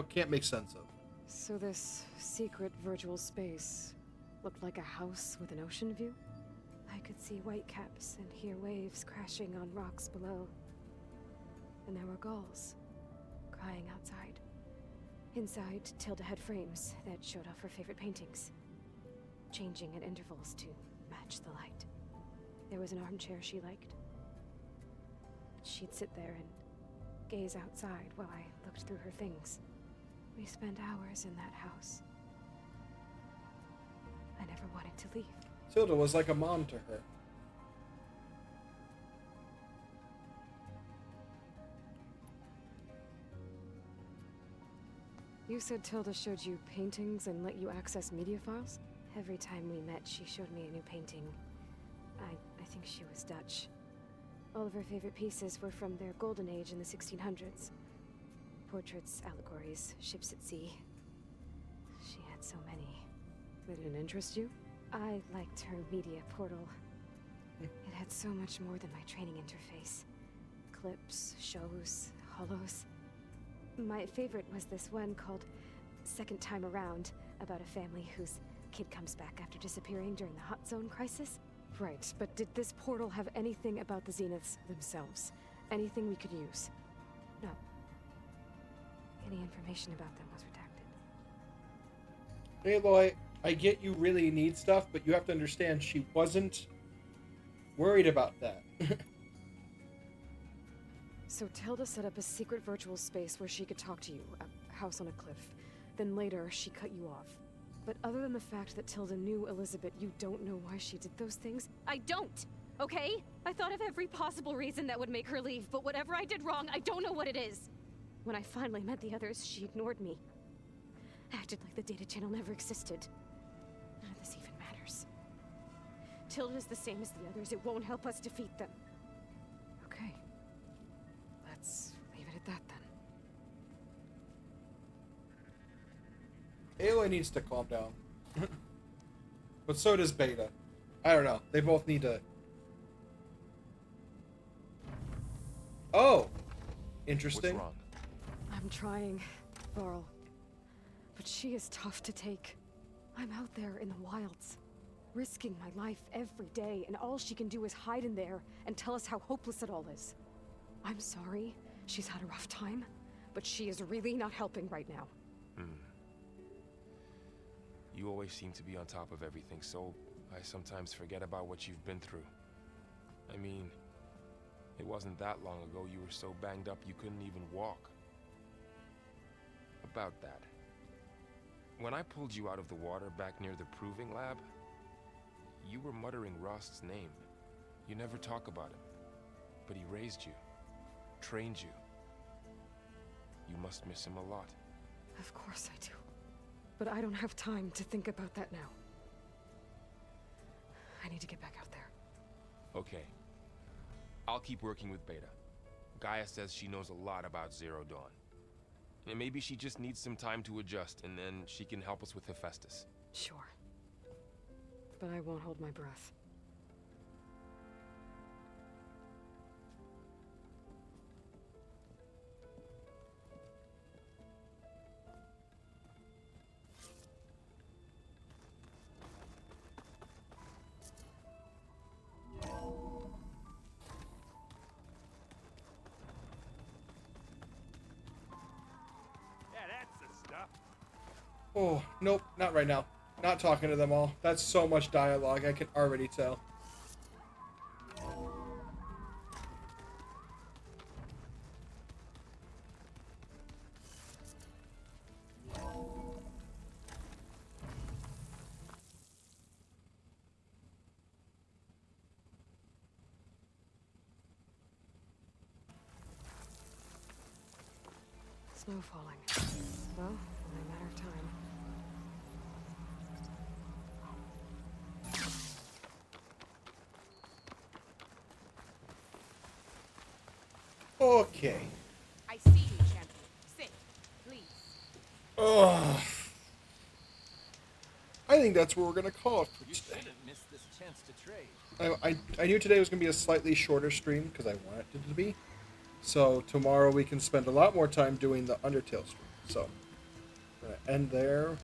can't make sense of. So this secret virtual space looked like a house with an ocean view? I could see whitecaps and hear waves crashing on rocks below. And there were gulls crying outside. Inside, Tilda had frames that showed off her favorite paintings, changing at intervals to match the light. There was an armchair she liked. She'd sit there and gaze outside while I looked through her things. We spent hours in that house. I never wanted to leave. Tilda was like a mom to her. You said Tilda showed you paintings and let you access media files? Every time we met, she showed me a new painting. I think she was Dutch. All of her favorite pieces were from their golden age in the 1600s. Portraits, allegories, ships at sea. She had so many. They didn't interest you? I liked her media portal. It had so much more than my training interface. Clips, shows, holos. My favorite was this one called Second Time Around, about a family whose kid comes back after disappearing during the Hot Zone crisis. Right, but did this portal have anything about the Zeniths themselves? Anything we could use? No. Any information about them was redacted. Aloy, I get you really need stuff, but you have to understand she wasn't worried about that. So Tilda set up a secret virtual space where she could talk to you, a house on a cliff. Then later, she cut you off. But other than the fact that Tilda knew Elizabeth, you don't know why she did those things? I don't! okay? I thought of every possible reason that would make her leave, but whatever I did wrong, I don't know what it is. When I finally met the others, she ignored me. Acted like the data channel never existed. None of this even matters. Tilda's the same as the others. It won't help us defeat them. Okay. Let's leave it at that then. Aloy needs to calm down. But so does Beta. I don't know. They both need to... Oh! Interesting. What's wrong? I'm trying, Varl. But she is tough to take. I'm out there in the wilds, risking my life every day, and all she can do is hide in there and tell us how hopeless it all is. I'm sorry she's had a rough time, but she is really not helping right now. You always seem to be on top of everything, so I sometimes forget about what you've been through. I mean, it wasn't that long ago you were so banged up you couldn't even walk. About that. When I pulled you out of the water back near the proving lab, you were muttering Rost's name. You never talk about him, but he raised you, trained you. You must miss him a lot. Of course I do. But I don't have time to think about that now. I need to get back out there. Okay. I'll keep working with Beta. Gaia says she knows a lot about Zero Dawn. And maybe she just needs some time to adjust, and then she can help us with Hephaestus. Sure. But I won't hold my breath. Oh, nope, not right now. Not talking to them all. That's so much dialogue, I can already tell. Snow falling. Well, only a matter of time. Okay. I see you, champion. Sit, please. Oh. I think that's where we're gonna call it for You today. shouldn't miss this chance to trade. I knew today was gonna be a slightly shorter stream because I want it to be. So tomorrow we can spend a lot more time doing the Undertale stream. So, I'm gonna end there.